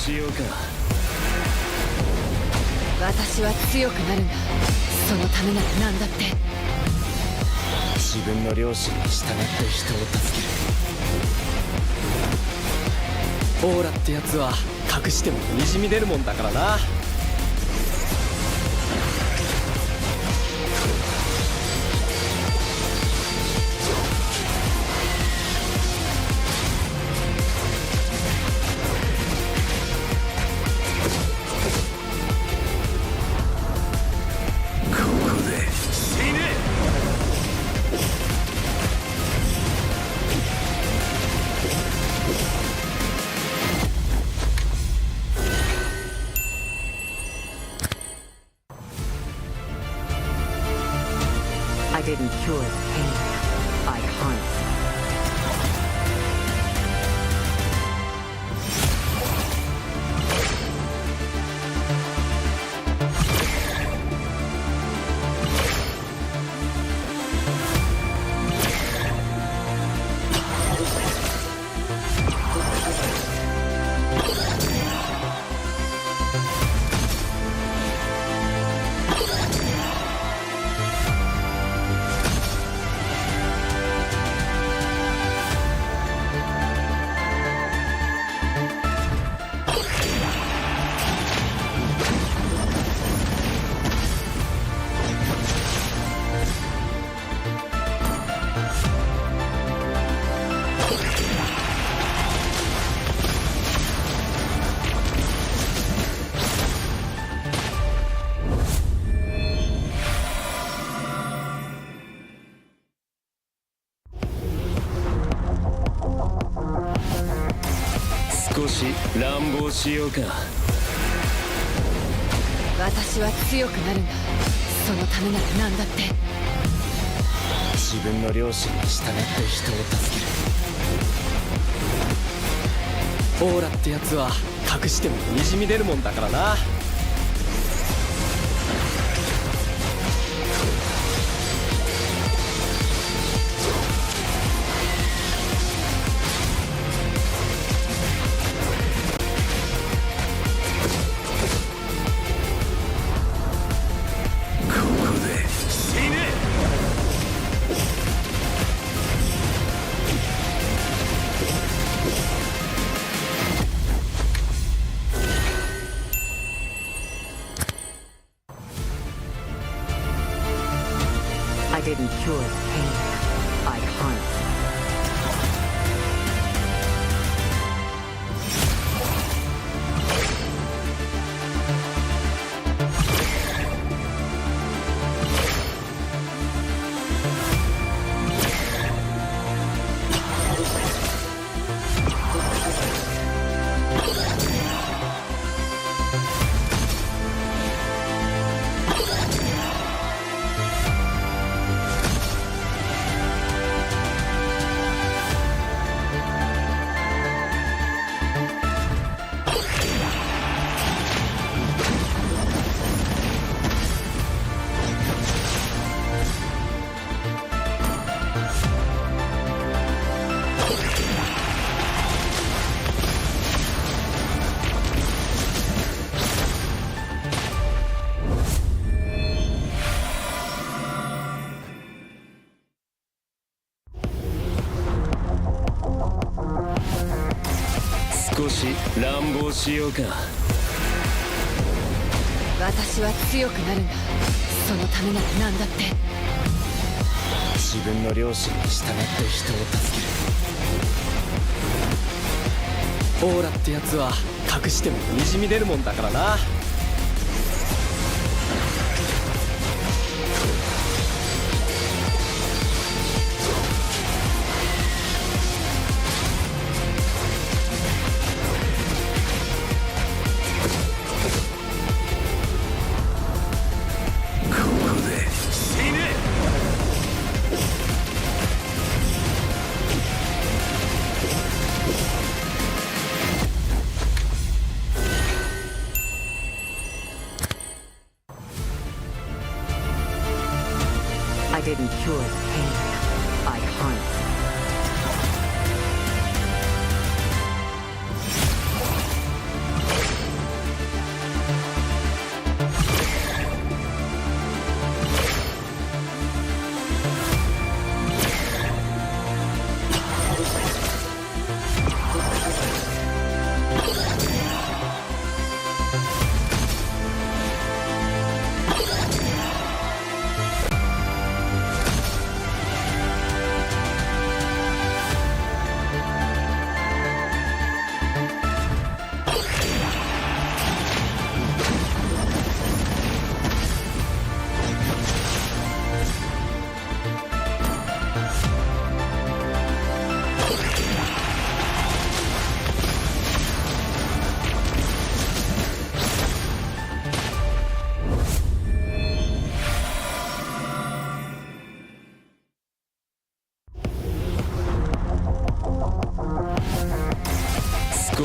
しようか。私は強くなるんだ。そのためなら何だって。自分の良心に従って人を助ける。オーラってやつは隠してもにじみ出るもんだからな。I didn't cure the pain. I harnessed it.少し乱暴しようか。私は強くなるんだ。そのためなら何だって。自分の良心に従って人を助けオーラってやつは隠してもにじみ出るもんだからな。I didn't cure the pain. I harnessed it.少し乱暴しようか。私は強くなるんだ。そのためなら何だって。自分の良心に従って人を助けオーラってやつは隠してもにじみ出るもんだからな。I didn't cure the pain. I harnessed it.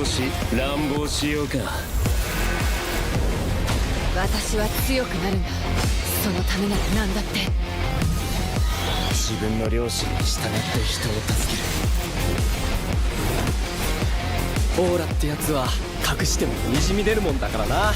し乱暴しようか。私は強くなるんだ。そのためなら何だって。自分の良心に従って人を助ける。オーラってやつは隠してもにじみ出るもんだからな。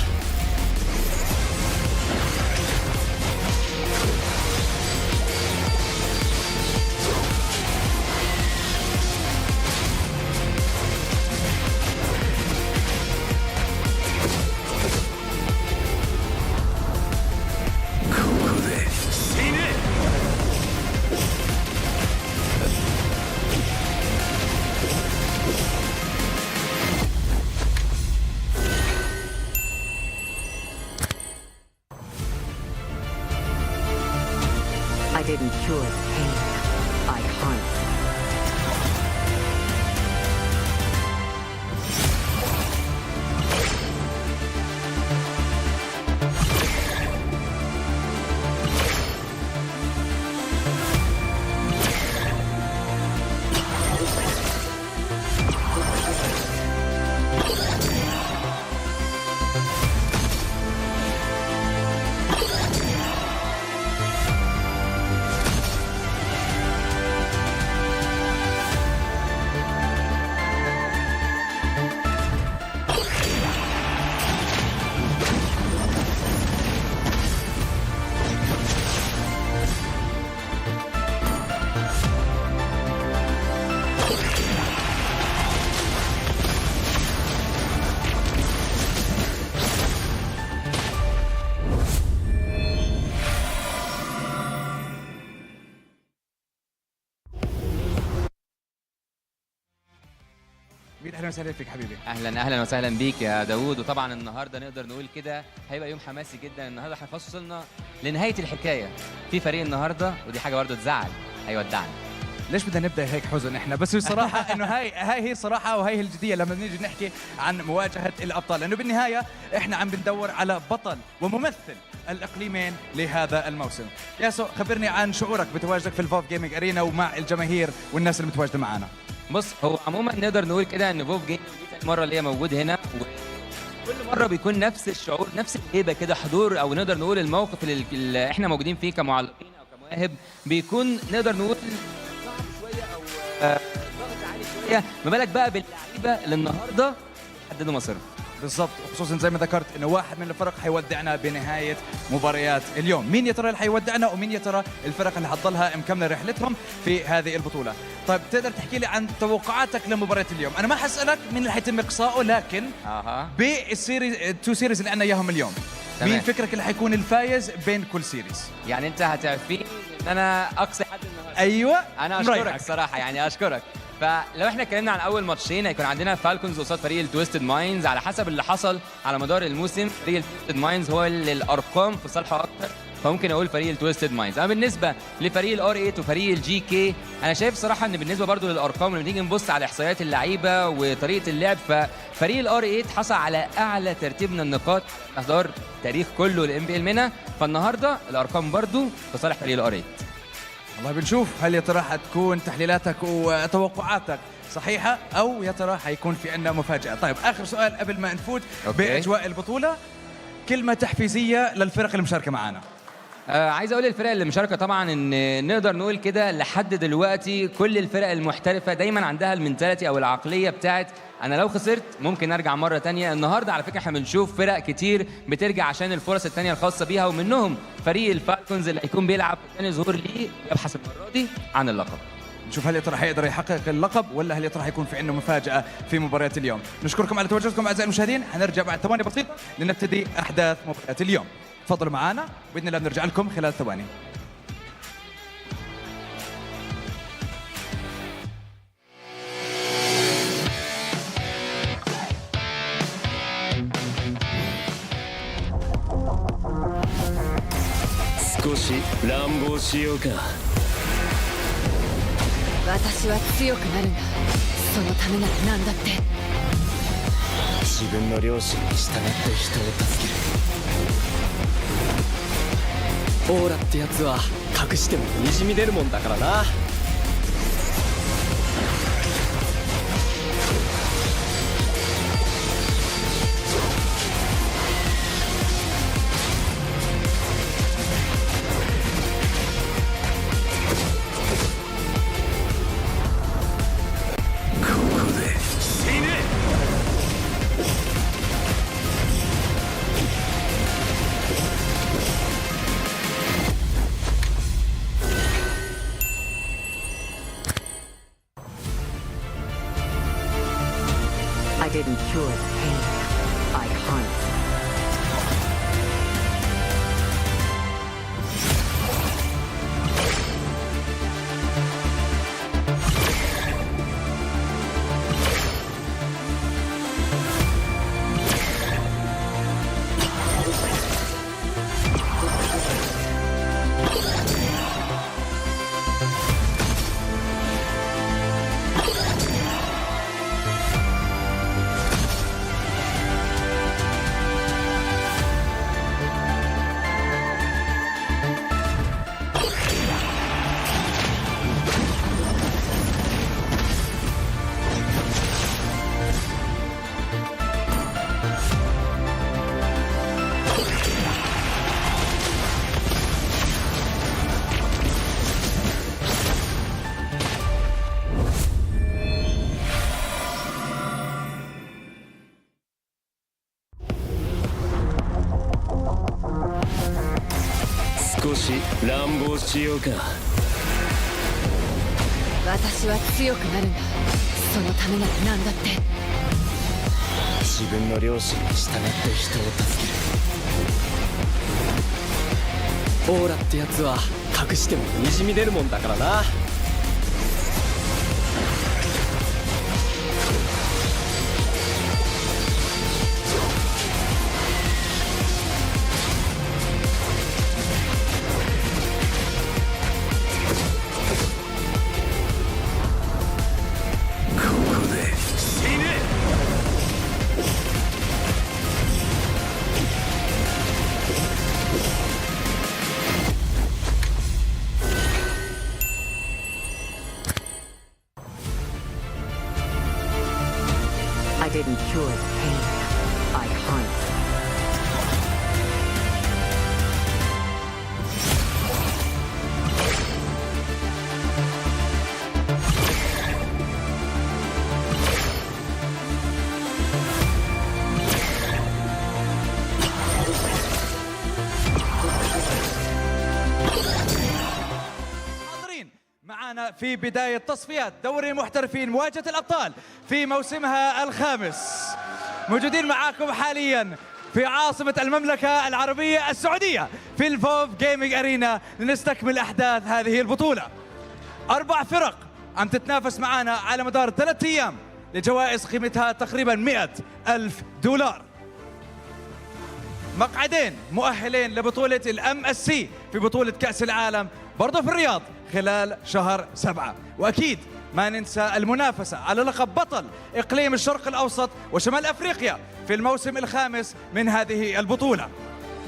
I didn't cure the pain. I harnessed it. اهلا وسهلا فيك حبيبي. اهلا وسهلا بيك يا داوود. وطبعا النهارده نقدر نقول كده هيبقى يوم حماسي جدا. النهارده احنا خلاص وصلنا لنهايه الحكايه. في فريق النهارده ودي حاجه برضه تزعل هيودعنا. ليش بدنا نبدا هيك حزن احنا؟ بس بصراحه انه هاي هي الصراحه وهي الجديه لما نيجي نحكي عن مواجهه الابطال، لانه بالنهايه احنا عم بندور على بطل وممثل الاقليمين لهذا الموسم. ياسو خبرني عن شعورك بتواجدك في الفوف جيمنج ارينا ومع الجماهير والناس اللي متواجده معنا. بص، هو عموما نقدر نقول كده ان فوف جيم دي المره اللي هي موجود هنا، وكل مره بيكون نفس الشعور نفس الهيبه كده، حضور او نقدر نقول الموقف اللي احنا موجودين فيه كمعلقين او كمواهب بيكون نقدر نقول صعب شويه او ضغط عالي شويه، ما بالك بقى باللعيبه اللي النهارده حددوا مصيرهم. بالضبط، وخصوصا زي ما ذكرت انه واحد من الفرق حيودعنا بنهايه مباريات اليوم. مين يا ترى اللي حيودعنا ومين يا ترى الفرق اللي حتضلها مكمله رحلتهم في هذه البطوله؟ طيب تقدر تحكي لي عن توقعاتك لمباراه اليوم؟ انا ما حسألك مين اللي حيتم اقصائه، لكن بالسيريز التو سيريز اللي عندنا اياهم اليوم تمام. مين فكرك اللي حيكون الفايز بين كل سيريز؟ يعني انت هتعرفين ان انا اقصي حد النهارده. ايوه انا اشكرك الصراحه، يعني اشكرك. فلو احنا اتكلمنا عن اول ماتشين هيكون عندنا فالكونز قصاد فريق التويستد مايندز. على حسب اللي حصل على مدار الموسم فريق التويستد مايندز هو اللي الارقام في صالحه اكتر، فممكن اقول فريق التويستد مايندز. اما بالنسبه لفريق الار 8 وفريق الجي كي، انا شايف صراحه ان بالنسبه برضو للارقام لما نيجي نبص على احصائيات اللعيبه وطريقه اللعب، ففريق الار 8 حصل على اعلى ترتيب من النقاط على مدار تاريخ كله لام بي ال مينا، فالنهارده الارقام برضو في صالح فريق الار 8. والله بنشوف هل يا ترى حتكون تحليلاتك وتوقعاتك صحيحة أو يا ترى حيكون في عندنا مفاجأة. طيب آخر سؤال قبل ما نفوت بأجواء البطولة، كلمة تحفيزية للفرق المشاركة معنا. عايز اقول للفرق اللي مشاركه طبعا ان نقدر نقول كده لحد دلوقتي كل الفرق المحترفه دايما عندها المنتاليتي او العقليه بتاعت انا لو خسرت ممكن ارجع مره تانية. النهارده على فكره احنا بنشوف فرق كتير بترجع عشان الفرص التانية الخاصه بيها، ومنهم فريق الفالكونز اللي هيكون بيلعب ثاني ظهور ليه يبحث المره دي عن اللقب. نشوف هل يا ترى حيقدر يحقق اللقب ولا هل يا ترى حيكون في عندنا مفاجأة في مباريات اليوم. نشكركم على تواجدكم أعزائي المشاهدين، حنرجع بعد ثواني بسيطة لنبتدي أحداث مباريات اليوم. تفضلوا معنا وبإذن الله بنرجع لكم خلال ثواني.私は強くなるんだ。そのためなら何だって。自分の良心に従って人を助ける。オーラってやつは隠してもにじみ出るもんだからな。didn't cure the pain. I harnessed it.少し乱暴しようか。私は強くなるんだ。そのためなら何だって。自分の良心に従って人を助ける。オーラってやつは隠してもにじみ出るもんだからな。I didn't cure the pain. I harnessed it. معنا في بداية تصفيات دوري المحترفين مواجهة الأبطال في موسمها الخامس. موجودين معاكم حاليا في عاصمة المملكة العربية السعودية في الفوف جيمنج أرينا لنستكمل أحداث هذه البطولة. 4 فرق عم تتنافس معنا على مدار 3 أيام لجوائز قيمتها تقريبا $100,000. مقعدين مؤهلين لبطولة MSC في بطولة كأس العالم برضه في الرياض خلال شهر 7. وأكيد ما ننسى المنافسة على لقب بطل إقليم الشرق الأوسط وشمال أفريقيا في الموسم الخامس من هذه البطولة.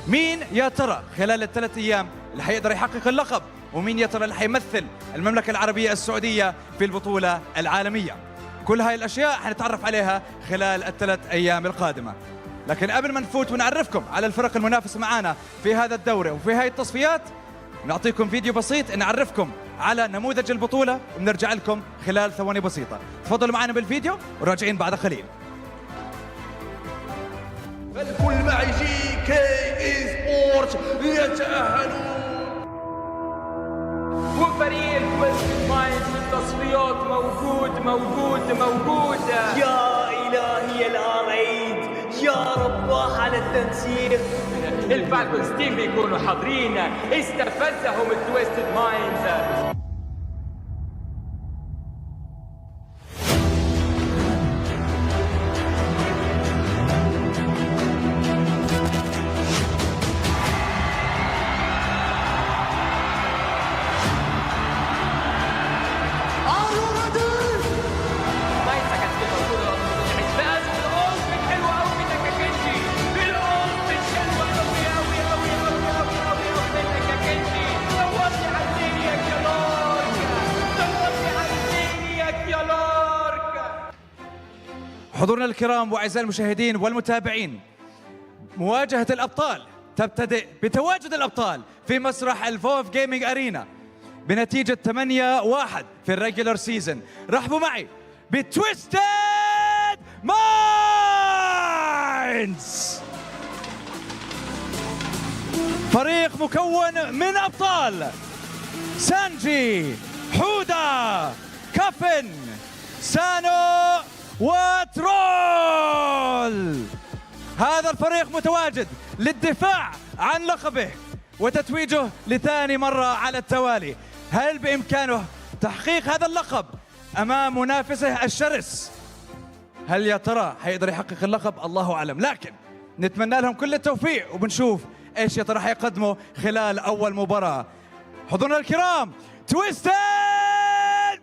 مين يا ترى خلال ال3 أيام اللي حيقدر يحقق اللقب، ومين يا ترى اللي حيمثل المملكة العربية السعودية في البطولة العالمية؟ كل هاي الأشياء حنتعرف عليها خلال ال3 أيام القادمة. لكن قبل ما نفوت ونعرفكم على الفرق المنافسة معانا في هذا الدوري وفي هاي التصفيات، نعطيكم فيديو بسيط نعرفكم على نموذج البطولة ونرجع لكم خلال ثواني بسيطة. تفضلوا معنا بالفيديو وراجعين بعد قليل. الكل معي جيك ايسبورتس يتأهلون، وفريق تويست مايندز في التصفيات موجود. يا إلهي العريض، يا رباه على التنسيق. الفالكونز تيم بيكونوا حاضرين، استفزهم التويستد مايندز. حضورنا الكرام واعزائي المشاهدين والمتابعين، مواجهة الأبطال تبتدئ بتواجد الأبطال في مسرح الفوف جيمنج أرينا بنتيجة 8-1 في الريجولر سيزون. رحبوا معي بتويستد مايندز، فريق مكون من أبطال سانجي، حودا، كافن، سانو، وترول. هذا الفريق متواجد للدفاع عن لقبه وتتويجه لثاني مرة على التوالي. هل بإمكانه تحقيق هذا اللقب أمام منافسه الشرس؟ هل يا ترى حيقدر يحقق اللقب؟ الله أعلم، لكن نتمنى لهم كل التوفيق وبنشوف إيش يا ترى حيقدموا خلال أول مباراة. حضورنا الكرام، تويستد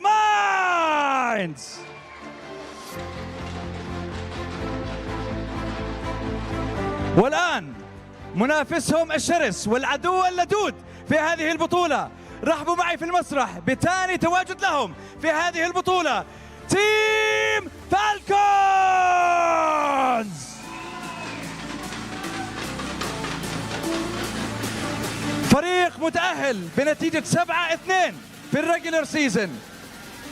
مايندز. والآن منافسهم الشرس والعدو اللدود في هذه البطولة، رحبوا معي في المسرح بثاني تواجد لهم في هذه البطولة، تيم فالكونز. فريق متأهل بنتيجة 7-2 في الريجولر سيزون،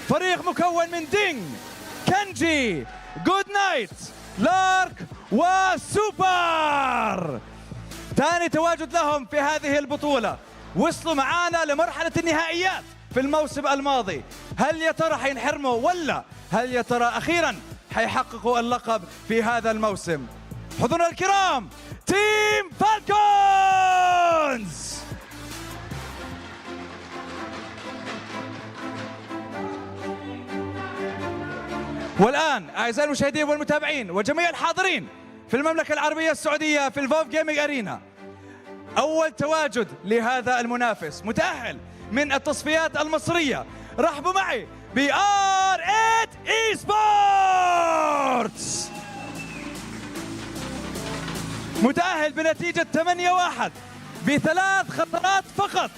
فريق مكون من دينج، كنجي، جود نايت، لارك وسوبر. ثاني تواجد لهم في هذه البطولة، وصلوا معانا لمرحلة النهائيات في الموسم الماضي. هل يا ترى حينحرموا ولا هل يا ترى أخيرا حيحققوا اللقب في هذا الموسم؟ حضورنا الكرام، تيم فالكونز. والآن أعزائي المشاهدين والمتابعين وجميع الحاضرين في المملكة العربية السعودية في الفوف جيمنج أرينا، أول تواجد لهذا المنافس متأهل من التصفيات المصرية. رحبوا معي بR8 Esports، متأهل بنتيجة 8-1 ب3 خطرات فقط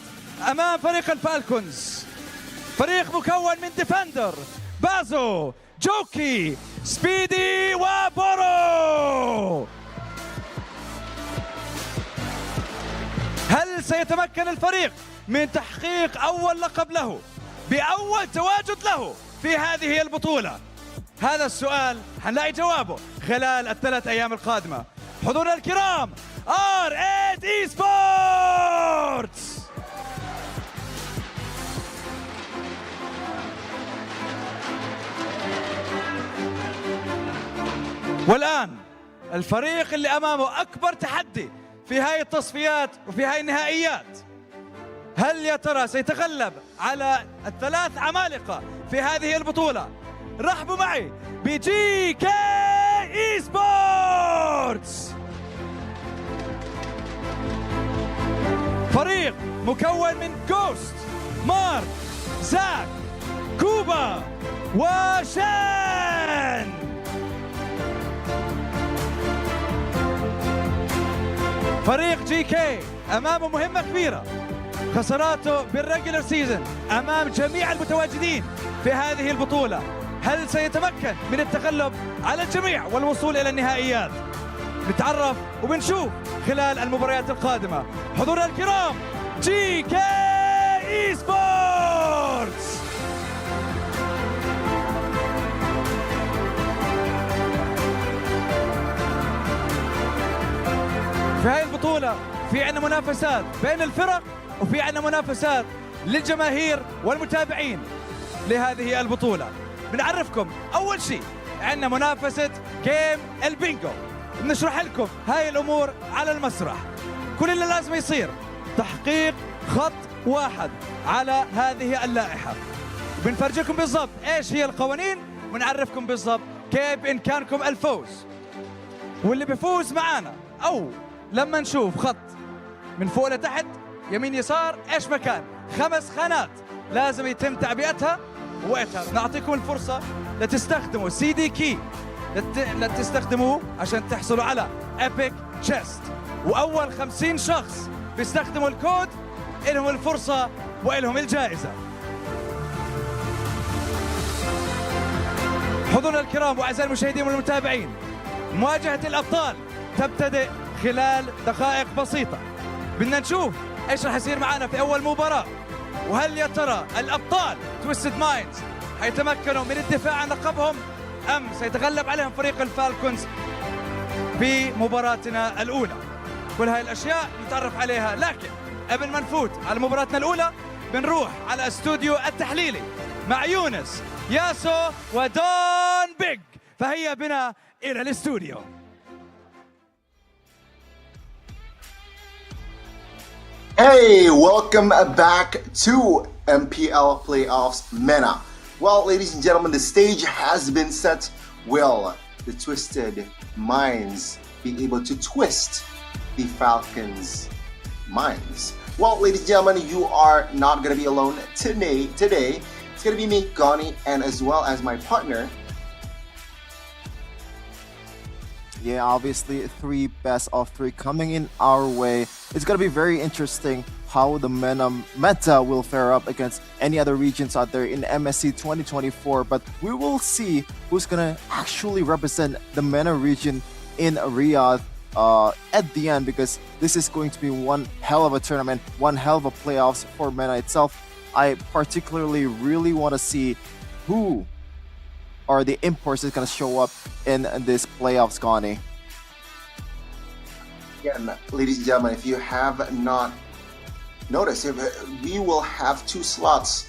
أمام فريق الفالكونز. فريق مكون من ديفندر، بازو، جوكي، سبيدي وبورو. هل سيتمكن الفريق من تحقيق أول لقب له بأول تواجد له في هذه البطولة؟ هذا السؤال حنلاقي جوابه خلال ال3 أيام القادمة. حضورنا الكرام، R8 Esports. والآن الفريق اللي أمامه أكبر تحدي في هاي التصفيات وفي هاي النهائيات، هل يا ترى سيتغلب على ال3 عمالقة في هذه البطولة؟ رحبوا معي بجيك إيسبورتس، فريق مكون من جوست، مارك، زاك، كوبا وشان. فريق جي كي أمامه مهمة كبيرة، خساراته بالريجولر سيزون أمام جميع المتواجدين في هذه البطولة. هل سيتمكن من التغلب على الجميع والوصول إلى النهائيات؟ نتعرف وبنشوف خلال المباريات القادمة. حضورنا الكرام، جي كي إيسبورتس. في هذه البطولة في عندنا منافسات بين الفرق وفي عندنا منافسات للجماهير والمتابعين لهذه البطولة. بنعرفكم أول شيء عندنا منافسة جيم البينجو، بنشرح لكم هاي الأمور على المسرح. كل اللي لازم يصير تحقيق خط واحد على هذه اللائحة، بنفرجيكم بالضبط إيش هي القوانين ونعرفكم بالضبط كيف بإمكانكم الفوز. واللي بيفوز معانا أو لما نشوف خط من فوق لتحت يمين يسار ايش مكان 5 خانات لازم يتم تعبئتها ووقتها. نعطيكم الفرصة لتستخدموا CD كي لتستخدموه عشان تحصلوا على ايبك تشيست، واول 50 شخص بيستخدموا الكود لهم الفرصة ولهم الجائزة. حضورنا الكرام واعزائي المشاهدين والمتابعين، مواجهة الابطال تبتدئ خلال دقائق بسيطة. بدنا نشوف ايش راح يصير معنا في اول مباراة، وهل يا ترى الابطال تويستد مايندز حيتمكنوا من الدفاع عن لقبهم ام سيتغلب عليهم فريق الفالكونز في مباراتنا الاولى. كل هاي الاشياء نتعرف عليها، لكن قبل ما نفوت على مباراتنا الاولى بنروح على استوديو التحليلي مع يونس، ياسو ودون بيج فهيا بنا إلى الاستوديو. Hey, welcome back to MPL Playoffs Mena. Well, ladies and gentlemen, the stage has been set. Will the Twisted Minds be able to twist the Falcons' minds? Well, ladies and gentlemen, you are not going to be alone today. It's going to be me, Gani, and as well as my partner. Yeah, obviously 3 best of 3 coming in our way. It's going to be very interesting how the meta will fare up against any other regions out there in MSC 2024. But we will see who's going to actually represent the MENA region in Riyadh at the end, because this is going to be one hell of a tournament, one hell of a playoffs for MENA itself. I particularly really want to see who are the imports that's going to show up in this playoffs, Gani. Again, ladies and gentlemen, if you have not noticed, we will have 2 slots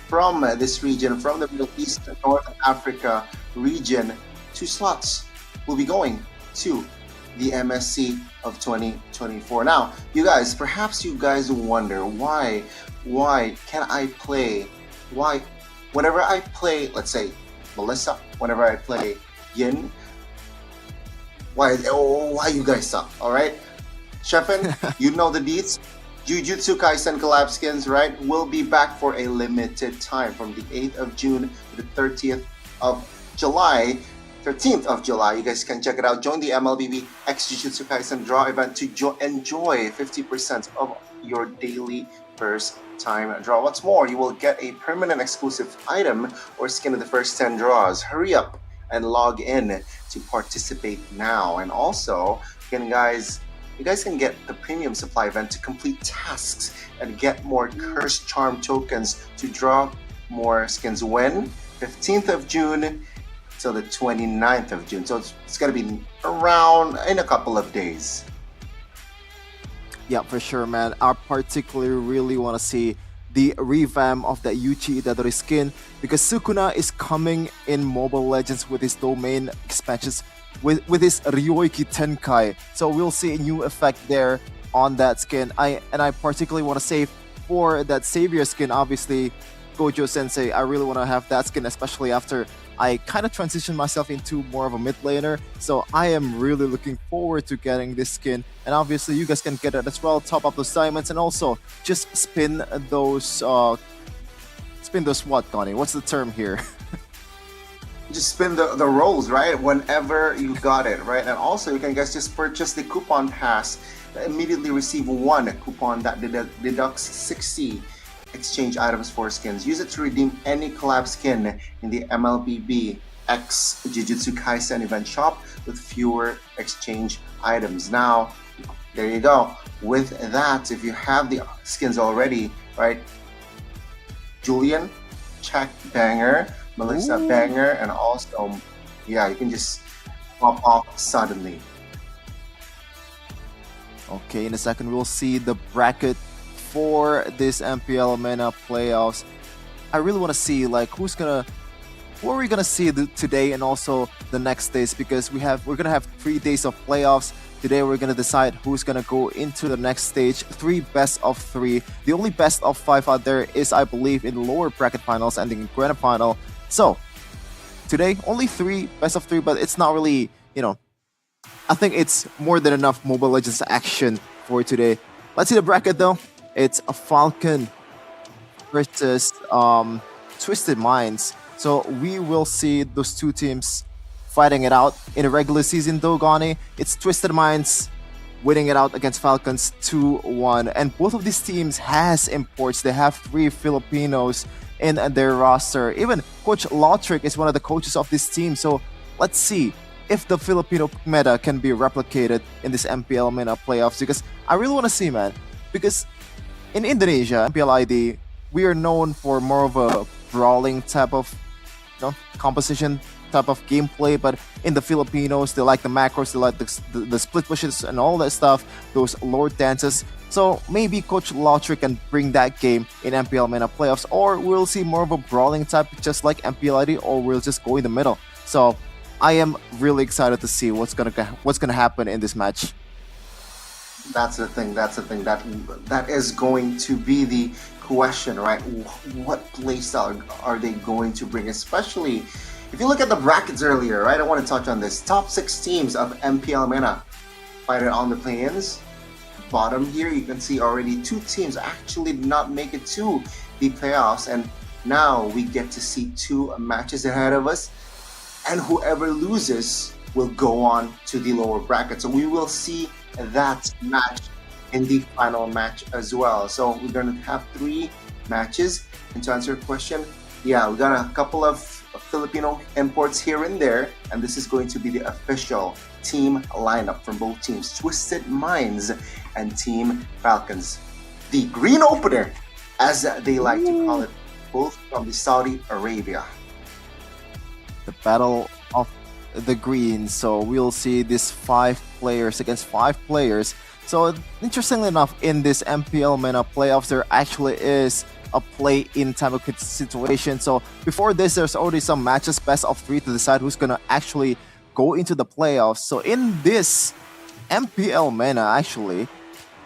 from this region, from the Middle East and North Africa region. 2 slots will be going to the MSC of 2024. Now, you guys, perhaps you guys wonder why can I play, whenever I play, let's say, Melissa, whenever I play Yin, why you guys suck, alright? Shefin, you know the deets. Jujutsu Kaisen collab skins, right, will be back for a limited time from the 8th of June to the 13th of July. You guys can check it out. Join the MLBB X Jujutsu Kaisen draw event to enjoy 50% of your daily first time draw. What's more, you will get a permanent exclusive item or skin in the first 10 draws. Hurry up and log in to participate now. And also, you guys can get the premium supply event to complete tasks and get more cursed charm tokens to draw more skins. When 15th of June till the 29th of June. So it's gonna be around in a couple of days. Yeah, for sure, man. I particularly really want to see the revamp of that Yuchi Itadori skin, because Sukuna is coming in Mobile Legends with his domain expansions, with his Ryoiki Tenkai. So we'll see a new effect there on that skin. I particularly want to say for that Savior skin, obviously, Gojo Sensei, I really want to have that skin, especially after I kind of transitioned myself into more of a mid laner. So I am really looking forward to getting this skin. And obviously you guys can get it as well, top up those diamonds, and also just spin those what, Gani? What's the term here? Just spin the rolls, right? Whenever you got it, right? And also you can guys just purchase the coupon pass, immediately receive 1 coupon that deducts 60 exchange items for skins. Use it to redeem any collab skin in the MLBB X Jujutsu Kaisen event shop with fewer exchange items. Now, there you go. With that, if you have the skins already, right? Julian, check banger, Melissa banger, and also, yeah, you can just pop off suddenly. Okay, in a second we'll see the bracket for this MPL Mena playoffs. I really want to see like who are we gonna see today and also the next days, because we're gonna have 3 days of playoffs. Today we're gonna decide who's gonna go into the next stage. 3 best of 3. The only best of 5 out there is, I believe, in lower bracket finals and in grand final. So today only 3 best of 3, but it's not really, I think it's more than enough Mobile Legends action for today. Let's see the bracket though. It's a Falcon versus Twisted Minds. So we will see those 2 teams fighting it out in a regular season though, Gani. It's Twisted Minds winning it out against Falcons 2-1. And both of these teams has imports. They have 3 Filipinos in their roster. Even Coach Lautrick is one of the coaches of this team. So let's see if the Filipino meta can be replicated in this MPL Mena playoffs, because I really want to see, man. Because in Indonesia, MPL ID, we are known for more of a brawling type of composition type of gameplay, but in the Filipinos, they like the macros, they like the split pushes and all that stuff, those lord dances. So maybe Coach Lautrick can bring that game in MPL Mena playoffs, or we'll see more of a brawling type just like MPL ID, or we'll just go in the middle. So I am really excited to see what's gonna happen in this match. That's the thing. That is going to be the question, right? What playstyle are they going to bring? Especially if you look at the brackets earlier, right? I want to touch on this. Top 6 teams of MPL Mena fighting on the play-ins. Bottom here, you can see already 2 teams actually did not make it to the playoffs, and now we get to see 2 matches ahead of us, and whoever loses will go on to the lower bracket. So we will see that match in the final match as well. So we're going to have 3 matches. And to answer your question, yeah, we got a couple of Filipino imports here and there, and this is going to be the official team lineup from both teams, Twisted Minds and Team Falcons. The green opener, as they like to call it, both from the Saudi Arabia. The battle of the green. So we'll see this 5 players against 5 players. So interestingly enough, in this MPL Mena playoffs, there actually is a play-in type of situation. So before this, there's already some matches, best of 3, to decide who's gonna actually go into the playoffs. So in this MPL Mena, actually,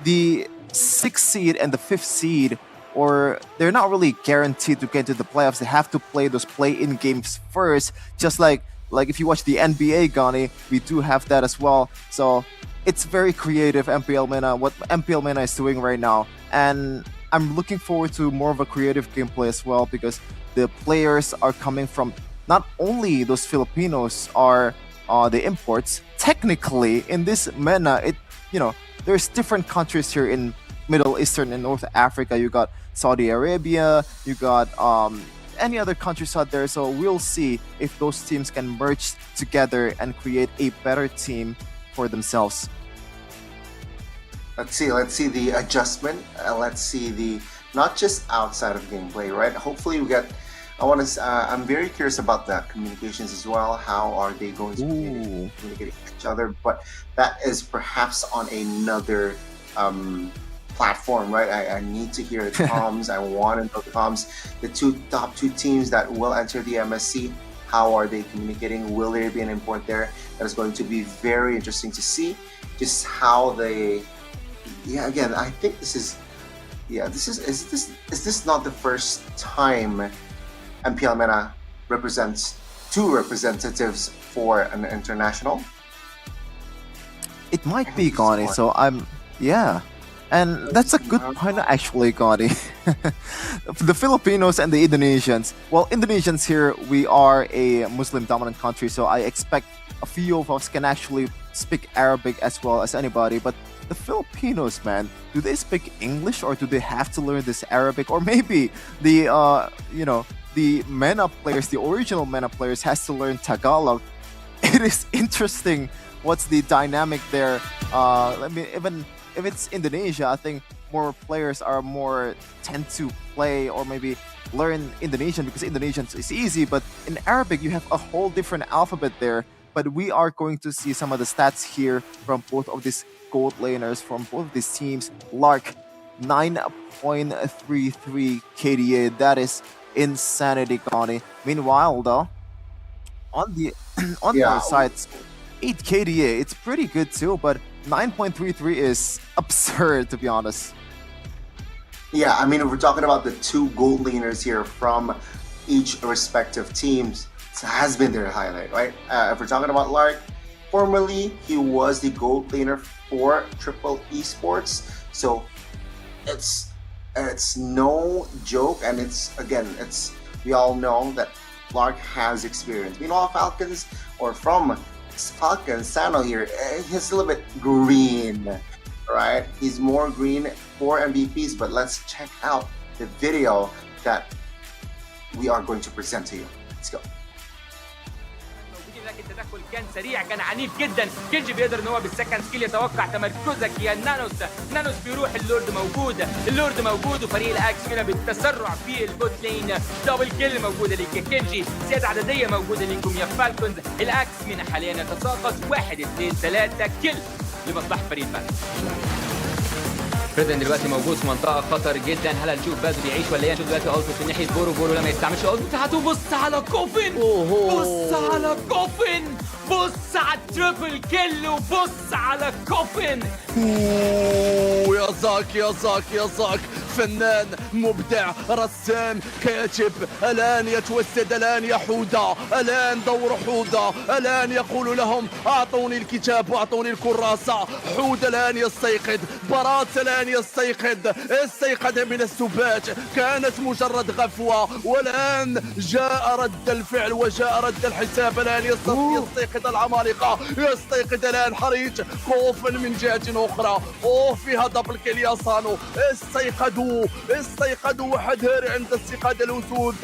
the 6th seed and the 5th seed, or they're not really guaranteed to get into the playoffs. They have to play those play-in games first, just like if you watch the NBA, Gani, we do have that as well. So it's very creative, MPL Mena, what MPL Mena is doing right now. And I'm looking forward to more of a creative gameplay as well, because the players are coming from, not only those Filipinos are the imports. Technically, in this Mena, there's different countries here in Middle Eastern and North Africa. You got Saudi Arabia, you got any other countries out there. So we'll see if those teams can merge together and create a better team for themselves. Let's see the adjustment. Let's see the, not just outside of gameplay, right? Hopefully we get, I'm very curious about the communications as well. How are they going to communicate with each other? But that is perhaps on another platform, right? I need to hear the comms. I want to know the comms. The top two teams that will enter the MSC, how are they communicating? Will there be an import there? That is going to be very interesting to see. Just how they, again, I think this is this not the first time MPL Mena represents 2 representatives for an international? It might be, Gani. So and that's a good point actually, Gani. The Filipinos and the Indonesians. Well, Indonesians here, we are a Muslim dominant country, so I expect a few of us can actually speak Arabic as well as anybody. But the Filipinos, man, do they speak English, or do they have to learn this Arabic? Or maybe the the Mena players, the original Mena players, has to learn Tagalog. It is interesting what's the dynamic there. Even if it's Indonesia, I think more players tend to play or maybe learn Indonesian, because Indonesian is easy, but in Arabic you have a whole different alphabet there. But we are going to see some of the stats here from both of these gold laners, from both of these teams. Lark, 9.33 KDA. That is insanity, Gani. Meanwhile, though, on the other sides, 8 KDA. It's pretty good too, but 9.33 is absurd, to be honest. Yeah, I mean, if we're talking about the 2 gold laners here from each respective teams, it has been their highlight, right? If we're talking about Lark, formerly he was the gold laner for Triple Esports, so it's no joke, and we all know that Lark has experience. Meanwhile, Falcons Sano here, he's a little bit green, right? He's more green for MVPs, but let's check out the video that we are going to present to you. Let's go. لكن التدخل كان سريع، كان عنيف جدا. كينجي بيقدر ان هو بالسكند سكيل يتوقع تمركزك يا نانوس بيروح. اللورد موجود وفريق الاكس هنا بالتسرع في البوت لين. دبل كيل موجوده ليك يا كينجي، زياده عدديه موجوده ليكم يا فالكونز. الاكس هنا حاليا يتساقط 1 2 3 كيل لمصلحه فريق فالكونز. ريدن دلوقتي موجود في منطقه خطر جدا. هل هنشوف باز بيعيش ولا ايه؟ هنشوف دلوقتي التو في ناحيه بورو لما يستعملش الالتو بتاعته. بص على كوفن، بص على كوفن، بص على التريبل كيل وبص على كوفن. يا زاك فنان مبدع رسام كاتب. الآن يتوسد، الآن يحودا، الآن دور حودا، الآن يقول لهم أعطوني الكتاب وأعطوني الكراسة. حودا الآن يستيقظ، برات الآن استيقظ من السبات. كانت مجرد غفوة والآن جاء رد الفعل وجاء رد الحساب. الآن يستيقظ العمالقة، يستيقظ الآن حريج خوفا من جهة أخرى. فيها دبل كيل يا صانو. استيقظوا وحذر عند استيقاظ الأسود.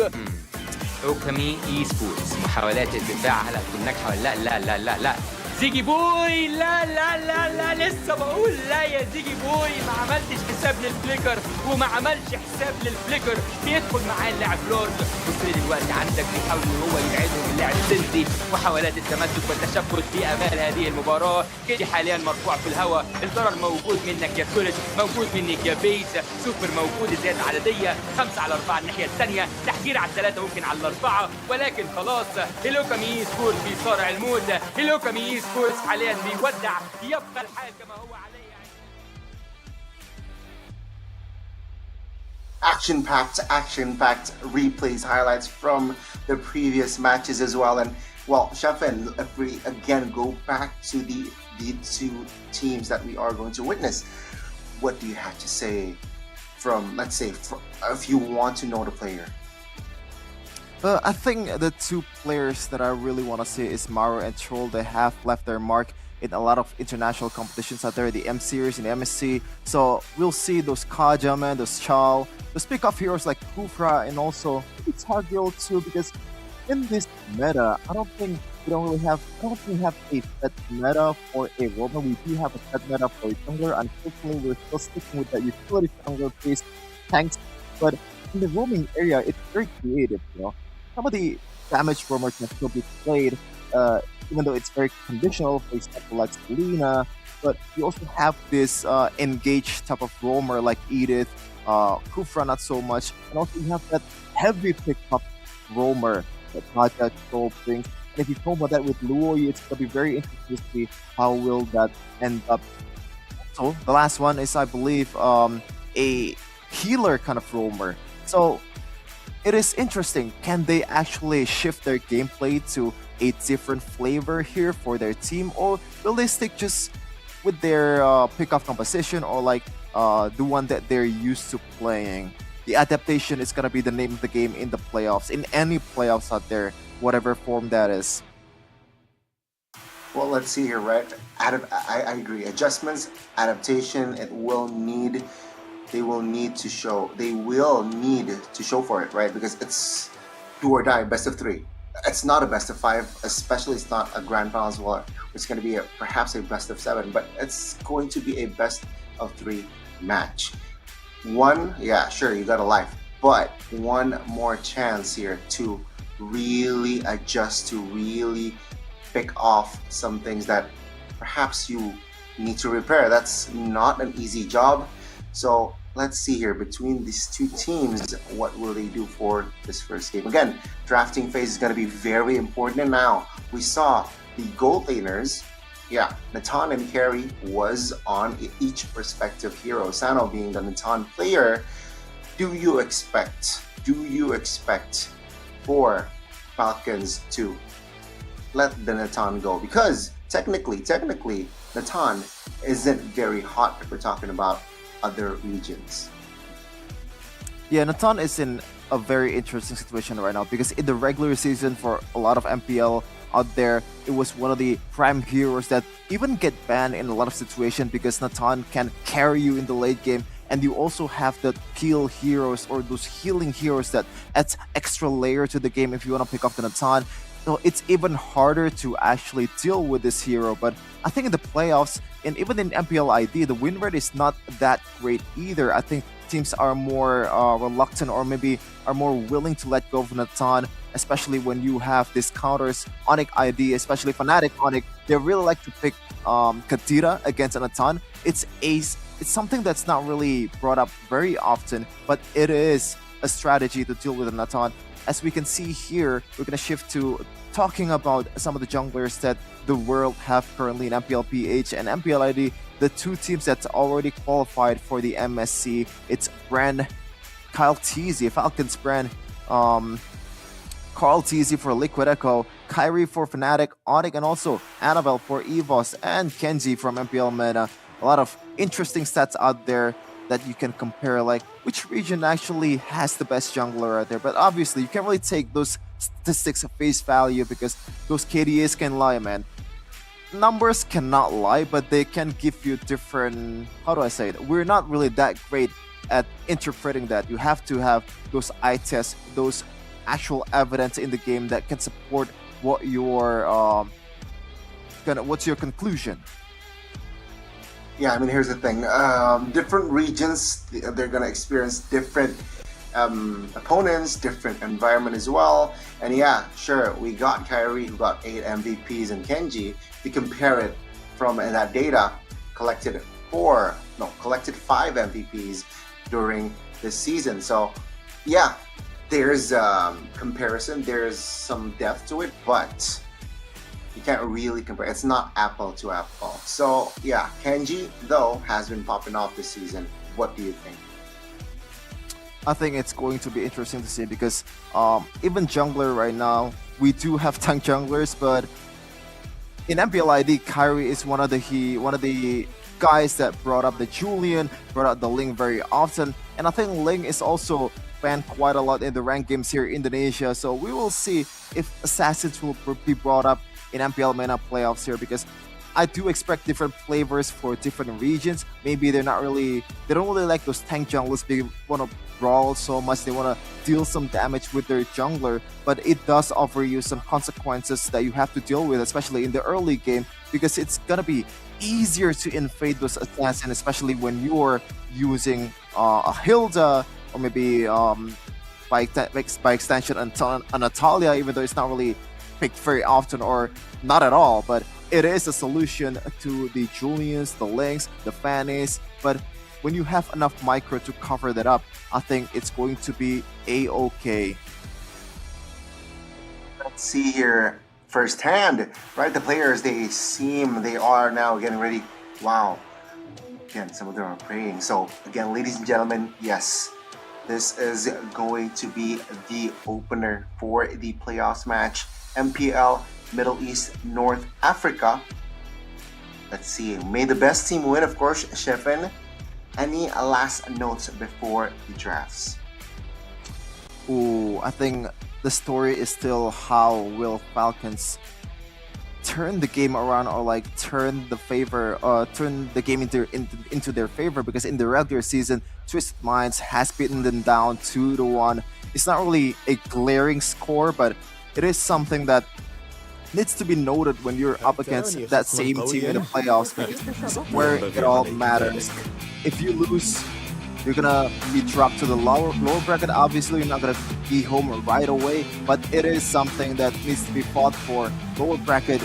اوكامي اي سبورتس محاولات الدفاع هل هتكون ناجحه ولا لا؟ لا لا لا زيجي بوي، لا لا لا لا لسه بقول لا يا زيجي بوي. ما عملتش حساب للفليكر وما عملش حساب للفليكر. بيدخل معاه اللاعب لورد. بص لي دلوقتي عندك بيحاول ان هو يبعدهم اللاعب سيلزي. محاولات التمسك والتشبث في امال هذه المباراه. كيدي حاليا مرفوع في الهواء. الضرر موجود منك يا كولج، موجود منك يا بيت. سوبر موجود، زياده عدديه 5 على 4 الناحيه الثانيه، تحجير على 3 ممكن على 4. ولكن خلاص هيلوكامي سبورت في صارع الموت. هيلوكامي سبورتس حاليا بيودع. يبقى الحال كما هو عليه. Action-packed replays, highlights from the previous matches as well. And well, Shafin, if we again go back to the two teams that we are going to witness, what do you have to say from, let's say, if you want to know the player? I think the two players that I really want to see is Maru and Troll. They have left their mark in a lot of international competitions out there, the M Series and the MSC. So we'll see those Kajaman, those Chal, those pick-off heroes like Kufra and also Tagil too, because in this meta, I don't think we have a set meta for a roamer. We do have a set meta for a jungler. Unfortunately, we're still sticking with that utility jungler-based tanks, but in the roaming area, it's very creative, you know. Some of the damage roamer can still be played, even though it's very conditional, for example, like Selena. But you also have this engaged type of roamer like Edith, Kufra not so much, and also you have that heavy pick-up roamer that Raja Troll brings. And if you talk about that with Luoyi, it's going to be very interesting to see how will that end up. So the last one is, I believe, a healer kind of roamer. So it is interesting. Can they actually shift their gameplay to a different flavor here for their team, or will they stick just with their pick-off composition, or like the one that they're used to playing? The adaptation is gonna be the name of the game in the playoffs, in any playoffs out there, whatever form that is. Well, let's see here, right? I agree. Adjustments, adaptation. They will need to show for it, right? Because it's do or die, best of 3. It's not a best of 5, especially it's not a grand finals war. It's going to be perhaps a best of 7, but it's going to be a best of 3 match. One, yeah, sure, you got a life, but one more chance here to really adjust, to really pick off some things that perhaps you need to repair. That's not an easy job. So let's see here, between these two teams, what will they do for this first game? Again, drafting phase is going to be very important. And now we saw the gold laners. Yeah, Natan and Carry was on each respective hero. Sano being the Natan player. Do you expect for Falcons to let the Natan go? Because technically, Natan isn't very hot if we're talking about other regions. Yeah, Natan is in a very interesting situation right now, because in the regular season for a lot of MPL out there, it was one of the prime heroes that even get banned in a lot of situations, because Natan can carry you in the late game, and you also have the heal heroes or those healing heroes that adds extra layer to the game if you want to pick up the Natan. So it's even harder to actually deal with this hero. But I think in the playoffs, and even in MPL ID, the win rate is not that great either. I think teams are more reluctant, or maybe are more willing to let go of Natan, especially when you have these counters. Onyx ID, especially Fnatic Onyx, they really like to pick Katira against Natan. It's it's something that's not really brought up very often, but it is a strategy to deal with the Natan. As we can see here, we're going to shift to talking about some of the junglers that the world have currently in MPL PH and MPL ID. The two teams that's already qualified for the MSC. It's Bren, Kyle Teasy, Falcons Bren, Carl Teasy for Liquid Echo, Kyrie for Fnatic, Onyx, and also Annabelle for EVOS, and Kenji from MPL Mena. A lot of interesting stats out there that you can compare, like which region actually has the best jungler out there. But obviously, you can't really take those statistics at face value because those KDAs can lie, man. Numbers cannot lie, but they can give you different, how do I say it? We're not really that great at interpreting that. You have to have those eye tests, those actual evidence in the game that can support what your what's your conclusion. Yeah, I mean, here's the thing. Different regions, they're going to experience different opponents, different environment as well. And yeah, sure, we got Kyrie, who got 8 MVPs, and Kenji. If you compare it from that data, collected 5 MVPs during this season. So yeah, there's comparison, there's some depth to it, but you can't really compare. It's not apple to apple. So yeah, Kenji though has been popping off this season. What do you think? I think it's going to be interesting to see because even jungler right now, we do have tank junglers, but in MPL ID, Kyrie is one of the guys that brought up the Julian, brought up the Ling very often, and I think Ling is also banned quite a lot in the ranked games here in Indonesia. So we will see if Assassins will be brought up in MPL Mena playoffs here, because I do expect different flavors for different regions. Maybe they don't really like those tank junglers. They want to brawl so much, they want to deal some damage with their jungler, but it does offer you some consequences that you have to deal with, especially in the early game, because it's gonna be easier to invade those assassins, especially when you're using a Hilda or maybe by extension a Natalia, even though it's not really picked very often or not at all, but it is a solution to the Julians, the Lynx, the Fannies. But when you have enough micro to cover that up, I think it's going to be a-okay. Let's see here firsthand, right? The players, they are now getting ready. Wow. Again, some of them are praying. So again, ladies and gentlemen, yes, this is going to be the opener for the playoffs match. MPL Middle East North Africa. Let's see. May the best team win, of course, Shefin. Any last notes before the drafts? Ooh, I think the story is still how will Falcons turn the game around, or like turn the game into their favor, because in the regular season, Twisted Minds has beaten them down 2-1. It's not really a glaring score, but it is something that needs to be noted when you're up against that same team in the playoffs, because it's where it all matters. If you lose, you're gonna be dropped to the lower bracket. Obviously, you're not gonna be home right away, but it is something that needs to be fought for. Lower bracket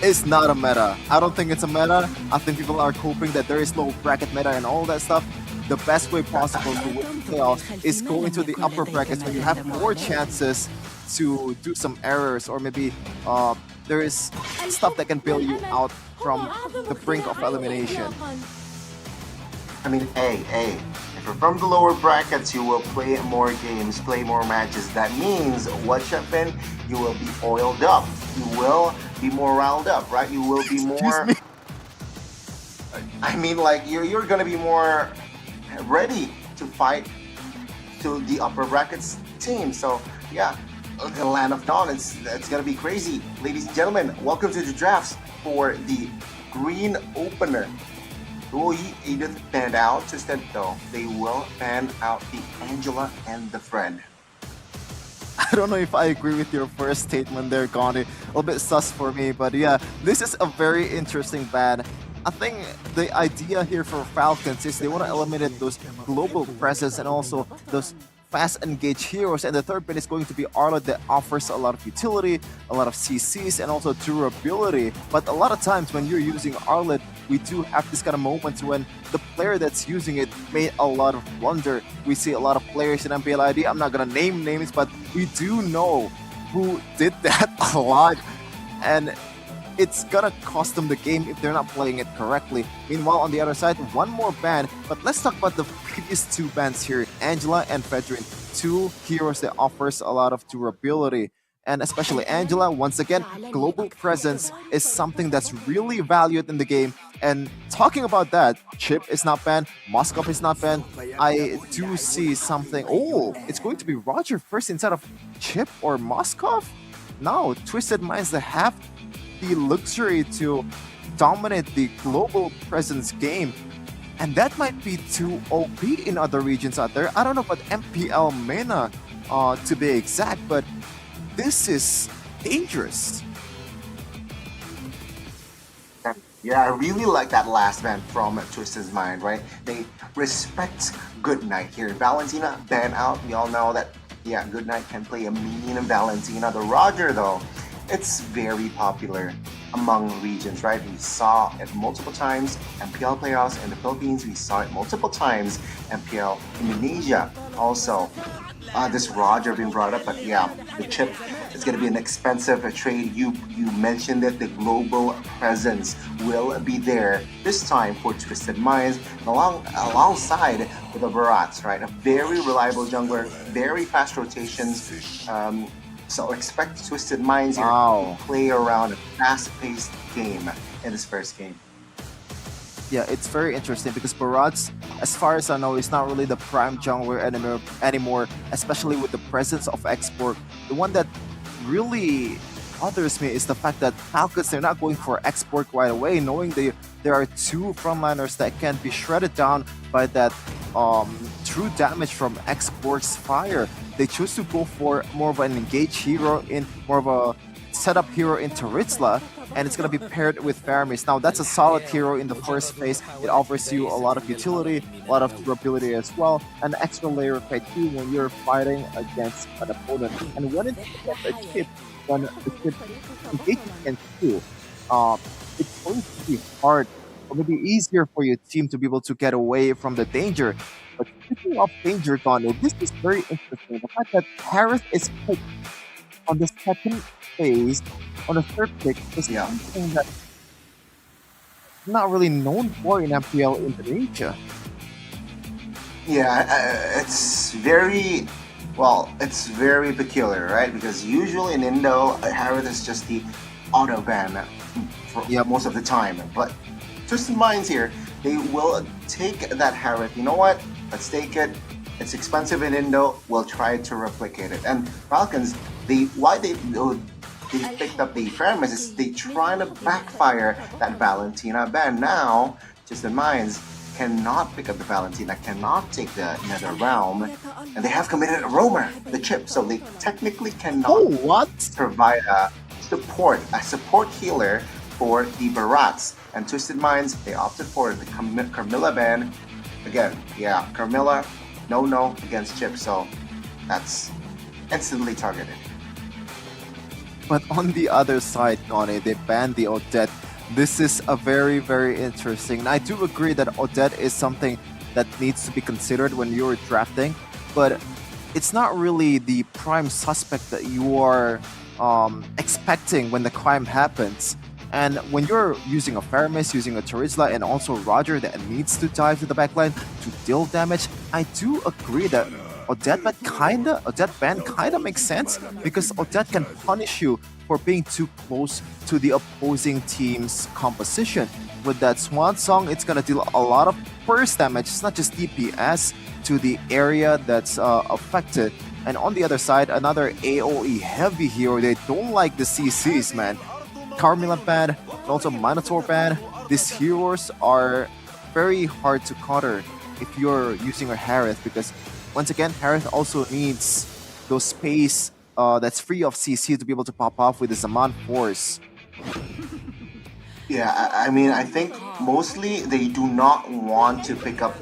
is not a meta. I don't think it's a meta. I think people are hoping that there is low bracket meta and all that stuff. The best way possible to win playoffs is going to the upper brackets when you have more chances to do some errors, or maybe there is stuff that can bail you out from the brink of elimination. I mean, if you're from the lower brackets, you will play more games, play more matches. That means, what, Shefin? You will be oiled up. You will be more riled up, right? You will be more... I mean, like, you're gonna be more ready to fight to the upper brackets team. So, yeah, the Land of Dawn, it's gonna be crazy. Ladies and gentlemen, welcome to the drafts for the green opener. Will Edith stand out? Instead, though, they will fan out the Angela and the Fred. I don't know if I agree with your first statement there, Gandhi. A little bit sus for me, but yeah, this is a very interesting ban. I think the idea here for Falcons is they want to eliminate those global presence and also those fast engage heroes, and the third pin is going to be Arlet that offers a lot of utility, a lot of CCs, and also durability. But a lot of times when you're using Arlet, we do have this kind of moments when the player that's using it made a lot of blunder. We see a lot of players in MPL ID. I'm not gonna name names, but we do know who did that a lot, and it's gonna cost them the game if they're not playing it correctly. Meanwhile, on the other side, one more ban, but let's talk about the previous two bans here, Angela and Fedrin, two heroes that offers a lot of durability. And especially Angela, once again, global presence is something that's really valued in the game. And talking about that, Chip is not banned, Moskov is not banned. I do see something. Oh, it's going to be Roger first instead of Chip or Moskov? No, Twisted Minds that have the luxury to dominate the global presence game, and that might be too OP in other regions out there. I don't know about MPL Mena to be exact, but this is dangerous. Yeah, I really like that last ban from Twisted Mind, right? They respect Goodnight here. Valentina ban out. We all know that, yeah, Goodnight can play a minion of Valentina. The Roger, though, it's very popular among regions, right? We saw it multiple times, MPL playoffs in the Philippines. We saw it multiple times, MPL Indonesia also. This Roger being brought up, but yeah, the Chip is going to be an expensive trade. You mentioned that the global presence will be there this time for Twisted Minds, alongside with the Barats, right? A very reliable jungler, very fast rotations. So expect Twisted Minds here to play around a fast-paced game in this first game. Yeah, it's very interesting because Barats, as far as I know, is not really the prime jungler anymore, especially with the presence of Export. The one that really bothers me is the fact that Falcons, they're not going for Export right away, knowing there are two frontliners that can be shredded down by that true damage from Export's fire. They choose to go for more of an engaged hero, in more of a setup hero in Taritzla, and it's going to be paired with Faramis. Now, that's a solid hero in the first phase. It offers you a lot of utility, a lot of durability as well, an extra layer of IQ when you're fighting against an opponent. And when it's a chip, when the chip engages against you, it's going to be hard, or maybe easier for your team to be able to get away from the danger. But speaking of danger, Gone, this is very interesting. The fact that Harris is picked on the second phase, on the third pick, is something that not really known for in MPL Indonesia. Yeah, it's very, well, it's very peculiar, right? Because usually in Indo, Harith is just the auto ban for most of the time. But Twisted Minds here, they will take that Harith. You know what? Let's take it. It's expensive in Indo. We'll try to replicate it. And Falcons, why they picked up the Faramis is they trying to backfire that Valentina ban. Now, Twisted Minds cannot pick up the Valentina, cannot take the Nether Realm, and they have committed a roamer, the Chip, so they technically cannot provide a support healer for the Barats. And Twisted Minds, they opted for the Carmilla ban. Again, yeah, Carmilla, no against Chip, so that's instantly targeted. But on the other side, Nani, they banned the Odette. This is a very, very interesting. And I do agree that Odette is something that needs to be considered when you're drafting, but it's not really the prime suspect that you are expecting when the crime happens. And when you're using a Faramis, using a Taritzla, and also Roger that needs to dive to the backline to deal damage, I do agree that Odette ban kinda makes sense, because Odette can punish you for being too close to the opposing team's composition. With that Swan Song, it's gonna deal a lot of burst damage. It's not just DPS to the area that's affected. And on the other side, another AoE heavy hero. They don't like the CCs, man. Carmilla ban, and also Minotaur ban. These heroes are very hard to counter if you're using a Harith, because once again, Harith also needs those space that's free of CC to be able to pop off with the Zaman Force. Yeah, I mean, I think mostly they do not want to pick up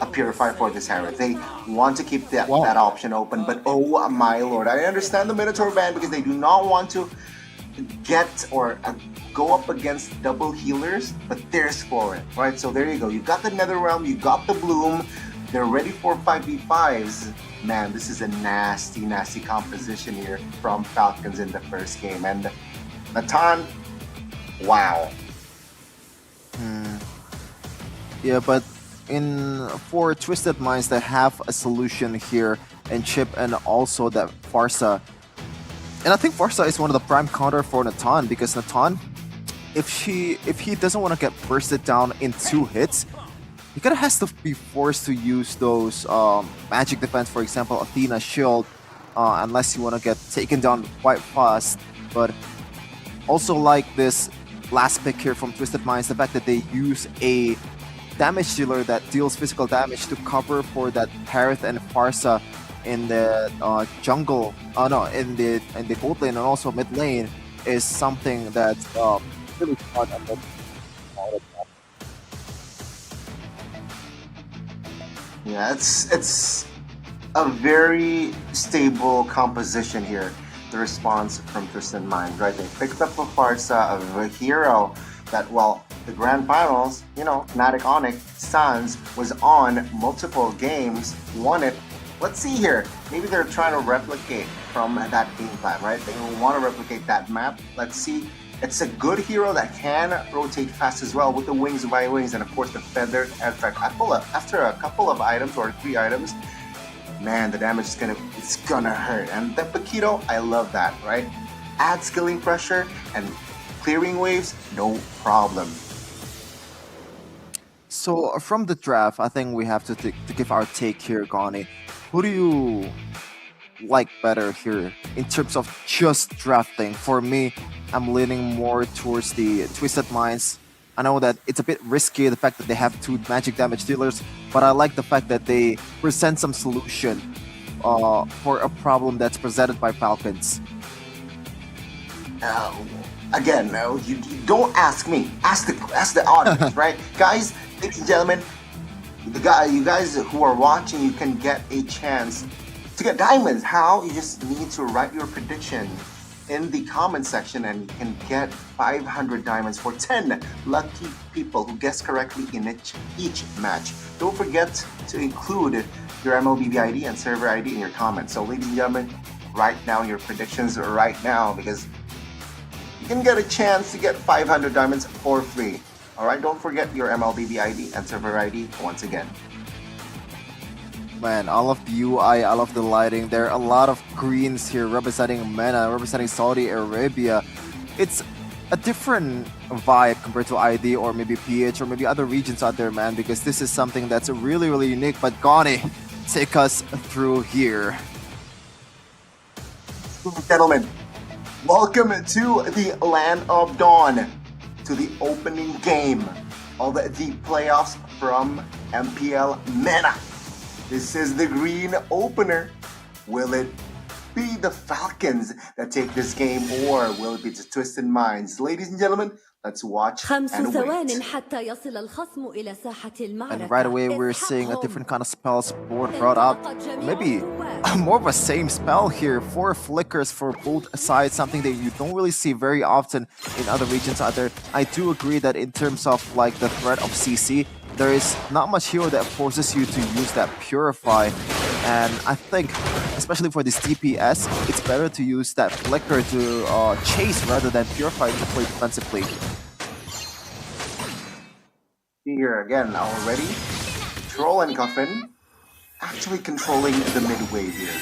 a Purify for this hero. They want to keep that, Wow. that option open, but oh my lord, I understand the Minotaur ban because they do not want to get or go up against double healers, but they're exploring, right? So there you go. You got the Netherrealm, you got the Bloom. They're ready for 5v5s. Man, this is a nasty, nasty composition here from Falcons in the first game. And Natan, wow. Yeah, but for Twisted Minds, they have a solution here in Chip and also that Farsa. And I think Farsa is one of the prime counter for Natan because Natan, if he doesn't want to get bursted down in 2 hits, he kind of has to be forced to use those magic defense, for example, Athena Shield, unless you want to get taken down quite fast. But also like this last pick here from Twisted Minds, the fact that they use a damage dealer that deals physical damage to cover for that Harith and Farsa in the jungle, in the bot lane and also mid lane is something that really fun and Yeah, it's a very stable composition here. The response from Twisted Minds, right? They picked up a Farsa, a hero that, well, the grand finals, you know, Fnatic Onyx, Sans was on multiple games, won it. Let's see here. Maybe they're trying to replicate from that game plan, right? They want to replicate that map. Let's see. It's a good hero that can rotate fast as well with the wings by wings and of course the feathered effect. After a couple of items or 3 items, man, the damage is gonna hurt. And the Paquito, I love that, right? Add skilling pressure and clearing waves, no problem. So from the draft, I think we have to give our take here, Gani. Who do you like better here in terms of just drafting? For me, I'm leaning more towards the Twisted Minds. I know that it's a bit risky, the fact that they have 2 magic damage dealers, but I like the fact that they present some solution for a problem that's presented by Falcons. Again, no, you don't ask me. Ask the audience, right? Guys, ladies and gentlemen, you guys who are watching, you can get a chance to get diamonds. How? You just need to write your prediction in the comment section and you can get 500 diamonds for 10 lucky people who guess correctly in each match. Don't forget to include your MLBB ID and server ID in your comments. So ladies and gentlemen, write down your predictions right now because you can get a chance to get 500 diamonds for free. Alright, don't forget your MLBB ID and server ID once again. Man, I love the UI, I love the lighting. There are a lot of greens here representing Mena, representing Saudi Arabia. It's a different vibe compared to ID or maybe PH or maybe other regions out there, man, because this is something that's really, really unique. But Gani, take us through here. Gentlemen, welcome to the Land of Dawn, to the opening game of the playoffs from MPL Mena. This is the green opener. Will it be the Falcons that take this game or will it be the Twisted Minds? Ladies and gentlemen, let's watch and wait. And right away we're seeing a different kind of spells brought up. Maybe more of a same spell here. 4 flickers for both sides, something that you don't really see very often in other regions out there. I do agree that in terms of like the threat of CC, there is not much hero that forces you to use that Purify. And I think, especially for this DPS, it's better to use that Flicker to chase rather than Purify to play defensively. Here again already, Troll and Coffin actually controlling the mid wave here.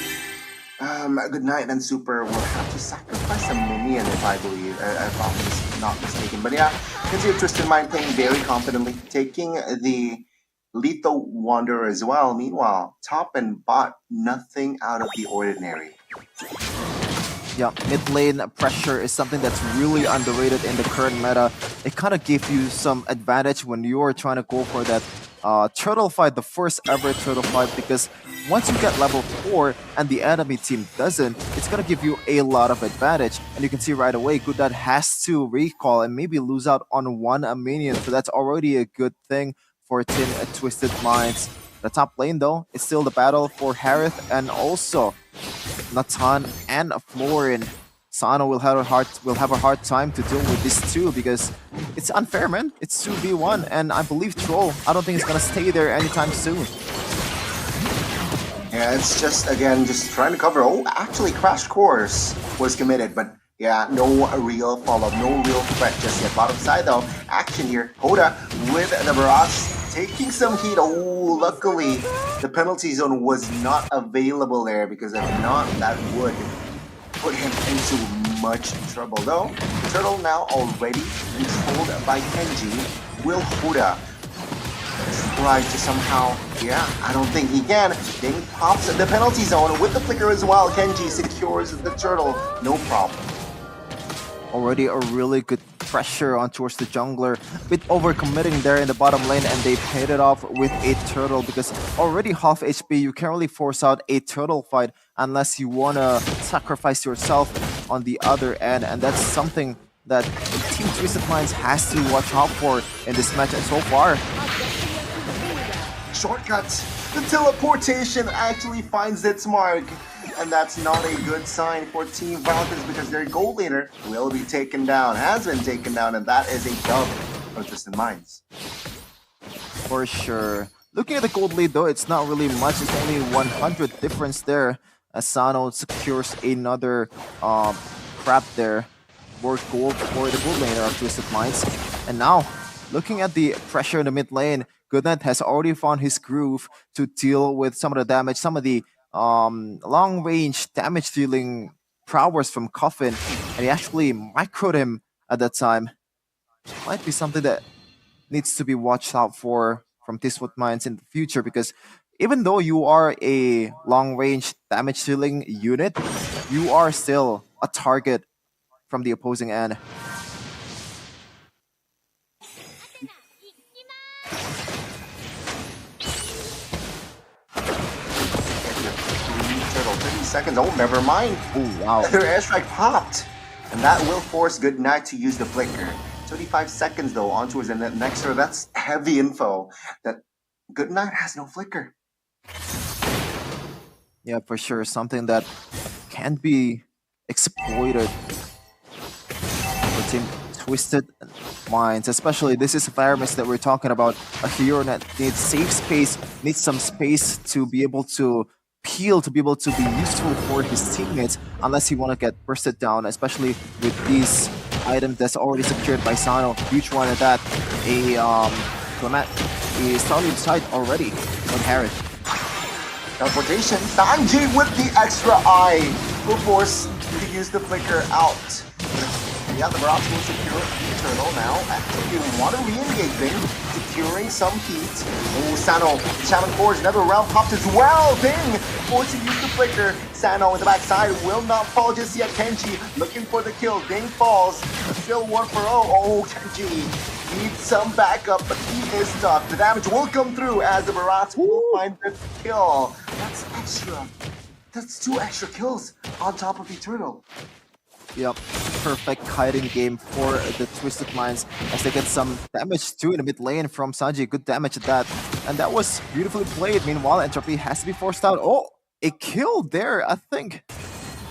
Good Night and Super will have to sacrifice a minion if I'm not mistaken. But yeah, you can see Twisted Mind playing very confidently, taking the Lethal Wanderer as well. Meanwhile, top and bot, nothing out of the ordinary. Yeah, mid lane pressure is something that's really underrated in the current meta. It kind of gives you some advantage when you're trying to go for that turtle fight, the first ever turtle fight, because once you get level 4 and the enemy team doesn't, it's going to give you a lot of advantage. And you can see right away, Goodnight has to recall and maybe lose out on 1 minion, so that's already a good thing for Team Twisted Minds. The top lane though, it's still the battle for Harith and also Natan and Florin. Sano will have a hard time to deal with this too because it's unfair, man. It's 2v1, and I believe Troll, I don't think it's gonna stay there anytime soon. Yeah, it's just, again, just trying to cover. Oh, actually, Crash Course was committed, but yeah, no real follow-up, no real threat just yet. Bottom side, though, action here. Hoda with the barrage taking some heat. Oh, luckily, the penalty zone was not available there because if not, that would put him into much trouble. Though, Turtle now already controlled by Kenji. Will Hoda try to somehow, yeah, I don't think he can. Then he pops the penalty zone with the flicker as well. Kenji secures the turtle, no problem. Already a really good pressure on towards the jungler. Bit overcommitting there in the bottom lane, and they paid it off with a turtle because already half HP, you can't really force out a turtle fight unless you want to sacrifice yourself on the other end, and that's something that Team Twisted Minds has to watch out for in this match, and so far shortcuts. The teleportation actually finds its mark, and that's not a good sign for Team Valkyries because their gold laner will be taken down, has been taken down, and that is a dub for Twisted Minds. For sure. Looking at the gold lead though, it's not really much. It's only 100 difference there as Sano secures another crab there. More gold for the gold laner of Twisted Minds. And now, looking at the pressure in the mid lane, Goodnight has already found his groove to deal with some of the damage, some of the long-range damage-dealing prowess from Coffin, and he actually microed him at that time. Might be something that needs to be watched out for from Twisted Minds in the future, because even though you are a long-range damage-dealing unit, you are still a target from the opposing end. Turtle, 30 seconds. Oh, never mind. Oh, wow. Their airstrike popped. And that will force Goodnight to use the flicker. 35 seconds, though, on towards the next turn. That's heavy info. That Goodnight has no flicker. Yeah, for sure. Something that can be exploited for Team Twisted Minds. Especially, this is a Pyramus that we're talking about. A hero that needs safe space, needs some space to be able to peel, to be able to be useful for his teammates, unless he want to get bursted down, especially with these items that's already secured by Sano. Huge one at that. A Clement is starting to side already on Harith. Teleportation. Sanji with the extra eye will force to use the flicker out. Yeah, the Barrage will secure Eternal now. Actually, want to re-engage Bing, securing some heat. Oh, Sano, Shaman Forge, another round popped as well. Bing, forced to use the flicker. Sano in the backside will not fall just yet. Kenji looking for the kill. Bing falls. Still 1-0. Oh, Kenji needs some backup, but he is stuck. The damage will come through as the Barrage will find the kill. That's extra. That's 2 extra kills on top of Eternal. Yep, perfect hiding game for the Twisted Minds as they get some damage too in the mid lane from Sanji. Good damage at that. And that was beautifully played. Meanwhile, Entropy has to be forced out. Oh, a kill there, I think.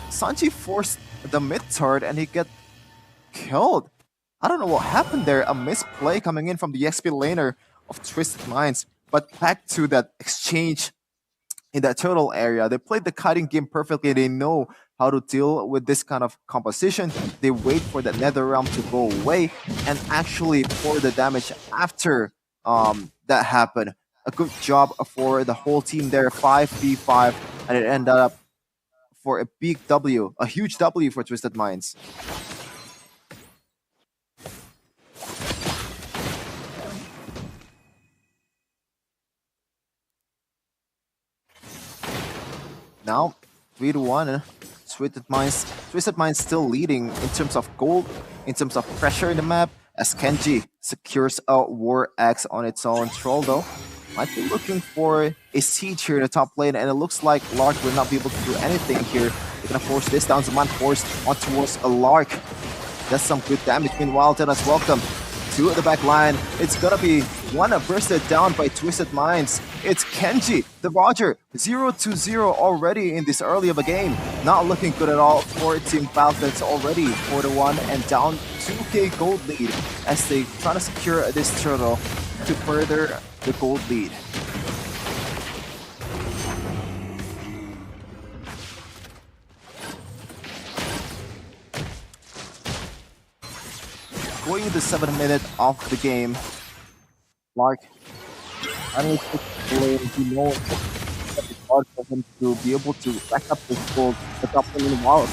Sanji forced the mid turret and he get killed. I don't know what happened there. A misplay coming in from the XP laner of Twisted Minds. But back to that exchange in that turtle area. They played the kiting game perfectly. They know how to deal with this kind of composition. They wait for the nether realm to go away and actually pour the damage after that happened. A good job for the whole team there, 5v5, and it ended up for a big W, a huge W for Twisted Minds. Now, 3-1. Twisted Minds still leading in terms of gold, in terms of pressure in the map, as Kenji secures a War Axe on its own. Troll, though, might be looking for a siege here in the top lane, and it looks like Lark will not be able to do anything here. They're gonna force this down. Zaman forced on towards a Lark. That's some good damage. Meanwhile, Dennis, welcome to the back line. It's gonna be One bursted down by Twisted Minds. It's Kenji, the Roger, 0-0 already in this early of a game. Not looking good at all for Team Falcons already 4-1 and down 2k gold lead as they try to secure this turtle to further the gold lead. Going into the 7th minute of the game, Lark, I don't think he knows that it's hard for him to be able to rack up this goal. The top lane while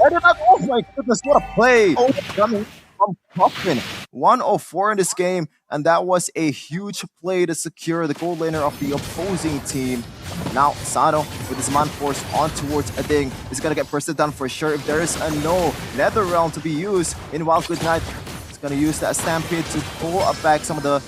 oh my goodness, what a play! Coming from Coffin. 104 in this game, and that was a huge play to secure the gold laner of the opposing team. Now Sano with his man force on towards a ding is gonna get bursted down for sure if there is a no nether realm to be used in Wild Good Night. He's gonna use that stampede to pull back some of the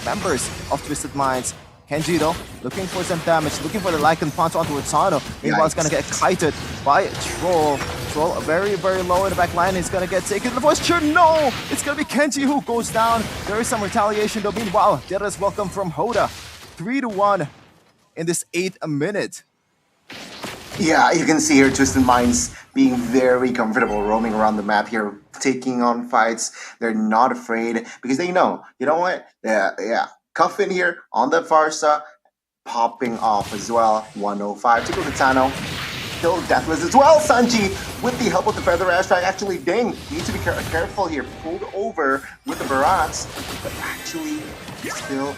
members of Twisted Minds. Kenji though, looking for some damage, looking for the Lycan punch onto Sano. Meanwhile, it's gonna get kited by Troll. Troll very, very low in the back line. He's gonna get taken. The voice cheer, no! It's gonna be Kenji who goes down. There is some retaliation though. Meanwhile, get us welcome from Hoda. 3-1 in this 8th minute. Yeah, you can see here Twisted Minds being very comfortable roaming around the map here, taking on fights. They're not afraid because they know, you know what? Yeah. Cuff in here on the Farsa, popping off as well. 105 to go to Tano. Still deathless as well. Sanji with the help of the Feather Airstrike. Actually, Ding needs to be careful here. Pulled over with the Barats, but actually still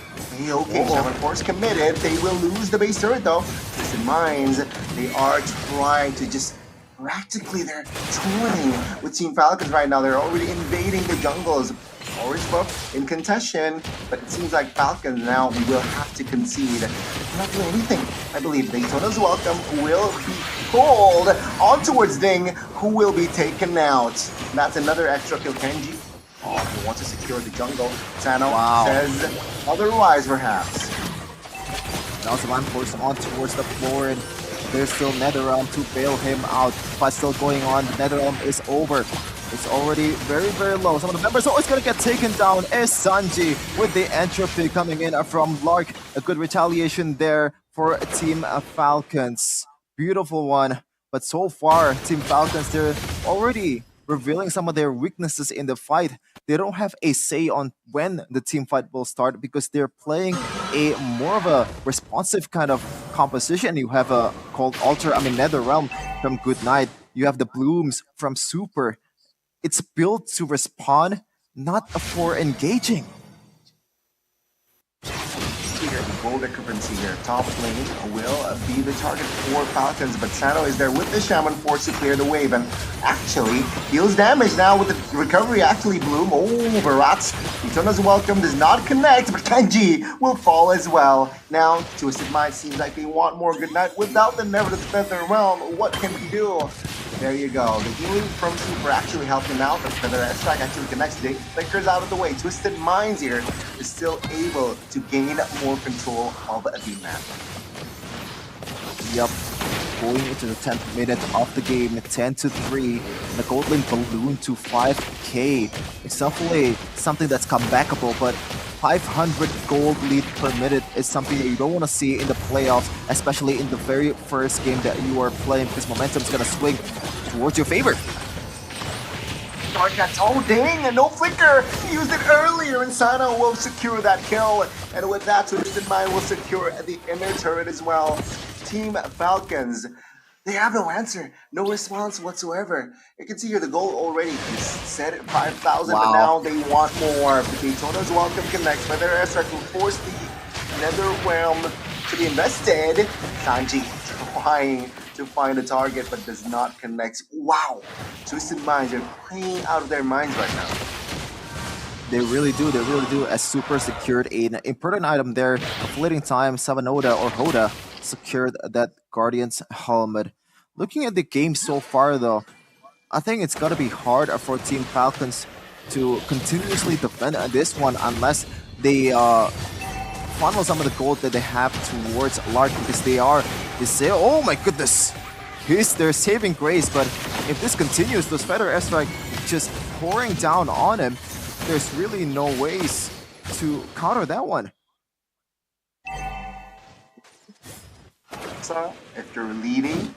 okay. Shaman Force committed. They will lose the base turret though. Twisted Minds, they are trying to just practically they're toying with Team Falcons right now. They're already invading the jungles. Orange buff in contention, but it seems like Falcons now will have to concede. They're not doing anything. I believe Daytona's welcome will be pulled on towards Ding, who will be taken out. And that's another extra kill. Kenji, he wants to secure the jungle. Tano says otherwise, perhaps. Now the man forced on towards the floor, and there's still Netherrealm to bail him out. Fight still going on. The Netherrealm is over. It's already very, very low. Some of the members always going to get taken down is Sanji with the entropy coming in from Lark. A good retaliation there for Team Falcons. Beautiful one. But so far, Team Falcons, they're already revealing some of their weaknesses in the fight. They don't have a say on when the team fight will start because they're playing a more of a responsive kind of composition. You have a called Netherrealm from Good Night. You have the Blooms from Super. It's built to respond, not for engaging. Here, gold occupancy here. Top lane will be the target for Falcons, but Sano is there with the Shaman Force to clear the wave and actually deals damage now with the recovery. Actually, Bloom. Oh, Barats. Daytona's welcome does not connect, but Kenji will fall as well. Now, Twisted Mind seems like they want more Good Night without the Never to Defend their realm. What can he do? There you go. The healing from Super actually helped him out. The Feather Airstrike actually connects. They flickers out of the way. Twisted Minds here is still able to gain more control of the map. Yep. Going into the 10th minute of the game, 10-3. The gold lane balloon to 5k. It's definitely something that's comebackable, but 500 gold lead per minute is something that you don't want to see in the playoffs, especially in the very first game that you are playing, because momentum is going to swing towards your favor. Oh dang, no flicker! He used it earlier and Sano will secure that kill. And with that, Twisted Mind will secure the inner turret as well. Team Falcons, they have no answer, no response whatsoever. You can see here the goal already is set at 5,000, but now they want more. Daytona's welcome connects, but their airstrike will force the Netherrealm to be invested. Sanji trying to find a target, but does not connect. Wow, Twisted Minds are playing out of their minds right now. They really do, as Super secured an important item there. Fleeting time, Savanoda or Hoda secured that Guardian's helmet. Looking at the game so far though, I think it's gotta be hard for Team Falcons to continuously defend this one unless they funnel some of the gold that they have towards Lark, because they say, oh my goodness, he's their saving grace. But if this continues, those Feather Airstrike just pouring down on him, there's really no ways to counter that one. So if you're leading,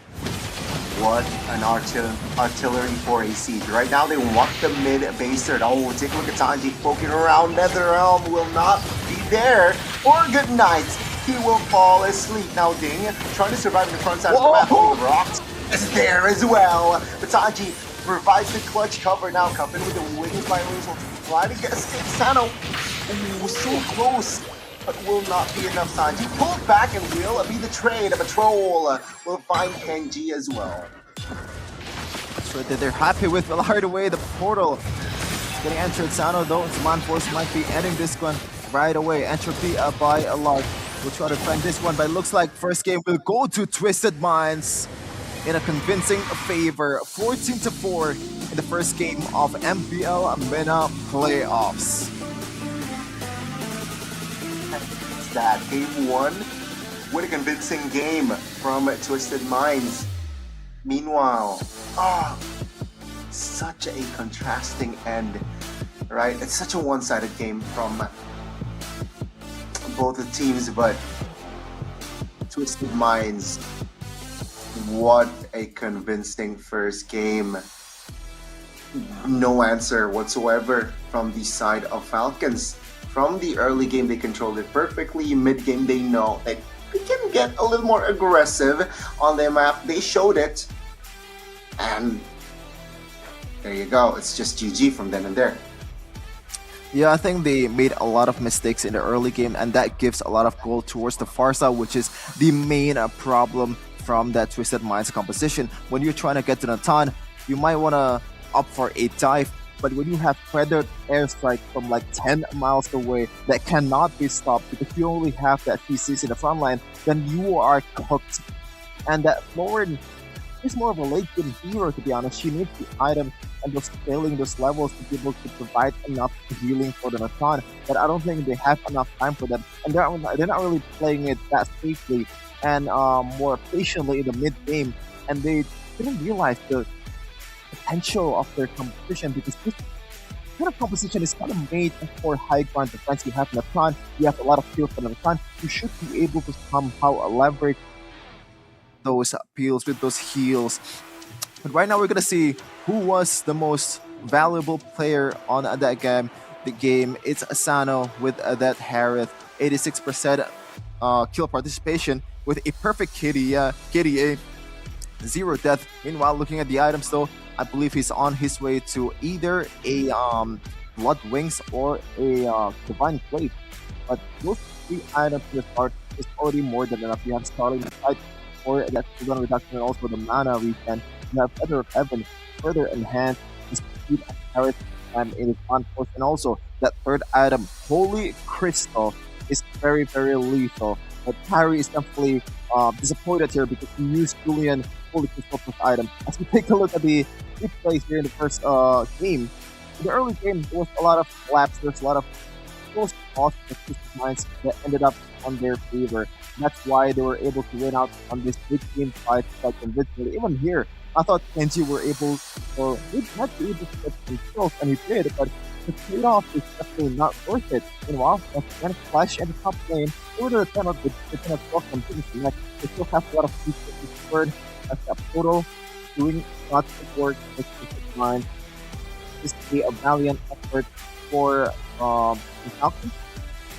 what an artillery for a siege. Right now they want the mid base third. Oh, take a look at Sanji poking around. NetherRealm will not be there. Or good night. He will fall asleep. Now Ding trying to survive in the front side of the map. Oh, Rocks is there as well. But Sanji provides the clutch cover now. Coming with the wings by wings will try to get escape. Sano. Ooh, so close. But will not be enough. Sanji pulled back and will be the trade. A troll will find Kenji as well. So they're happy with right away the portal. Getting entered. Sano though, Manforce might be ending this one right away. Entropy by a lot. We'll try to find this one, but it looks like first game will go to Twisted Minds in a convincing favor. 14-4 in the first game of MPL Mena playoffs. That game one, what a convincing game from Twisted Minds. Meanwhile, such a contrasting end, right? It's such a one-sided game from both the teams, but Twisted Minds, what a convincing first game. No answer whatsoever from the side of Falcons. From the early game, they controlled it perfectly. Mid-game, they know that they can get a little more aggressive on their map. They showed it. And there you go. It's just GG from then and there. Yeah, I think they made a lot of mistakes in the early game, and that gives a lot of goal towards the far side, which is the main problem from that Twisted Minds composition. When you're trying to get to the ton, you might want to opt for a dive. But when you have Predator airstrike from like 10 miles away that cannot be stopped because you only have that TCs in the front line, then you are cooked. And that Lauren is more of a late game hero, to be honest. She needs the items and those scaling those levels to be able to provide enough healing for the Nathan. But I don't think they have enough time for them. And they're not really playing it that safely and more patiently in the mid game. And they didn't realize the potential of their competition, because this kind of composition is kind of made for high ground defense. You have Nathan, you have a lot of kills for Nathan. You should be able to somehow leverage those appeals with those heals. But right now we're gonna see who was the most valuable player on that game. The game, it's Asano with that Harith, 86% kill participation with a perfect KDA, 0 death. Meanwhile, looking at the items though, I believe he's on his way to either a Blood Wings or a Divine Plate. But those 3 items to the start is already more than enough. You have Starling Fight for that cooldown reduction and also the mana regen. You have Feather of Heaven further enhance the speed of Harris and in his Manforce. And also that third item, Holy Crystal, is very, very lethal. But Harry is definitely disappointed here because he used Julian Holy Crystal plus item. As we take a look at the replays here in the first game, in the early game, there was a lot of laps, there's a lot of close calls for Twisted Minds that ended up on their favor. And that's why they were able to win out on this big game fight quite convincingly. Even here, I thought Kenji were able, or he might be able to get some kills, and he did, but the trade-off is definitely not worth it. Meanwhile, when Flash in the top lane, over the center of the block from Connect, they still have a lot of features to third as that photo doing not good work with Twisted Minds. This is a valiant effort for the Falcons.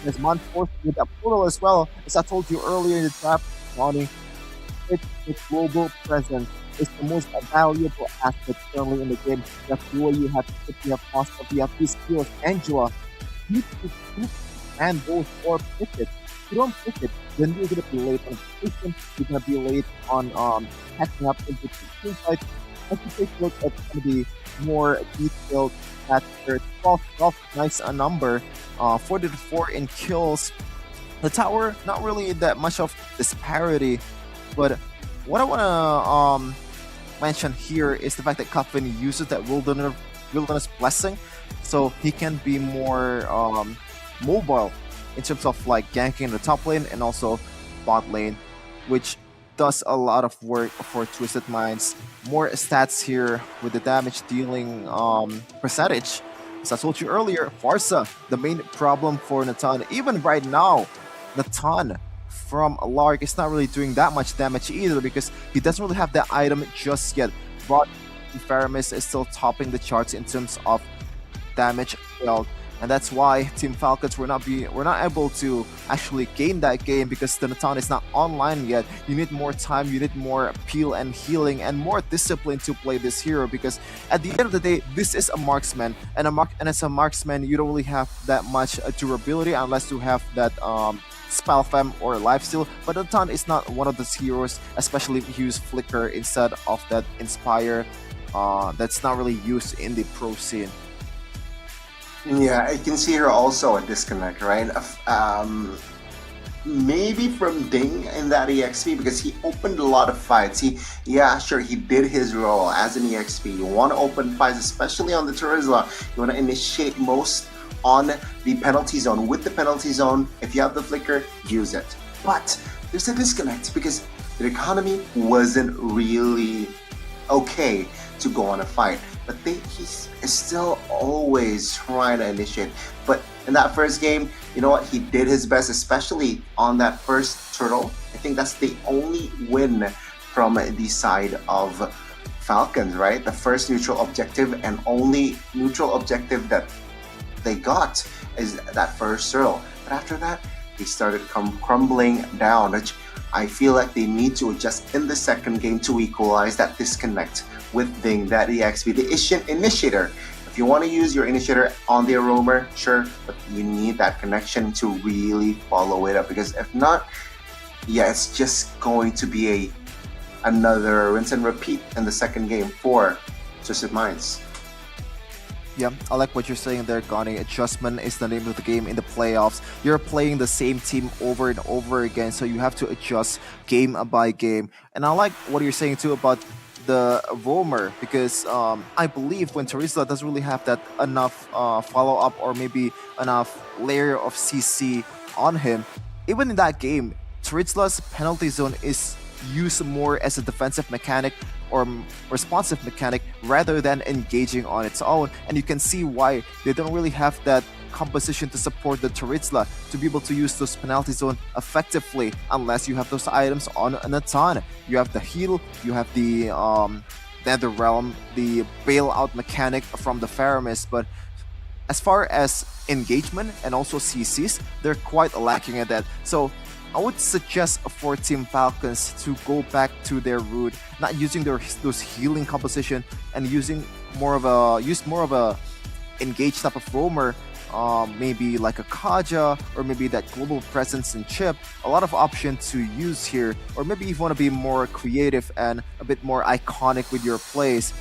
There's Manforce with that portal as well. As I told you earlier in the trap, Ronnie, its global presence is the most valuable asset currently in the game. You have Duo, you have Kip, you have Costa, you have these skills, Angela. You need and those or pick it. If you don't pick it, then you're gonna be late on position, you're gonna be late on catching up into the team fight. As you take a look at some of the more detailed stats here, 12, nice number, 44 in kills. The tower, not really that much of disparity, but what I wanna mention here is the fact that Coffin uses that wilderness blessing, so he can be more mobile in terms of like ganking the top lane and also bot lane, which does a lot of work for Twisted Minds. More stats here with the damage dealing percentage. As I told you earlier, Farsa, the main problem for Natan. Even right now, Natan from Lark is not really doing that much damage either because he doesn't really have that item just yet. But Faramis is still topping the charts in terms of damage dealt. And that's why Team Falcons were not able to actually gain that game because the Natan is not online yet. You need more time, you need more peel and healing and more discipline to play this hero because at the end of the day, this is a marksman and as a marksman, you don't really have that much durability unless you have that spell fam or lifesteal. But Natan is not one of those heroes, especially if you use Flicker instead of that Inspire. That's not really used in the pro scene. Yeah, I can see here also a disconnect, right? Maybe from Ding in that EXP because he opened a lot of fights. Yeah, sure, he did his role as an EXP. You want to open fights, especially on the Turisla. You want to initiate most on the penalty zone. With the penalty zone, if you have the Flicker, use it. But there's a disconnect because the economy wasn't really okay to go on a fight. But he's still always trying to initiate. But in that first game, you know what? He did his best, especially on that first turtle. I think that's the only win from the side of Falcons, right? The first neutral objective and only neutral objective that they got is that first turtle. But after that, they started crumbling down, which I feel like they need to adjust in the second game to equalize that disconnect with Ding, that EXP, the initiator. If you want to use your initiator on the roamer, sure, but you need that connection to really follow it up because if not, yeah, it's just going to be another rinse and repeat in the second game for Twisted Minds. Yeah, I like what you're saying there, Gani. Adjustment is the name of the game in the playoffs. You're playing the same team over and over again, so you have to adjust game by game. And I like what you're saying too about the roamer because I believe when Turisla doesn't really have that enough follow-up or maybe enough layer of CC on him, even in that game, Turisla's penalty zone is used more as a defensive mechanic or responsive mechanic rather than engaging on its own, and you can see why they don't really have that composition to support the Turisla to be able to use those penalty zone effectively unless you have those items on Natan. You have the heal, you have the Nether Realm, the bailout mechanic from the Faramis, but as far as engagement and also CCs, they're quite lacking at that. So I would suggest for Team Falcons to go back to their root, not using those healing composition and using more of a engaged type of roamer, maybe like a Kaja or maybe that global presence and chip. A lot of options to use here, or maybe you want to be more creative and a bit more iconic with your plays.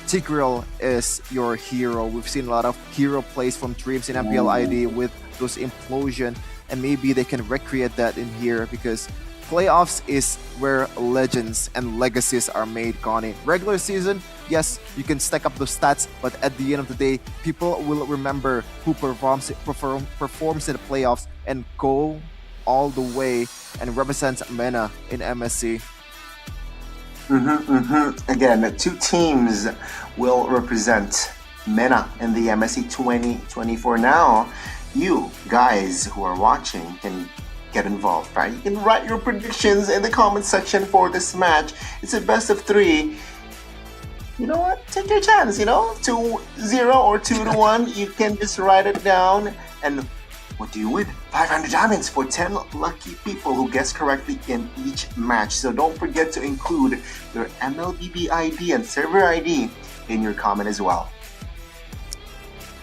Tigreal is your hero. We've seen a lot of hero plays from Dreams in MPL ID with those implosion, and maybe they can recreate that in here because playoffs is where legends and legacies are made, Connie. Regular season, yes, you can stack up those stats, but at the end of the day, people will remember who performs in the playoffs and go all the way and represents Mena in MSC. Again, two teams will represent Mena in the MSC 2024. Now, you guys who are watching can get involved, right? You can write your predictions in the comment section for this match. It's a best of 3. You know what? Take your chance, 2-0 or 2-1. You can just write it down. And what do you win? 500 diamonds for 10 lucky people who guess correctly in each match. So don't forget to include your MLBB ID and server ID in your comment as well.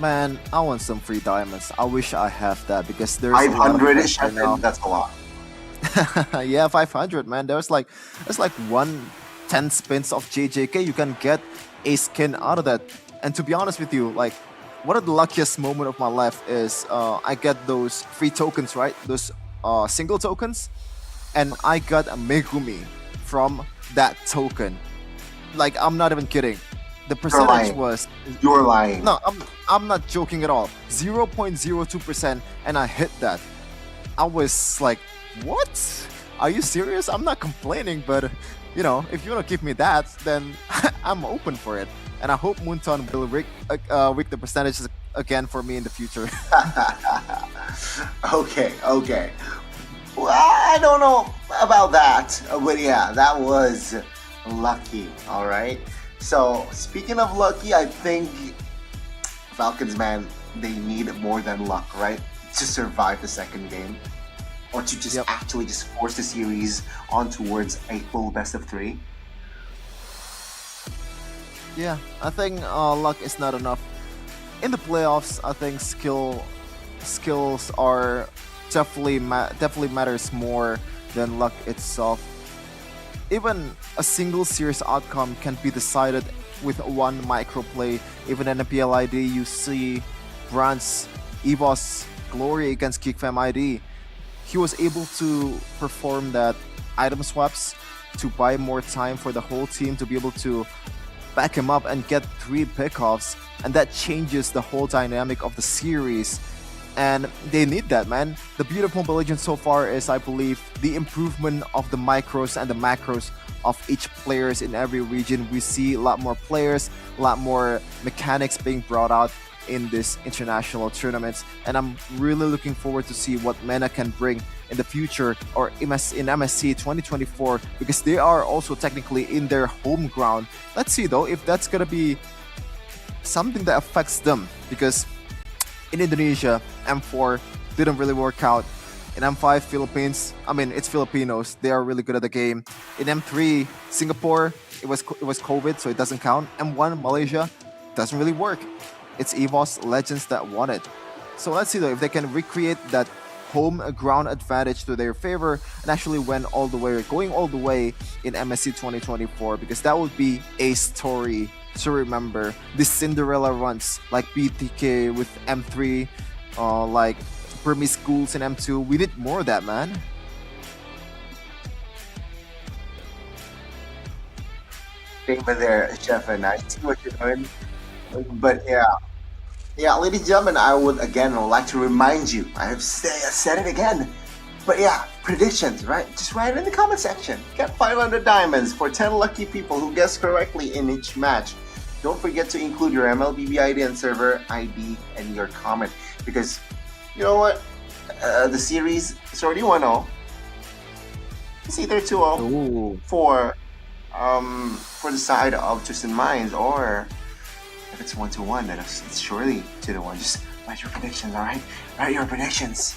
Man, I want some free diamonds. I wish I have that because there's 500-ish. That's a lot. Yeah, 500, man. That's like 110 spins of JJK. You can get a skin out of that. And to be honest with you, like, one of the luckiest moment of my life is I get those free tokens, right? Those single tokens, and I got a Megumi from that token. Like, I'm not even kidding. The percentage was... You're lying. No, I'm not joking at all. 0.02%, and I hit that. I was like, what? Are you serious? I'm not complaining, but, if you want to give me that, then I'm open for it. And I hope Moonton will rig the percentages again for me in the future. Okay. Well, I don't know about that, but yeah, that was lucky. All right. So speaking of lucky, I think Falcons, man, they need more than luck, right, to survive the second game, or to just actually just force the series on towards a full best of 3. Yeah, I think luck is not enough. In the playoffs, I think skills are definitely matters more than luck itself. Even a single series outcome can be decided with one micro play. Even in MPL ID, you see Brand's EVOS glory against Geek ID. He was able to perform that item swaps to buy more time for the whole team to be able to back him up and get 3 pickoffs, and that changes the whole dynamic of the series. And they need that, man. The beauty of Mobile Legends so far is, I believe, the improvement of the micros and the macros of each players in every region. We see a lot more players, a lot more mechanics being brought out in this international tournaments, and I'm really looking forward to see what Mena can bring in the future, or in MSC 2024, because they are also technically in their home ground. Let's see though if that's gonna be something that affects them, because in Indonesia, M4 didn't really work out. In M5, Philippines, I mean, it's Filipinos, they are really good at the game. In M3, Singapore, it was COVID, so it doesn't count. M1, Malaysia, doesn't really work. It's EVOS Legends that won it. So let's see though if they can recreate that home ground advantage to their favor and actually going all the way in MSC 2024, because that would be a story to remember. These Cinderella runs like BTK with M3, like Burmese schools in M2, we need more of that, man. Thank you there, Chef, and I see what you're doing. But yeah, ladies and gentlemen, I would again like to remind you, I have said it again, but yeah, predictions, right? Just write it in the comment section. Get 500 diamonds for 10 lucky people who guess correctly in each match. Don't forget to include your MLBB ID and server ID and your comment, because you know what? The series is already 1-0. It's either 2-0 for the side of Twisted Minds, or if it's 1-1, then it's surely 2-1. Just write your predictions, alright? Write your predictions.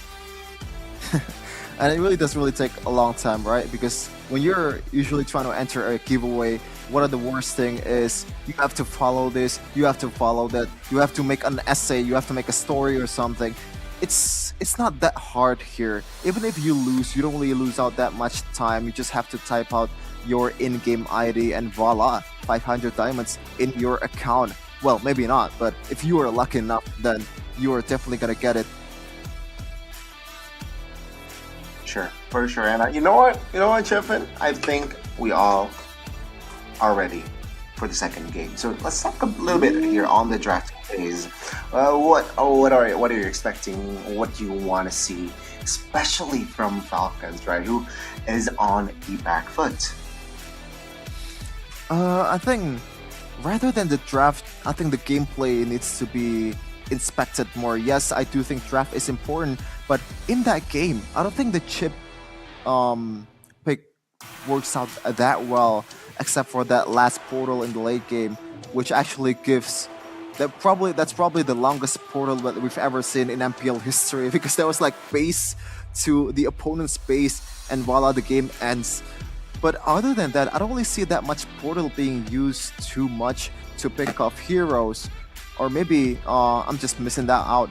And it really doesn't really take a long time, right? Because when you're usually trying to enter a giveaway, one of the worst thing is you have to follow this, you have to follow that, you have to make an essay, you have to make a story or something. It's not that hard here. Even if you lose, you don't really lose out that much time. You just have to type out your in-game ID and voila, 500 diamonds in your account. Well, maybe not, but if you are lucky enough, then you are definitely gonna get it. Sure, for sure. And you know what, Chefin? I think we all are ready for the second game. So let's talk a little bit here on the draft phase. What are you expecting? What do you want to see, especially from Falcons, right? Who is on the back foot? I think rather than the draft, I think the gameplay needs to be inspected more. Yes, I do think draft is important, but in that game, I don't think the chip pick works out that well, except for that last portal in the late game, which actually gives that's probably the longest portal that we've ever seen in MPL history, because that was like base to the opponent's base and voila, the game ends. But other than that, I don't really see that much portal being used too much to pick off heroes, or maybe I'm just missing that out.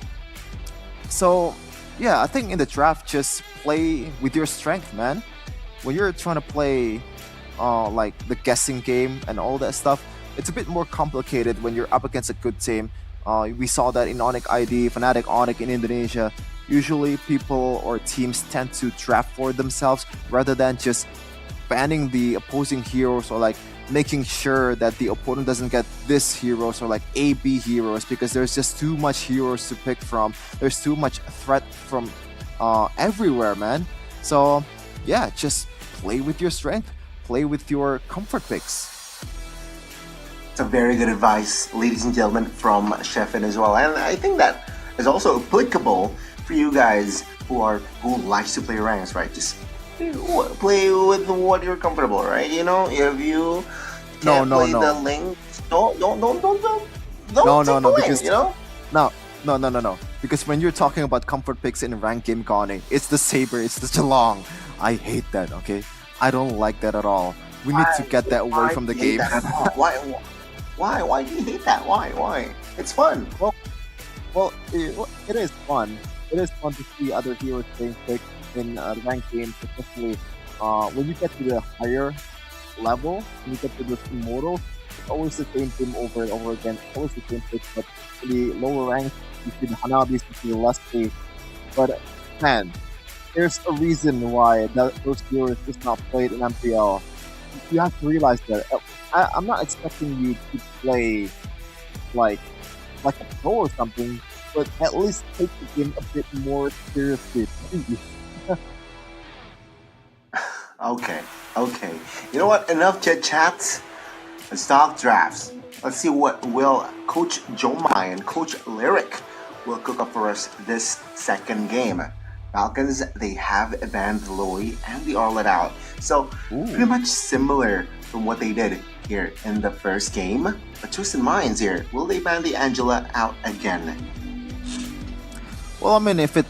So yeah, I think in the draft, just play with your strength, man. When you're trying to play like the guessing game and all that stuff, it's a bit more complicated when you're up against a good team. We saw that in Onyx ID, Fnatic Onyx in Indonesia. Usually people or teams tend to draft for themselves rather than just banning the opposing heroes, or like making sure that the opponent doesn't get this heroes or like AB heroes, because there's just too much heroes to pick from. There's too much threat from everywhere, man. So yeah, just play with your strength, play with your comfort picks. It's a very good advice, ladies and gentlemen, from Sheffin as well. And I think that is also applicable for you guys who likes to play ranks, right? Just play with what you're comfortable, right? You know, if you can't play the link, don't take the link, because you know? No. Because when you're talking about comfort picks in ranked game, Gane, it's the Saber, it's the Chalong. I hate that, okay? I don't like that at all. We need to get that away from the game. Why do you hate that? Why? It's fun. Well, it is fun. It is fun to see other heroes playing pick in ranked games, especially when you get to the higher level, when you get to the immortals, it's always the same team over and over again, always the same pick, but in the lower ranks, you see the Hanabis, you see the less play. But man, there's a reason why those heroes is not played in MPL. You have to realize that. I'm not expecting you to play like a pro or something, but at least take the game a bit more seriously. Okay. You know what? Enough chit chats. Let's talk drafts. Let's see what will Coach Jomai and Coach Lyric will cook up for us this second game. Falcons, they have banned Loi and the Arlet out. So pretty much similar from what they did here in the first game. But Twisted Minds here, will they ban the Angela out again? Well, I mean, if it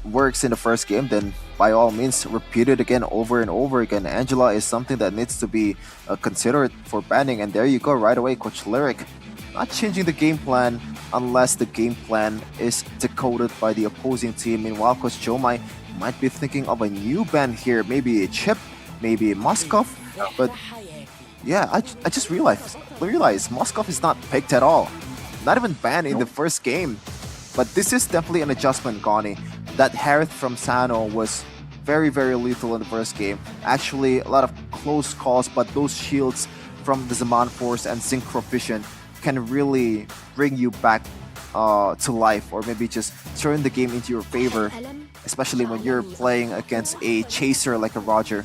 works in the first game, then by all means, repeat it again over and over again. Angela is something that needs to be considered for banning. And there you go, right away, Coach Lyric. Not changing the game plan unless the game plan is decoded by the opposing team. Meanwhile, Coach Jomai might be thinking of a new ban here. Maybe a Chip, maybe a Moskov. But yeah, I just realized Moskov is not picked at all. Not even banned in the first game. But this is definitely an adjustment, Gani. That Harith from Sano was very, very lethal in the first game. Actually, a lot of close calls, but those shields from the Zaman Force and Synchro Vision can really bring you back to life, or maybe just turn the game into your favor, especially when you're playing against a chaser like a Roger.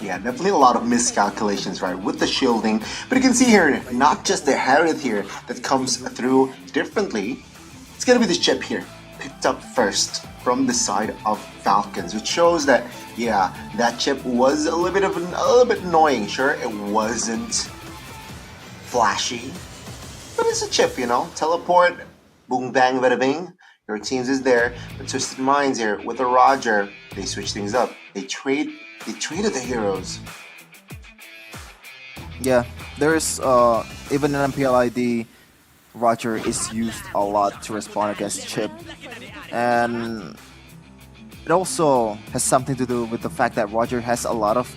Yeah, definitely a lot of miscalculations, right, with the shielding. But you can see here, not just the Harith here that comes through differently. It's gonna be this chip here, picked up first from the side of Falcons, which shows that, yeah, that chip was a little bit annoying. Sure, it wasn't flashy, but it's a chip, you know. Teleport, boom, bang, bada bing. Your teams is there. But Twisted Minds here with a Roger, they switch things up. They traded the heroes. Yeah, there's even in MPL ID, Roger is used a lot to respond against Chip, and it also has something to do with the fact that Roger has a lot of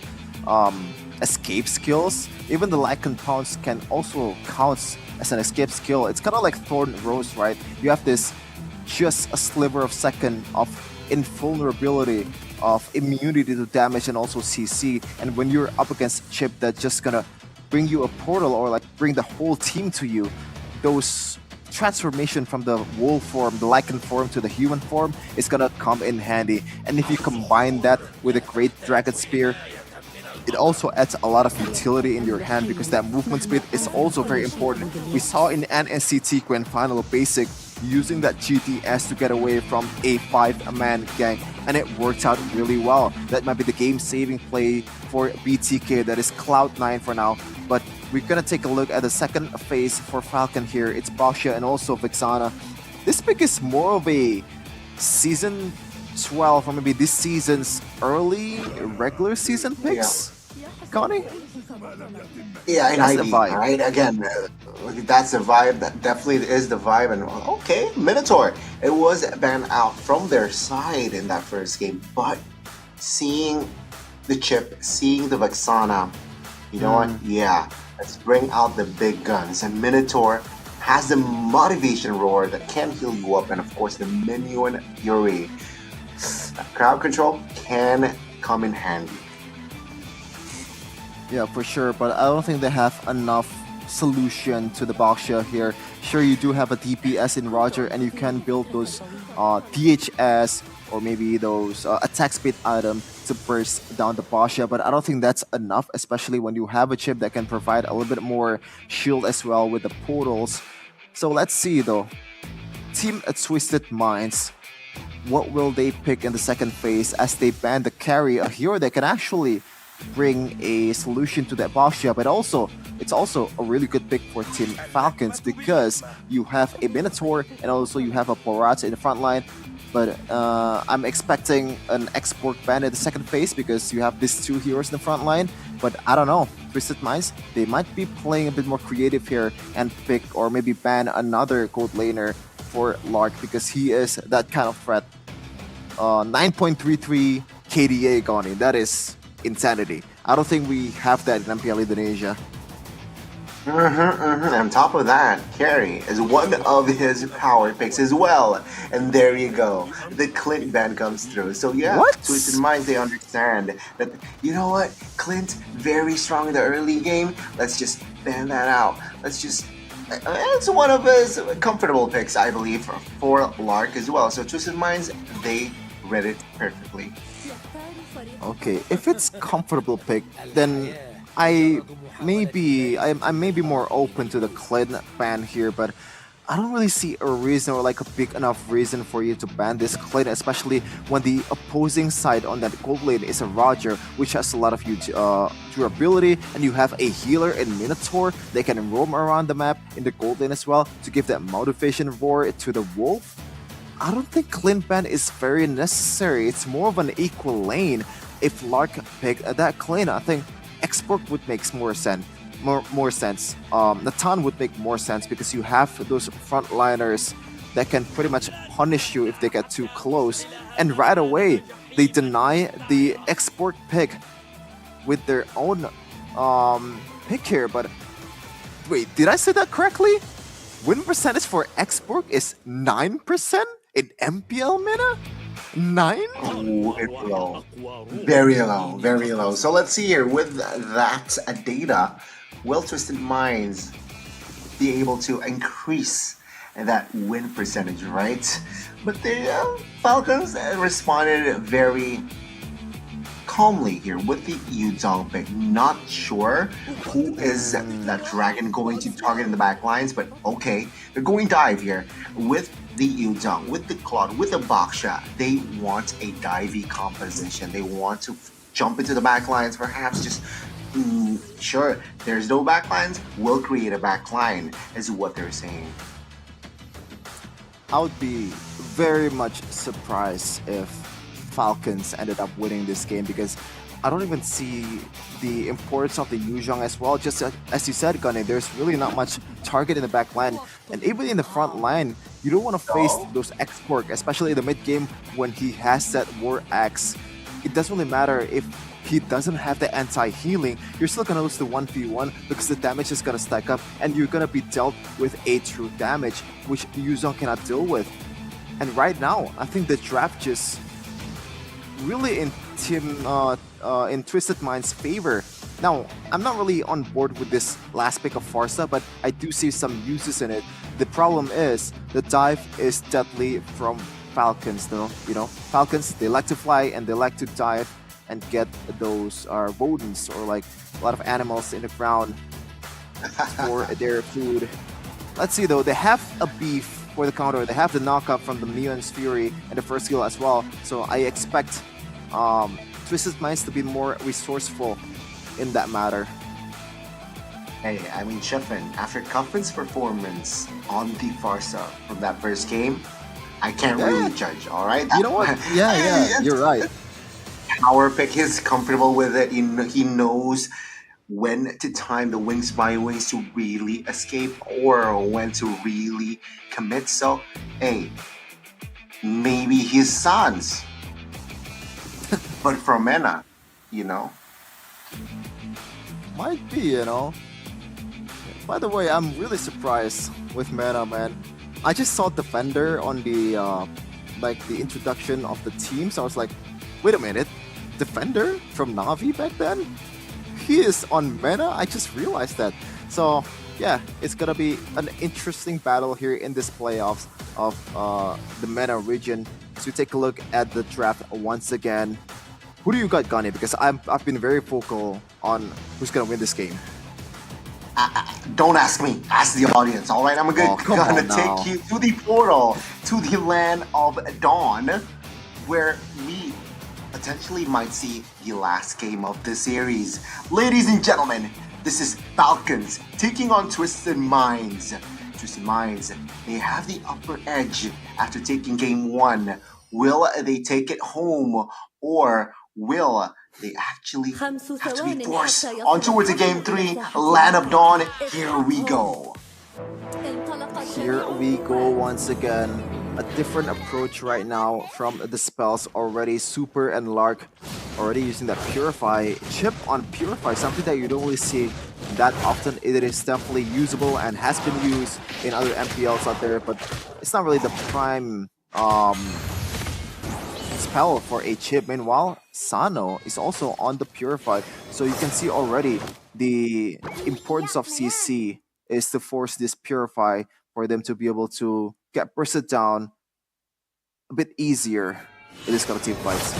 escape skills. Even the Lycan Pounce can also count as an escape skill. It's kind of like Thorn Rose, right? You have this just a sliver of second of invulnerability, of immunity to damage and also CC, and when you're up against Chip that's just gonna bring you a portal or like bring the whole team to you, those transformation from the wolf form, the Lycan form to the human form is gonna come in handy. And if you combine that with a great Dragon Spear, it also adds a lot of utility in your hand because that movement speed is also very important. We saw in NSCT Grand Final Basic using that GTS to get away from a 5-man gang, and it worked out really well. That might be the game-saving play for BTK. That is Cloud9 for now, but we're gonna take a look at the second phase for Falcon here. It's Bausha and also Vixana. This pick is more of a season 12 or maybe this season's early regular season picks. Connie? Yeah, That's in the ID, vibe. right? Again, that's the vibe. That definitely is the vibe. And okay, Minotaur. It was banned out from their side in that first game, but seeing the chip, seeing the Vexana, you know what? Yeah, let's bring out the big guns. And Minotaur has the motivation roar that can heal you up, and of course the Minion Fury. Crowd control can come in handy. Yeah, for sure, but I don't think they have enough solution to the Boxia here. Sure, you do have a DPS in Roger, and you can build those DHS or maybe those attack speed item to burst down the Boxia, but I don't think that's enough, especially when you have a chip that can provide a little bit more shield as well with the portals. So let's see though. Team Twisted Minds, what will they pick in the second phase as they ban the carry, a hero that can actually bring a solution to that Boxia, but also it's also a really good pick for Team Falcons because you have a Minotaur and also you have a Borat in the front line. But I'm expecting an export ban in the second phase because you have these two heroes in the front line. But I don't know, Twisted Minds, they might be playing a bit more creative here and pick or maybe ban another gold laner for Lark because he is that kind of threat. 9.33 KDA Goni, that is insanity. I don't think we have that in MPL Indonesia. On top of that, Carry is one of his power picks as well. And there you go. The Clint ban comes through. So yeah, Twisted Minds, they understand that, you know what, Clint, very strong in the early game. Let's just ban that out. Let's just... It's one of his comfortable picks, I believe, for Lark as well. So Twisted Minds, they read it perfectly. Okay, if it's comfortable pick, then I may be more open to the Clint ban here, but I don't really see a reason or like a big enough reason for you to ban this Clint, especially when the opposing side on that gold lane is a Roger, which has a lot of huge durability, and you have a healer in Minotaur. They can roam around the map in the gold lane as well to give that motivation roar to the wolf. I don't think Clint ban is very necessary. It's more of an equal lane. If Lark picked that Clint, I think Export would make more sense. Natan would make more sense because you have those frontliners that can pretty much punish you if they get too close. And right away, they deny the Export pick with their own pick here. But wait, did I say that correctly? Win percentage for Export is 9% in MPL Mena? 9? Oh, it's low. Very low, very low. So let's see here, with that data, will Twisted Minds be able to increase that win percentage, right? But the Falcons responded very calmly here with the Yudong pick. Not sure who is that dragon going to target in the back lines, but okay, they're going dive here with the Yudong, with the Claude, with the Boxia. They want a divey composition. They want to jump into the back lines, perhaps just sure, there's no back lines, we'll create a back line, is what they're saying. I would be very much surprised if Falcons ended up winning this game because I don't even see the importance of the Yuzhong as well. Just as you said, Gunny, there's really not much target in the back line. And even in the front line, you don't want to face those X-Pork, especially in the mid game when he has that War Axe. It doesn't really matter if he doesn't have the anti-healing, you're still going to lose the 1v1 because the damage is going to stack up and you're going to be dealt with a true damage, which Yuzhong cannot deal with. And right now, I think the draft just really in Twisted Minds' favor. Now, I'm not really on board with this last pick of Farsa, but I do see some uses in it. The problem is the dive is deadly from Falcons, though. You know, Falcons, they like to fly and they like to dive and get those rodents or like a lot of animals in the ground for their food. Let's see though, they have a beef for the counter. They have the knockup from the Neon's Fury and the first skill as well. So I expect Twisted Minds to be more resourceful in that matter. Hey, I mean, Shuffin, after Cuffin's performance on the Farsa from that first game, I can't really judge, alright? You know what? Yeah, you're right. Power pick, he's comfortable with it. He knows when to time the wings by wings to really escape or when to really commit. So, hey, maybe his sons. But from Mena, you know? Might be, you know? By the way, I'm really surprised with Mena, man. I just saw Defender on the like the introduction of the team, so I was like, wait a minute, Defender from Na'Vi back then? He is on Mena? I just realized that. So yeah, it's gonna be an interesting battle here in this playoffs of the MENA region. So take a look at the draft once again. Who do you got, Gani? Because I've been very vocal on who's gonna win this game. Don't ask me, ask the audience. All right, I'm gonna take you to the portal, to the land of Dawn, where we potentially might see the last game of the series. Ladies and gentlemen, this is Falcons taking on Twisted Minds. Twisted Minds, they have the upper edge after taking game 1. Will they take it home, or will they actually have to be forced on towards a game 3? Land of Dawn, here we go. Here we go once again. A different approach right now from the spells already. Super and Lark already using that Purify. Chip on Purify, something that you don't really see that often. It is definitely usable and has been used in other MPLs out there, but it's not really the prime spell for a chip. Meanwhile, Sano is also on the Purify, so you can see already the importance of CC is to force this Purify for them to be able to get bursted down a bit easier in this kind of team fights.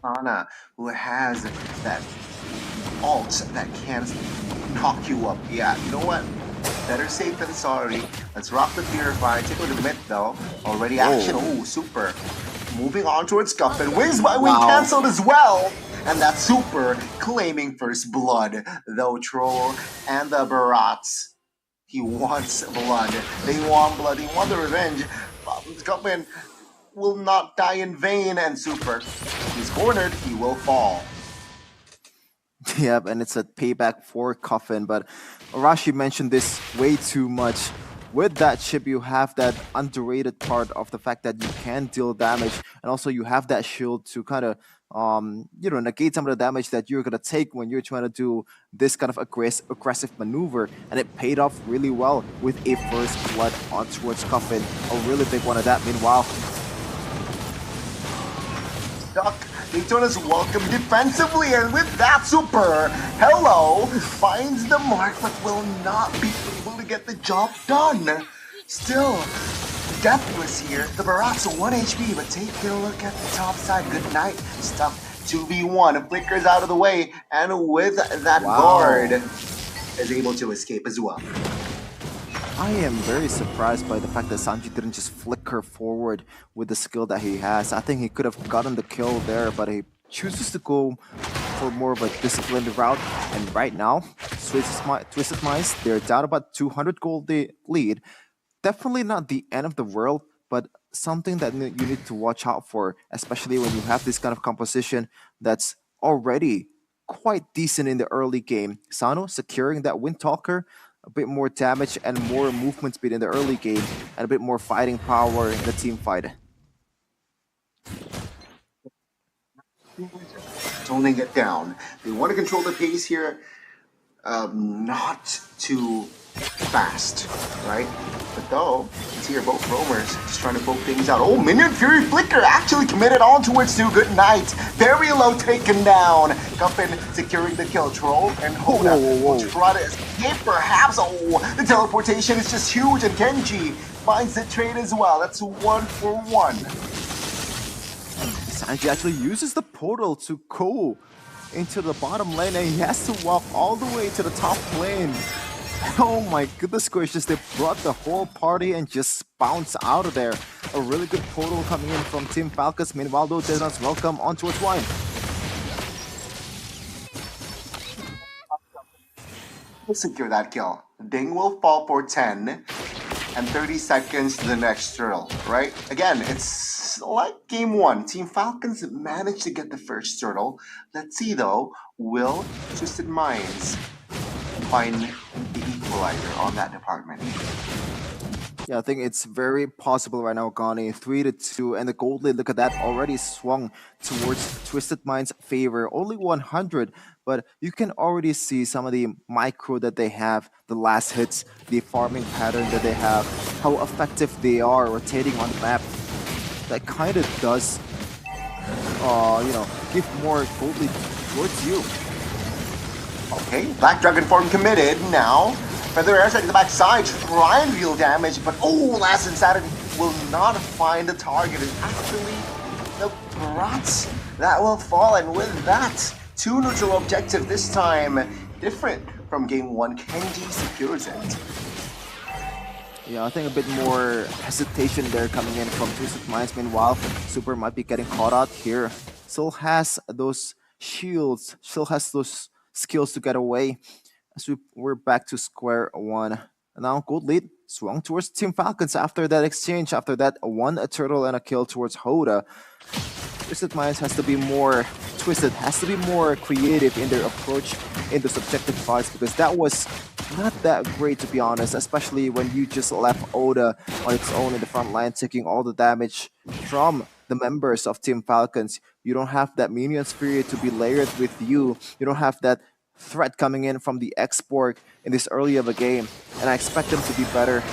Ana, who has that ult that can knock you up. Yeah, you know what? Better safe than sorry. Let's rock the Purify. Take a mid though. Already action. Oh, super. Moving on towards Guffin. Wings by wing cancelled as well. And that's super claiming first blood. Though Troll and the Barats, he wants blood. They want blood. He wants the revenge. Guffin will not die in vain. And super, he's cornered. He will fall. Yep, and it's a payback for Coffin, but Arashi mentioned this way too much. With that chip, you have that underrated part of the fact that you can deal damage, and also you have that shield to kind of, negate some of the damage that you're gonna take when you're trying to do this kind of aggressive maneuver, and it paid off really well with a first blood on towards Coffin, a really big one of that. Meanwhile, Duck, Daytona's welcome defensively, and with that super, Hello finds the mark but will not be able to get the job done. Still, Deathless here. The Barats 1 HP, but take a look at the top side. Good night. Stuck 2v1. Flickers out of the way, and with that guard, is able to escape as well. I am very surprised by the fact that Sanji didn't just flicker forward with the skill that he has. I think he could have gotten the kill there, but he chooses to go for more of a disciplined route. And right now, Twisted Minds, they're down about 200 gold lead. Definitely not the end of the world, but something that you need to watch out for, especially when you have this kind of composition that's already quite decent in the early game. Sano securing that Windtalker, a bit more damage and more movement speed in the early game, and a bit more fighting power in the team fight. Toning it down. They want to control the pace here, not too fast, right? But though, it's here both roamers just trying to poke things out. Oh, Minion Fury Flicker actually committed on towards 2. Good night. Very low taken down. Guffin securing the kill. Troll and Hoda will try to escape perhaps. Oh, the teleportation is just huge, and Kenji finds the trade as well. That's 1 for 1. Sanji actually uses the portal to go into the bottom lane, and he has to walk all the way to the top lane. Oh my goodness gracious, they brought the whole party and just bounce out of there. A really good portal coming in from Team Falcons. Meanwhile, though, Desnon's welcome onto its line. We'll secure that kill. Ding will fall for 10 and 30 seconds to the next turtle, right? Again, it's like game 1. Team Falcons managed to get the first turtle. Let's see though, will Twisted Minds find the equalizer on that department? Yeah, I think it's very possible right now, Gani. 3-2, and the gold lead, look at that, already swung towards Twisted Minds' favor. Only 100, but you can already see some of the micro that they have, the last hits, the farming pattern that they have, how effective they are rotating on the map. That kind of does you know, give more gold lead towards you. Okay, Black Dragon form committed now. Feather Airstrike to the backside, try and deal damage, but oh, Last Insanity will not find the target. It's actually the Brats that will fall, and with that, 2 neutral objective this time, different from game 1. Kenji secures it. Yeah, I think a bit more hesitation there coming in from Twisted Minds. Meanwhile, Super might be getting caught out here. Still has those shields, still has those skills to get away. As we're back to square one. And now gold lead swung towards Team Falcons after that exchange, after that 1 turtle and a kill towards Hoda. Twisted Minds has to be more twisted, has to be more creative in their approach in the subjective fights, because that was not that great, to be honest, especially when you just left Oda on its own in the front line, taking all the damage from the members of Team Falcons. You don't have that minion spirit to be layered with you. You don't have that threat coming in from the export in this early of a game, and I expect them to be better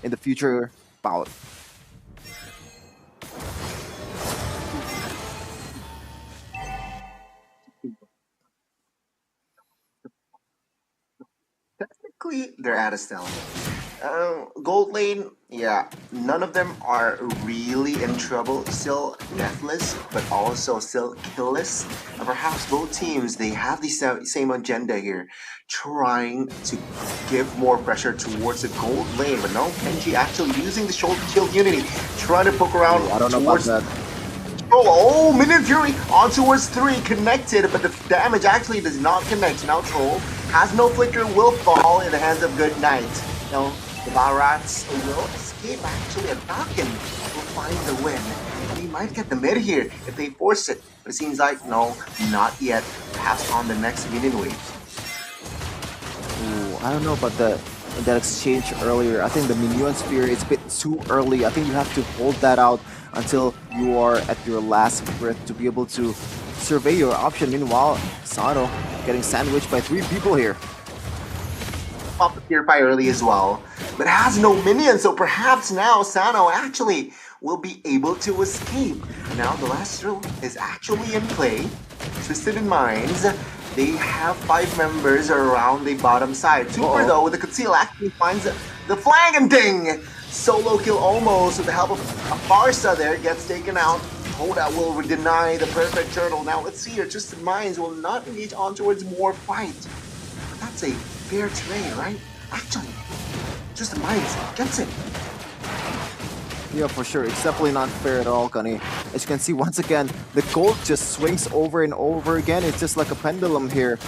in the future bout. Technically, they're at a stalemate. Gold lane, yeah, none of them are really in trouble. Still deathless, but also still killless. And perhaps both teams, they have the same agenda here, trying to give more pressure towards the gold lane. But no, Kenji actually using the shoulder kill unity, trying to poke around I don't know towards about that. Oh, Minion Fury on towards 3, connected, but the damage actually does not connect. Now Troll has no flicker, will fall in the hands of Good Knight. Now, the Barats will escape actually, and Falcon will find the win. They might get the mid here if they force it, but it seems like, no, not yet. Perhaps on the next minion wave. Ooh, I don't know about that exchange earlier. I think the Minion Sphere is a bit too early. I think you have to hold that out until you are at your last breath to be able to survey your option. Meanwhile, Sano getting sandwiched by 3 people here. Pop the Purify early as well, but has no minions, so perhaps now Sano actually will be able to escape. Now the last drill is actually in play. Twisted in Minds, they have 5 members around the bottom side. Super though, with the conceal actually finds the flag and ding! Solo kill almost with the help of Barca there, gets taken out. Hoda will deny the perfect turtle. Now let's see here, Twisted Minds will not engage on towards more fight. But that's a fair trade, right? Actually, Twisted Minds gets it. Yeah, for sure. It's definitely not fair at all, Gunny. As you can see, once again, the gold just swings over and over again. It's just like a pendulum here.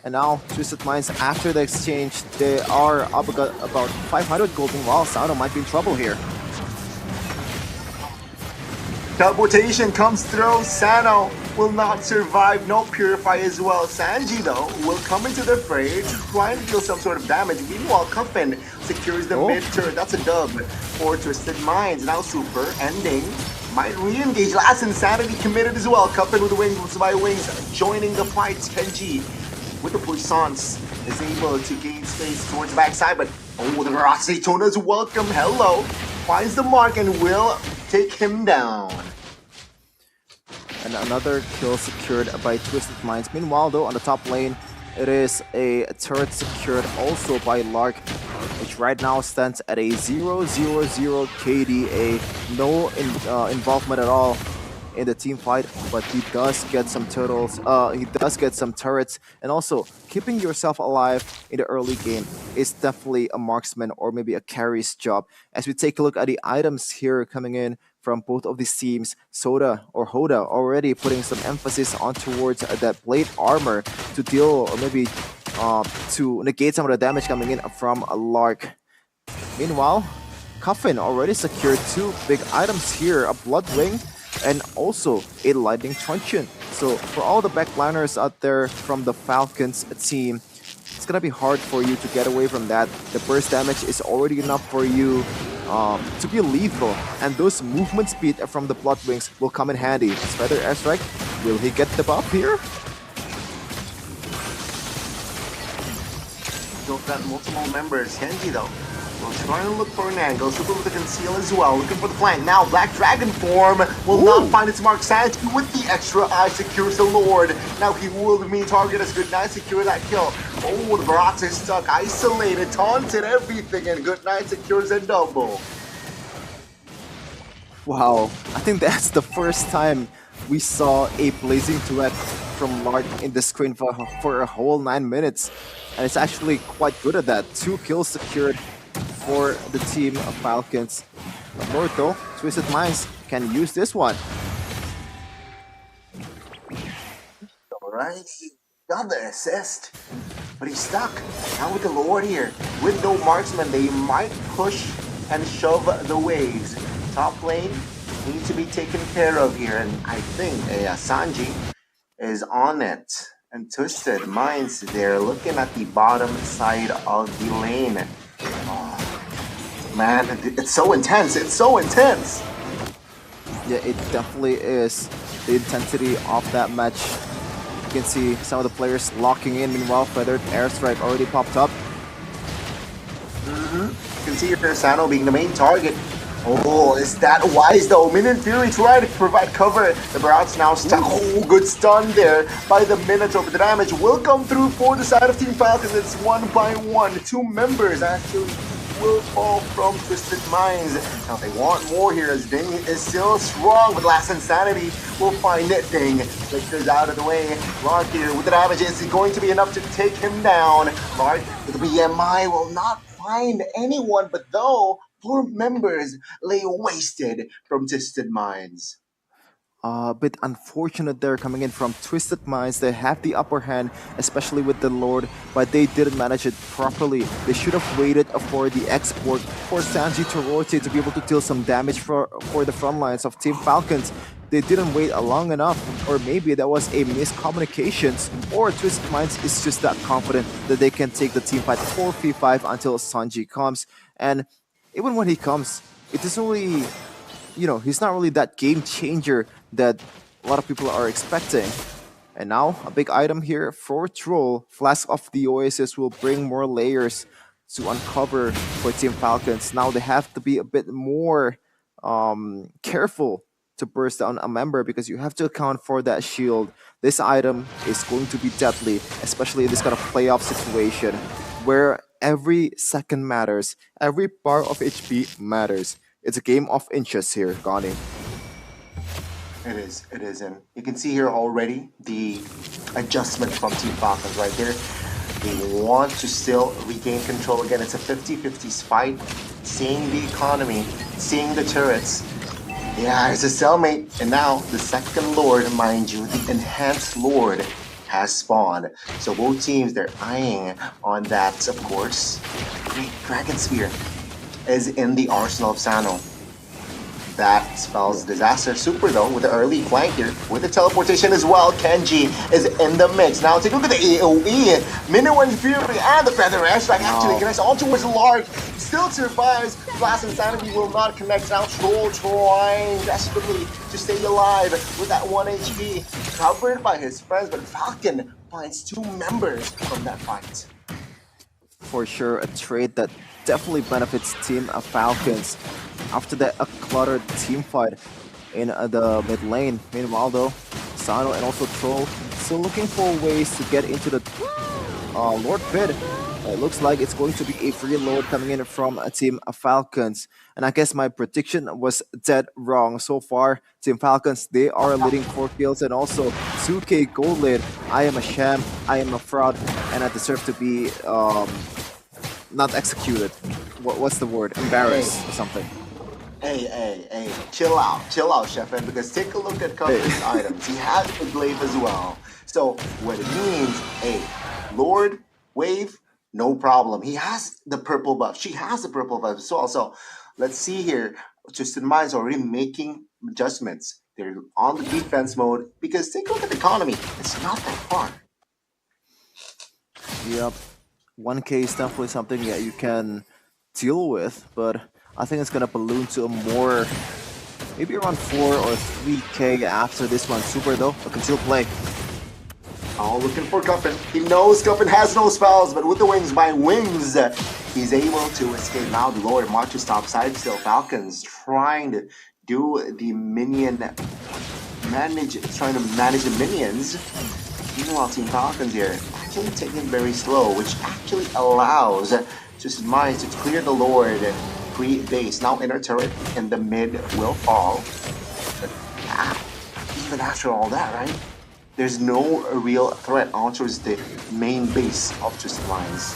And now, Twisted Minds, after the exchange, they are up about 500 gold. Meanwhile, Sano might be in trouble here. Teleportation comes through. Sano will not survive. No Purify as well. Sanji, though, will come into the fray to try and deal some sort of damage. Meanwhile, Cuffin secures the mid turret. That's a dub for Twisted Minds. Now Super ending. Might re-engage. Last Insanity committed as well. Cuffin with the wings by wings, joining the fight. Kenji with the puissance is able to gain space towards the backside, but oh, the Veracity Tona's welcome. Hello. Finds the mark and will take him down. And another kill secured by Twisted Minds. Meanwhile, though, on the top lane, it is a turret secured also by Lark, which right now stands at a 0-0-0 KDA. No involvement at all in the team fight, but he does get some turtles, he does get some turrets, and also keeping yourself alive in the early game is definitely a marksman or maybe a carry's job. As we take a look at the items here coming in from both of these teams, Hoda already putting some emphasis on towards that blade armor to deal, or maybe to negate some of the damage coming in from a Lark. Meanwhile, Cuffin already secured 2 big items here, a Bloodwing and also a Lightning Truncheon. So for all the backliners out there from the Falcons team, it's gonna be hard for you to get away from that. The burst damage is already enough for you to be lethal, and those movement speed from the Bloodwings will come in handy. Feather Airstrike, will he get the buff here? They've got multiple members. Kenji, though, So trying to look for an angle. Super with the conceal as well. Looking for the flank. Now Black Dragon form will not find its mark. Sanji with the extra eye secures the Lord. Now he will be main target as Good Night secure that kill. Oh, the Barats is stuck, isolated, taunted, everything, and Good Night secures a double. Wow, I think that's the first time we saw a blazing duet from Lord in the screen for a whole 9 minutes. And it's actually quite good at that. 2 kills secured for the team of Falcons. But Lord though, Twisted Minds can use this one. Alright, he got the assist, but he's stuck. Now with the Lord here, with no marksman, they might push and shove the waves. Top lane needs to be taken care of here, and I think Sanji is on it. And Twisted Minds there, looking at the bottom side of the lane. Oh, man, it's so intense, it's so intense! Yeah, it definitely is. The intensity of that match. You can see some of the players locking in. Meanwhile, Feathered Airstrike already popped up. You can see your Sano being the main target. Oh, is that wise though? Minion Fury trying to provide cover. The Barats now stuck. Oh, good stun there by the Minotaur. But the damage will come through for the side of Team Falcons. It's 1 by 1. 2 members actually will fall from Twisted Minds. Now they want more here as Ding is still strong, but Last Insanity will find it. Ding flickers out of the way. Lark here with the damage. Is it going to be enough to take him down? Lark with the BMI will not find anyone, but though 4 members lay wasted from Twisted Minds. A bit unfortunate there coming in from Twisted Minds. They have the upper hand, especially with the Lord, but they didn't manage it properly. They should have waited for the export for Sanji to rotate to be able to deal some damage for the front lines of Team Falcons. They didn't wait long enough, or maybe that was a miscommunications, or Twisted Minds is just that confident that they can take the team fight 4v5 until Sanji comes. And even when he comes, it doesn't really, you know, he's not really that game changer that a lot of people are expecting. And now, a big item here for Troll. Flask of the Oasis will bring more layers to uncover for Team Falcons. Now they have to be a bit more careful to burst down a member because you have to account for that shield. This item is going to be deadly, especially in this kind of playoff situation where every second matters, every bar of HP matters. It's a game of inches here, Gani. It is, and you can see here already the adjustment from Team Falcons right there. They want to still regain control again. It's a 50-50 fight, seeing the economy, seeing the turrets. Yeah, it's a cellmate, and now the second Lord, mind you, the enhanced Lord has spawned. So both teams, they're eyeing on that, of course. Great Dragon Spear is in the arsenal of Sano. That spells disaster. Super though with the early flank here with the teleportation as well. Kenji is in the mix. Now take a look at the AoE. Minion Fury and the Feather Airstrike actually connects all towards Lark. Still survives. Blast Insanity will not connect. Now Troll trying desperately to stay alive with that 1 HP. Covered by his friends, but Falcon finds 2 members from that fight. For sure, a trade that definitely benefits Team Falcons. After that, a cluttered team fight in the mid lane. Meanwhile, though, Sano and also Troll still looking for ways to get into the Lord pit. It looks like it's going to be a free load coming in from a Team Falcons. And I guess my prediction was dead wrong. So far, Team Falcons, they are leading 4 kills and also 2k gold lead. I am a sham, I am a fraud, and I deserve to be not executed. What's the word? Embarrassed or something. Hey, chill out, Chefin, because take a look at Cover's items. He has the glaive as well. So what it means, hey, Lord, wave, no problem. He has the purple buff. She has the purple buff as well. So let's see here. Twisted Minds already making adjustments. They're on the defense mode because take a look at the economy. It's not that far. Yep. 1k is definitely something that you can deal with, but I think it's gonna balloon to a more, maybe around 4 or 3k after this one. Super though, a concealed play. Oh, looking for Cuffin. He knows Cuffin has no spells, but with the wings by wings, he's able to escape. Now the Lord marches top side still. Falcons trying to do the minion trying to manage the minions. Meanwhile, Team Falcons here actually taking it very slow, which actually allows just Minds to clear the Lord pre-base. Now inner turret in the mid will fall. But even after all that, right? There's no real threat onto the main base of Twisted Minds.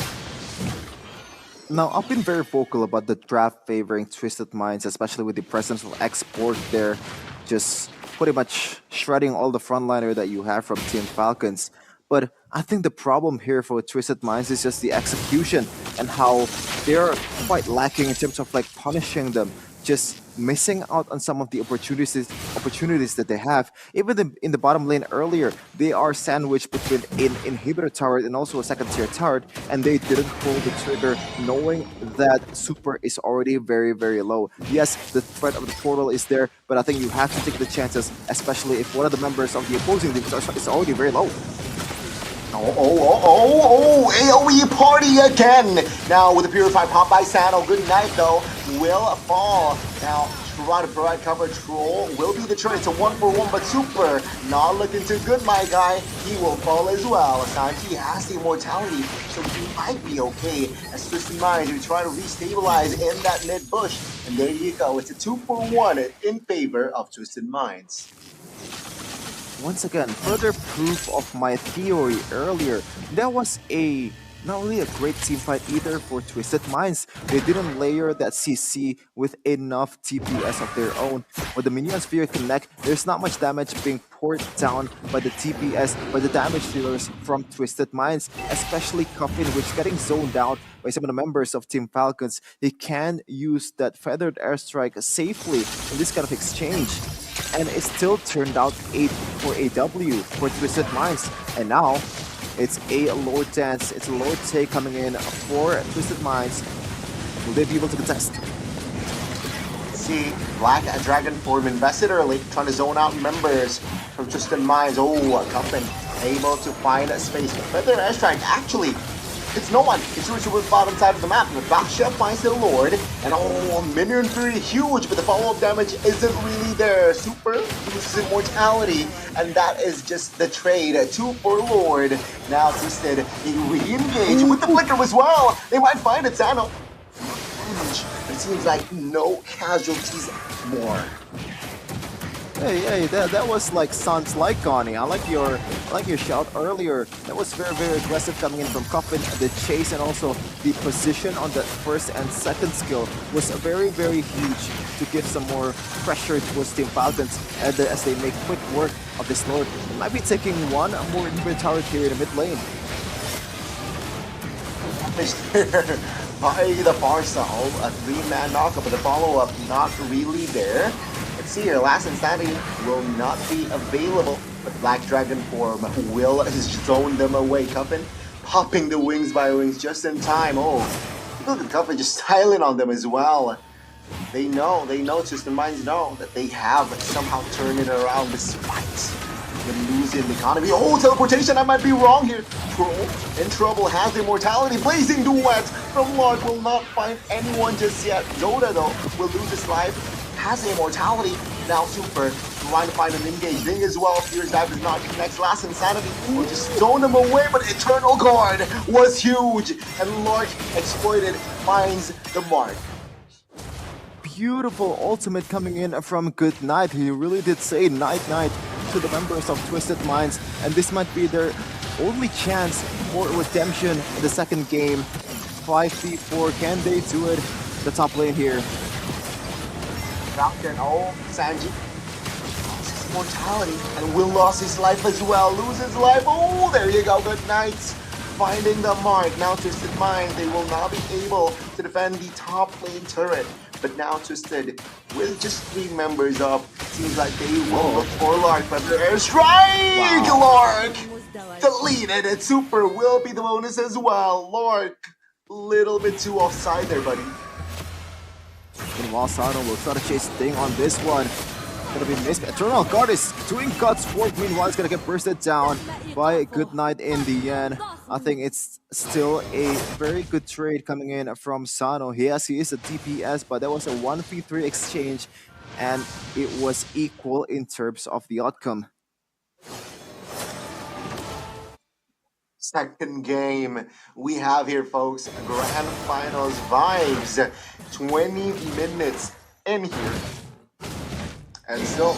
Now, I've been very vocal about the draft favoring Twisted Minds, especially with the presence of Export there, just pretty much shredding all the frontliner that you have from Team Falcons. But I think the problem here for Twisted Minds is just the execution and how they're quite lacking in terms of like punishing them, just missing out on some of the opportunities that they have. Even in the bottom lane earlier, they are sandwiched between an inhibitor turret and also a second tier turret, and they didn't pull the trigger knowing that super is already very, very low. Yes, the threat of the portal is there, but I think you have to take the chances, especially if one of the members of the opposing team is already very low. AoE party again! Now with the Purified pop by Sano, good night though, will fall. Now try to provide cover. Troll will be the trade. It's a 1-for-1, but Super not looking too good, my guy. He will fall as well. Sanji has the immortality, so he might be okay. As Twisted Minds, we try to restabilize in that mid bush. And there you go. It's a 2-for-1 in favor of Twisted Minds. Once again, further proof of my theory earlier. That was not really a great team fight either for Twisted Minds. They didn't layer that CC with enough TPS of their own. When the minion sphere connect, there's not much damage being poured down by the TPS, by the damage dealers from Twisted Minds, especially Cuffin, which is getting zoned out by some of the members of Team Falcons. They can use that feathered airstrike safely in this kind of exchange. And it still turned out 8 for AW for Twisted Minds. And now, it's a Lord Dance, it's a Lord Take coming in for Twisted Minds. Will they be able to contest? See, Black Dragon Form invested early, trying to zone out members from Twisted Minds. Oh, Cuffin able to find a space. Feather Airstrike, actually, it's no one. It's Richard with bottom side of the map. The back chef finds the Lord. And minion fury huge, but the follow-up damage isn't really there. Super loses immortality. And that is just the trade. 2 for Lord. Now Twisted, he re-engage with the flicker as well. They might find it, Sano. It seems like no casualties more. Hey, that was like sounds like Connie. I like your shout earlier. That was very, very aggressive coming in from Cuffin. The chase and also the position on that first and second skill was very, very huge to give some more pressure towards Team Falcons as they make quick work of this Lord. They might be taking one more inventory here in the mid lane. By the far south, a 3-man knockup, but the follow-up not really there. Let's see here, Last Insanity will not be available, but Black Dragon Form will zone them away. Cuffin popping the wings by wings just in time. Oh, look at Cuffin just styling on them as well. They know, Twisted Minds know that they have somehow turned it around despite them losing the economy. Oh, teleportation, I might be wrong here. Troll in trouble, has the immortality. Blazing duet from Lark will not find anyone just yet. Zoda though will lose his life, has the immortality. Now Super trying to find an engage. Ding as well. Fierce Dive does not connect. Last Insanity will just stone him away, but Eternal Guard was huge. And Lark exploited, finds the mark. Beautiful ultimate coming in from Good Night. He really did say night to the members of Twisted Minds, and this might be their only chance for redemption in the second game. 5v4, can they do it? The top lane here. Falcon, oh, Sanji lost his immortality and will lose his life as well. Lose his life. Oh, there you go. Good night. Finding the mark. Now Twisted Minds, they will not be able to defend the top lane turret. But now Twisted, with just 3 members up, seems like they will look for Lark. But the airstrike! Wow. Lark! Deleted it. Super will be the bonus as well. Lark, little bit too offside there, buddy. Meanwhile, Sano will try to chase Ding on this one. gonna be missed. Eternal Guard is doing God's work. Meanwhile, it's gonna get bursted down by Goodnight in the end. I think it's still a very good trade coming in from Sano. Yes, he is a DPS, but that was a 1v3 exchange, and it was equal in terms of the outcome. Second game we have here, folks. Grand Finals vibes. 20 minutes in here. And still,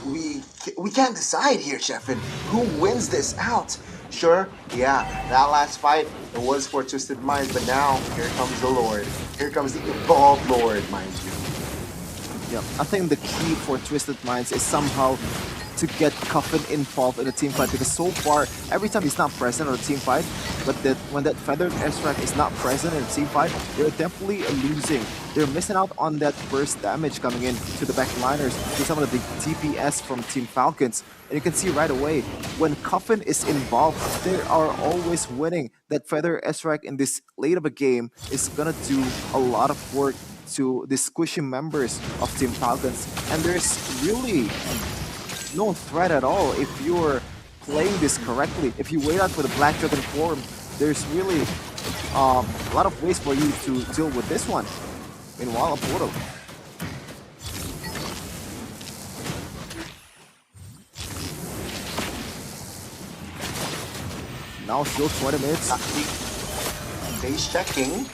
we can't decide here, Sheffin, who wins this out. Sure, yeah, that last fight, it was for Twisted Minds, but now, here comes the Lord. Here comes the Evolved Lord, mind you. Yeah, I think the key for Twisted Minds is somehow to get Coffin involved in the team fight, because so far, every time he's not present in the team fight, but when that Feathered Airstrike is not present in the team fight, they're definitely losing. They're missing out on that burst damage coming in to the backliners, to some of the DPS from Team Falcons. And you can see right away, when Coffin is involved, they are always winning. That Feather Airstrike in this late of a game is gonna do a lot of work to the squishy members of Team Falcons. And there's really no threat at all if you're playing this correctly. If you wait out for the Black Dragon form, there's really a lot of ways for you to deal with this one. Meanwhile, a portal. Now still 20 minutes. Base checking.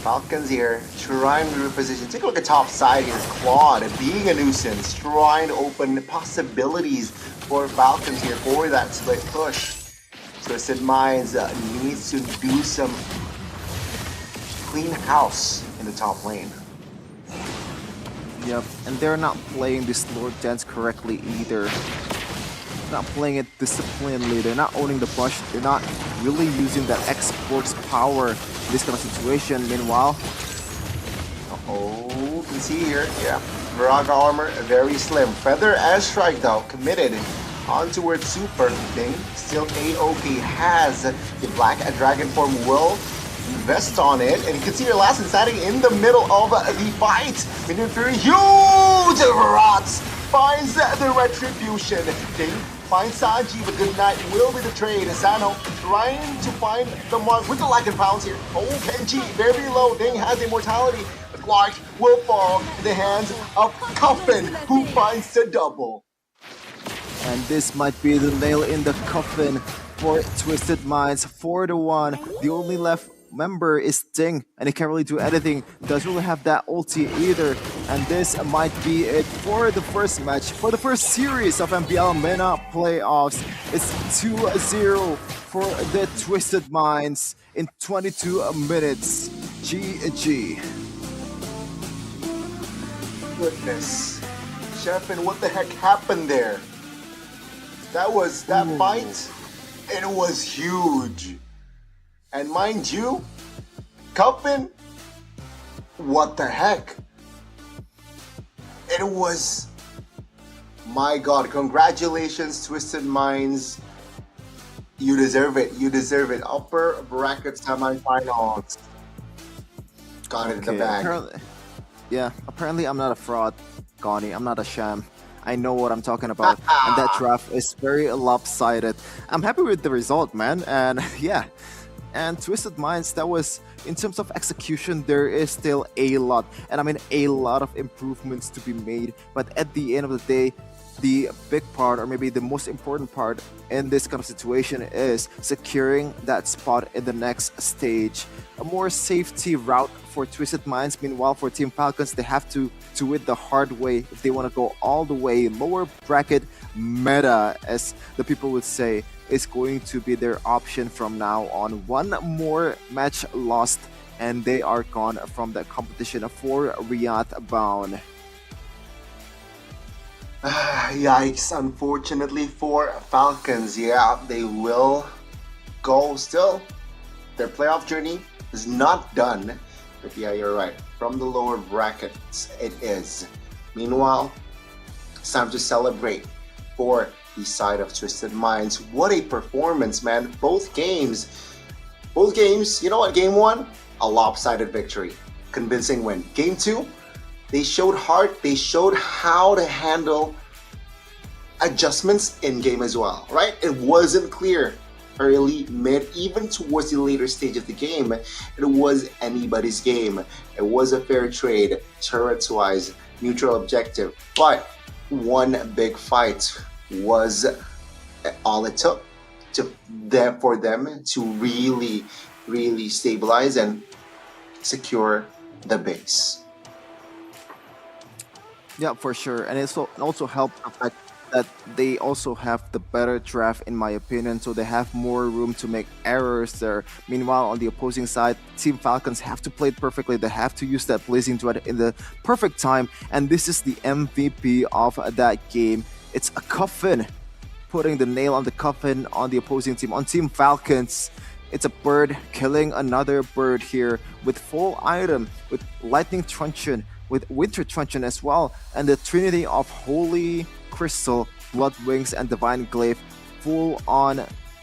Falcons here trying to reposition. Take a look at top side here. Claude being a nuisance, trying to open possibilities for Falcons here for that split push. Twisted Minds needs to do some clean house in the top lane. Yep, and they're not playing this Lord Dance correctly either. Not playing it disciplinedly. They're not owning the push. They're not really using that Esports power in this kind of situation. Meanwhile, you can see here, yeah, Viraga armor very slim. Feather Airstrike though committed on towards super thing. Still AOK has the Black Dragon form, will invest on it, and you can see your last insanity in the middle of the fight. Minion Fury, huge rots finds the retribution. They find Sanji, but Goodnight will be the trade. Sano trying to find the mark with the Lack and Pounds here. Oh, Kenji, very low. Ding has immortality. But Clark will fall in the hands of Coffin, who finds the double. and this might be the nail in the coffin for Twisted Minds. 4-1. The only left member is Ding, and he can't really do anything. Doesn't really have that ulti either. And this might be it for the first match, for the first series of MPL Mena playoffs. It's 2-0 for the Twisted Minds in 22 minutes. GG. Goodness. Sheffin, what the heck happened there? That fight, it was huge. And mind you, Coffin, what the heck? It was, my God, congratulations, Twisted Minds. You deserve it, you deserve it. Upper bracket semifinals. Got it in the bag. Apparently I'm not a fraud, Gani. I'm not a sham. I know what I'm talking about. And that draft is very lopsided. I'm happy with the result, man. And yeah. And Twisted Minds, that was, in terms of execution, there is still a lot. And I mean, a lot of improvements to be made. But at the end of the day, the big part, or maybe the most important part in this kind of situation, is securing that spot in the next stage. A more safety route for Twisted Minds. Meanwhile, for Team Falcons, they have to do it the hard way if they want to go all the way. Lower bracket meta, as the people would say, is going to be their option from now on. One more match lost, and they are gone from the competition for Riyadh bound. Yikes, unfortunately for Falcons. Yeah, they will go still. Their playoff journey is not done. But yeah, you're right. From the lower brackets, it is. Meanwhile, it's time to celebrate for the side of Twisted Minds. What a performance, man. Both games, you know what? Game 1, a lopsided victory. Convincing win. Game 2, They showed heart. They showed how to handle adjustments in game as well, right? It wasn't clear early, mid, even towards the later stage of the game. It was anybody's game. It was a fair trade, turrets wise, neutral objective, but one big fight was all it took for them to really stabilize and secure the base. Yeah, for sure. And it also helped the fact that they also have the better draft, in my opinion, so they have more room to make errors there. Meanwhile, on the opposing side, Team Falcons have to play it perfectly. They have to use that Blazing Duet in the perfect time, and this is the MVP of that game. It's a coffin, putting the nail on the coffin on the opposing team. On Team Falcons, it's a bird killing another bird here with full item, with Lightning Truncheon, with Winter Truncheon as well, and the Trinity of Holy Crystal, Blood Wings, and Divine Glaive, full on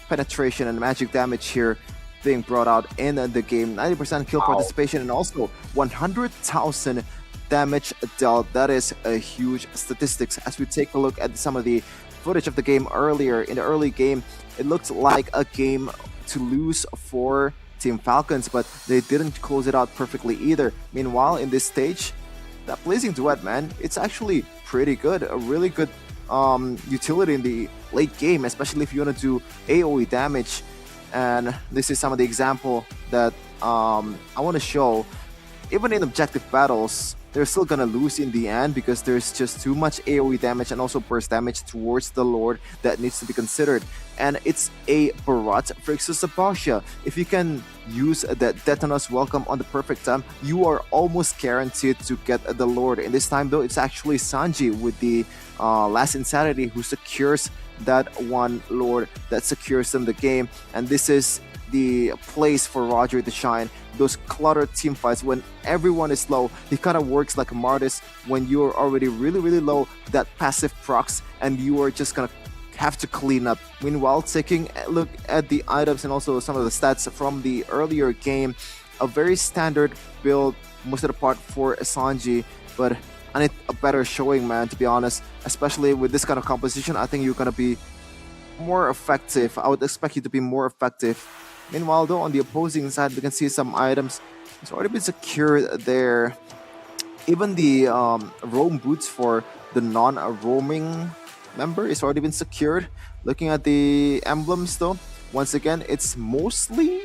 penetration and magic damage here being brought out in the game. 90% kill participation and also 100,000 damage dealt. That is a huge statistics. As we take a look at some of the footage of the game earlier, in the early game, it looked like a game to lose for Team Falcons, but they didn't close it out perfectly either. Meanwhile, in this stage, that Blazing Duet, man, it's actually pretty good. A really good utility in the late game, especially if you want to do AoE damage. And this is some of the example that I want to show. Even in objective battles, they're still gonna lose in the end because there's just too much AoE damage and also burst damage towards the Lord that needs to be considered. And it's a Barat versus a Basha. If you can use that Detonus Welcome on the perfect time, you are almost guaranteed to get the Lord. In this time though, it's actually Sanji with the Last Insanity who secures that one Lord that secures them the game. And this is the place for Roger to shine. Those cluttered team fights when everyone is low, he kind of works like a Martis when you're already really low, that passive procs, and you are just gonna have to clean up. Meanwhile, taking a look at the items and also some of the stats from the earlier game, a very standard build most of the part for Sanji, but I need a better showing, man, to be honest. Especially with this kind of composition, I think you're gonna be more effective. I would expect you to be more effective. Meanwhile, though, on the opposing side, we can see some items. It's already been secured there. Even the roam boots for the non-roaming member is already been secured. Looking at the emblems, though, once again, it's mostly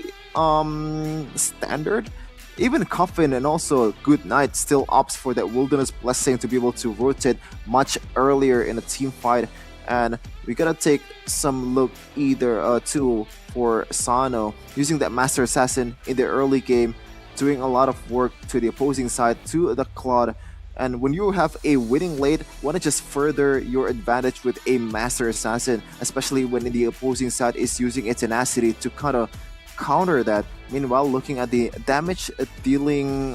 standard. Even Coffin and also Good Night still opts for that Wilderness Blessing to be able to rotate much earlier in a team fight. And we gotta take some look either too for Sano using that Master Assassin in the early game, doing a lot of work to the opposing side, to the Claude. And when you have a winning late, want to just further your advantage with a Master Assassin, especially when the opposing side is using its tenacity to kind of counter that. Meanwhile, looking at the damage dealing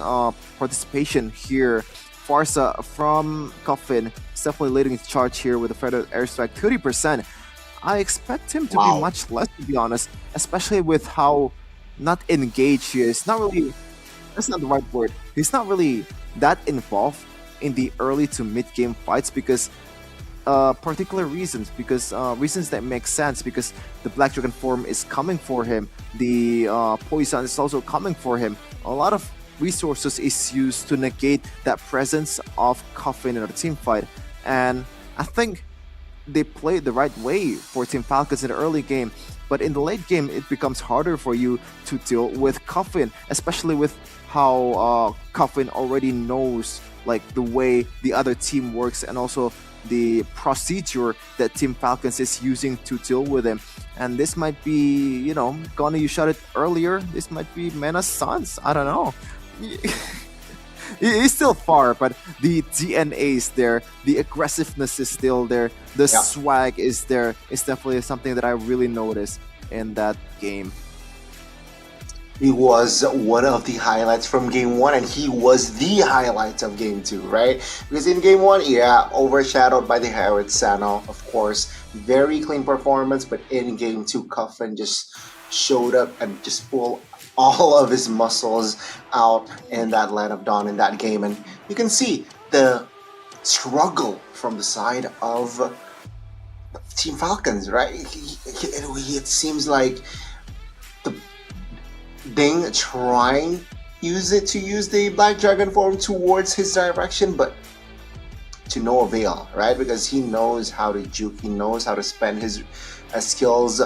participation here, Farsa from Coffin is definitely leading the charge here with a feathered airstrike, 30%. I expect him to be much less, to be honest, especially with how not engaged he is. Not really, that's not the right word. He's not really that involved in the early to mid game fights because particular reasons, because reasons that make sense, because the Black Dragon form is coming for him, the Poison is also coming for him. A lot of resources is used to negate that presence of Coffin in a team fight, and I think they played the right way for Team Falcons in the early game, but in the late game it becomes harder for you to deal with Coffin, especially with how Coffin already knows like the way the other team works and also the procedure that Team Falcons is using to deal with him. And this might be, you know, Gonna, you shot it earlier, this might be Mena's sons, I don't know. He's still far, but the DNA is there, the aggressiveness is still there, the swag is there. It's definitely something that I really noticed in that game. He was one of the highlights from game one, and he was the highlight of game two, right? Because in game one, overshadowed by the Herod Sano, of course. Very clean performance, but in game two, Coffin just showed up and just full all of his muscles out in that Land of Dawn in that game, and you can see the struggle from the side of Team Falcons, right? It seems like the Ding trying to use the Black Dragon form towards his direction, but to no avail, right? Because he knows how to juke, he knows how to spend his skills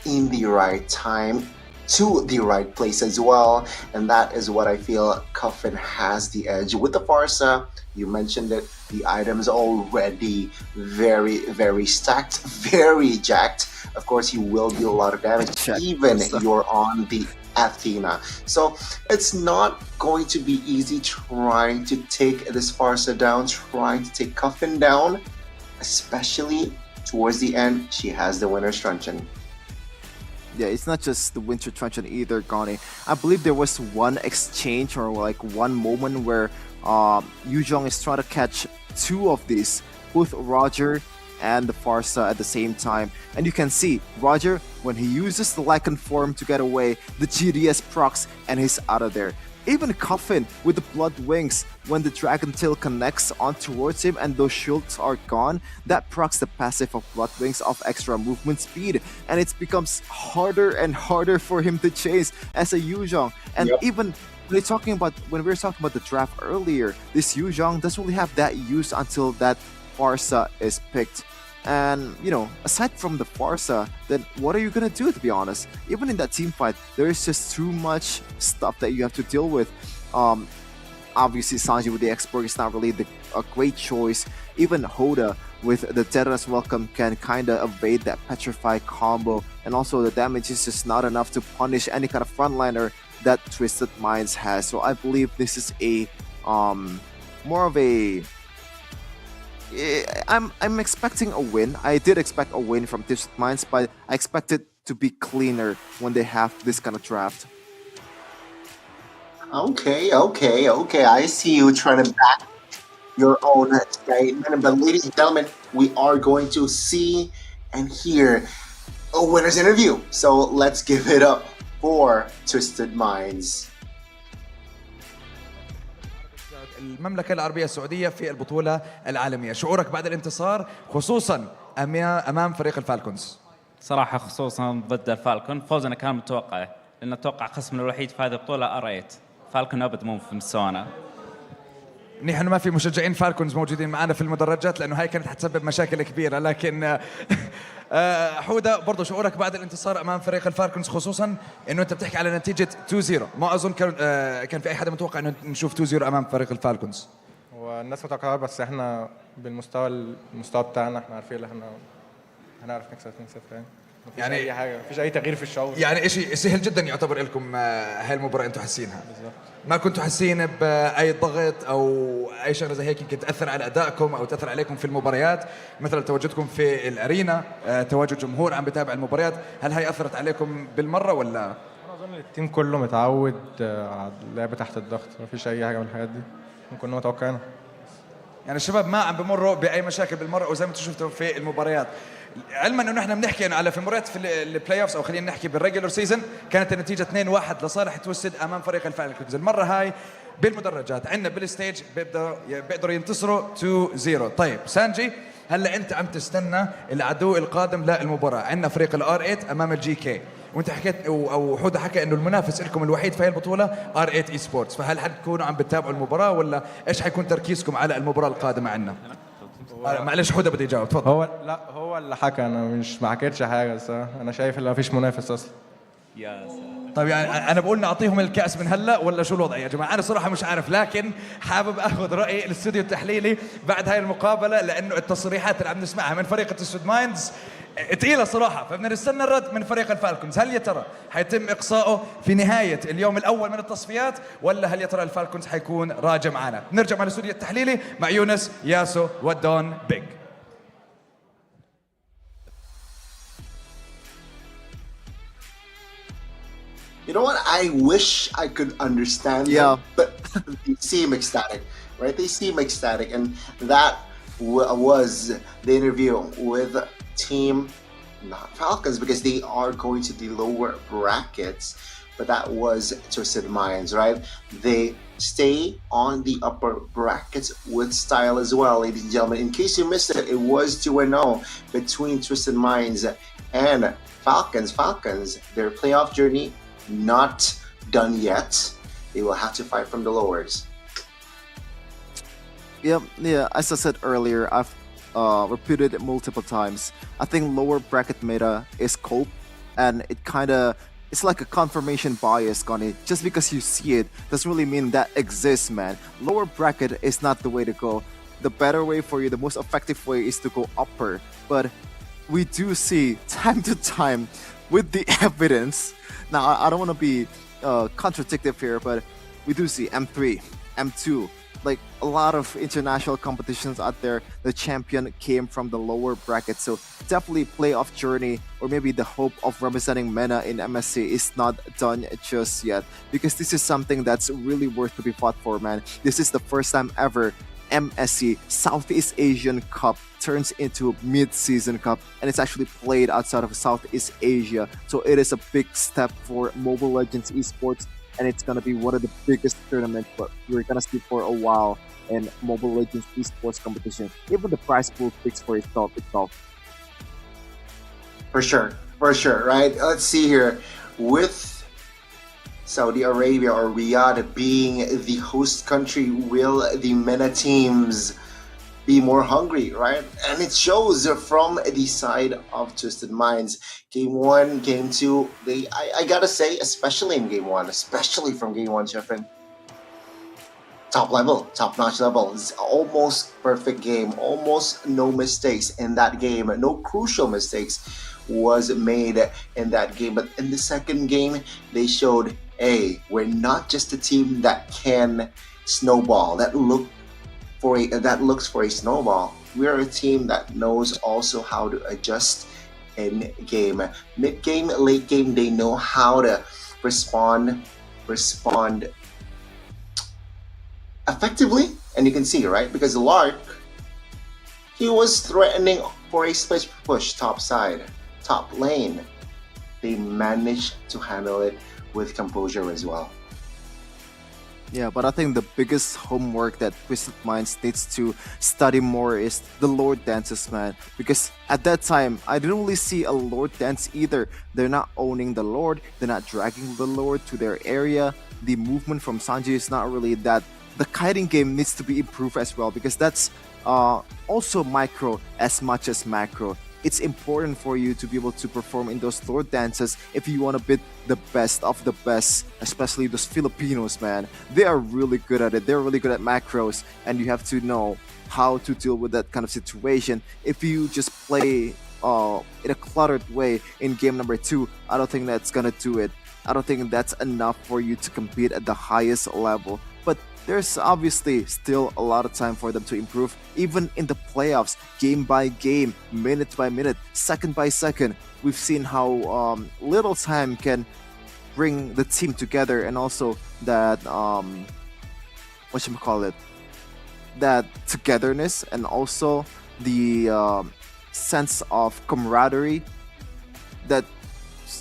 in the right time to the right place as well, and that is what I feel Cuffin has the edge. With the Farsa, you mentioned it, the items already very stacked, very jacked. Of course, he will deal a lot of damage, even you're on the Athena. So it's not going to be easy trying to take this Farsa down, trying to take Cuffin down, especially towards the end. She has the Winter's Truncheon. Yeah, it's not just the Winter Truncheon either, Gani. I believe there was one exchange or like one moment where Yuzhong is trying to catch two of these, both Roger and the Farsa at the same time. And you can see Roger, when he uses the Lycan form to get away, the GDS procs and he's out of there. Even Cuffin with the Blood Wings, when the Dragon Tail connects on towards him and those shields are gone, that procs the passive of Blood Wings of extra movement speed, and it becomes harder and harder for him to chase as a Yuzhong. And even when we were talking about the draft earlier, this Yuzhong doesn't really have that use until that Farsa is picked. And, you know, aside from the Farsa, then what are you gonna do, to be honest? Even in that team fight, there is just too much stuff that you have to deal with. Obviously, Sanji with the Expert is not really a great choice. Even Hoda with the Terra's Welcome can kind of evade that Petrify combo. And also, the damage is just not enough to punish any kind of frontliner that Twisted Minds has. So I believe this is a more of a... I'm expecting a win. I did expect a win from Twisted Minds, but I expect it to be cleaner when they have this kind of draft. Okay. I see you trying to back your own statement. But ladies and gentlemen, we are going to see and hear a winner's interview. So let's give it up for Twisted Minds. المملكة العربية السعودية في البطولة العالمية، شعورك بعد الانتصار خصوصا أمام فريق الفالكونز؟ صراحة خصوصا ضد الفالكون فوزنا كان متوقع، لأن أتوقع خصمنا الوحيد في هذه البطولة R8. فالكون أبد مو في مستوانا. نحن ما في مشجعين فالكونز موجودين معنا في المدرجات لأنه هاي كانت حتسبب مشاكل كبيرة، لكن حودة برضو شعورك بعد الانتصار أمام فريق الفالكونز، خصوصا إنه أنت بتحكي على نتيجة 2-0، ما أظن كان في أي حدا متوقع إنه نشوف 2-0 أمام فريق الفالكونز. والناس متوقعة، بس إحنا المستوى بتاعنا إحنا عارفين إن إحنا هنعرف نكسب 2-0 يعني أي حاجة، مفيش أي تغيير في الشعور. يعني شيء سهل جدا يعتبر لكم هاي المباراة أنتم حاسينها. بالضبط. ما كنتوا حاسين بأي ضغط أو أي شغلة زي هيك يمكن تأثر على أدائكم أو تأثر عليكم في المباريات، مثل تواجدكم في الأرينا، تواجد جمهور عم بتابع المباريات، هل هاي أثرت عليكم بالمرة ولا؟ أنا أظن التيم كله متعود على اللعب تحت الضغط، مفيش أي حاجة من الحاجات دي، كنا متوقعينها. يعني الشباب ما عم بمروا بأي مشاكل بالمرة، وزي ما انتم شفتوا في المباريات، علما انه نحن بنحكي على في مباريات في البلاي اوفز او خلينا نحكي بالريجولر سيزون، كانت النتيجه 2-1 لصالح تويستد امام فريق الفالكونز. المره هاي بالمدرجات عندنا بالستيج بيقدروا ينتصروا 2-0. طيب سانجي، هلا انت عم تستنى العدو القادم للمباراه، عندنا فريق الار 8 امام الجي كي، وانت حكيت او حوده حكى انه المنافس لكم الوحيد في هاي البطوله ار 8 اي سبورتس، فهل حتكونوا عم بتتابعوا المباراه ولا ايش حيكون تركيزكم على المباراه القادمه عندنا؟ معلش حوده بدي اجاوب، تفضل. هو اللي حكى، انا مش ما حكيتش حاجه، بس انا شايف ان مفيش منافس اصلا. طيب يعني انا بقول نعطيهم الكاس من هلا ولا شو الوضع يا جماعه؟ انا صراحه مش عارف، لكن حابب اخذ راي الاستوديو التحليلي بعد هاي المقابله، لانه التصريحات اللي عم نسمعها من فريق تويستد مايندز ثقيله صراحه، فبدنا نستنى الرد من فريق الفالكونز. هل يا ترى حيتم اقصائه في نهايه اليوم الاول من التصفيات، ولا هل يا ترى الفالكونز حيكون راجع معنا؟ نرجع مع الاستوديو التحليلي مع يونس، ياسو ودون بيج. You know what? I wish I could understand them, but they seem ecstatic, right? They seem ecstatic, and that was the interview with Team not Falcons, because they are going to the lower brackets. but that was Twisted Minds, right? They stay on the upper brackets with style as well, ladies and gentlemen. In case you missed it, it was 2-0 between Twisted Minds and Falcons. Falcons, their playoff journey not done yet. They will have to fight from the lowers. Yeah, as I said earlier, I've repeated it multiple times. I think lower bracket meta is cope, and it's like a confirmation bias on it. Just because you see it doesn't really mean that exists, man. Lower bracket is not the way to go. The better way for you, the most effective way is to go upper. But we do see time to time with the evidence. Now, I don't want to be contradictory here, but we do see M3, M2, like a lot of international competitions out there. The champion came from the lower bracket, so definitely playoff journey or maybe the hope of representing MENA in MSC is not done just yet, because this is something that's really worth to be fought for, man. This is the first time ever MSC Southeast Asian Cup turns into mid-season cup, and it's actually played outside of Southeast Asia, so it is a big step for Mobile Legends Esports, and it's going to be one of the biggest tournaments we're going to see for a while in Mobile Legends Esports competition. Even the prize pool speaks for itself. For sure, right? Let's see here. With Saudi Arabia or Riyadh being the host country, will the MENA teams be more hungry, right? And it shows from the side of Twisted Minds. Game 1, Game 2, I gotta say, especially in Game 1, especially from Game 1, Jeffrey, top-notch level. It's almost perfect game, almost no mistakes in that game. No crucial mistakes was made in that game. But in the second game, they showed, hey, we're not just a team that can snowball, that looks for a snowball. We're a team that knows also how to adjust in game. Mid-game, late game, they know how to respond effectively, and you can see, right? Because Lark, he was threatening for a split push top side, top lane. They managed to handle it with composure as well. Yeah, but I think the biggest homework that Twisted Minds needs to study more is the Lord dances, man. Because at that time, I didn't really see a Lord dance either. They're not owning the Lord, they're not dragging the Lord to their area. The movement from Sanji is not really that. The kiting game needs to be improved as well, because that's also micro as much as macro. It's important for you to be able to perform in those Lord dances if you want to beat the best of the best, especially those Filipinos, man. They are really good at it. They're really good at macros, and you have to know how to deal with that kind of situation. If you just play in a cluttered way in game number 2, I don't think that's gonna do it. I don't think that's enough for you to compete at the highest level. But there's obviously still a lot of time for them to improve, even in the playoffs, game by game, minute by minute, second by second. We've seen how little time can bring the team together, and also that that togetherness, and also the sense of camaraderie that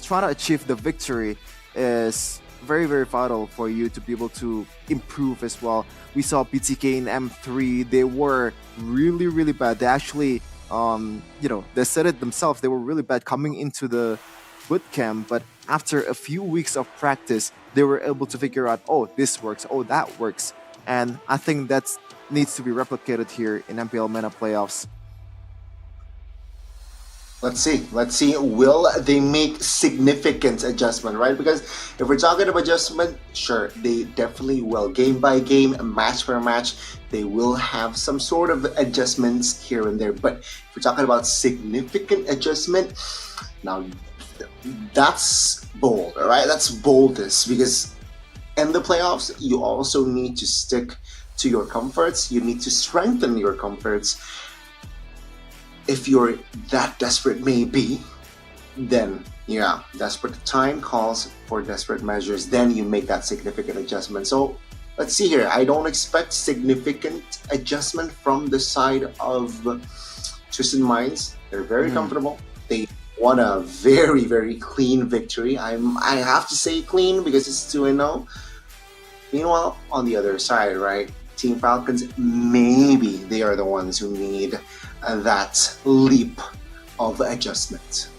trying to achieve the victory is very, very vital for you to be able to improve as well. We saw BTK in M3, they were really, really bad. They actually, they said it themselves, they were really bad coming into the bootcamp, but after a few weeks of practice, they were able to figure out, oh, this works, oh, that works. And I think that needs to be replicated here in MPL Mena playoffs. Let's see, will they make significant adjustment, right? Because if we're talking about adjustment, sure, they definitely will. Game by game, match per match, they will have some sort of adjustments here and there. But if we're talking about significant adjustment, now that's bold, all right? That's boldness, because in the playoffs, you also need to stick to your comforts. You need to strengthen your comforts. If you're that desperate, maybe, then yeah, desperate time calls for desperate measures. Then you make that significant adjustment. So let's see here. I don't expect significant adjustment from the side of Twisted Minds. They're very comfortable. They won a very, very clean victory. I have to say clean because it's 2-0. Meanwhile, on the other side, right, Team Falcons, maybe they are the ones who need that leap of adjustment.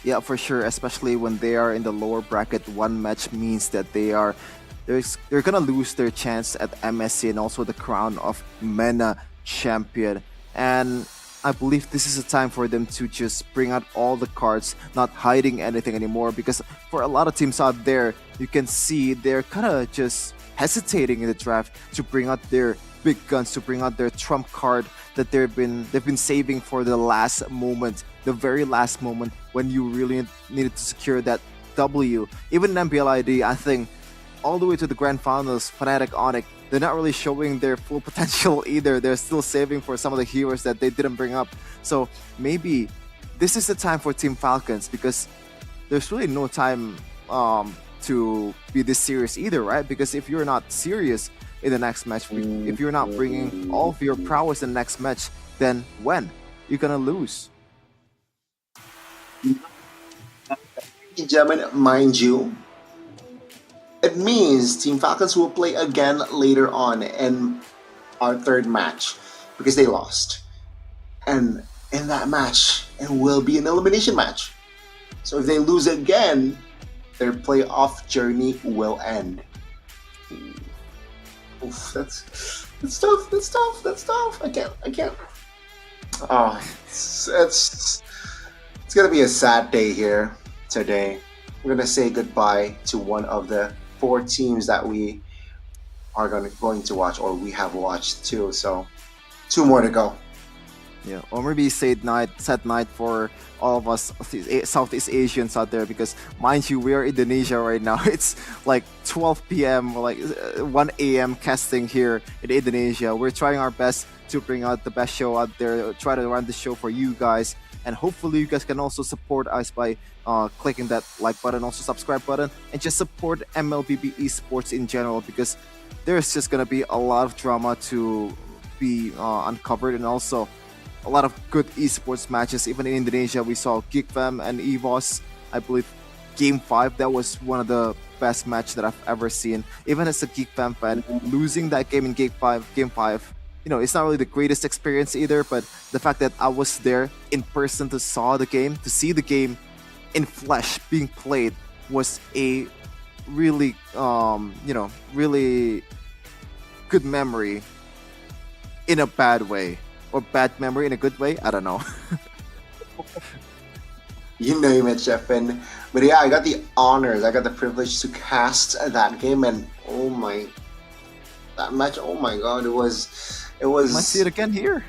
Yeah, for sure, especially when they are in the lower bracket. One match means that they're gonna lose their chance at MSC and also the crown of MENA champion. And I believe this is a time for them to just bring out all the cards, not hiding anything anymore, because for a lot of teams out there, you can see they're kind of just hesitating in the draft to bring out their big guns, to bring out their trump card that they've been saving for the last moment, the very last moment when you really needed to secure that W. Even in MPL ID, I think all the way to the grand finals, Fnatic Onyx, they're not really showing their full potential either. They're still saving for some of the heroes that they didn't bring up. So maybe this is the time for Team Falcons, because there's really no time to be this serious either, right? Because if you're not serious in the next match, if you're not bringing all of your prowess in the next match, then when? You're gonna lose. Gentlemen, mind you, it means Team Falcons will play again later on in our third match because they lost. And in that match, it will be an elimination match. So if they lose again, their playoff journey will end. Oof, that's tough. That's tough. That's tough. I can't. Oh, it's gonna be a sad day here today. We're gonna say goodbye to one of the 4 teams that we are going to watch, or we have watched too. So 2 more to go. Yeah, or maybe sad night for all of us Southeast Asians out there, because mind you, we are in Indonesia right now. It's like 12 p.m. or like 1 a.m. casting here in Indonesia. We're trying our best to bring out the best show out there, try to run the show for you guys, and hopefully you guys can also support us by clicking that like button, also subscribe button, and just support MLBB Esports in general, because there's just gonna be a lot of drama to be uncovered, and also a lot of good esports matches. Even in Indonesia, we saw Geek and EVOS. I believe Game 5, that was one of the best match that I've ever seen. Even as a Geek fan, losing that game in Game 5, you know, it's not really the greatest experience either, but the fact that I was there in person to see the game in flesh being played was a really, really good memory in a bad way. Or bad memory in a good way, I don't know. You name it, Sheffin. But yeah, I got the honors, I got the privilege to cast that game, and that match, oh my god, it was. We might see it again here.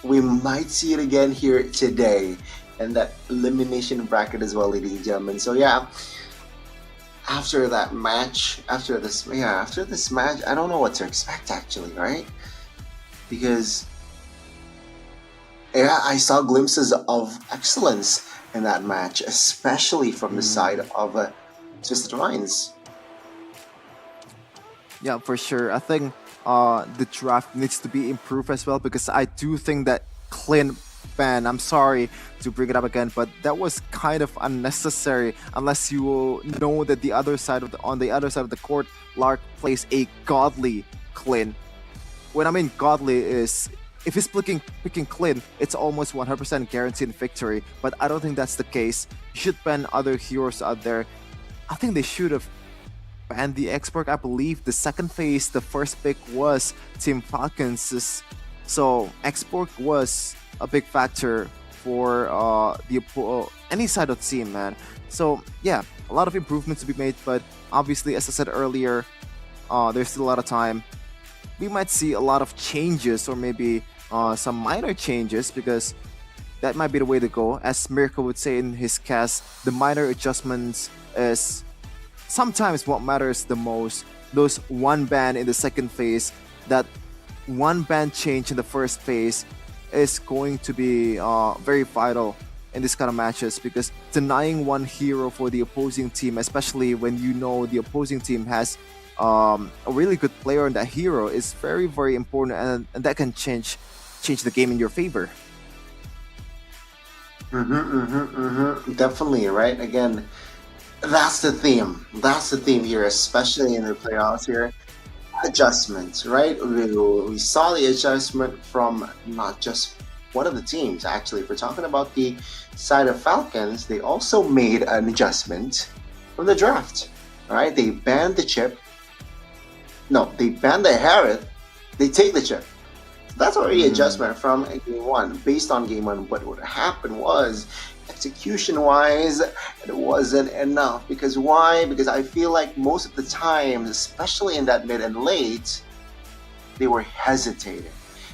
We might see it again here today, and that elimination bracket as well, ladies and gentlemen. So yeah, after this match, I don't know what to expect actually, right? Because yeah, I saw glimpses of excellence in that match, especially from the side of Twisted Minds. Yeah, for sure. I think the draft needs to be improved as well, because I do think that Clint ban, I'm sorry to bring it up again, but that was kind of unnecessary, unless you know that on the other side of the court, Lark plays a godly Clint. When I mean godly is, if he's picking Clint, it's almost 100% guaranteed victory, but I don't think that's the case. You should ban other heroes out there. I think they should have banned the Export. I believe the second phase, the first pick was Team Falcons, so Export was a big factor for any side of the team, man. So yeah, a lot of improvements to be made, but obviously, as I said earlier, there's still a lot of time. We might see a lot of changes, or maybe some minor changes, because that might be the way to go. As Mirko would say in his cast, the minor adjustments is sometimes what matters the most. Those 1 ban in the second phase, that 1 ban change in the first phase is going to be very vital in this kind of matches, because denying 1 hero for the opposing team, especially when you know the opposing team has a really good player on that hero, is very, very important, and that can change the game in your favor. Definitely, right? Again, that's the theme. That's the theme here, especially in the playoffs here. Adjustments, right? We saw the adjustment from not just one of the teams, actually. If we're talking about the side of Falcons, they also made an adjustment from the draft, right? They banned the chip. No, they banned the Harith. They take the chip. That's already adjustment from game one, based on game one. But what happened was, execution-wise, it wasn't enough. Because why? Because I feel like most of the times, especially in that mid and late, they were hesitating.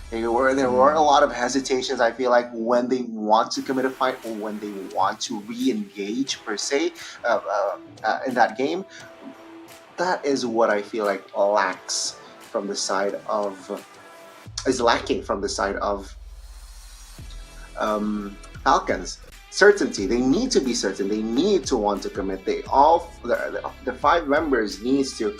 There were a lot of hesitations, I feel like, when they want to commit a fight or when they want to re-engage, per se, in that game. That is what I feel like lacks from the side of... is lacking from the side of Falcons. Certainty. They need to be certain. They need to want to commit. The 5 members needs to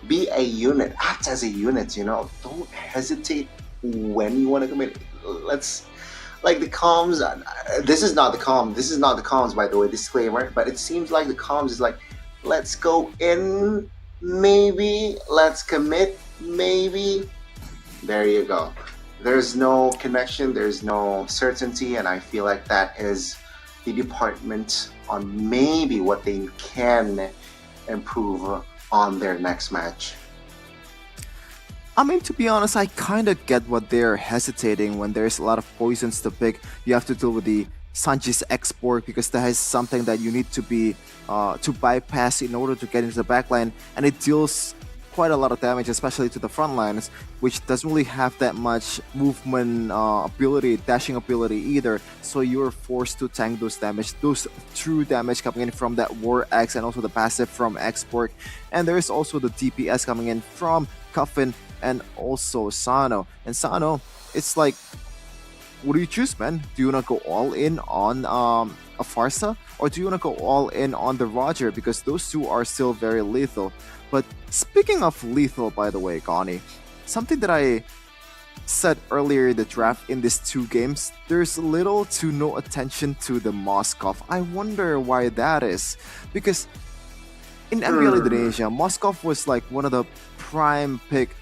be a unit. Act as a unit. Don't hesitate when you want to commit. Let's, like, the comms. This is not the comms. This is not the comms, by the way. Disclaimer. But it seems like the comms is like, let's go in. Maybe. Let's commit. Maybe. There you go. There's no connection, there's no certainty, and I feel like that is the department on maybe what they can improve on their next match. I mean, to be honest, I kind of get what they're hesitating when there's a lot of poisons to pick. You have to deal with the Sanji's export because that is something that you need to be to bypass in order to get into the backline, and it deals quite a lot of damage, especially to the front lines, which doesn't really have that much movement ability, dashing ability either. So you're forced to tank those true damage coming in from that War X and also the passive from Export. And there's also the DPS coming in from Coffin and also Sano. And Sano, it's like, what do you choose, man? Do you want to go all in on a Farsa, or do you want to go all in on the Roger? Because those two are still very lethal. But speaking of lethal, by the way, Gani, something that I said earlier in the draft in these 2 games, there's little to no attention to the Moskov. I wonder why that is. Because in MPL Indonesia, Moskov was like one of the prime pick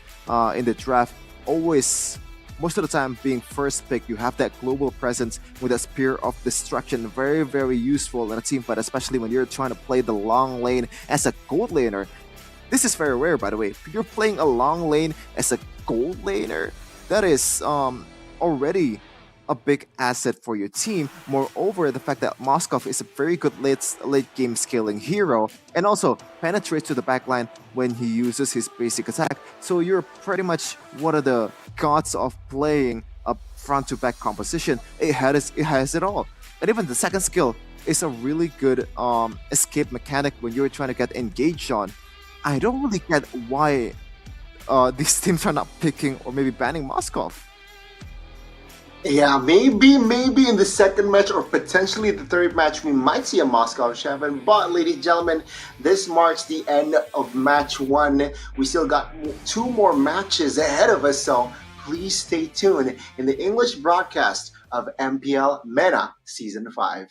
in the draft. Always, most of the time, being first pick. You have that global presence with a Spear of Destruction. Very, very useful in a team fight, especially when you're trying to play the long lane as a gold laner. This is very rare, by the way. If you're playing a long lane as a gold laner, that is already a big asset for your team. Moreover, the fact that Moskov is a very good late game scaling hero and also penetrates to the backline when he uses his basic attack. So you're pretty much one of the gods of playing a front to back composition. It has it all. And even the second skill is a really good escape mechanic when you're trying to get engaged on. I don't really get why these teams are not picking or maybe banning Moskov. Yeah, maybe in the second match or potentially the third match we might see a Moskov champion. But ladies and gentlemen, this marks the end of match 1. We still got 2 more matches ahead of us, so please stay tuned in the English broadcast of MPL Mena Season 5.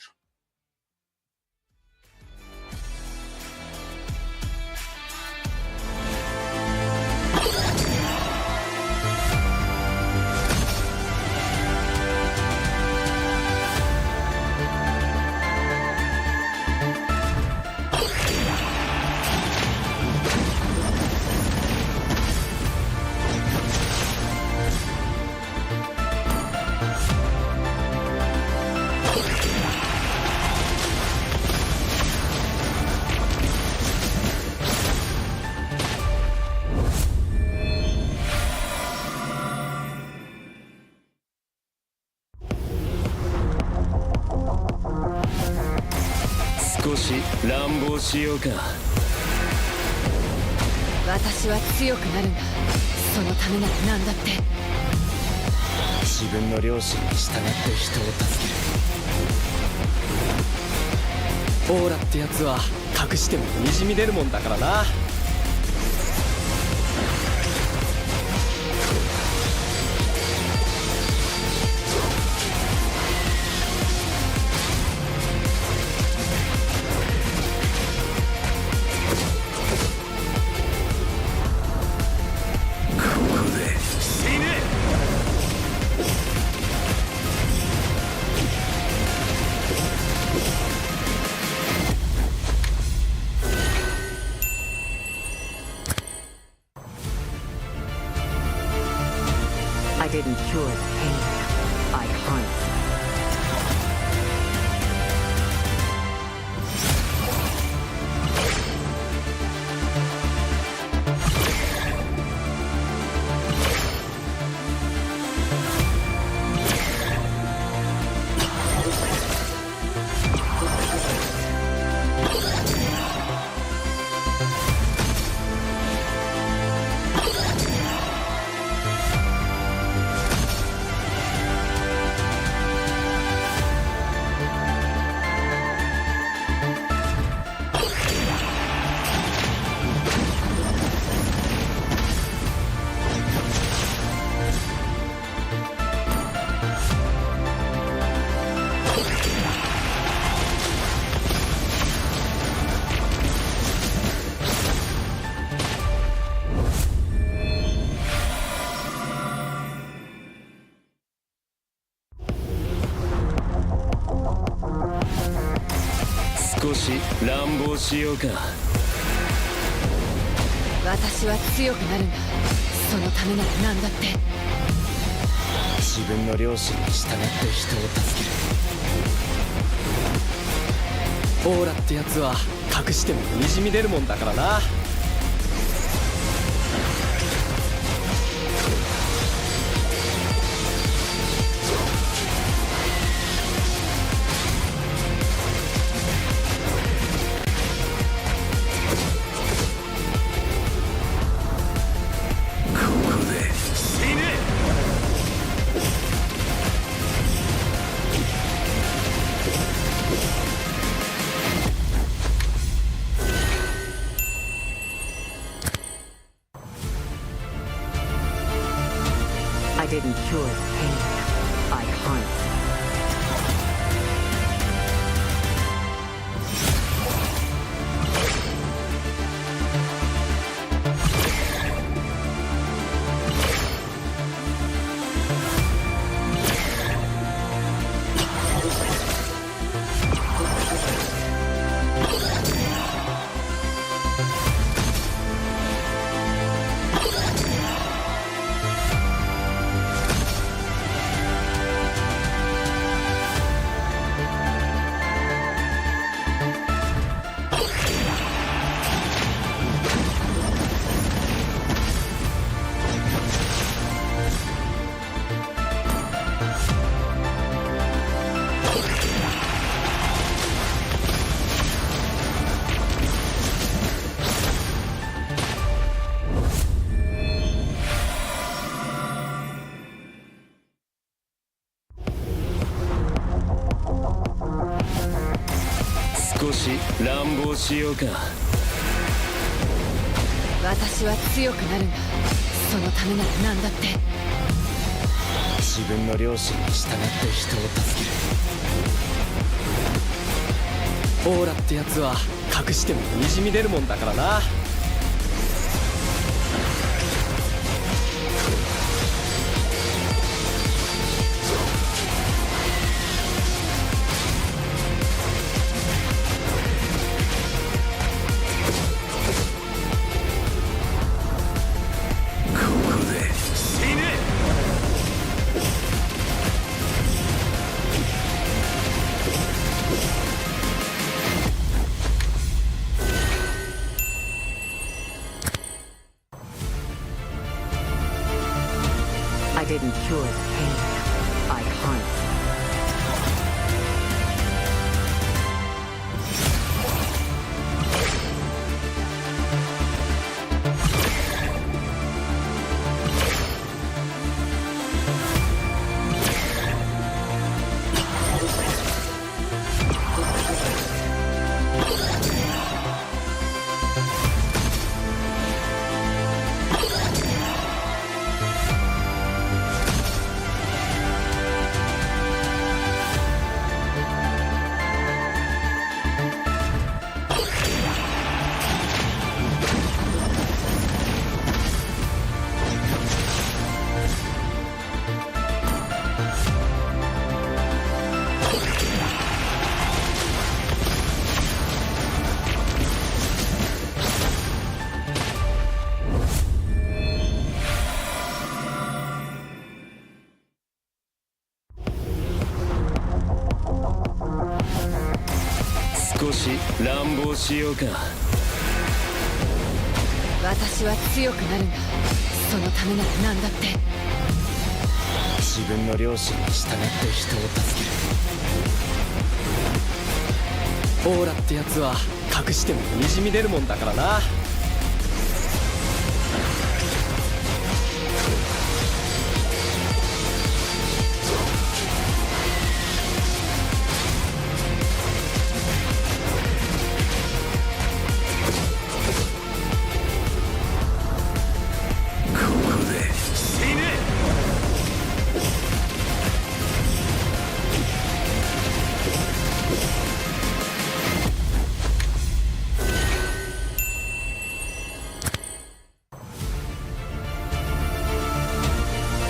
私は強くなるんだ。そのためなら何だって。自分の良心に従って人を助ける。オーラってやつは隠してもにじみ出るもんだからな。I didn't cure the pain. I hunt.少し乱暴しようか。私は強くなるんだ。そのためなら何だって。自分の良心に従って人を助ける。オーラってやつは隠してもにじみ出るもんだからな。I didn't cure the pain. I hunt.少し乱暴しようか。私は強くなるんだ。そのためなら何だって。自分の良心に従って人を助ける。オーラってやつは隠してもにじみ出るもんだからな。少し乱暴しようか。私は強くなるんだ。そのためなら何だって。自分の良心に従って人を助ける。オーラってやつは隠してもにじみ出るもんだからな。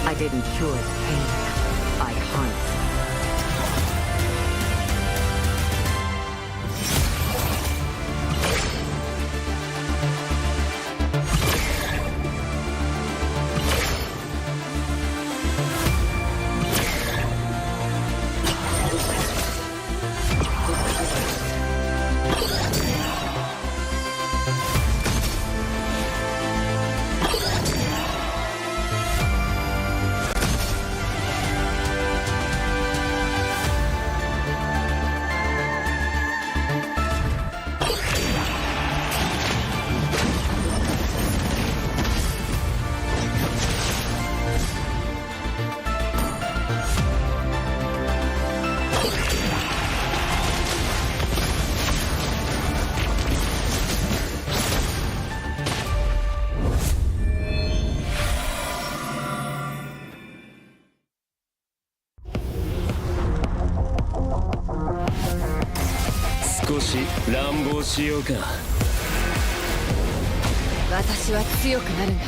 I didn't cure the pain. I hunt.少し乱暴しようか。私は強くなるんだ。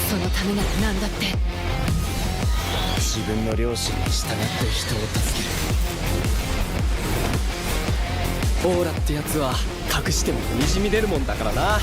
そのためなら何だって。自分の良心に従って人を助ける。オーラってやつは隠してもにじみ出るもんだからな。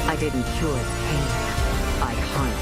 I didn't cure the pain. I hunt.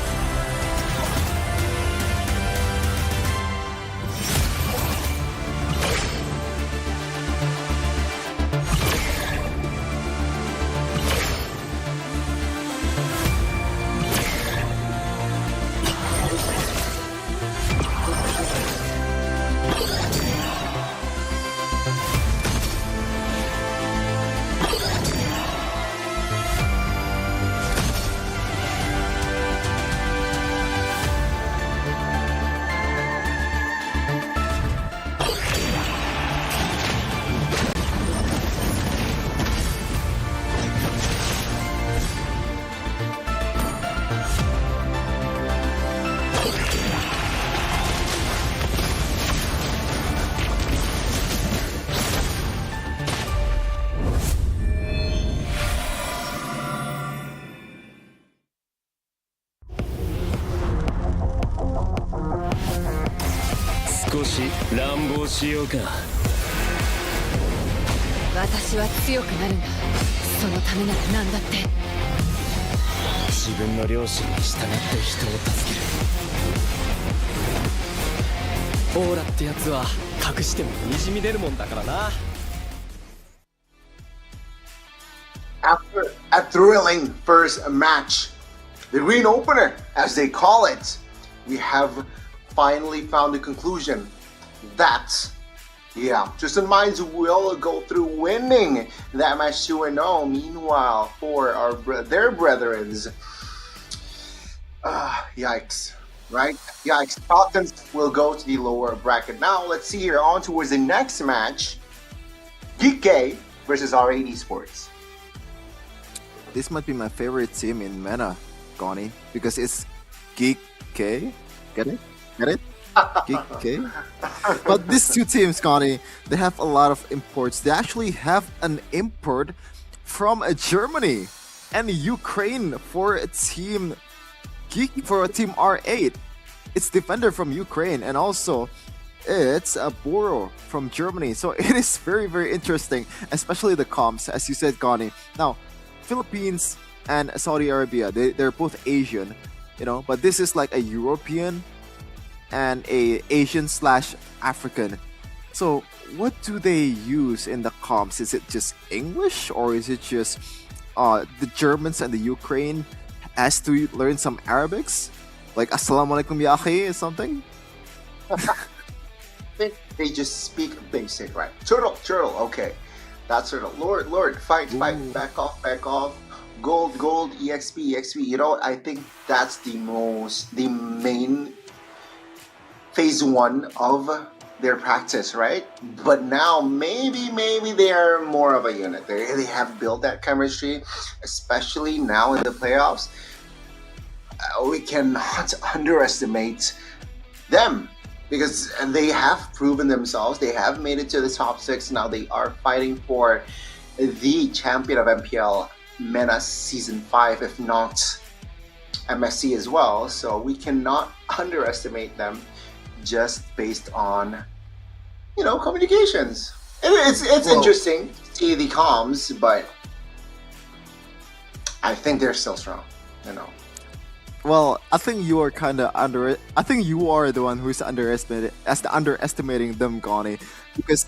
少し乱暴しようか。私は強くなるんだ。そのためなら何だって。自分の良心に従って人を助ける。オーラってやつは隠してもにじみ出るもんだからな。 After a thrilling first match, the green opener, as they call it, we have finally found the conclusion that, yeah, Twisted Minds will go through winning that match 2-0. Meanwhile, for their brethrens, yikes, right? Yikes. Falcons will go to the lower bracket. Now, let's see here, on towards the next match, Geek versus R8 Esports. This might be my favorite team in Mena, Connie, because it's Geek K. Get it? Get it? Geek K. But these two teams, Connie, they have a lot of imports. They actually have an import from Germany and Ukraine for a team Geek, for a team R8. It's Defender from Ukraine, and also it's a Boro from Germany. So it is very, very interesting, especially the comps, as you said, Connie. Now, Philippines and Saudi Arabia, they're both Asian, you know, but this is like a European and a Asian slash African. So what do they use in the comps? Is it just English, or is it just the Germans and the Ukraine has to learn some Arabics? Like Assalamu alaikum ya akhi or something? They just speak basic, right? Turtle, okay. That's Turtle. Lord, fight, back off. Gold, EXP. You know, I think that's the main phase 1 of their practice, right? But now maybe they are more of a unit. They have built that chemistry, especially now in the playoffs. We cannot underestimate them because they have proven themselves. They have made it to the top 6. Now they are fighting for the champion of MPL Mena Season 5, if not MSC as well. So we cannot underestimate them just based on, you know, communications. It's interesting to see the comms, but I think they're still strong, you know. Well, I think you are I think you are the one who's underestimating them, Connie, because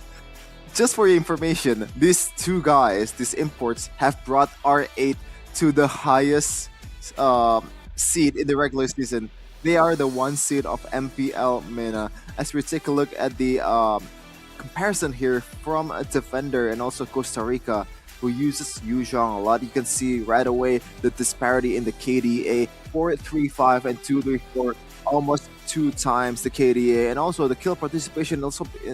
just for your information, these two guys, these imports, have brought R8 to the highest seed in the regular season. They are the 1 seed of MPL Mena. As we take a look at the comparison here from a Defender and also Costa Rica, who uses Yuzhong a lot, you can see right away the disparity in the KDA. 4-3-5 and 2-3-4, almost 2 times the KDA, and also the kill participation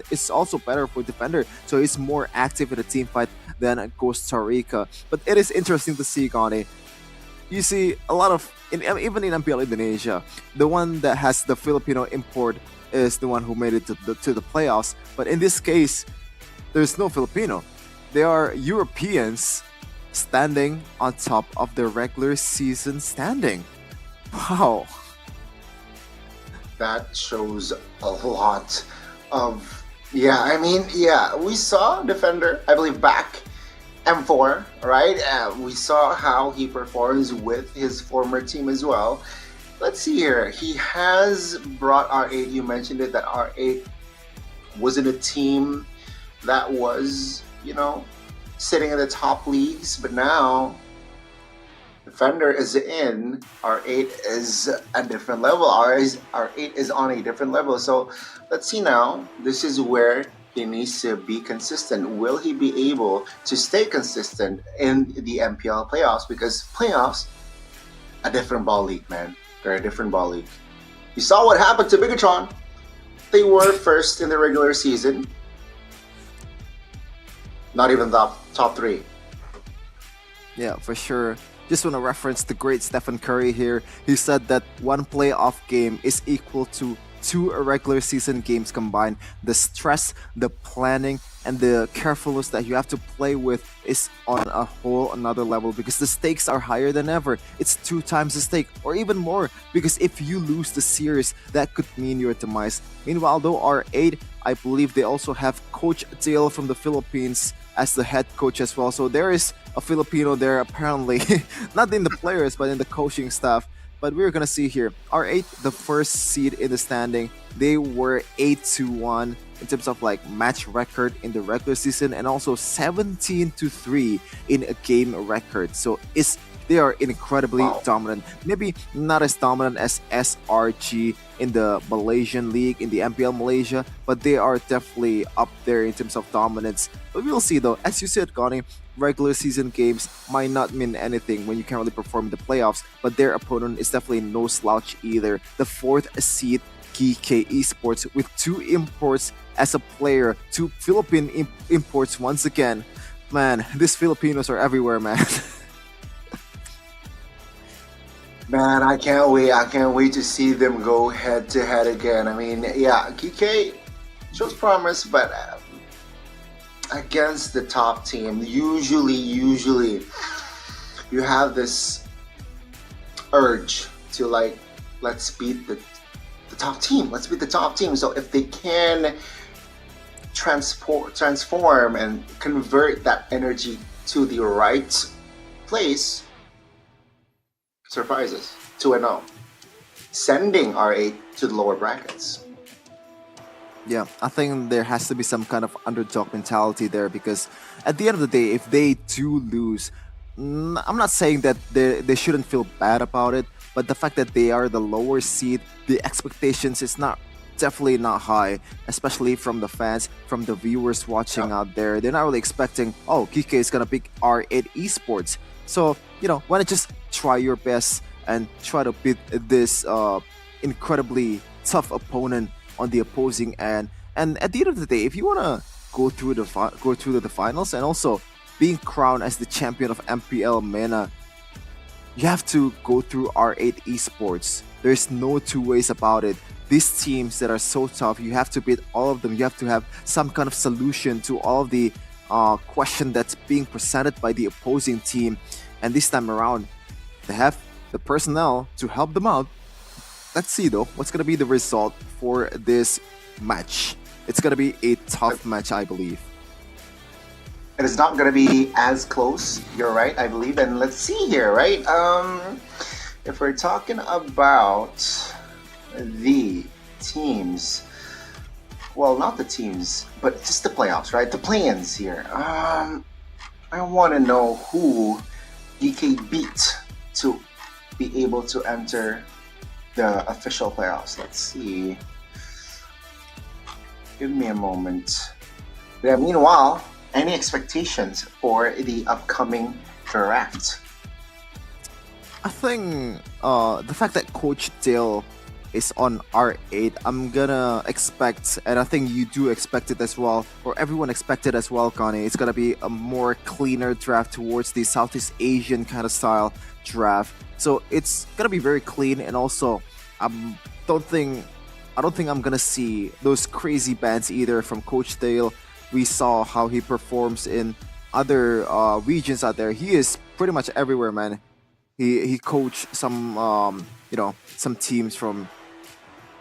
is also better for Defender, so he's more active in a team fight than Costa Rica. But it is interesting to see, Connie. You see a lot of, even in MPL Indonesia, the one that has the Filipino import is the one who made it to the playoffs. But in this case, there's no Filipino. They are Europeans standing on top of the regular season standing. Wow. That shows a lot of, we saw Defender, I believe, back M4, right? We saw how he performs with his former team as well. Let's see here. He has brought R8. You mentioned it, that R8 was in a team that was, you know, sitting in the top leagues, but now Defender is in. R8 is a different level. R8 is on a different level. So let's see now. This is where he needs to be consistent. Will he be able to stay consistent in the MPL playoffs? Because playoffs, a different ball league, man. They're a different ball league. You saw what happened to Bigatron. They were first in the regular season. Not even the top 3. Yeah, for sure. Just want to reference the great Stephen Curry here. He said that 1 playoff game is equal to 2 regular season games combined. The stress, the planning, and the carefulness that you have to play with is on a whole another level, because the stakes are higher than ever. It's 2 times the stake, or even more, because if you lose the series, that could mean your demise. Meanwhile, though, R8, I believe they also have Coach Dale from the Philippines as the head coach as well. So there is a Filipino there, apparently. Not in the players, but in the coaching staff. But we're gonna see here, R8, the first seed in the standing, they were 8-1 in terms of like match record in the regular season, and also 17-3 in a game record. So they are incredibly dominant. Maybe not as dominant as SRG in the Malaysian league, in the MPL Malaysia, but they are definitely up there in terms of dominance. But we'll see though. As you said, Connie, regular season games might not mean anything when you can't really perform in the playoffs, but their opponent is definitely no slouch either. The 4th seed Geek Esports with 2 imports as a player, 2 Philippine imports once again. Man, these Filipinos are everywhere, man. Man, I can't wait. I can't wait to see them go head to head again. I mean, yeah, Geek, shows promise, but against the top team, usually you have this urge to like, let's beat the top team. Let's beat the top team. So if they can transform and convert that energy to the right place, surprises 2-0, sending R8 to the lower brackets. Yeah, I think there has to be some kind of underdog mentality there, because at the end of the day, if they do lose, I'm not saying that they shouldn't feel bad about it, but the fact that they are the lower seed, the expectations is definitely not high, especially from the fans, from the viewers watching out there. They're not really expecting, oh, Geek is gonna pick R8 Esports. So, you know, why not just try your best and try to beat this incredibly tough opponent on the opposing end. And at the end of the day, if you want to go through the finals and also being crowned as the champion of MPL Mena, you have to go through R8 Esports. There's no two ways about it. These teams that are so tough, you have to beat all of them. You have to have some kind of solution to all of the question that's being presented by the opposing team. And this time around, they have the personnel to help them out. Let's see though, what's going to be the result for this match. It's going to be a tough match, I believe. It is not going to be as close, you're right, I believe. And let's see here, right? If we're talking about the teams, well, not the teams, but just the playoffs, right? The play-ins here. I want to know who DK beat to be able to enter the official playoffs. Let's see. Give me a moment. Yeah, meanwhile, any expectations for the upcoming draft? I think the fact that Coach Dale is on R8, I'm gonna expect, and I think you do expect it as well, or everyone expected as well, Connie, it's gonna be a more cleaner draft towards the Southeast Asian kind of style draft. So it's gonna be very clean, and also I don't think I'm gonna see those crazy bans either from Coach Dale. We saw how he performs in other regions out there. He is pretty much everywhere, man. He coached some some teams from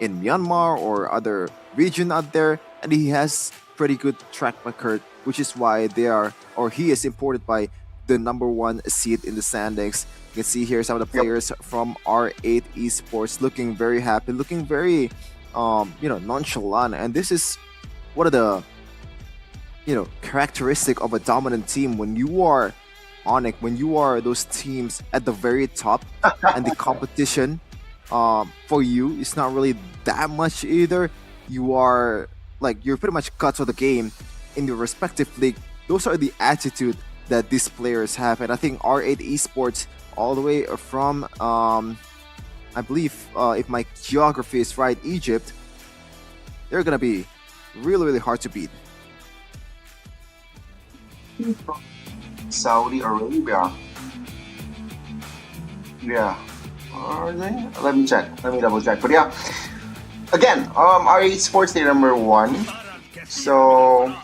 in Myanmar or other region out there, and he has pretty good track record, which is why he is imported by the #1 seed in the standings. You can see here some of the players from R8 Esports looking very happy, looking very nonchalant, and this is one of the characteristic of a dominant team. When you are Onyx, when you are those teams at the very top and the competition for you is not really that much either, you're pretty much cut to the game in your respective league. Those are the attitude that these players have, and I think R8 Esports, all the way from I believe if my geography is right, Egypt, they're gonna be really hard to beat. Saudi Arabia. Yeah. Are they? Let me check. Let me double check. But yeah. Again, R8 Sports, they're #1. So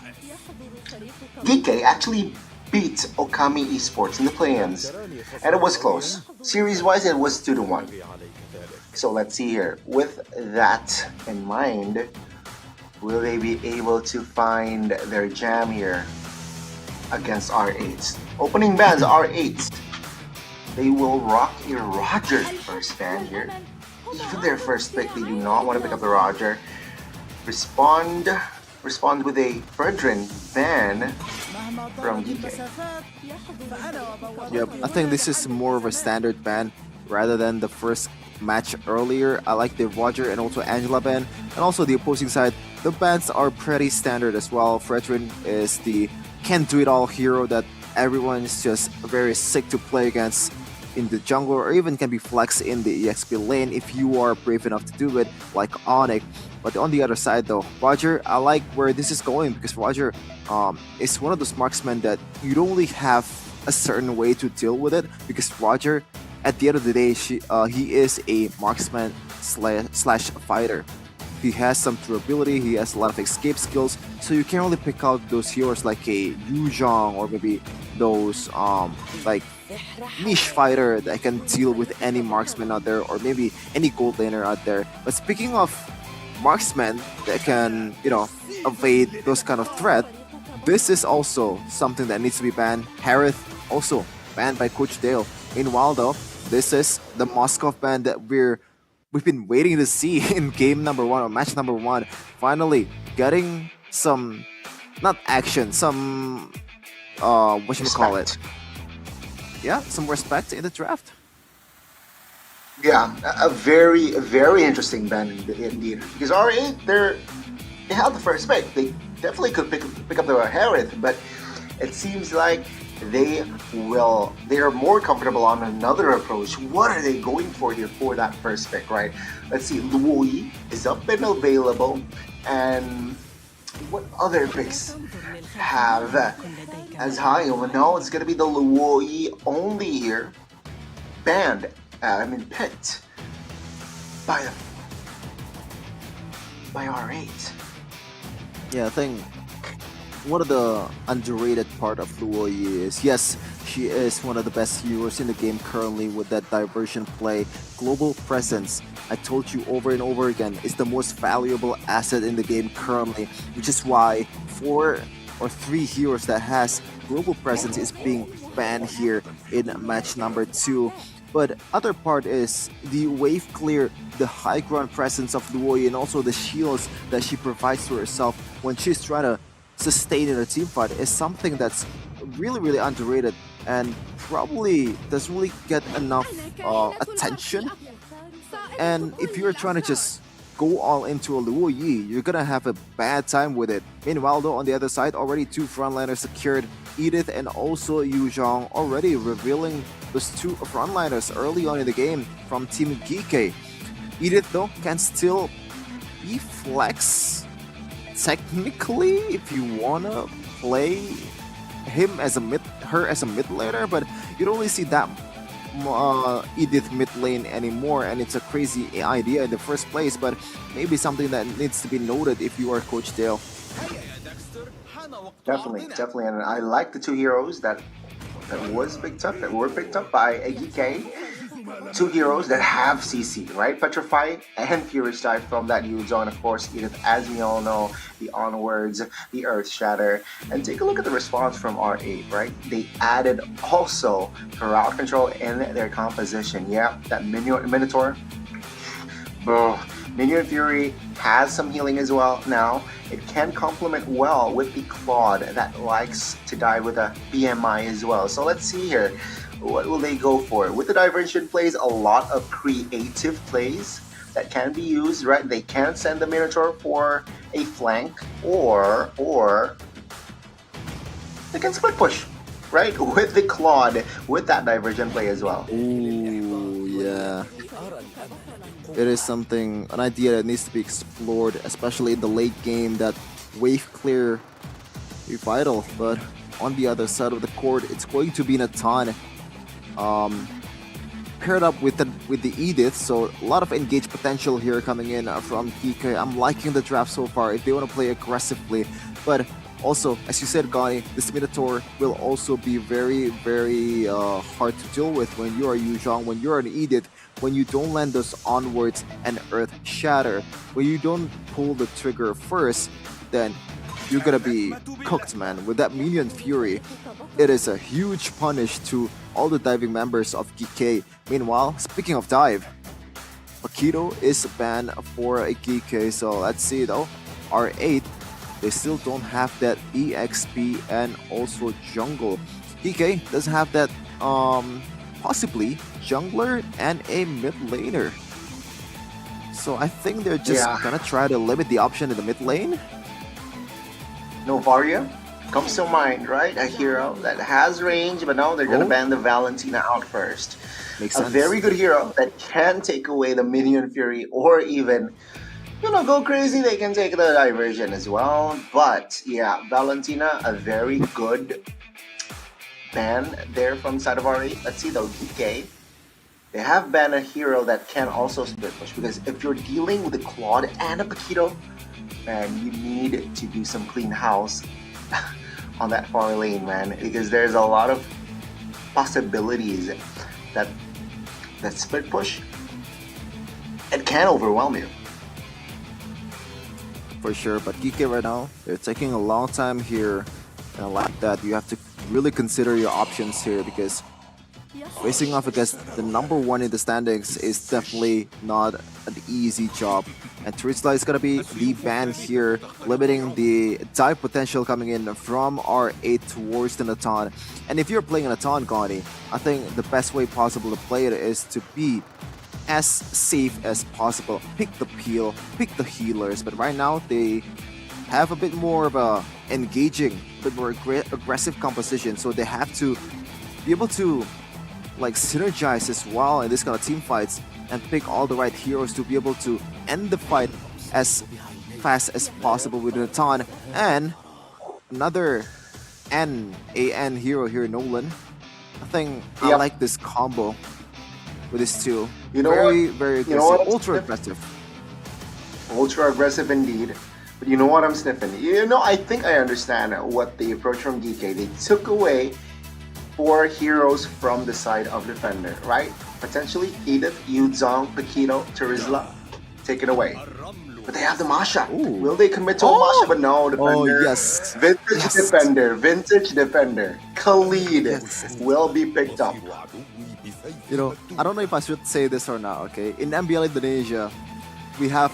DK actually beat Okami Esports in the play-ins, and it was close. Series-wise, it was 2-1. So let's see here. With that in mind, will they be able to find their jam here against R8? Opening bands, R8. They will rock a Roger first ban here. Even their first pick, they do not want to pick up the Roger. Respond with a Fredrin ban from Geek. Yep, I think this is more of a standard ban rather than the first match earlier. I like the Roger and also Angela ban, and also the opposing side, the bans are pretty standard as well. Fredrin is the can-do-it-all hero that everyone is just very sick to play against in the jungle, or even can be flexed in the EXP lane if you are brave enough to do it, like Onyx. But on the other side though, Roger, I like where this is going, because Roger is one of those marksmen that you don't really have a certain way to deal with it, because Roger, at the end of the day, he is a marksman slash fighter. He has some durability, he has a lot of escape skills, so you can't really pick out those heroes like a Yuzhong or maybe those like niche fighter that can deal with any marksman out there or maybe any gold laner out there. But speaking of marksmen that can, you know, evade those kind of threat, this is also something that needs to be banned. Harith also banned by Coach Dale. Meanwhile though, this is the Moskov ban that we've been waiting to see in game number 1 or match number 1. Finally getting some, not action, some what should we call it? Yeah, some respect in the draft. Yeah, a very, very interesting ban indeed. Because R8, they have the first pick. They definitely could pick up the Harith, but it seems like they are more comfortable on another approach. What are they going for here for that first pick, right? Let's see, Luoyi is up and available, and what other picks have as high? Well, no, it's gonna be the Luoyi only here, banned. Picked by R8. Yeah, I think one of the underrated part of Luoyi is, yes, she is one of the best heroes in the game currently with that diversion play. Global presence, I told you over and over again, is the most valuable asset in the game currently, which is why 4 or 3 heroes that has global presence is being banned here in match number 2. But other part is the wave clear, the high ground presence of Luoyi, and also the shields that she provides to herself when she's trying to sustain in a team fight is something that's really, really underrated and probably doesn't really get enough attention. And if you're trying to just go all into a Luoyi, you're gonna have a bad time with it. Meanwhile though, on the other side, already 2 frontliners secured. Edith and also Yuzhong already revealing those 2 frontliners early on in the game from Team Geek. Edith though can still be flex technically if you wanna play him as a her as a mid laner, but you don't really see that Edith mid lane anymore, and it's a crazy idea in the first place, but maybe something that needs to be noted if you are Coach Dale. Definitely, and I like the 2 heroes that were picked up by Geek. 2 heroes that have CC, right? Petrify and Furious Dive from that Yuzhong, of course, Edith, as we all know, the Onwards, the Earth Shatter. And take a look at the response from R8, right? They added also crowd control in their composition. Yeah, that Minotaur. Minion Fury has some healing as well now. It can complement well with the Claude that likes to die with a BMI as well. So let's see here. What will they go for? With the diversion plays, a lot of creative plays that can be used, right? They can send the Minotaur for a flank or they can split push, right? With the Claude, with that diversion play as well. Ooh, yeah. It is something, an idea that needs to be explored, especially in the late game, that wave clear be vital. But on the other side of the court, it's going to be Natan paired up with the Edith, so a lot of engaged potential here coming in from Geek. I'm liking the draft so far if they want to play aggressively, but also, as you said, Gani, this Minotaur will also be very, very hard to deal with when you are Yuzhong, when you're an Edith, when you don't land those Onwards and Earth Shatter. When you don't pull the trigger first, then you're gonna be cooked, man. With that Minion Fury, it is a huge punish to all the diving members of Geek. Meanwhile, speaking of dive, Paquito is banned for a Geek, so let's see though. R8, they still don't have that EXP and also jungle. Geek doesn't have that possibly jungler and a mid laner. So I think they're just gonna try to limit the option in the mid lane. Novaria comes to mind, right? A hero that has range, but no, they're gonna ban the Valentina out first. Makes sense. A very good hero that can take away the Minion Fury, or even, you know, go crazy. They can take the diversion as well. But yeah, Valentina, a very good ban there from side of R8. Let's see though, DK. They have banned a hero that can also split push, because if you're dealing with a Claude and a Paquito, man, you need to do some clean house on that far lane, man, because there's a lot of possibilities that split push, it can overwhelm you. For sure, but Geek right now, they're taking a long time here, and I like that. You have to really consider your options here, because facing off against the #1 in the standings is definitely not an easy job. And TWIS is gonna be the ban here, limiting the dive potential coming in from R8 towards the Natan. And if you're playing a Natan, Gani, I think the best way possible to play it is to be as safe as possible. Pick the peel, pick the healers, but right now they have a bit more of a engaging, a bit more aggressive composition, so they have to be able to like synergize as well in this kind of team fights and pick all the right heroes to be able to end the fight as fast as possible with Natan. And another AN hero here, Nolan. I think I like this combo with these two. You know very what? aggressive, You know what? ultra aggressive. Ultra aggressive indeed. But you know what I'm sniffing? I think I understand what the approach from Geek. They took away 4 heroes from the side of defender, right? Potentially Edith, Yuzong, Paquito, Terizla, taken away. But they have the Masha. Will they commit to a Masha? But no, defender. Yes. Vintage defender. Khalid will be picked up. I don't know if I should say this or not, okay? In MPL Indonesia, we have,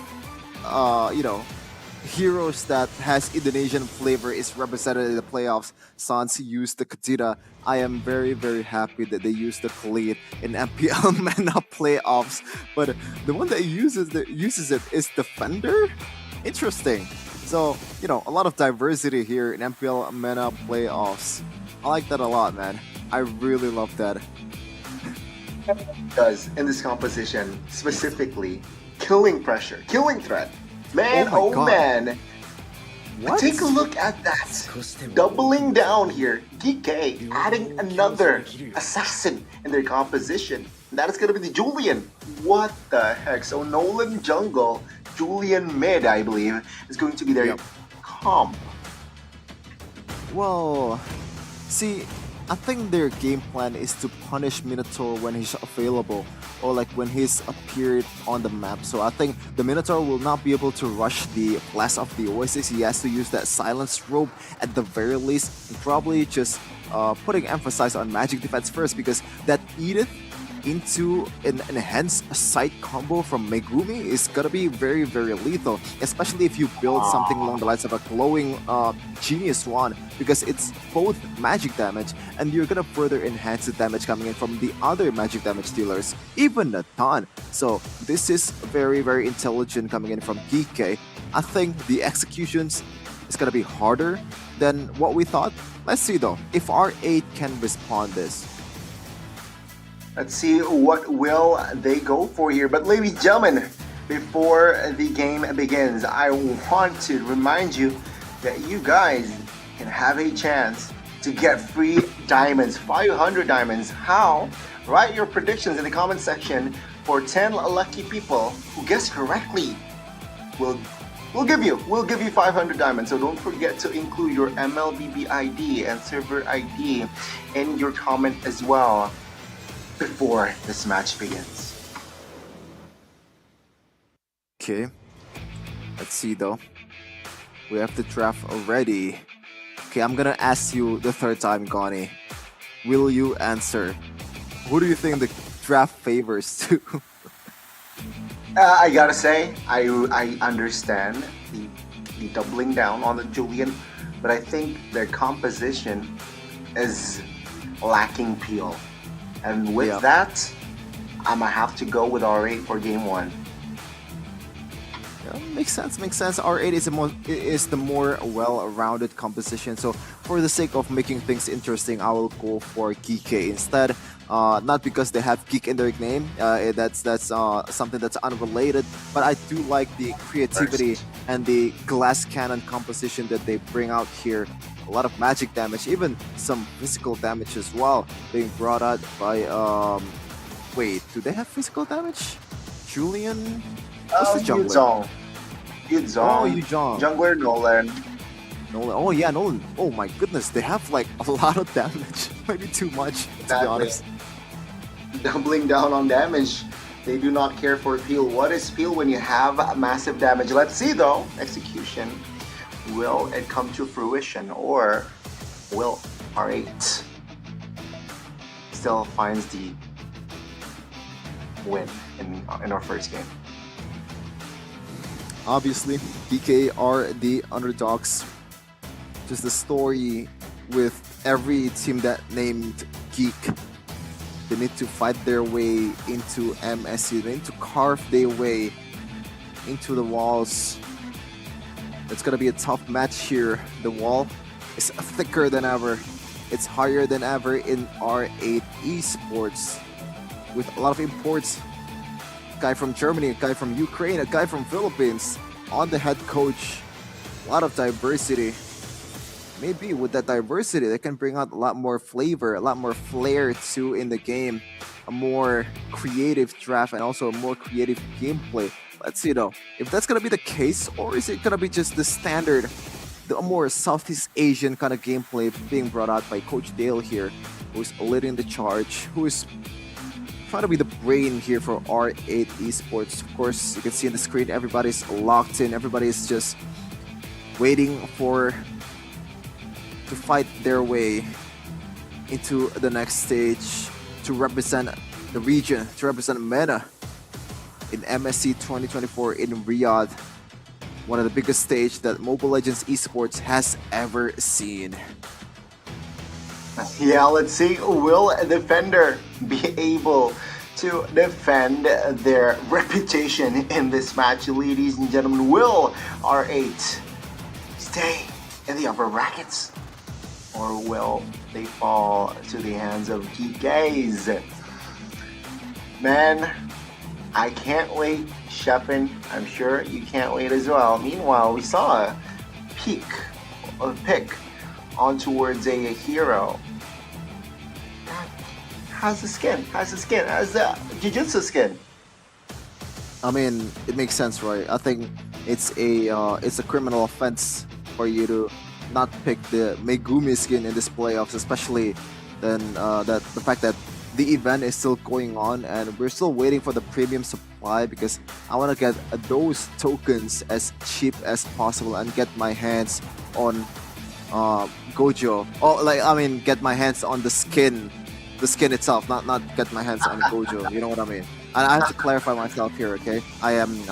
heroes that has Indonesian flavor is represented in the playoffs. Sans used the Katira. I am very, very happy that they used the Khalid in MPL Mena playoffs. But the one that uses it is Defender? Interesting. So, a lot of diversity here in MPL Mena playoffs. I like that a lot, man. I really love that. Because in this composition, specifically, killing pressure, killing threat. Man, oh God. man. What? Take a look at that. Doubling down here. Geek adding another assassin in their composition. And that is going to be the Julian. What the heck? So Nolan jungle, Julian mid, I believe, is going to be their comp. Well, see, I think their game plan is to punish Minotaur when he's available, or like when he's appeared on the map. So I think the Minotaur will not be able to rush the blast of the Oasis. He has to use that silence robe at the very least, and probably just putting emphasis on magic defense first, because that Edith into an enhanced sight combo from Megumi is gonna be very, very lethal, especially if you build something along the lines of a glowing Genius Wand, because it's both magic damage and you're gonna further enhance the damage coming in from the other magic damage dealers, even Natan. So this is very, very intelligent coming in from Geek. I think the executions is gonna be harder than what we thought. Let's see though, if R8 can respond this. Let's see what will they go for here. But ladies and gentlemen, before the game begins, I want to remind you that you guys can have a chance to get free diamonds, 500 diamonds. How? Write your predictions in the comment section for 10 lucky people who guess correctly. We'll give you 500 diamonds. So don't forget to include your MLBB ID and server ID in your comment as well before this match begins. Okay, let's see though. We have the draft already. Okay, I'm gonna ask you the third time, Gani. Will you answer? Who do you think the draft favors to? I gotta say, I understand the doubling down on the Julian, but I think their composition is lacking peel. And with that, I'm gonna have to go with R8 for game 1. Yeah, makes sense. R8 is the more well-rounded composition. So for the sake of making things interesting, I will go for Geek instead. Not because they have Geek in their name. That's something that's unrelated. But I do like the creativity and the glass cannon composition that they bring out here. A lot of magic damage, even some physical damage as well, being brought out by Wait, do they have physical damage? Julian? What's the jungler? Yuzong. Oh, Yuzong. Jungler Nolan. Nolan. Oh yeah, Nolan. Oh my goodness, they have like a lot of damage. Maybe too much, to be honest. Doubling down on damage. They do not care for peel. What is peel when you have massive damage? Let's see though. Execution. Will it come to fruition, or will R8 still finds the win in our first game? Obviously, DK are the underdogs. Just the story with every team that named Geek. They need to fight their way into MSC. They need to carve their way into the walls. It's gonna be a tough match here. The wall is thicker than ever. It's higher than ever in R8 Esports, with a lot of imports. A guy from Germany, a guy from Ukraine, a guy from Philippines on the head coach. A lot of diversity. Maybe with that diversity, they can bring out a lot more flavor, a lot more flair too in the game. A more creative draft and also a more creative gameplay. Let's see though, if that's gonna be the case, or is it gonna be just the standard, the more Southeast Asian kind of gameplay being brought out by Coach Dale here, who's leading the charge, who is trying to be the brain here for R8 Esports. Of course, you can see on the screen, everybody's locked in, everybody's just waiting to fight their way into the next stage to represent the region, to represent MENA in MSC 2024 in Riyadh. One of the biggest stage that Mobile Legends Esports has ever seen. Yeah, let's see. Will a defender be able to defend their reputation in this match, ladies and gentlemen? Will R8 stay in the upper brackets, or will they fall to the hands of Geek guys? Man, I can't wait. Shepin, I'm sure you can't wait as well. Meanwhile, we saw a pick on towards a hero. How's the skin? How's the Jujutsu skin? I mean, it makes sense, right? I think it's a criminal offense for you to not pick the Megumi skin in this playoffs, especially then the fact that the event is still going on and we're still waiting for the premium supply, because I want to get those tokens as cheap as possible and get my hands on Gojo. Oh, like, I mean, get my hands on the skin itself, not get my hands on Gojo. You know what I mean? And I have to clarify myself here, okay? I'm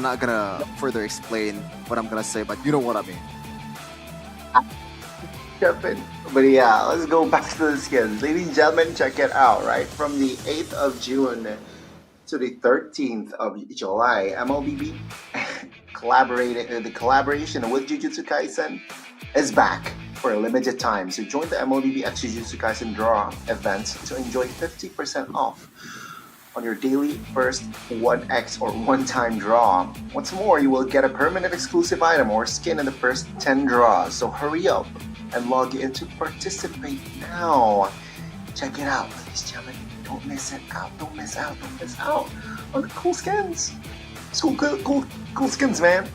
not gonna further explain what I'm gonna say, but you know what I mean. But yeah, let's go back to the skins. Ladies and gentlemen, check it out, right? From the 8th of June to the 13th of July, MLBB the collaboration with Jujutsu Kaisen is back for a limited time. So join the MLBB X Jujutsu Kaisen Draw event to enjoy 50% off on your daily first 1x or one-time draw. What's more, you will get a permanent exclusive item or skin in the first 10 draws. So hurry up and log in to participate now. Check it out, ladies and gentlemen. Don't miss it out. Don't miss out on the cool skins. It's cool skins, man.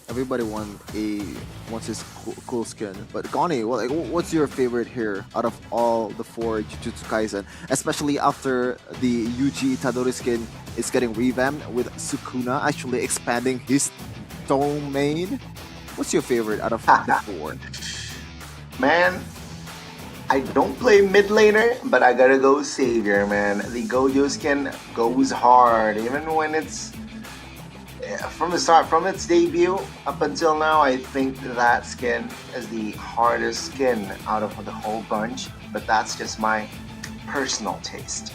Everybody wants his cool skin, but Gani, what's your favorite here out of all the 4 Jujutsu Kaisen, especially after the Yuji Itadori skin is getting revamped with Sukuna actually expanding his domain? What's your favorite out of the 4? Man, I don't play mid laner, but I gotta go Savior, man. The Gojo skin goes hard, even when it's from the start, from its debut up until now. I think that skin is the hardest skin out of the whole bunch, but that's just my personal taste.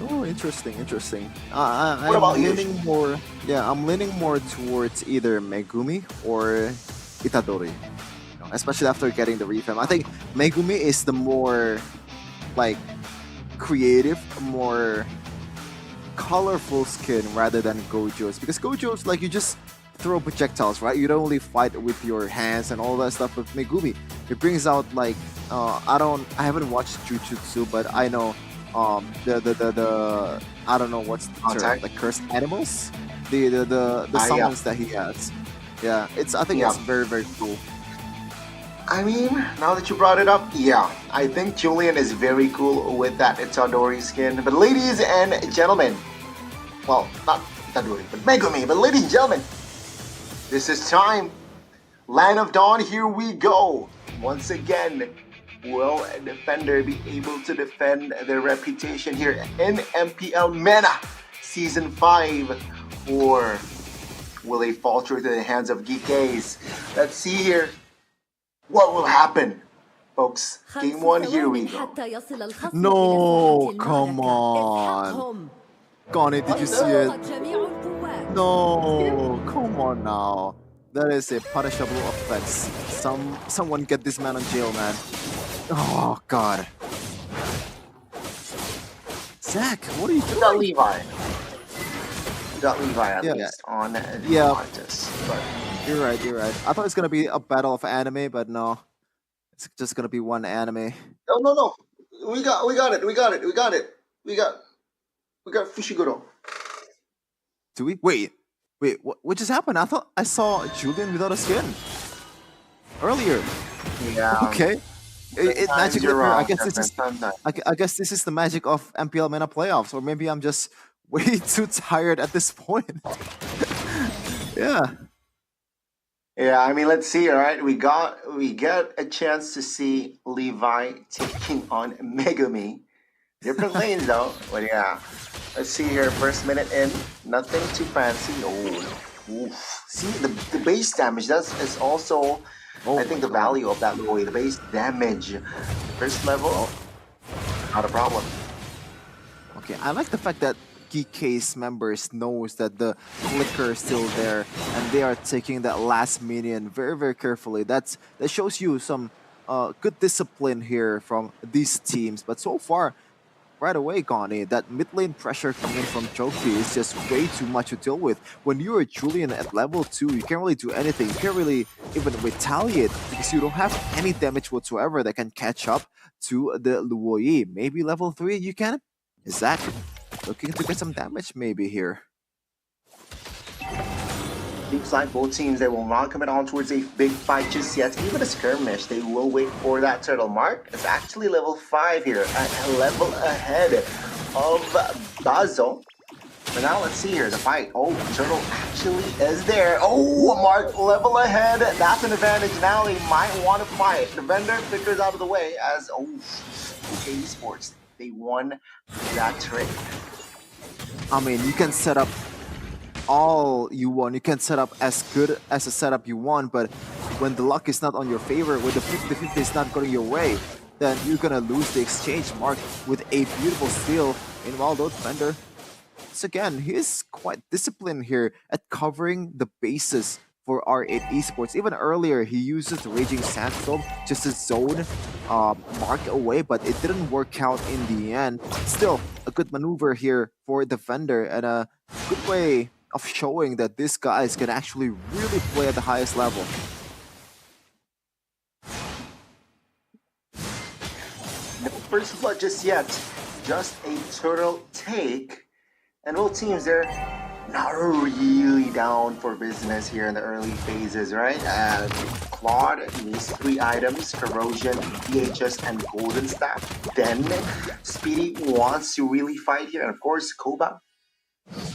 Oh, interesting. What about you? I'm leaning more towards either Megumi or Itadori. Especially after getting the revamp. I think Megumi is the more like creative, more colorful skin rather than Gojo's, because Gojo's like you just throw projectiles, right? You don't really fight with your hands and all that stuff. But Megumi, It brings out like I haven't watched Jujutsu, but I know the I don't know what's the term, like cursed animals, the summons that he has. Yeah, I think it's very, very cool. I mean, now that you brought it up, yeah, I think Julian is very cool with that Itadori skin. But ladies and gentlemen, well, not Itadori, but Megumi, but ladies and gentlemen, this is time. Land of Dawn, here we go. Once again, will a defender be able to defend their reputation here in MPL Mena Season 5? Or will they falter to the hands of Geek? Let's see here what will happen. Folks, game 1, here we go. No, come on. Goni, did you see it? No, come on now. That is a punishable offense. Someone get this man on jail, man. Oh, God. Zach, what are you doing? You got Levi. You got Levi at least on the artist. But You're right. I thought it's going to be a battle of anime, but no. It's just going to be one anime. No. We got it. We got Fushiguro. Do we? Wait, what just happened? I thought I saw Julian without a skin earlier. Yeah. Okay. It magically. Wrong. I guess this is the magic of MPL Mena playoffs, or maybe I'm just way too tired at this point. Yeah. Yeah, I mean, let's see. All right, we get a chance to see Levi taking on Megumi. Different lanes though, but yeah. Let's see here. First minute in, nothing too fancy. Oh, oof. See the base damage. Is also, I think, the value of that Loi. The base damage. First level, not a problem. Okay, I like the fact that Geek members knows that the flicker is still there, and they are taking that last minion very, very carefully. That shows you some good discipline here from these teams. But so far, right away, Gani, that mid lane pressure coming from Choki is just way too much to deal with. When you are Julian at level 2, you can't really do anything. You can't really even retaliate because you don't have any damage whatsoever that can catch up to the Luoyi. Maybe level 3 you can? Zach looking to get some damage maybe here. Seems like both teams, they will not commit on towards a big fight just yet. Even a skirmish, they will wait for that turtle mark. It's actually level 5 here, a level ahead of Bazo. But now let's see here, the fight. Oh, turtle actually is there. Oh, mark level ahead. That's an advantage. Now they might want to fight. The vendor flickers out of the way as, okay, Esports, they won that trick. I mean, you can set up all you want. You can set up as good as a setup you want, but when the luck is not on your favor, when the 50-50 is not going your way, then you're gonna lose the exchange mark with a beautiful steal. Meanwhile, though, defender, once again, he is quite disciplined here at covering the bases for R8 Esports. Even earlier, he uses the Raging Sandstorm just to zone mark away, but it didn't work out in the end. Still, a good maneuver here for the defender and a good way of showing that this guys can actually really play at the highest level. No first blood just yet. Just a turtle take. And both teams, they're not really down for business here in the early phases, right? Claude needs 3 items: Corrosion, DHS, and Golden Staff. Then Speedy wants to really fight here. And of course, Koba.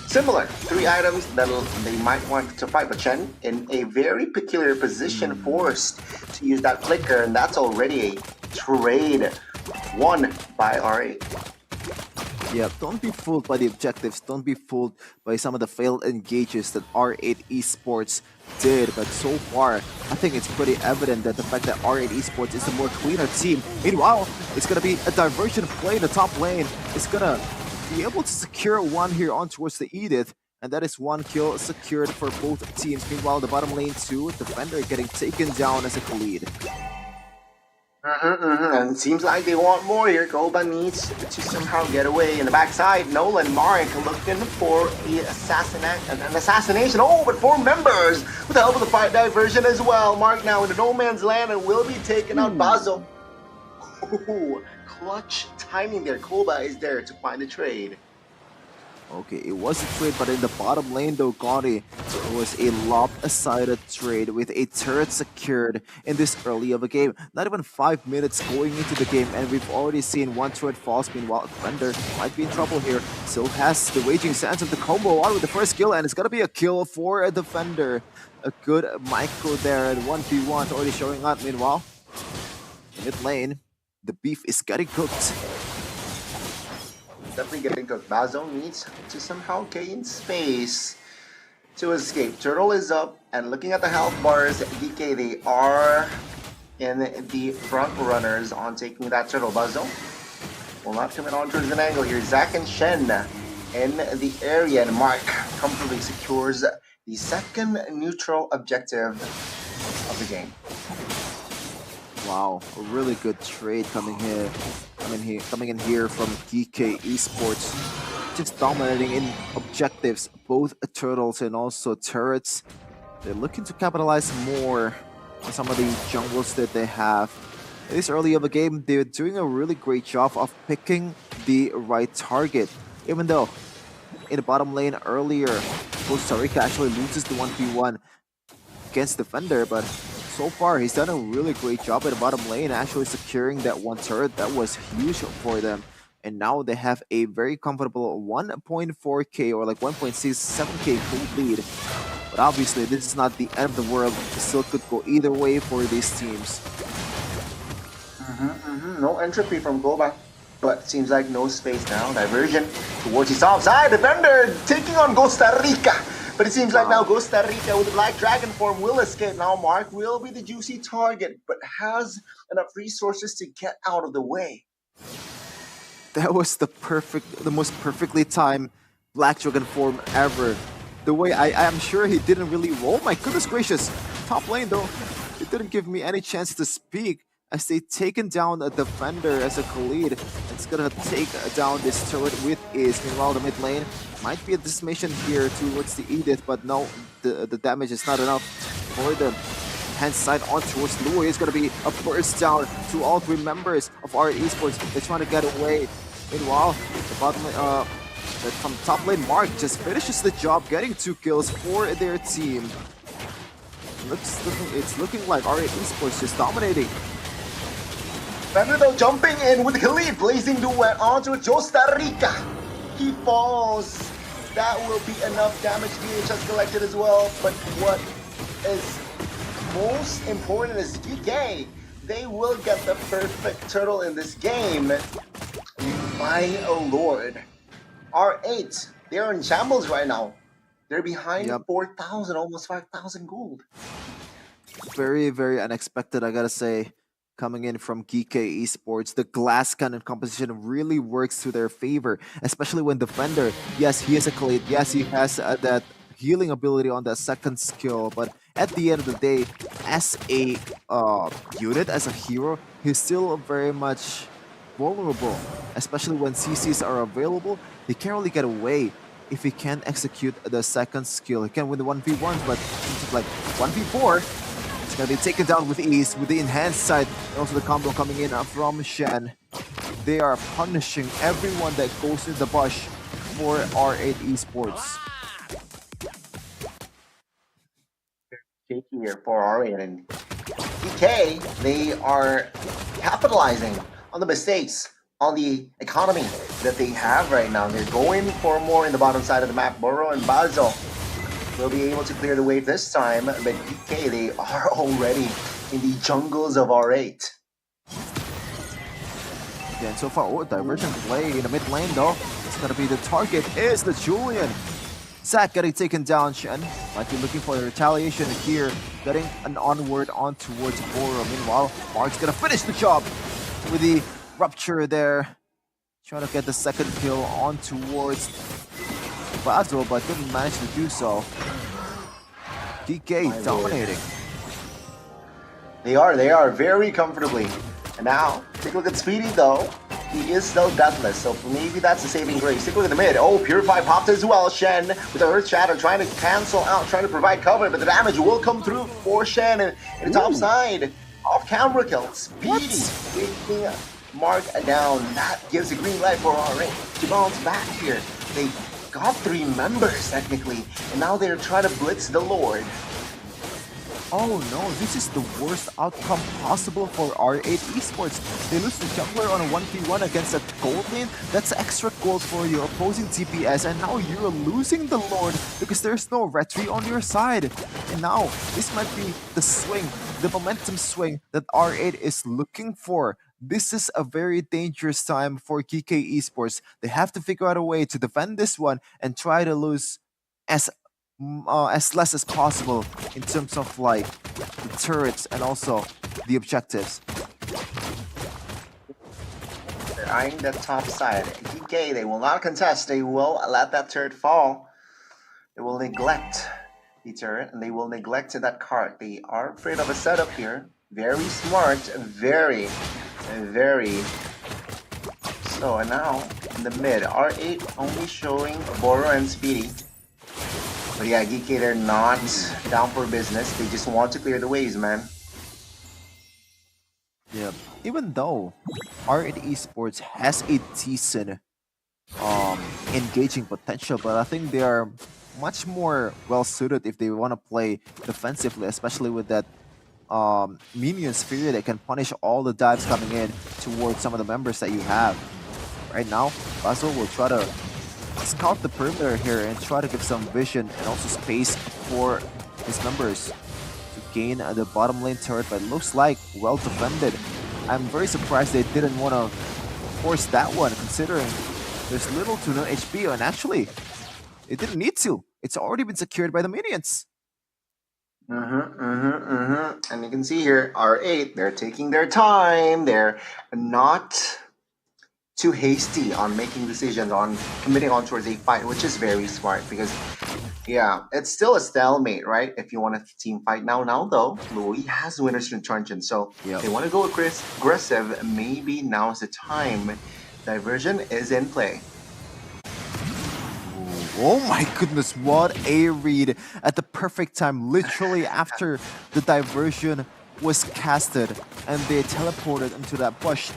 Similar, 3 items that they might want to fight, but Chen in a very peculiar position, forced to use that flicker, and that's already a trade won by R8. Yeah, don't be fooled by the objectives. Don't be fooled by some of the failed engages that R8 Esports did. But so far, I think it's pretty evident that the fact that R8 Esports is the more cleaner team. Meanwhile, it's going to be a diversion play in the top lane. It's going to be able to secure one here on towards the Edith. And that is 1 kill secured for both teams. Meanwhile, the bottom lane too, defender getting taken down as a lead. And it seems like they want more here. Koba needs to somehow get away. In the backside, Nolan Mark looking for an assassination. Oh, but 4 members with the help of the fire diversion as well. Mark now in the no man's land and will be taking out Bazo. Ooh, clutch timing there. Koba is there to find the trade. Okay, it was a trade, but in the bottom lane though, Gotti, it was a lopsided trade with a turret secured in this early of a game. Not even 5 minutes going into the game, and we've already seen one turret falls. Meanwhile, Defender might be in trouble here. Still has the Raging Sands of the combo on with the first kill, and it's gonna be a kill for a Defender. A good micro there, and 1v1 already showing up. Meanwhile, mid lane, the beef is getting cooked. Definitely getting cooked. Bazo needs to somehow gain space to escape. Turtle is up, and looking at the health bars, DK, they are in the front runners on taking that turtle. Bazo will not commit on towards an angle here. Zach and Shen in the area, and Mark comfortably secures the second neutral objective of the game. Wow, a really good trade coming in here from Geek Esports. Just dominating in objectives, both turtles and also turrets. They're looking to capitalize more on some of the jungles that they have. In this early of a game, they're doing a really great job of picking the right target. Even though in the bottom lane earlier, Costa Rica actually loses the 1v1 against Defender, but so far he's done a really great job at the bottom lane, actually securing that one turret. That was huge for them. And now they have a very comfortable 1.4k or like 1.67k full lead. But obviously this is not the end of the world. It still could go either way for these teams. No entropy from Koba, but seems like no space now. Diversion towards his offside. Defender taking on Costa Rica. But it seems like now Costa Rica with the Black Dragon form will escape. Now Mark will be the juicy target, but has enough resources to get out of the way. That was the most perfectly timed Black Dragon form ever. The way I'm sure he didn't really roll. My goodness gracious. Top lane though, it didn't give me any chance to speak as they taken down a Defender as a Khalid. It's gonna take down this turret with ease. Meanwhile, the mid lane might be a decimation here towards the Edith, but no, the damage is not enough for them. Hand side on towards Louis. It's gonna be a burst down to all 3 members of our Esports. They're trying to get away. Meanwhile, the bottom from top lane, Mark just finishes the job, getting 2 kills for their team. It's looking like our Esports just dominating. Defender though jumping in with Khalid, blazing duet onto Costa Rica. He falls. That will be enough damage. DHS collected as well. But what is most important is DK. They will get the perfect turtle in this game. My lord. R8, they're in shambles right now. They're behind 4,000, almost 5,000 gold. Very, very unexpected, I gotta say. Coming in from Geek Esports, the glass cannon composition really works to their favor, especially when Defender, yes, he is a Khalid, yes, he has that healing ability on that second skill, but at the end of the day, as a unit, as a hero, he's still very much vulnerable, especially when CCs are available. He can't really get away if he can't execute the second skill. He can win the 1v1, but like 1v4, it's gonna be taken down with ease with the enhanced side, and also the combo coming in from Shen. They are punishing everyone that goes in the bush for R8 Esports. Shaky here for R8 and DK. They are capitalizing on the mistakes, on the economy that they have right now. They're going for more in the bottom side of the map. Burrow and Bazo will be able to clear the wave this time, but DK, they are already in the jungles of R8. Yeah, and so far, diversion play in the mid lane though. It's gonna be the target is the Julian. Zach getting taken down. Shen might be looking for a retaliation here, getting an onward on towards Boro. Meanwhile, Mark's gonna finish the job with the rupture there. Trying to get the second kill on towards Basil, but didn't manage to do so. DK dominating. They are very comfortably. And now, take a look at Speedy though. He is still deathless, so maybe that's a saving grace. Take a look at the mid. Oh, Purify popped as well. Shen with the Earth Shatter trying to cancel out, trying to provide cover, but the damage will come through for Shen. And the top side, off camera kill. Speedy taking Mark down. That gives a green light for R8 to bounce back here. They got 3 members technically, and now they're trying to blitz the Lord. Oh no, this is the worst outcome possible for R8 Esports. They lose the jungler on a 1v1 against a gold lane. That's extra gold for your opposing TPS, and now you're losing the Lord because there's no retry on your side. And now, this might be the swing, the momentum swing that R8 is looking for. This is a very dangerous time for Geek Esports. They have to figure out a way to defend this one and try to lose as less as possible in terms of like the turrets and also the objectives. They're eyeing the top side. GK, they will not contest. They will let that turret fall. They will neglect the turret and they will neglect that cart. They are afraid of a setup here. Very smart. Very. So, and now in the mid, R8 only showing Boro and Speedy. But yeah, Geek, they're not down for business. They just want to clear the waves, man. Yeah, even though R8 Esports has a decent engaging potential, but I think they are much more well suited if they want to play defensively, especially with that minion sphere that can punish all the dives coming in towards some of the members that you have. Right now, Basil will try to scout the perimeter here and try to give some vision and also space for his members to gain the bottom lane turret, but it looks like well defended. I'm very surprised they didn't want to force that one, considering there's little to no HP, and actually, it didn't need to. It's already been secured by the minions. And you can see here, R8, they're taking their time. They're not too hasty on making decisions, on committing on towards a fight, which is very smart because, yeah, it's still a stalemate, right? If you want a team fight now though, Louis has Winter's Truncheon, so they want to go aggressive. Maybe now's the time. Diversion is in play. Oh my goodness, what a read at the perfect time, literally after the diversion was casted and they teleported into that bush.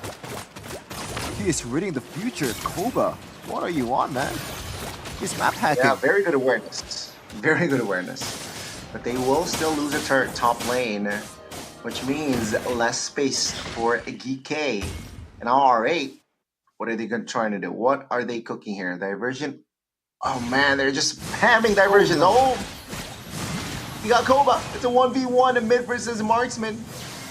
He is reading the future. Koba, what are you on, man? He's map hacking. Yeah, very good awareness. Very good awareness. But they will still lose a turret top lane, which means less space for GK. And now R8, what are they trying to do? What are they cooking here? Diversion. Oh man, they're just spamming diversions. Oh, you got Koba. It's a 1v1 in mid versus marksman.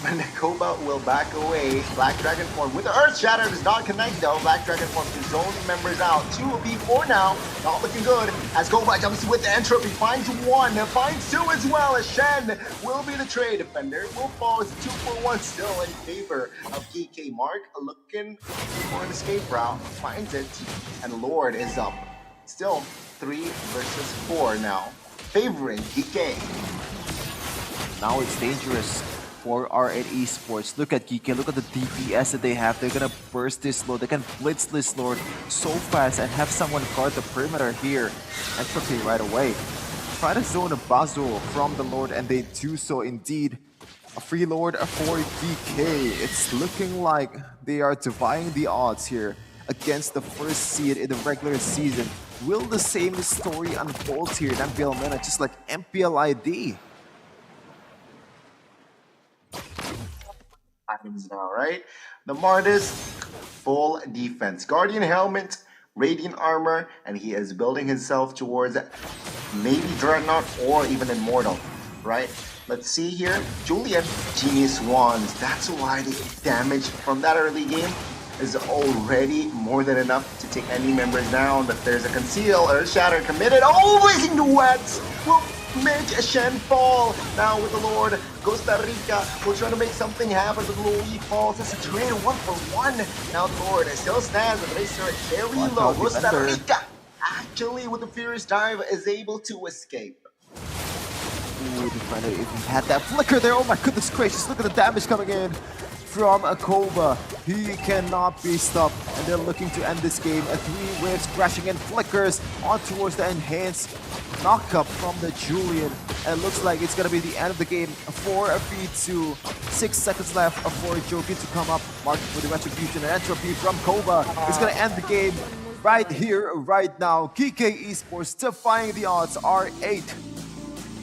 And Koba will back away. Black Dragon form with the Earth Shatter does not connect though. Black Dragon form is zoning members out. 2v4 now. Not looking good. As Koba jumps with the entropy, finds 1, finds 2 as well. As Shen will be the trade defender. Will fall. It's a 2-for-1 still in favor of GK. Mark looking for an escape route. Finds it. And Lord is up. Still 3 versus 4 now. Favoring GK. Now it's dangerous for R8 Esports. Look at GK, look at the DPS that they have. They're gonna burst this Lord, they can blitz this Lord so fast and have someone guard the perimeter here. Entropy right away. Try to zone a Basil from the Lord, and they do so indeed. A free Lord for GK. It's looking like they are defying the odds here against the first seed in the regular season. Will the same story unfold here in MPL Mena, just like MPL ID? Happens now, right? The Martis, full defense. Guardian helmet, Radiant armor, and he is building himself towards maybe Dreadnought or even Immortal, right? Let's see here. Julian, Genius Wands. That's why the damage from that early game is already more than enough to take any members down. But there's a Conceal, Earth Shatter committed. Oh, racing duets will make Shen fall. Now with the Lord, Costa Rica will try to make something happen, but Louis falls. It's a trade 1-for-1. Now the Lord still stands with Racer very low. Costa Rica, actually with the Furious Dive, is able to escape. Ooh, the defender even had that flicker there. Oh my goodness gracious, look at the damage coming in from Koba. He cannot be stopped, and they're looking to end this game. 3 waves crashing in, flickers on towards the enhanced knockup from the Julian. And it looks like it's gonna be the end of the game for a V2. 6 seconds left for Jogi to come up, marking for the retribution and entropy from Koba. It's gonna end the game right here, right now. Geek Esports defying the odds. R8,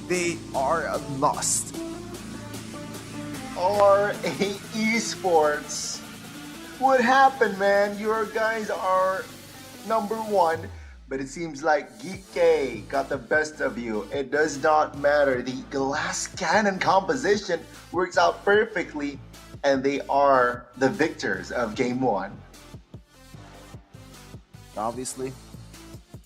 they are lost. R8 Esports. What happened, man? Your guys are #1, but it seems like Geek K got the best of you. It does not matter. The glass cannon composition works out perfectly, and they are the victors of Game 1. Obviously,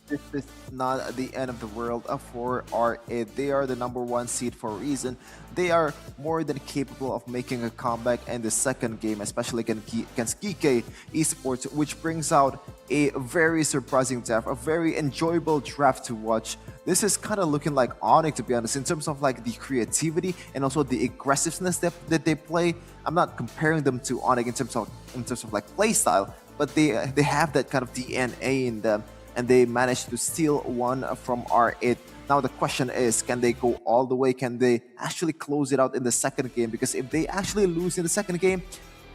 this is not the end of the world for R8. They are the #1 seed for a reason. They are more than capable of making a comeback in the second game, especially against Geek Esports, which brings out a very surprising draft, a very enjoyable draft to watch. This is kind of looking like Onyx, to be honest, in terms of like the creativity and also the aggressiveness that they play. I'm not comparing them to Onyx in terms of like play style, but they have that kind of DNA in them, and they managed to steal one from R8. Now the question is, can they go all the way? Can they actually close it out in the second game? Because if they actually lose in the second game,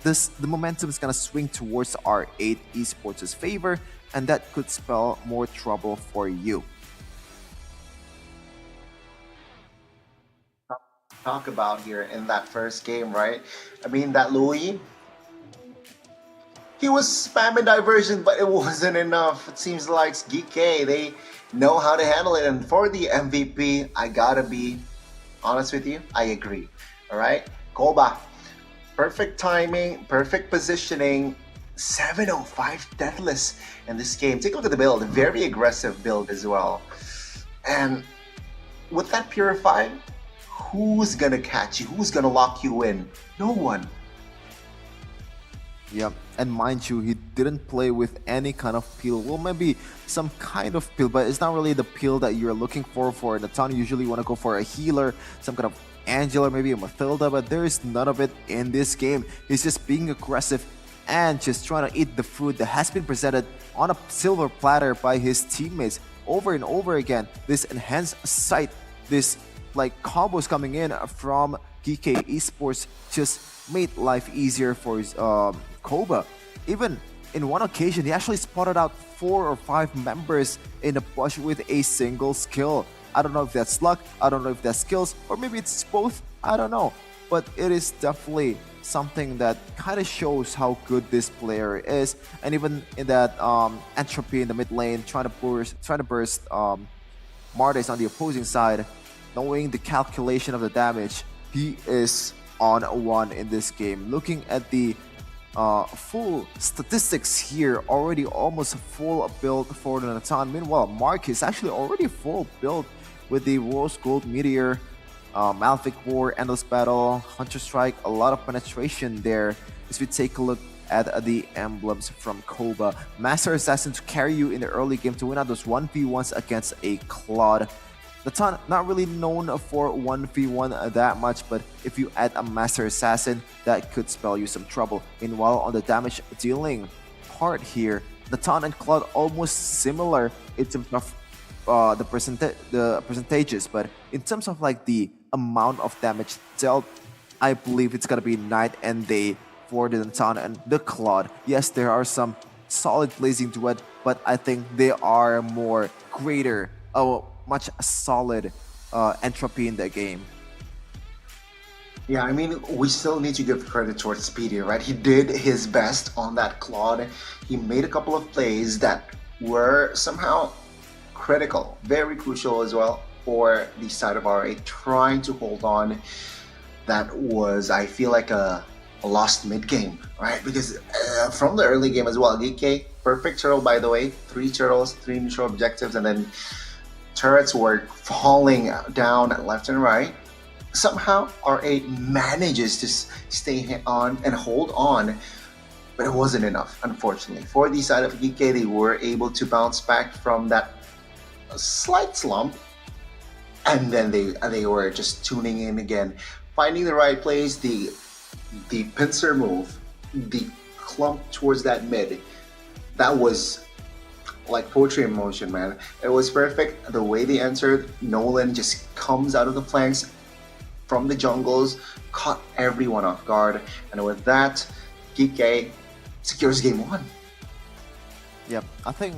the momentum is going to swing towards R8 Esports' favor, and that could spell more trouble for you. Talk about here in that first game, right? I mean, that Louis, he was spamming diversion, but it wasn't enough. It seems like Geek K, they know how to handle it. And for the MVP, I gotta be honest with you, I agree. All right, Koba, perfect timing, perfect positioning, 705 deathless in this game. Take a look at the build, very aggressive build as well. And with that purified, who's gonna catch you? Who's gonna lock you in? No one. Yep, and mind you, he didn't play with any kind of peel. Well, maybe some kind of peel, but it's not really the peel that you're looking for Natan. Usually you want to go for a healer, some kind of Angela, maybe a Mathilda, but there is none of it in this game. He's just being aggressive and just trying to eat the food that has been presented on a silver platter by his teammates over and over again. This enhanced sight, this like combos coming in from Geek Esports just made life easier for his Koba. Even in one occasion, he actually spotted out 4 or 5 members in a bush with a single skill. I don't know if that's luck, I don't know if that's skills, or maybe it's both, I don't know. But it is definitely something that kind of shows how good this player is. And even in that entropy in the mid lane, trying to burst Martes on the opposing side, knowing the calculation of the damage, he is on 1 in this game. Looking at the full statistics here, already almost full build for the Natan. Meanwhile, Mark is actually already full build with the Rose Gold Meteor, Malefic War, Endless Battle, Hunter Strike, a lot of penetration there. As we take a look at the emblems from Koba, Master Assassin to carry you in the early game to win out those 1v1s against a Claude. Natan, not really known for 1v1 that much, but if you add a Master Assassin, that could spell you some trouble. Meanwhile, on the damage dealing part here, Natan and Claude almost similar in terms of the percentages, but in terms of like the amount of damage dealt, I believe it's gonna be night and day for the Natan and the Claude. Yes, there are some solid blazing duet, but I think they are more greater, much solid entropy in the game. Yeah, I mean, we still need to give credit towards Speedy, right? He did his best on that Claude. He made a couple of plays that were somehow critical, very crucial as well for the side of R8 trying to hold on. That was, I feel like, a lost mid-game, right? Because from the early game as well, DK, perfect turtle, by the way, 3 turtles, 3 neutral objectives, and then turrets were falling down left and right. Somehow R8 manages to stay on and hold on, but it wasn't enough, unfortunately. For the side of DK, they were able to bounce back from that slight slump, and then they were just tuning in again, finding the right place. The the pincer move, the clump towards that mid, that was like poetry in motion, man. It was perfect. The way they entered, Nolan just comes out of the flanks from the jungles, caught everyone off guard, and with that, Geek secures game 1. Yep, I think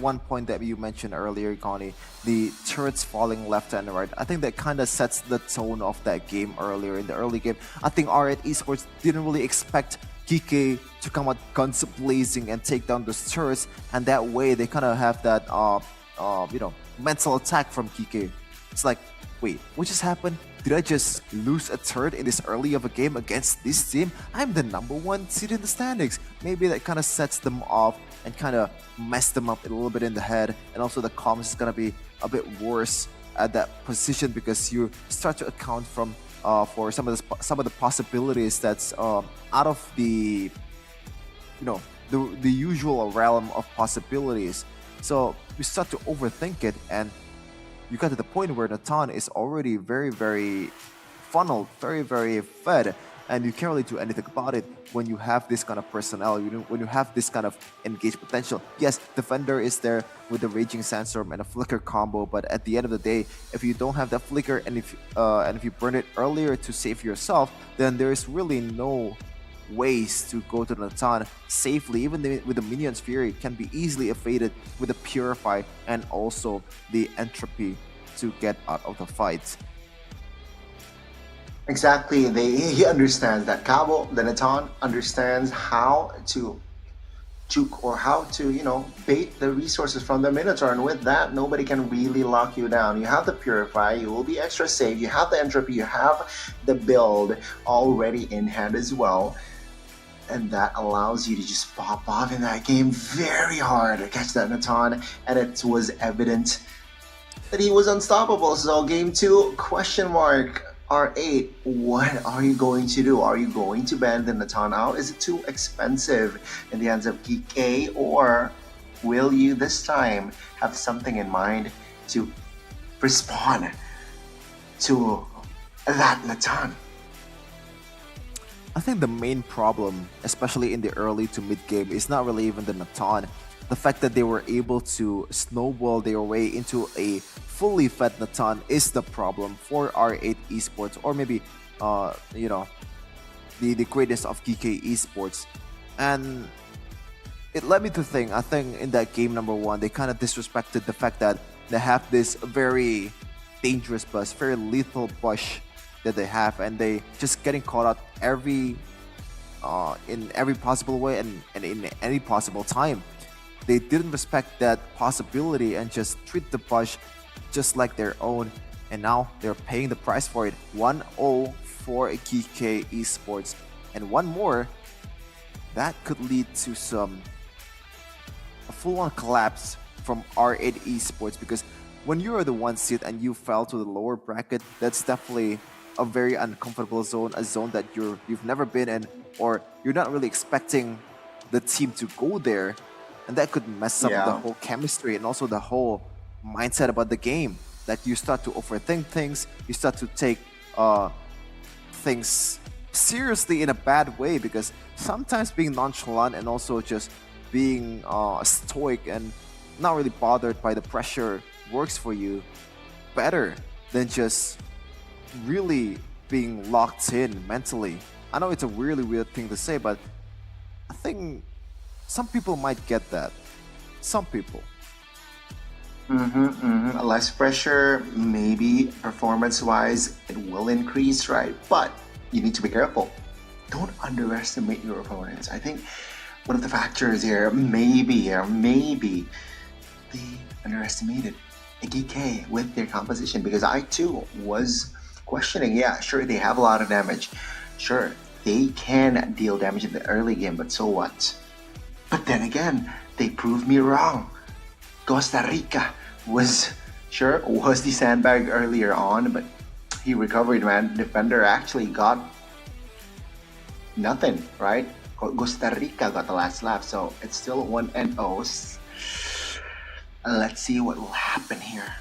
one point that you mentioned earlier, Connie, the turrets falling left and right, I think that kind of sets the tone of that game earlier in the early game. I think R8 Esports didn't really expect Geek to come out guns blazing and take down those turrets, and that way they kind of have that mental attack from Geek. It's like, wait, what just happened? Did I just lose a turret in this early of a game against this team? I'm the #1 seed in the standings. Maybe that kind of sets them off and kind of mess them up a little bit in the head, and also the comms is gonna be a bit worse at that position because you start to account for some of the possibilities that's out of the the usual realm of possibilities. So you start to overthink it, and you got to the point where Natan is already very, very funneled, very, very fed, and you can't really do anything about it when you have this kind of personnel, when you have this kind of engaged potential. Yes, Defender is there with the Raging Sandstorm and a Flicker combo, but at the end of the day, if you don't have that Flicker and if you burn it earlier to save yourself, then there is really no ways to go to Natan safely. Even with the Minion's Fury, can be easily evaded with the Purify and also the Entropy to get out of the fight. Exactly, he understands that. Cabo, the Natan, understands how to juke or how to, bait the resources from the Minotaur, and with that, nobody can really lock you down. You have the Purify, you will be extra safe, you have the Entropy, you have the build already in hand as well, and that allows you to just pop off in that game very hard, catch that Natan, and it was evident that he was unstoppable. So game 2, question mark. R8, what are you going to do? Are you going to ban the Natan out? Is it too expensive in the hands of Geek A, or will you this time have something in mind to respond to that Natan? I think the main problem, especially in the early to mid game, is not really even the Natan. The fact that they were able to snowball their way into a fully fed Natan is the problem for R8 Esports, or maybe the greatness of Geek Esports. And it led me to think, I think in that game #1, they kind of disrespected the fact that they have this very dangerous bus, very lethal push that they have, and they just getting caught out in every possible way and in any possible time. They didn't respect that possibility and just treat the push just like their own, and now they're paying the price for it. 1-0 for Geek Esports, and one more that could lead to a full-on collapse from R8 Esports, because when you are the 1 seed and you fell to the lower bracket, that's definitely a very uncomfortable zone, a zone that you've never been in, or you're not really expecting the team to go there, and that could mess up the whole chemistry and also the whole mindset about the game. That you start to overthink things, you start to take things seriously in a bad way, because sometimes being nonchalant and also just being stoic and not really bothered by the pressure works for you better than just really being locked in mentally. I know it's a really weird thing to say, but I think some people might get that. Some people. Less pressure, maybe performance-wise, it will increase, right? But you need to be careful. Don't underestimate your opponents. I think one of the factors here, maybe they underestimated Geek with their composition, because I too was questioning. Yeah, sure, they have a lot of damage. Sure, they can deal damage in the early game, but so what? But then again, they proved me wrong. Costa Rica was the sandbag earlier on, but he recovered, man. Defender actually got nothing, right? Costa Rica got the last laugh, so it's still 1-0. Let's see what will happen here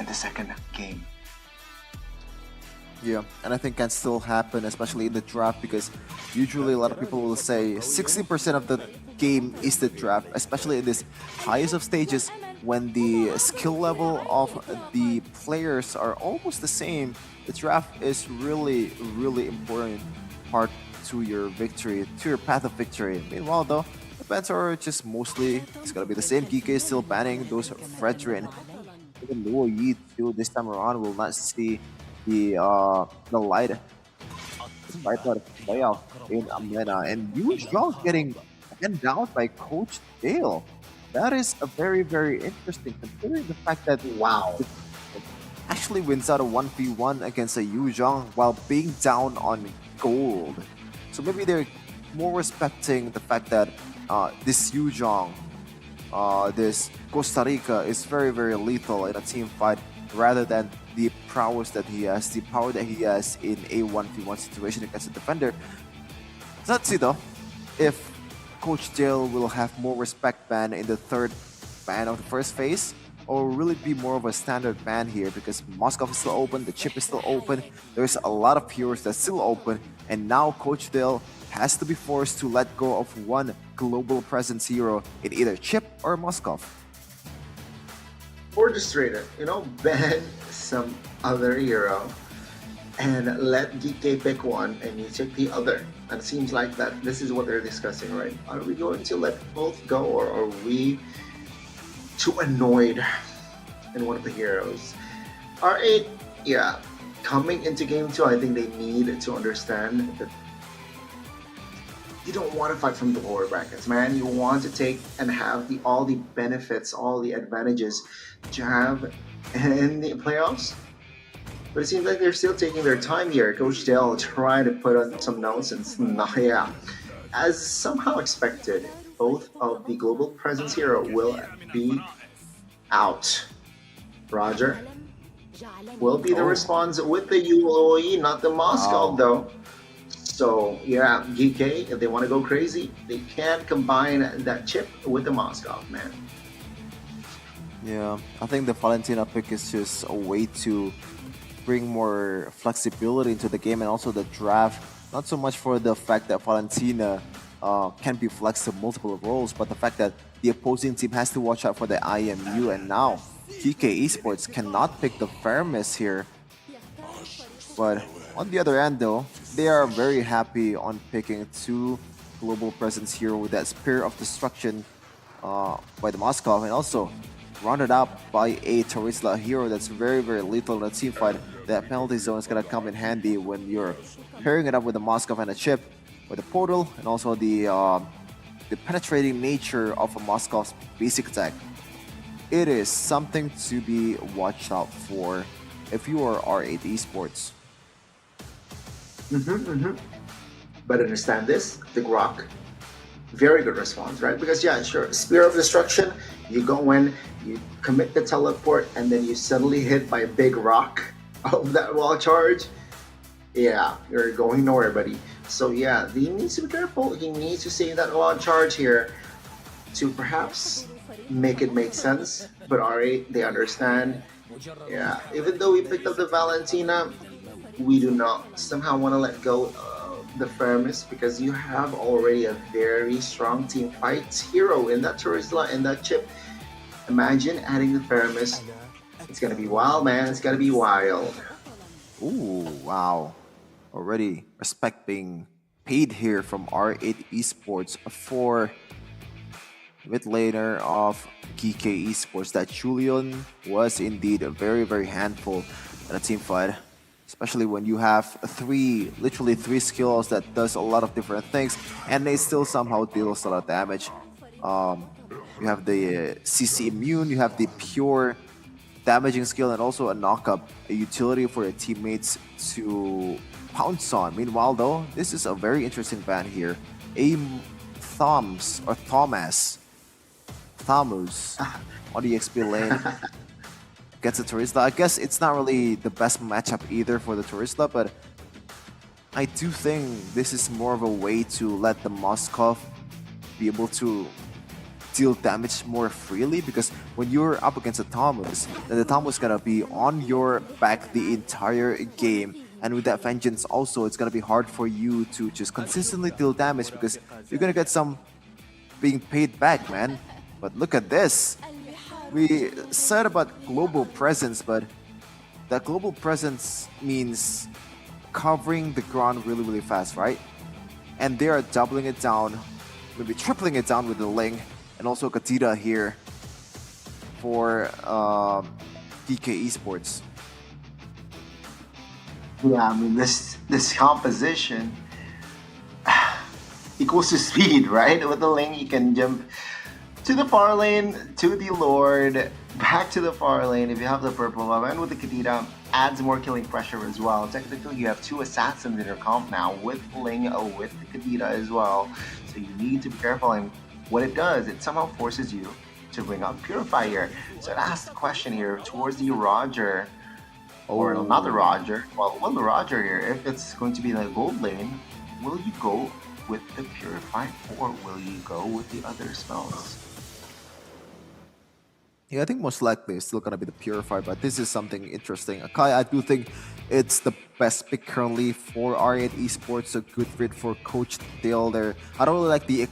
in the second game. Yeah, and I think can still happen, especially in the draft, because usually a lot of people will say 60% of the game is the draft, especially in this highest of stages when the skill level of the players are almost the same. The draft is really, really important part to your victory, to your path of victory. Meanwhile, though, the bans are just mostly it's gonna be the same. Geek is still banning those Fredrin. Even Luo Yi too this time around will not see the light playoff in Mena, and Yu Zhang getting again down by Coach Dale. That is a very, very interesting, considering the fact that wow, actually wins out a 1v1 against a Yu Zhang while being down on gold. So maybe they're more respecting the fact that this Yu Zhang, this Costa Rica is very, very lethal in a team fight rather than the prowess that he has, the power that he has in a 1v1 situation against a defender. Let's see though, if Coach Dale will have more respect ban in the third ban of the first phase, or will it be more of a standard ban here, because Moscow is still open, the chip is still open, there's a lot of heroes that's still open, and now Coach Dale has to be forced to let go of one global presence hero in either chip or Moscow. Or just trade it, ban some other hero and let DK pick one and you take the other. And it seems like that this is what they're discussing, right? Are we going to let both go, or are we too annoyed in one of the heroes? R8, yeah, coming into game 2, I think they need to understand that you don't want to fight from the lower brackets, man. You want to take and have all the benefits, all the advantages that you have in the playoffs. But it seems like they're still taking their time here. Coach Dale trying to put on some notes, and yeah, as somehow expected, both of the global presence hero will be out. Roger will be the response with the UOE, not the Moscow though. So yeah, GK, if they want to go crazy, they can combine that chip with the Moscow, man. Yeah, I think the Valentina pick is just a way to bring more flexibility into the game, and also the draft. Not so much for the fact that Valentina can be flexed to multiple roles, but the fact that the opposing team has to watch out for the IMU, and now GK Esports cannot pick the Fermis here. But on the other end though, they are very happy on picking two global presence here with that Spear of Destruction by the Moscow, and also rounded up by a Tarisla hero that's very, very lethal in a team fight. That penalty zone is gonna come in handy when you're pairing it up with the Moscow and a chip, with the portal, and also the penetrating nature of a Moscow's basic attack. It is something to be watched out for if you are R8 Esports. But understand this, the Grok, very good response, right? Because yeah, sure, Spear of Destruction, you go in, you commit the teleport, and then you suddenly hit by a big rock of that wall charge. Yeah, you're going nowhere, buddy. So yeah, he needs to be careful. He needs to save that wall charge here to perhaps make it make sense. But R8, they understand. Yeah, even though we picked up the Valentina, we do not somehow want to let go of the Fermis, because you have already a very strong team fight hero in that Tarisla, in that chip. Imagine adding the Fermis. It's gonna be wild, man. It's gonna be wild. Ooh, wow. Already respect being paid here from R8 Esports for mid laner of GK Esports. That Julian was indeed a very, very handful in a team fight. Especially when you have literally three skills that does a lot of different things, and they still somehow deals a lot of damage. You have the CC immune, you have the pure damaging skill, and also a knock-up, a utility for your teammates to pounce on. Meanwhile though, this is a very interesting ban here. A Thomas, on the XP lane gets a Tarisla. I guess it's not really the best matchup either for the Tarisla, but I do think this is more of a way to let the Moskov be able to deal damage more freely, because when you're up against a Thomas, then the Thomas is gonna be on your back the entire game, And with that vengeance also, it's gonna be hard for you to just consistently deal damage because you're gonna get some being paid back, man. But look at this. We said about global presence, but that global presence means covering the ground really, really fast, right? And they are doubling it down, maybe tripling it down with the Ling, and also Katita here for DK Esports. Yeah, I mean this composition equals to speed, right? With the Ling, you can jump to the far lane, to the Lord, back to the far lane if you have the purple buff, and with the Katita, adds more killing pressure as well. Technically, you have 2 assassins in your comp now, with Ling, with the Katita as well. So you need to be careful, and what it does, it somehow forces you to bring out Purify here. So I'd ask the question here towards the Roger, or not the Roger, well, the Roger here, if it's going to be the gold lane, will you go with the Purify, or will you go with the other spells? Yeah, I think most likely it's still gonna be the Purify, but this is something interesting. Akai, I do think it's the best pick currently for R8 Esports, a good fit for Coach Dale there. I don't really like the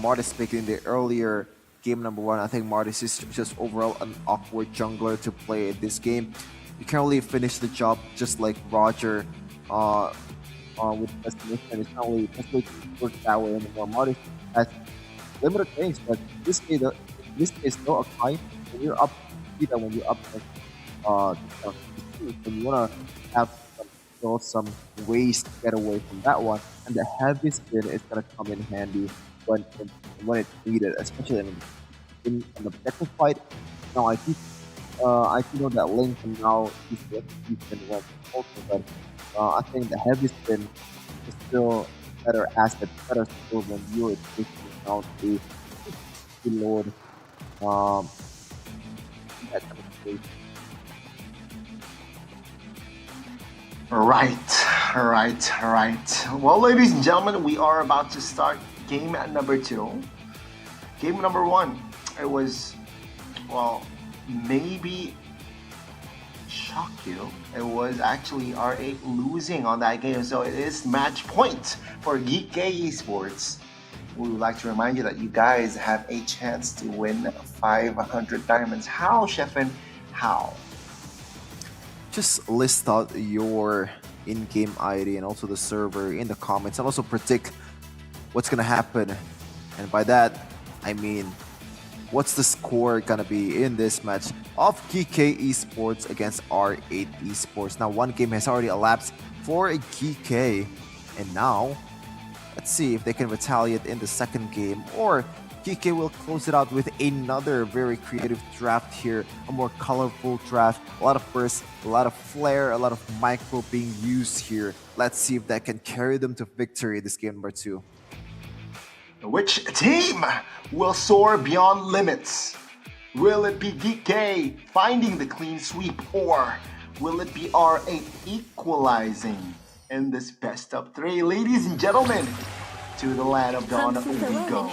Martis pick in the earlier game number 1. I think Martis is just overall an awkward jungler to play in this game. You can't really finish the job just like Roger with Destination. It's not really work that way anymore. Martis has limited things, but this case no Akai. When you're up, when you're up, and you wanna have some ways to get away from that one, and the heavy spin is gonna come in handy when it's needed, especially in the objective fight. Now I know that Link can now use the spin also, but I think the heavy spin is still better asset, better skill when you're taking down the Lord. Right. Well, ladies and gentlemen, we are about to start game number 2. Game number 1, it was, well, maybe shock you. It was actually R8 losing on that game, so it is match point for Geek Esports. We would like to remind you that you guys have a chance to win 500 diamonds. How, Sheffin? How? Just list out your in-game ID and also the server in the comments, and also predict what's gonna happen. And by that, I mean, what's the score gonna be in this match of Geek Esports against R8 Esports? Now, 1 game has already elapsed for Geek, and now let's see if they can retaliate in the 2nd game, or Geek will close it out with another very creative draft here, a more colorful draft, a lot of bursts, a lot of flair, a lot of micro being used here. Let's see if that can carry them to victory this game number 2. Which team will soar beyond limits? Will it be Geek finding the clean sweep, or will it be R8 equalizing in this best of 3? Ladies and gentlemen, to the land of dawn we go.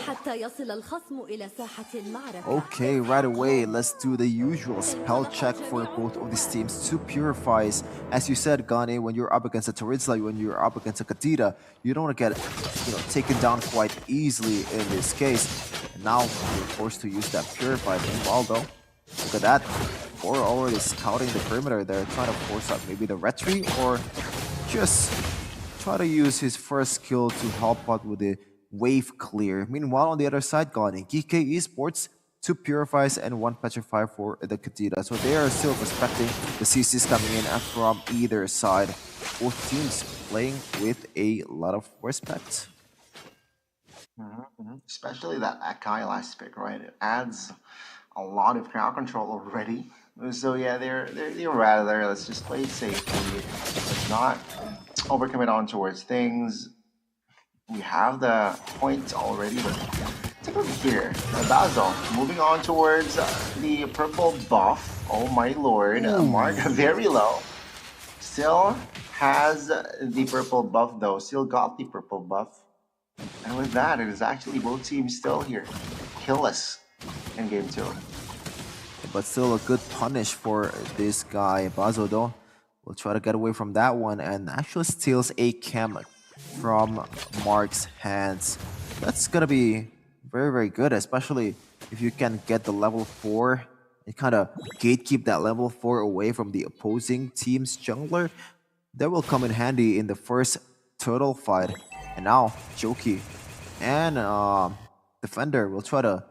Okay, right away, let's do the usual spell check for both of these teams. 2 purifies. As you said, Gane, when you're up against a Terizla, when you're up against a Katita, you don't want to get taken down quite easily in this case. And now you're forced to use that purify. Meanwhile, though, look at that. Or already scouting the perimeter there, trying to force out maybe the retreat, or just try to use his first skill to help out with the wave clear. Meanwhile, on the other side, Gone, Geek Esports, 2 purifies and 1 petrify for the Katita. So they are still respecting the CCs coming in from either side. Both teams playing with a lot of respect. Especially that Akai last pick, right? It adds a lot of crowd control already. So yeah, they're rather, let's just play it safely. Let's not overcommit on towards things. We have the points already, but take a look here. Basil moving on towards the purple buff. Oh my lord, Mark very low. Still has the purple buff though. Still got the purple buff. And with that, it is actually both teams still here. Killless in game 2. But still a good punish for this guy, Bazo though. will try to get away from that one and actually steals a chem from Mark's hands. That's gonna be very, very good, especially if you can get the level 4 and kind of gatekeep that level 4 away from the opposing team's jungler. That will come in handy in the first turtle fight. And now Joki and Defender will try to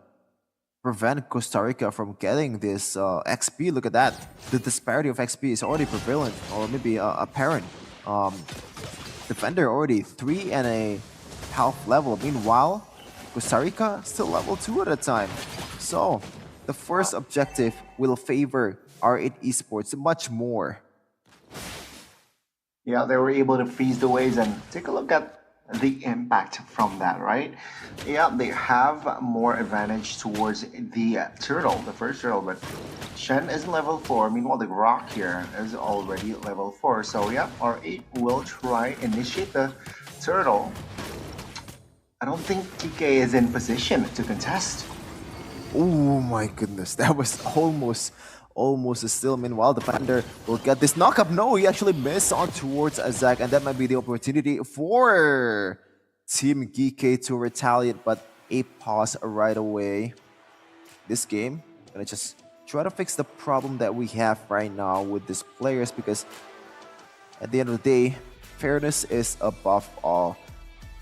prevent Costa Rica from getting this XP. Look at that. The disparity of XP is already prevalent, or maybe apparent. Defender already 3.5 level. Meanwhile, Costa Rica still level 2 at a time. So the first objective will favor R8 Esports much more. Yeah, they were able to freeze the waves, and take a look at the impact from that, right? Yeah, they have more advantage towards the turtle, the first turtle, but Shen is level 4. Meanwhile, the rock here is already level 4. So yeah, R8 will try initiate the turtle. I don't think TK is in position to contest. Oh my goodness, that was almost a steal. Meanwhile, Defender will get this knockup. No, he actually missed on towards Azak, and that might be the opportunity for Team Geek to retaliate, but a pause right away. This game, gonna just try to fix the problem that we have right now with these players, because at the end of the day, fairness is above all.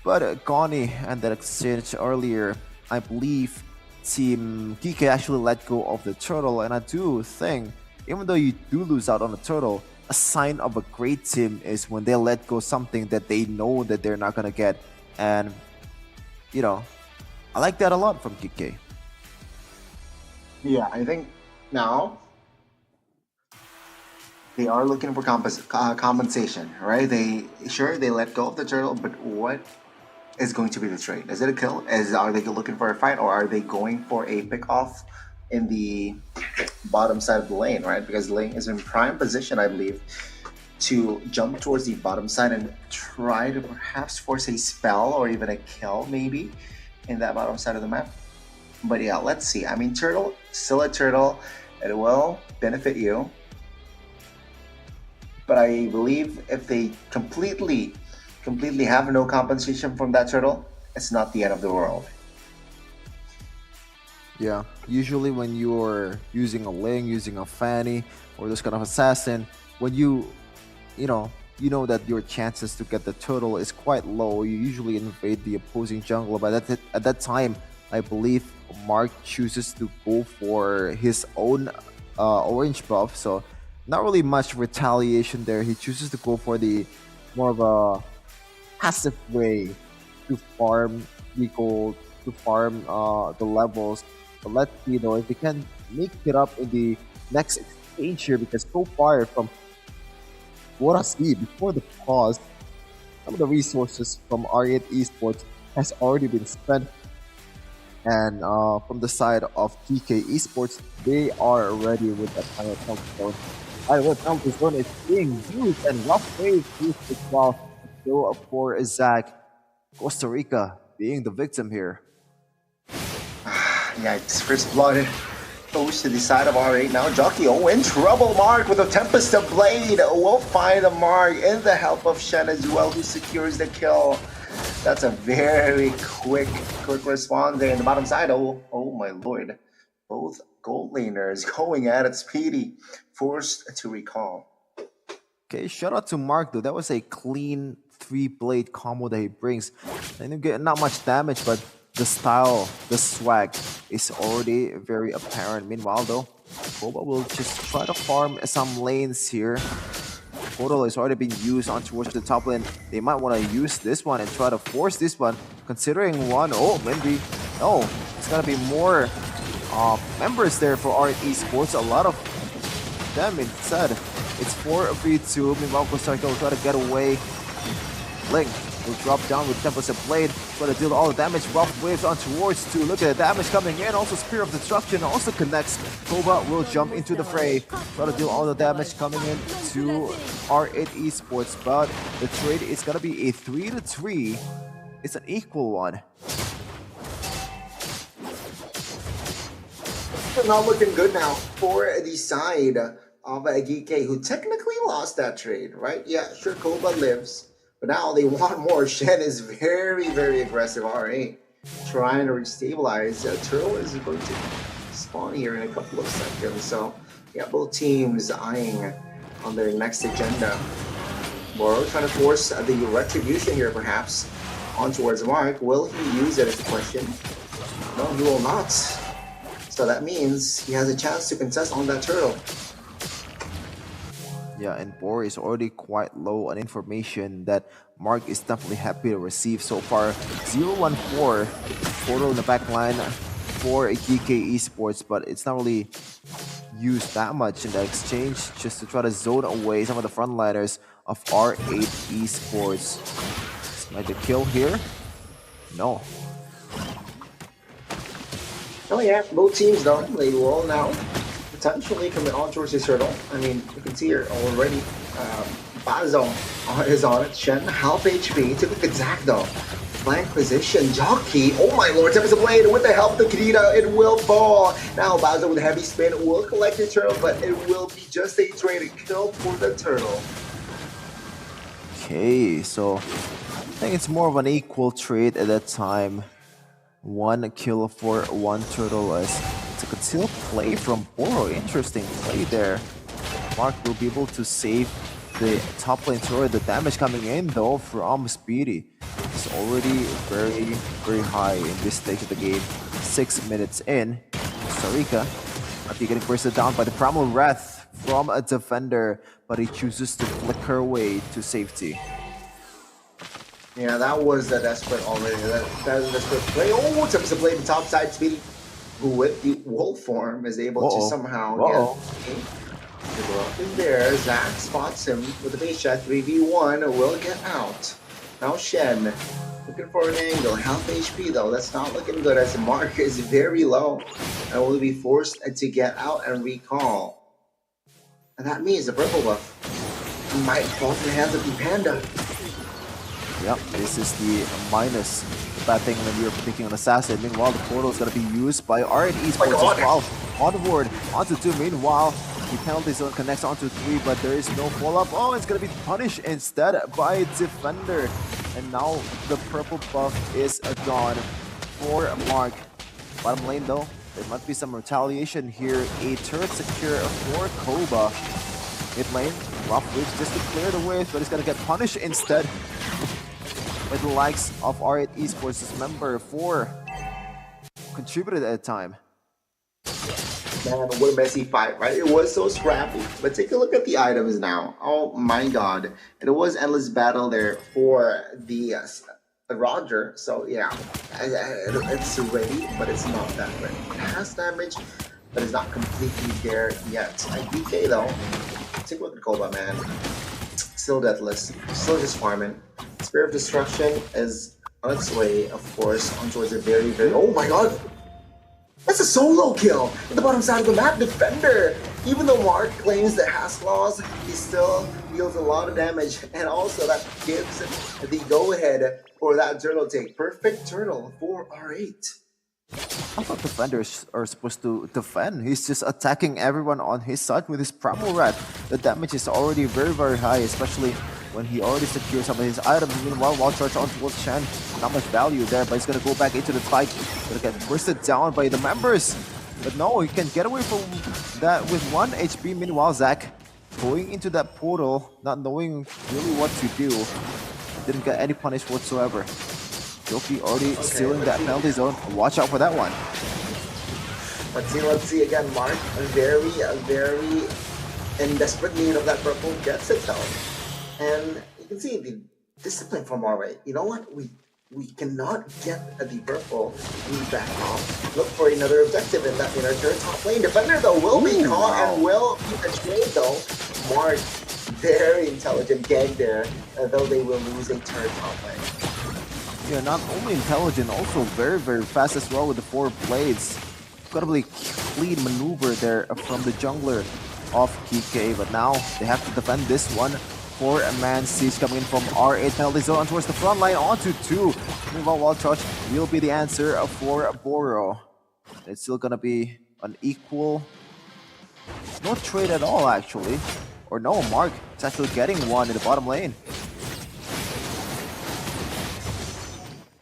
But Goni and that exchange earlier, I believe Team Geek actually let go of the turtle, and I do think, even though you do lose out on the turtle, a sign of a great team is when they let go something that they know that they're not gonna get. And you know, I like that a lot from Geek. Yeah, I think now they are looking for compensation, right? They let go of the turtle, but what is going to be the trade? Is it a kill? Are they looking for a fight, or are they going for a pick off in the bottom side of the lane, right? Because Ling is in prime position, I believe, to jump towards the bottom side and try to perhaps force a spell or even a kill maybe in that bottom side of the map. But yeah, let's see. I mean, turtle, still a turtle. It will benefit you. But I believe if they completely have no compensation from that turtle, it's not the end of the world. Yeah, usually when you're using a Ling, using a Fanny, or this kind of assassin, when you know that your chances to get the turtle is quite low, you usually invade the opposing jungler. But at that time, I believe Mark chooses to go for his own orange buff, so not really much retaliation there. He chooses to go for the more of a passive way to farm the gold, to farm the levels. But let's see though if they can make it up in the next exchange here, because so far from what I see before the pause, some of the resources from R8 Esports has already been spent. And from the side of TK Esports, they are ready with that final countdown. What penalty zone is being used, and rough wave used as well. Go for Zach. Costa Rica being the victim here. Yeah, it's first blood goes to the side of R8 now. Jockey in trouble. Mark with a Tempest of Blade will find a Mark in the help of Shen as well, who secures the kill. That's a very quick response there in the bottom side. Oh my lord. Both gold laners going at it. Speedy forced to recall. Okay, shout out to Mark though. That was a clean 3-blade combo that he brings. I didn't get not much damage, but the style, the swag is already very apparent. Meanwhile though, Boba will just try to farm some lanes here. Portal is already being used on towards the top lane. They might want to use this one and try to force this one, considering one. Oh, maybe. No, it's gonna be more members there for R8 Esports. A lot of them instead. It's 4v2. Meanwhile, Costa Rica will try to get away. Link will drop down with Tempest of Blade, try to deal all the damage. Rough waves on towards 2. Look at the damage coming in. Also, Spear of Destruction also connects. Koba will jump into the fray, try to deal all the damage coming in to R8 Esports. But the trade is gonna be a 3-3. It's an equal one. Not looking good now for the side of Geek, who technically lost that trade, right? Yeah, sure, Koba lives, but now they want more. Shen is very, very aggressive. R8 trying to restabilize. Turtle is going to spawn here in a couple of seconds. So, yeah, both teams eyeing on their next agenda. Boro trying to force the retribution here, perhaps, on towards Mark. Will he use it is the question. No, he will not. So that means he has a chance to contest on that turtle. Yeah, and Bor is already quite low on information that Mark is definitely happy to receive so far. 0-1-4 portal in the back line for GK Esports, but it's not really used that much in the exchange, just to try to zone away some of the frontliners of R8 Esports. Might the kill here? No. Oh yeah, both teams though, they will now potentially commit on towards this turtle. I mean, you can see here already, Bazo is on it. Shen, half HP, took a good attack though. Flank position, Jockey, oh my lord, Tempest of Blade, with the help of the Kirita, it will fall. Now Bazo with a heavy spin will collect the turtle, but it will be just a trade kill for the turtle. Okay, so I think it's more of an equal trade at that time. 1 kill for 1 turtle as it's a concealed play from Boro. Interesting play there. Mark will be able to save the top lane turret. The damage coming in though from Speedy is already very, very high in this stage of the game. 6 minutes in. Sarika might be getting bursted down by the Primal Wrath from a defender, but he chooses to flicker away to safety. Yeah, that was a desperate already. That was a desperate play. Oh, Tempest of Blade in top side. Speedy, who with the wolf form is able to somehow get the block is there. Zach spots him with the base shot. 3v1 will get out. Now Shen looking for an angle. Half HP though. That's not looking good as the mark is very low and will be forced to get out and recall. And that means the purple buff might fall to the hands of the Panda. Yep, this is the minus. The bad thing when you're picking an assassin. Meanwhile, the portal is going to be used by R8 Esports as well. Onward onto 2. Meanwhile, the penalty zone connects onto 3, but there is no follow-up. Oh, it's going to be punished instead by Defender. And now the purple buff is gone for Mark. Bottom lane though, there might be some retaliation here. A turret secure for Koba. Mid lane, rough waves just to clear the way, but he's going to get punished instead. With the likes of R8 Esports' member 4 contributed at a time. Man, what a messy fight, right? It was so scrappy. But take a look at the items now. Oh my god. It was endless battle there for the Roger. So yeah, it's ready, but it's not that ready. It has damage, but it's not completely there yet. DK though, take a look at Koba, man. Still deathless, still just farming. Spirit of Destruction is on its way, of course, on towards a very, very... Oh my god! That's a solo kill! At the bottom side of the map, Defender! Even though Mark claims that has flaws, he still deals a lot of damage. And also that gives the go-ahead for that turtle take. Perfect turtle for R8. I thought defenders are supposed to defend. He's just attacking everyone on his side with his Primal Wrath. The damage is already very, very high, especially when he already secured some of his items. Meanwhile, Wild Charge on towards Shen. Not much value there, but he's going to go back into the fight. Going to get bursted down by the members. But no, he can get away from that with 1 HP. Meanwhile, Zach going into that portal, not knowing really what to do. Didn't get any punish whatsoever. Joki already sealing that penalty zone. Watch out for that one. Let's see again, Mark. Very in desperate need of that purple. Gets it though. And you can see the discipline from R8. You know what? We cannot get the purple. We back off. Look for another objective in that inner turret top lane. Defender though will be caught and will keep the trade though. Mark, very intelligent gang there, though they will lose a turret top lane. Yeah, not only intelligent, also very, very fast as well with the 4 blades. Incredibly clean maneuver there from the jungler of GK, but now they have to defend this one. 4-man siege coming in from R8 penalty zone towards the front line onto 2. Meanwhile, Wild Charge will be the answer for Boro. It's still gonna be an equal No trade at all, actually. Or no, Mark is actually getting one in the bottom lane.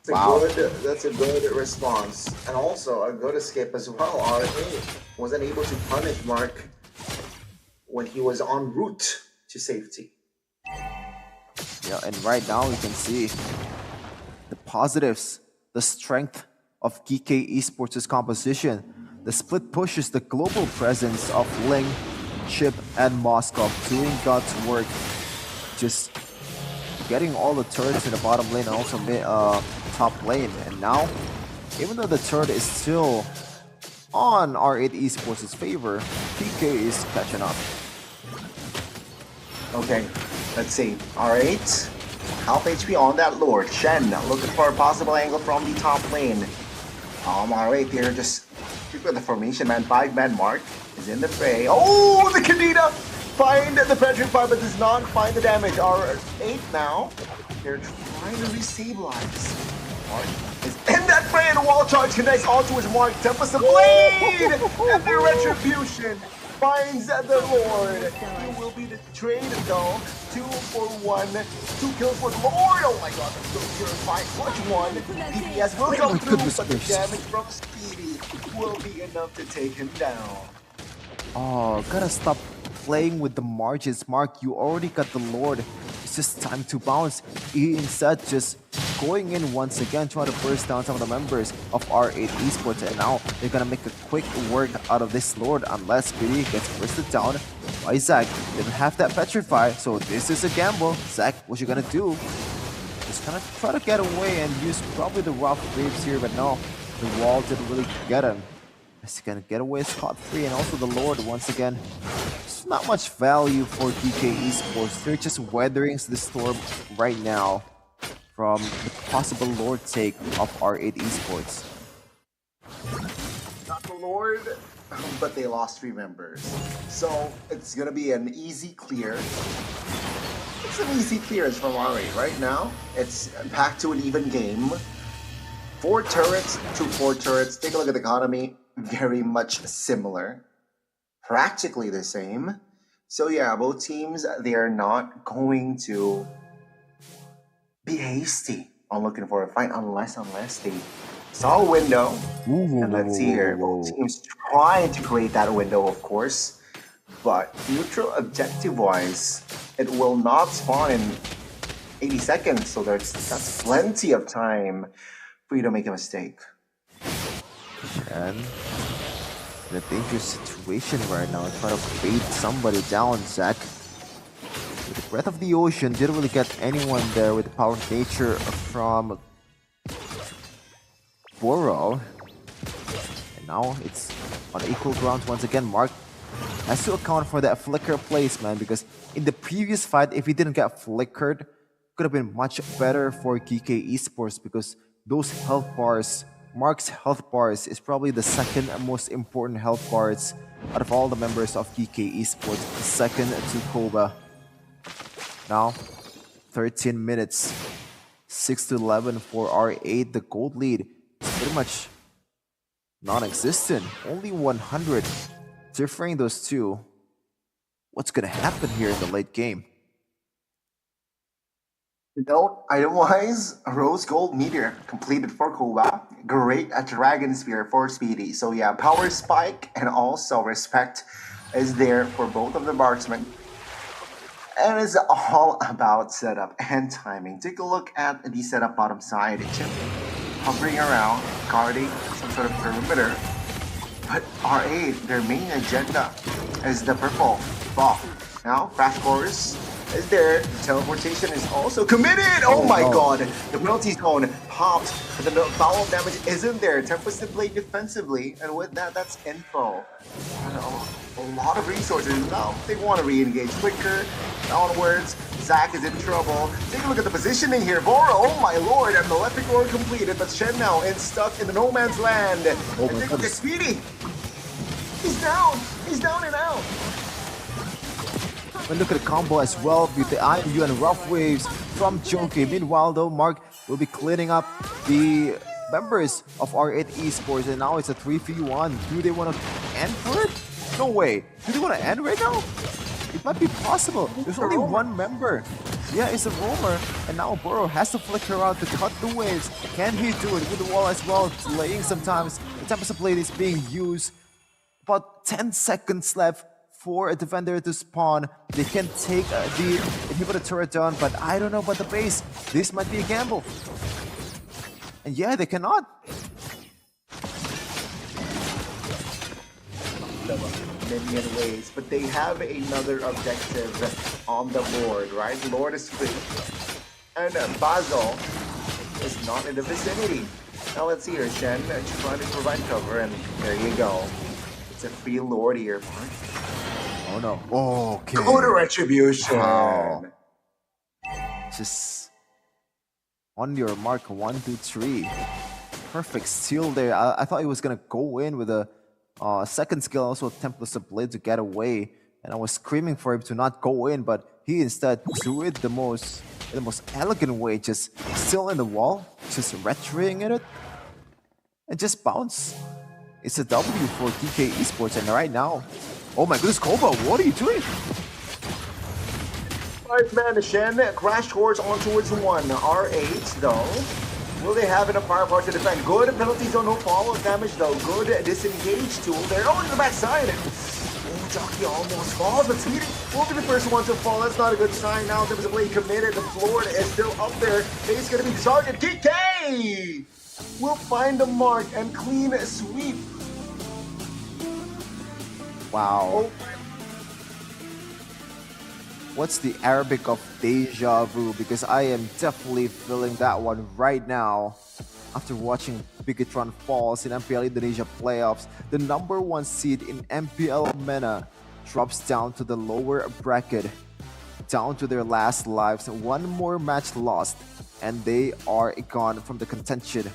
Wow. That's a good response. And also a good escape as well. RA wasn't able to punish Mark when he was en route to safety. Yeah, and right now you can see the positives, the strength of Geek Esports' composition. The split pushes the global presence of Ling, Chip, and Moskov doing God's work. Just getting all the turrets in the bottom lane and also top lane. And now, even though the turret is still on R8 Esports' favor, PK is catching up. Okay, let's see. R8, half HP on that Lord. Shen looking for a possible angle from the top lane. R8 here just keep with the formation, man. 5-man Mark is in the fray. Oh, the Kadena! Find the petrify, but does not find the damage. R8 now, they're trying to restabilize. Mark is in that fray, and a wall charge connects onto his Mark. Tempest the Blade! And the Retribution finds the Lord. He will be the trade though. 2 for 1. 2 kills for the Lord. Oh my god, that's so purified. Clutch 1. DPS will come through, but the damage from Speedy will be enough to take him down. Oh, gotta stop playing with the margins. Mark, you already got the Lord. It's just time to bounce. He instead just going in once again, trying to burst down some of the members of R8 Esports. And now they're gonna make a quick work out of this Lord unless Speedy gets bursted down by Zach. Didn't have that petrify, so this is a gamble. Zach, what you gonna do? Just gonna try to get away and use probably the rough waves here, but no, the wall didn't really get him. He's gonna get away scot-free, and also the Lord once again. There's not much value for DK Esports. They're just weathering the storm right now from the possible Lord take of R8 Esports. Not the Lord, but they lost 3 members. So it's gonna be an easy clear. It's an easy clearance from R8 right now. It's back to an even game. 4 turrets to 4 turrets. Take a look at the economy. Very much similar. Practically the same. So yeah, both teams, they are not going to be hasty on looking for a fight unless they saw a window. And let's see here. Both teams trying to create that window, of course. But neutral objective-wise, it will not spawn in 80 seconds. So that's plenty of time for you to make a mistake. And in a dangerous situation right now, trying to bait somebody down. Zach, with the breath of the ocean, didn't really get anyone there with the power of nature from Boro. And now it's on equal ground once again. Mark has to account for that flicker placement, because in the previous fight, if he didn't get flickered, it could have been much better for Geek Esports, because those health bars, Mark's health bars, is probably the second most important health bars out of all the members of Geek Esports, second to Koba. Now, 13 minutes, 6-11 for R8. The gold lead is pretty much non-existent. Only 100 differing those two. What's gonna happen here in the late game? Note, item-wise, Rose Gold Meteor completed for Koba. Great Dragon Spear for Speedy. So yeah, Power Spike and also Respect is there for both of the marksmen. And it's all about setup and timing. Take a look at the setup bottom side. Chip hovering around, guarding some sort of perimeter. But R8, their main agenda is the purple buff. Now, Crash Course is there. The teleportation is also committed. Oh my god. The penalty zone popped, but the foul damage isn't there. Tempest to play defensively, and with that, that's info. A lot of resources. Now they want to re-engage quicker. Onwards. Zach is in trouble. Take a look at the positioning here. Bora, oh my lord, and the electric lord completed, but Shen now is stuck in the no man's land. And take a look at Speedy. He's down. He's down and out. And look at the combo as well with the IMU and rough waves from Joki. Meanwhile though, Mark will be cleaning up the members of R8 Esports, and now it's a 3v1. Do they want to end for it? No way. Do they want to end right now? It might be possible. There's only one member. Yeah, it's a roamer. And now Burrow has to flicker around to cut the waves. Can he do it with the wall as well? Delaying sometimes. The Tempest Blade is being used. About 10 seconds left for a defender to spawn. They can take the inhibitor turret down, but I don't know about the base. This might be a gamble. And yeah, they cannot. Minion ways, but they have another objective on the board, right? Lord is free, and Basil is not in the vicinity. Now let's see here, Shen trying to provide cover, and there you go. It's a free Lord here. Oh no. Oh, okay. Go to Retribution. Wow. Just on your mark, 1, 2, 3. Perfect steal there. I thought he was gonna go in with a second skill, also Tempest Blade to get away, and I was screaming for him to not go in, but he instead threw it the most elegant way, just still in the wall, just retroing it, and just bounce. It's a W for DK Esports, and right now, oh my goodness, Koba, what are you doing? 5-man Shen crash course on towards 1. R8 though. Will they have enough firepower to defend? Good penalty zone, no follow damage though. Good disengage tool there. Oh, to the backside. Oh, Jockey almost falls, but Speedy will be the first one to fall. That's not a good sign. Now there was a play committed. The floor is still up there. He's going to be targeted. DK will find the mark and clean sweep. Wow. Oh. What's the Arabic of deja vu? Because I am definitely feeling that one right now. After watching Bigatron Falls in MPL Indonesia playoffs, the #1 seed in MPL Mena drops down to the lower bracket, down to their last lives. One more match lost, and they are gone from the contention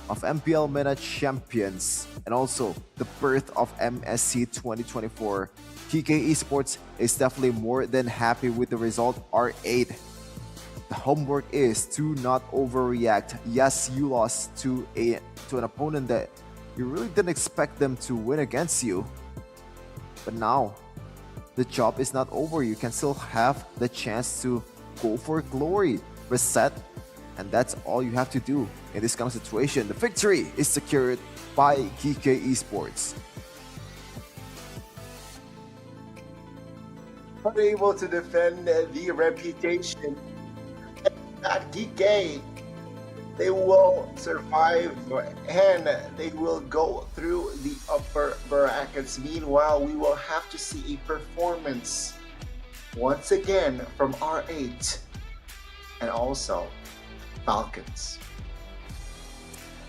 of MPL Mena champions, and also the birth of MSC 2024. TK Esports is definitely more than happy with the result. R8. The homework is to not overreact. Yes, you lost to an opponent that you really didn't expect them to win against you. But now, the job is not over. You can still have the chance to go for glory, reset, and that's all you have to do in this kind of situation. The victory is secured by Geek Esports. Are able to defend the reputation at DK. They will survive and they will go through the upper brackets. Meanwhile, we will have to see a performance once again from R8 and also Falcons.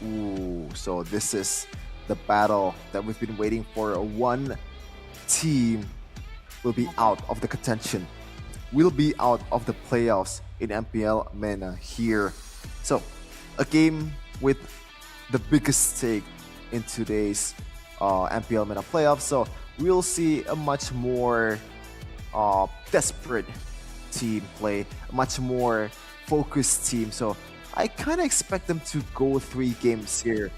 Ooh, so this is the battle that we've been waiting for. One team will be out of the contention, will be out of the playoffs in MPL Mena here. So, a game with the biggest stake in today's MPL Mena playoffs. So, we'll see a much more desperate team play, a much more focused team. So, I kind of expect them to go 3 games here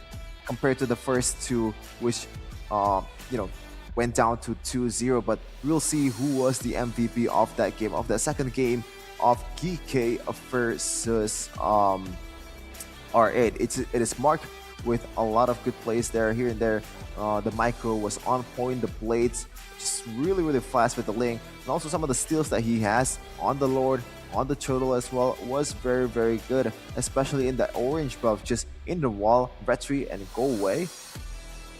compared to the first 2, which, went down to 2-0, but we'll see who was the MVP of that game, of the second game of Geek versus R8. It is marked with a lot of good plays there, here and there. The micro was on point, the blades just really fast with the link, and also some of the steals that he has on the Lord, on the turtle as well, was very good, especially in the orange buff, just in the wall, retry and go away.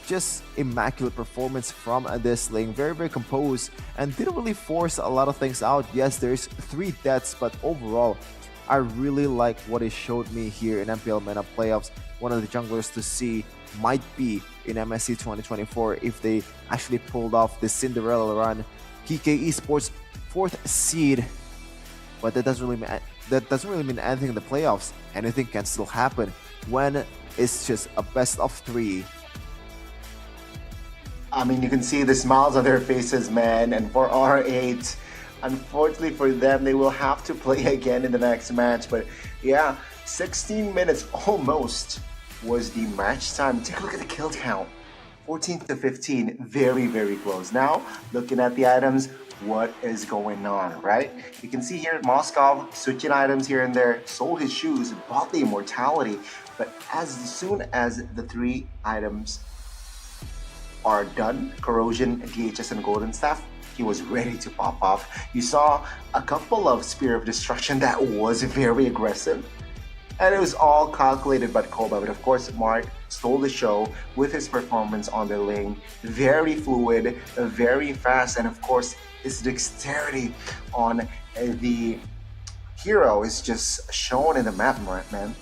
Just immaculate performance from this lane, very composed, and didn't really force a lot of things out. Yes, there's 3 deaths, but overall, I really like what it showed me here in MPL Mena playoffs. One of the junglers to see might be in MSC 2024 if they actually pulled off the Cinderella run. PK Esports 4th seed, but that doesn't really mean anything in the playoffs. Anything can still happen when it's just a best of 3. I mean, you can see the smiles on their faces, man. And for R8, unfortunately for them, they will have to play again in the next match. But yeah, 16 minutes almost was the match time. Take a look at the kill count. 14 to 15, very, very close. Now, looking at the items, what is going on, right? You can see here, Moskov switching items here and there, sold his shoes, bought the immortality, but as soon as the 3 items are done, Corrosion, DHS, and Golden Staff, he was ready to pop off. You saw a couple of Spear of Destruction that was very aggressive, and it was all calculated by Koba. But of course, Mark stole the show with his performance on the lane. Very fluid, very fast, and of course, his dexterity on the hero is just shown in the map, man.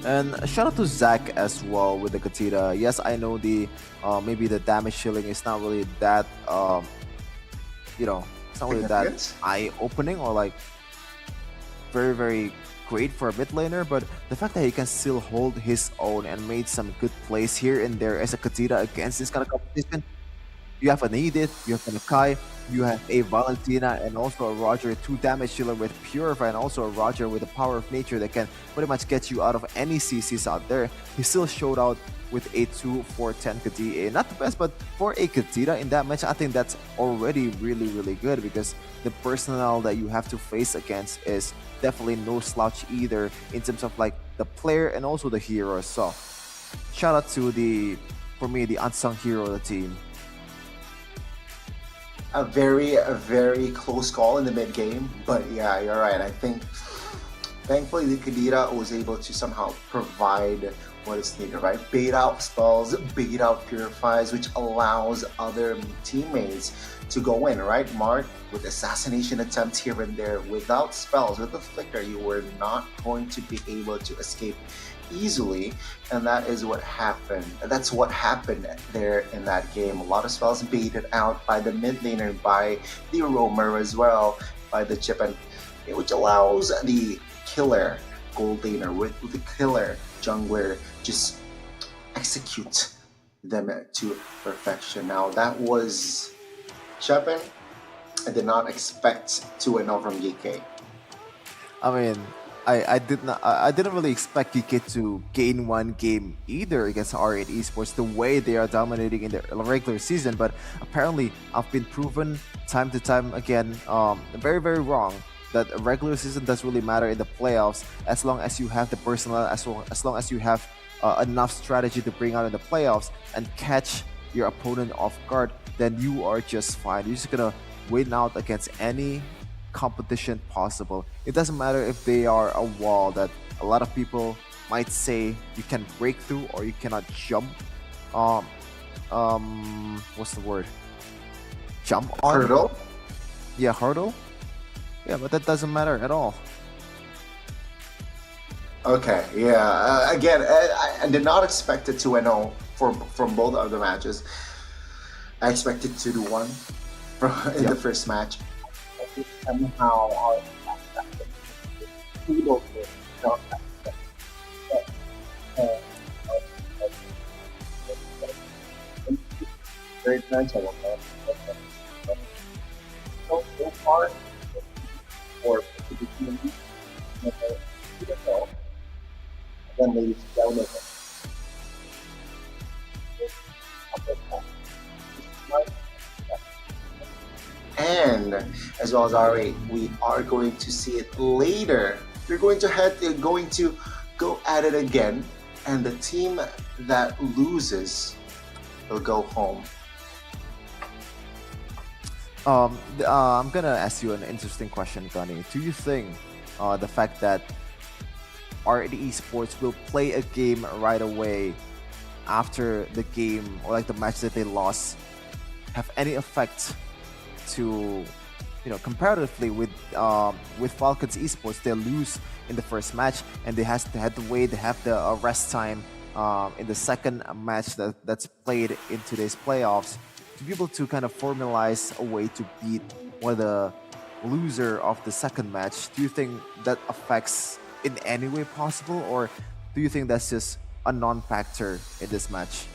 And shout out to Zach as well with the Katita. Yes, I know the maybe the damage shielding is not really that it's not really that eye-opening or like very great for a mid laner, but the fact that he can still hold his own and made some good plays here and there as a Katita against this kind of competition. You have an Edith, you have an Akai, you have a Valentina, and also a Roger, 2 damage dealer with Purify, and also a Roger with the Power of Nature that can pretty much get you out of any CCs out there. He still showed out with a 2-4-10 Kadita. Not the best, but for a Kadita in that match, I think that's already really good, because the personnel that you have to face against is definitely no slouch either in terms of like the player and also the hero. So shout out to for me, the unsung hero of the team. A very close call in the mid game, but yeah, you're right. I think thankfully the Kadita was able to somehow provide what is needed, right? Bait out spells, bait out purifies, which allows other teammates to go in, right? Mark, with assassination attempts here and there, without spells, with the flicker, you were not going to be able to escape easily, and that is what happened. That's what happened there in that game. A lot of spells baited out by the mid laner, by the roamer as well, by the chip, and which allows the killer gold laner with the killer jungler just execute them to perfection. Now that was Shepin. I did not expect 2-0 from GK. I mean, I didn't really expect GK to gain one game either against R8 Esports the way they are dominating in the regular season, but apparently I've been proven time to time again very wrong that a regular season doesn't really matter in the playoffs as long as you have the personnel, as long as you have enough strategy to bring out in the playoffs and catch your opponent off guard, then you are just fine. You're just gonna win out against any competition possible. It doesn't matter if they are a wall that a lot of people might say you can break through or you cannot jump. What's the word? Jump on? Hurdle? Yeah, hurdle. Yeah, but that doesn't matter at all. Okay, yeah. Again, I did not expect it 2-0 from both of the matches. I expected 2-1 in the first match. Somehow our very nice. So far, for then ladies and gentlemen, and as well as R8, we are going to see it later. We're going to go at it again, and the team that loses will go home. I'm gonna ask you an interesting question, Gunny. Do you think the fact that R8 Esports will play a game right away after the game or like the match that they lost have any effect to, comparatively with Falcons Esports? They lose in the first match and they have the rest time in the second match that's played in today's playoffs to be able to kind of formalize a way to beat one of the loser of the second match. Do you think that affects in any way possible, or do you think that's just a non-factor in this match?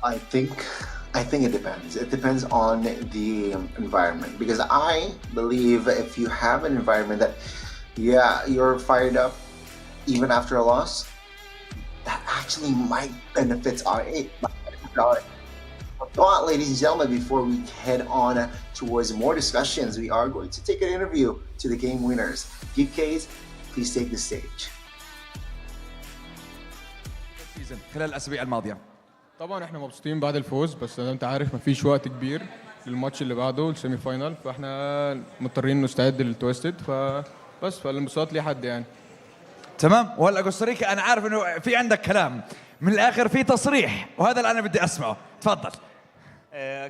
I think it depends. It depends on the environment, because I believe if you have an environment that, you're fired up even after a loss, that actually might benefit R8. But ladies and gentlemen, before we head on towards more discussions, we are going to take an interview to the game winners. Geek, please take the stage. خلال الأسابيع الماضية. طبعا احنا مبسوطين بعد الفوز، بس زي ما انت عارف مفيش وقت كبير للماتش اللي بعده السيمي فاينال، فاحنا مضطرين نستعد للتويستد، فبس فالانبساط ليه حد يعني. تمام. وهلا كوستاريكا انا عارف انه في عندك كلام من الاخر، في تصريح، وهذا اللي انا بدي اسمعه. تفضل.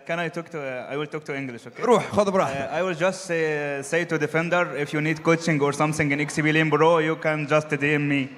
Can I talk to? I will talk to English, okay? روح خذ براحتك. I will just say to defender, if you need coaching or something in XP Lane Pro, you can just DM me.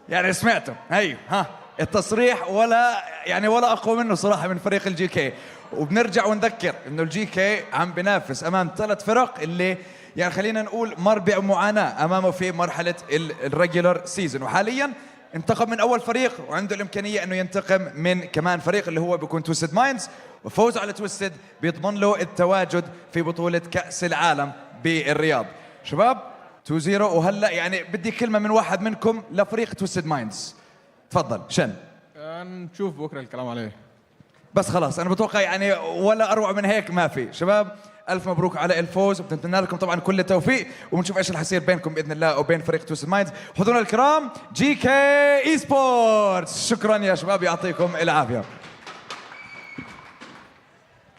يعني سمعته، ايوه ها التصريح ولا اقوى منه صراحه من فريق الجي كي. وبنرجع ونذكر انه الجي كي عم بينافس امام 3 فرق اللي يعني خلينا نقول مر بمعاناه امامه في مرحله الريجولر سيزون، وحاليا انتقم من اول فريق وعنده الامكانيه انه ينتقم من كمان فريق اللي هو بيكون تويستد مايندز، وفوزه على تويستد بيضمن له التواجد في بطوله كاس العالم بالرياض. شباب 2-0، وهلا يعني بدي كلمه من واحد منكم لفريق تويستد مايندز. تفضل شن. نشوف بكره الكلام عليه. بس خلاص انا بتوقع يعني ولا اروع من هيك ما في. شباب الف مبروك على الفوز، وبنتمنى لكم طبعا كل التوفيق، وبنشوف ايش اللي حيصير بينكم باذن الله وبين فريق تويستد مايندز. حضورنا الكرام جي كي اي سبورتس، شكرا يا شباب يعطيكم العافيه.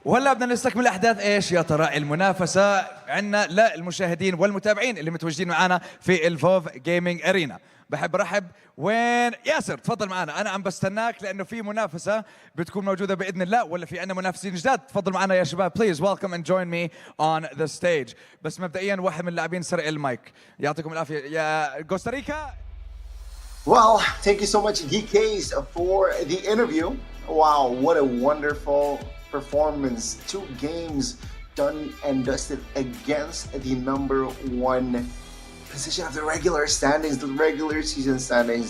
وهلا بدنا نستكمل احداث ايش يا ترى المنافسه عندنا للمشاهدين والمتابعين اللي متواجدين معنا في الفوف جيمنج ارينا. بحب ارحب وين ياسر، تفضل معنا، انا عم بستناك لانه في منافسه بتكون موجوده باذن الله، ولا في عندنا منافسين جداد. تفضل معنا يا شباب، بليز ويلكم اند جوين مي اون ذا ستيج. بس مبدئيا واحد من اللاعبين سرق المايك، يعطيكم العافيه يا كوستاريكا. Well, thank you so much, GKs, for the interview. Wow, what a wonderful performance. 2 games done and dusted against the #1 position of the regular standings, the regular season standings.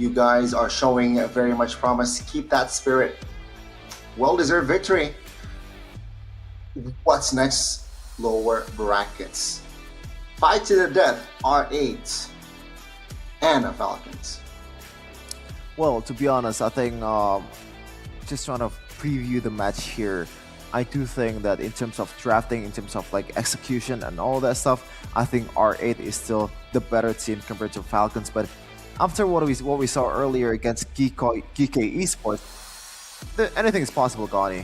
You guys are showing very much promise. Keep that spirit. Well-deserved victory. What's next? Lower brackets. Fight to the death, R8 and the Falcons. Well, to be honest, I think just trying to preview the match here, I do think that in terms of drafting, in terms of like execution and all that stuff, I think R8 is still the better team compared to Falcons. But after what we saw earlier against Geek Esports, anything is possible, Gani.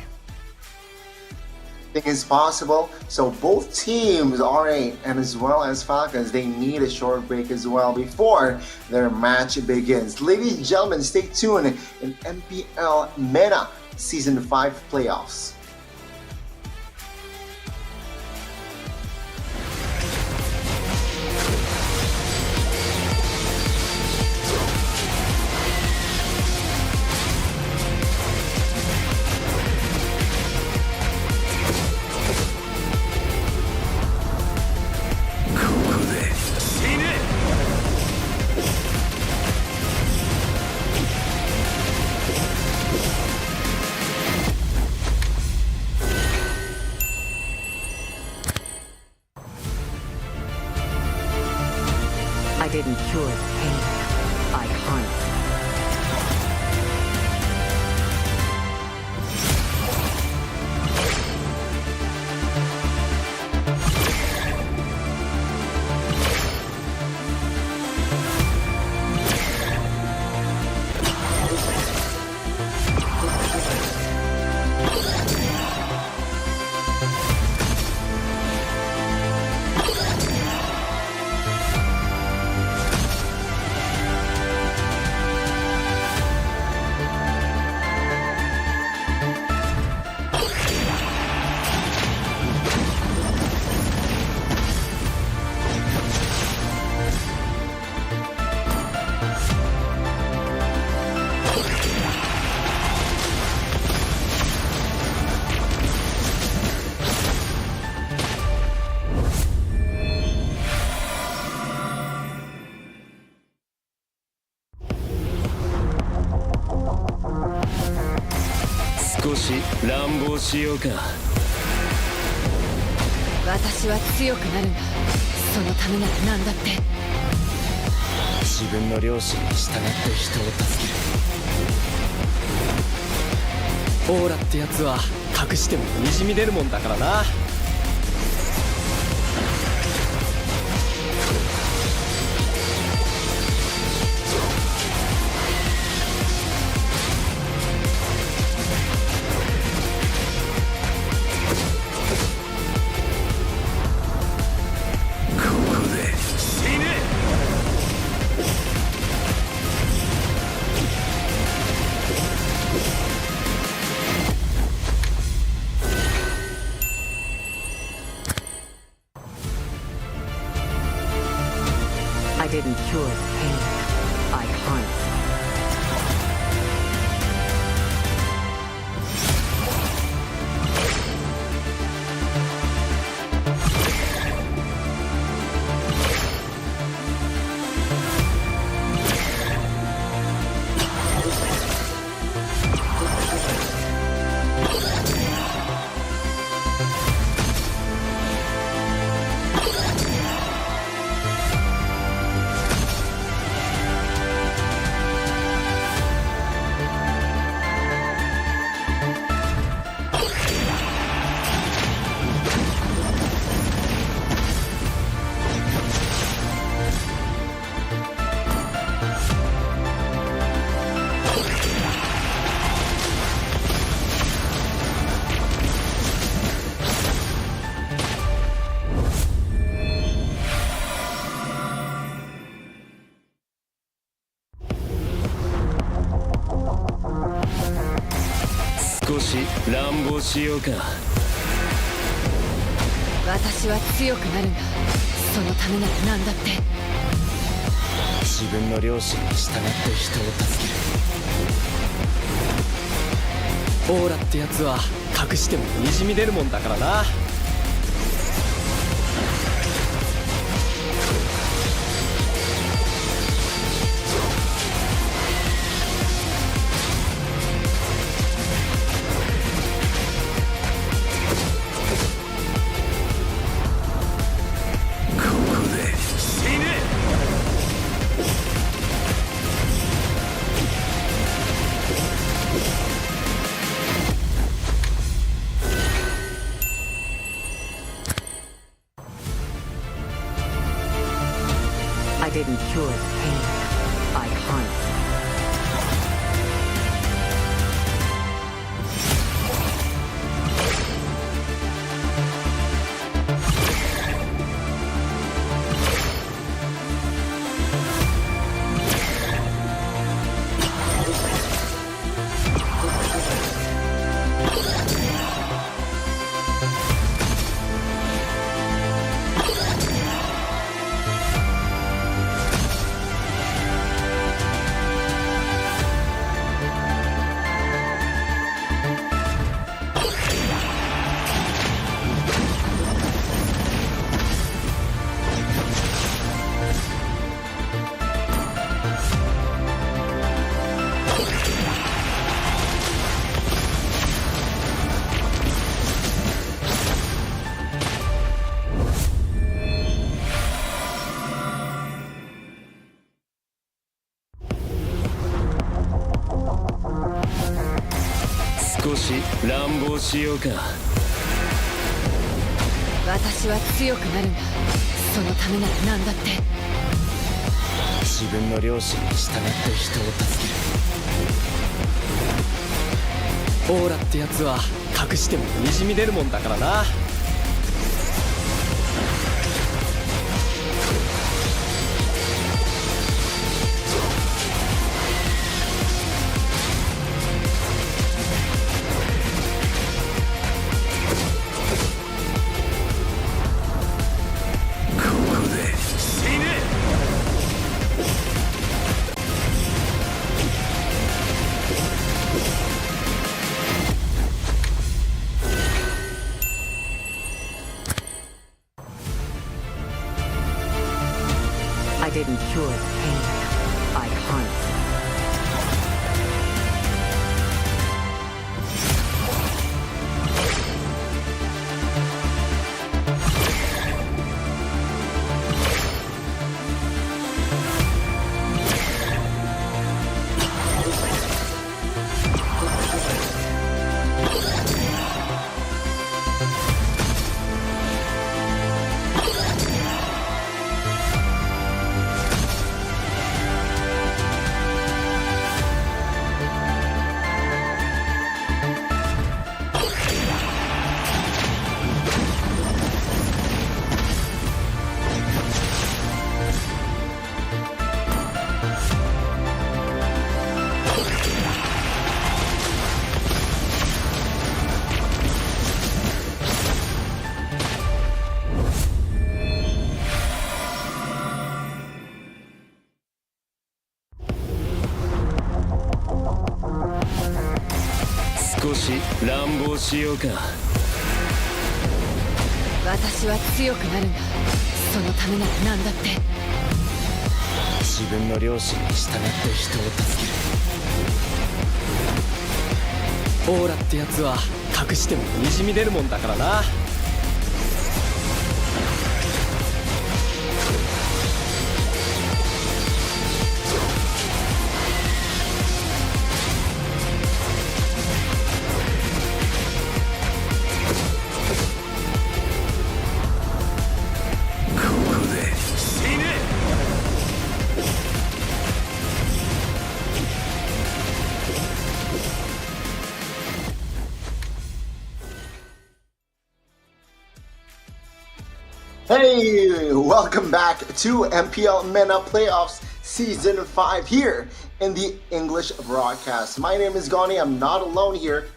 Is possible. So both teams, R8 and as well as Falcons, they need a short break as well before their match begins. Ladies and gentlemen, stay tuned in MPL Mena Season 5 playoffs. I didn't cure the pain. I hunt. 自分の良心に従って人を助ける。オーラってやつは隠してもにじみ出るもんだからな。I didn't cure the pain. I harmed.乱暴しようか。私は強くなるんだ。そのためなら何だって。自分の良心に従って人を助ける。オーラってやつは隠してもにじみ出るもんだからな。I didn't cure the pain. I harmed.少し乱暴しようか。私は強くなるんだ。そのためなら何だって。自分の良心に従って人を助ける。オーラってやつは隠してもにじみ出るもんだからな。I didn't cure the pain. I harmed. 乱暴しようか。私は強くなるんだ。そのためなら何だって。自分の良心に従って人を助ける。オーラってやつは隠してもにじみ出るもんだからな。Hey, welcome back to MPL Mena Playoffs Season 5 here in the English broadcast. My name is Gani. I'm not alone here.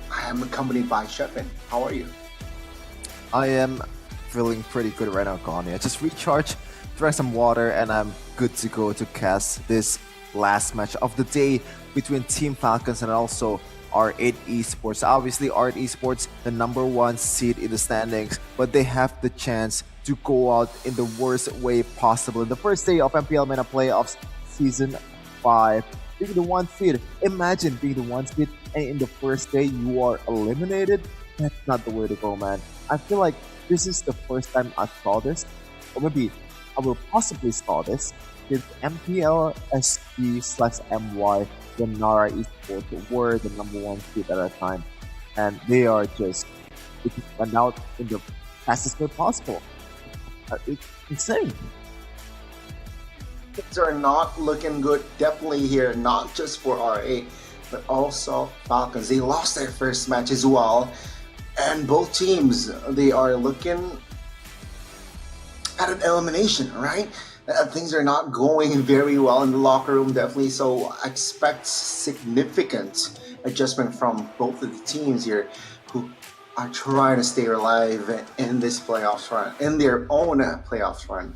I am accompanied by Shepin. How are you? I am feeling pretty good right now, Gani. I just recharged, drank some water, and I'm good to go to cast this last match of the day between Team Falcons and also R8 Esports. Obviously, R8 Esports, the #1 seed in the standings, but they have the chance to go out in the worst way possible. In the first day of MPL Mena Playoffs Season 5, being the 1 seed. Imagine being the 1 seed and in the first day you are eliminated. That's not the way to go, man. I feel like this is the first time I saw this, or maybe I will possibly saw this since MPLSG/MY, the Nara Esports were the #1 seed at that time, and they are just went out in the fastest way possible. It's insane. Things are not looking good, definitely here, not just for R8, but also Falcons. They lost their first match as well, and both teams, they are looking at an elimination, right? Things are not going very well in the locker room, definitely. So I expect significant adjustment from both of the teams here, who are trying to stay alive in this playoffs run, in their own playoffs run.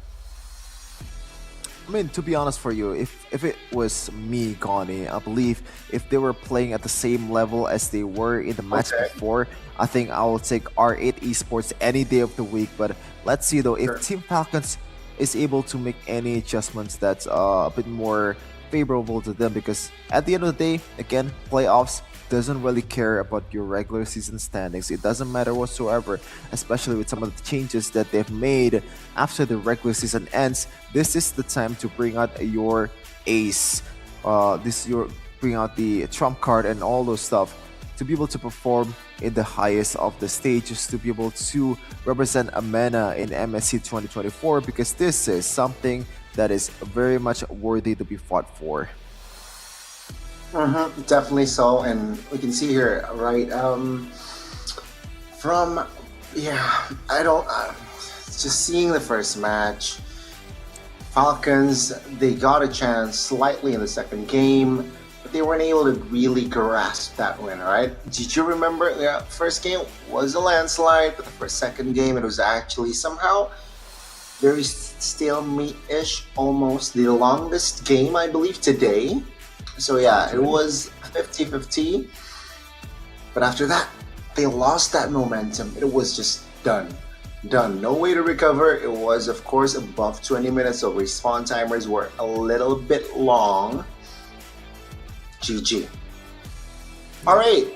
I mean, to be honest for you, if it was me, Gani, I believe if they were playing at the same level as they were in the match before, I think I will take R8 Esports any day of the week. But let's see though, if Team Falcons is able to make any adjustments that's a bit more favorable to them, because at the end of the day, again, playoffs doesn't really care about your regular season standings. It doesn't matter whatsoever, especially with some of the changes that they've made after the regular season ends. This is the time to bring out your ace. Bring out the trump card and all those stuff to be able to perform in the highest of the stages, to be able to represent a Mena in MSC 2024, because this is something that is very much worthy to be fought for. Definitely so, and we can see here, right? Just seeing the first match, Falcons, they got a chance slightly in the second game, but they weren't able to really grasp that win, right? Did you remember the first game was a landslide, but the second game, it was actually somehow very stalemate-ish, almost the longest game, I believe, today. So yeah, it was 50-50, but after that, they lost that momentum. It was just done. No way to recover. It was, of course, above 20 minutes, so respawn timers were a little bit long. GG. Alright,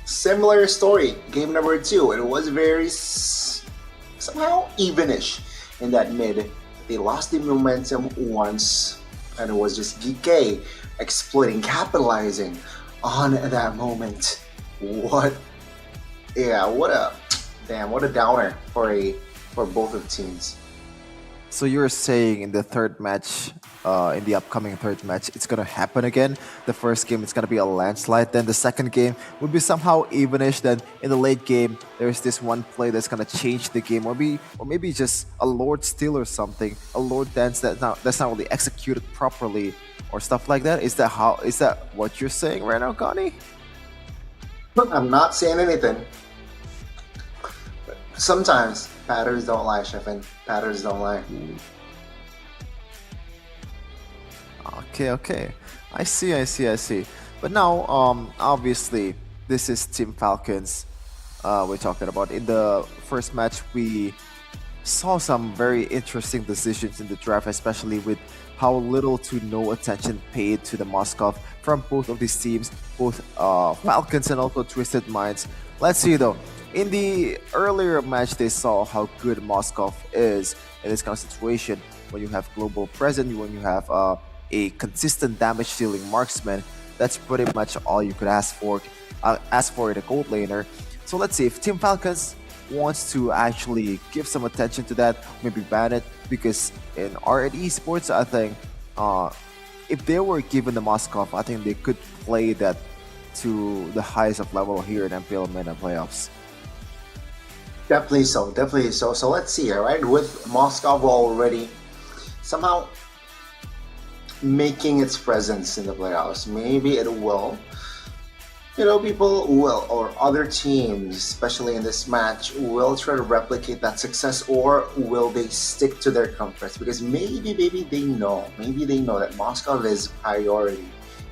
similar story, game number 2. It was very somehow evenish in that mid. They lost the momentum once, and it was just Geek exploiting, capitalizing on that moment. What a downer for both of the teams. So you're saying in the third match, in the upcoming third match, it's gonna happen again? The first game, it's gonna be a landslide. Then the second game will be somehow evenish. Then in the late game, there's this one play that's gonna change the game, or maybe just a Lord Steal or something, a Lord Dance that's not really executed properly, or stuff like that. Is that what you're saying right now, Gani? I'm not saying anything. But sometimes patterns don't lie, Shefin. Patterns don't lie. Okay. I see. But now, obviously, this is Team Falcons we're talking about. In the first match, we saw some very interesting decisions in the draft, especially with how little to no attention paid to the Moskov from both of these teams, both Falcons and also Twisted Minds. Let's see though. In the earlier match, they saw how good Moskov is in this kind of situation. When you have global presence, when you have a consistent damage dealing marksman, that's pretty much all you could ask for in a gold laner. So let's see if Team Falcons wants to actually give some attention to that, maybe ban it, because in our esports, I think if they were given the Moskov, I think they could play that to the highest of level here in MPL Mena playoffs. Definitely so, definitely so. So let's see, all right, with Moskov already somehow making its presence in the playoffs, maybe it will, people will, or other teams, especially in this match, will try to replicate that success, or will they stick to their comforts? Because maybe they know that Moskov is priority.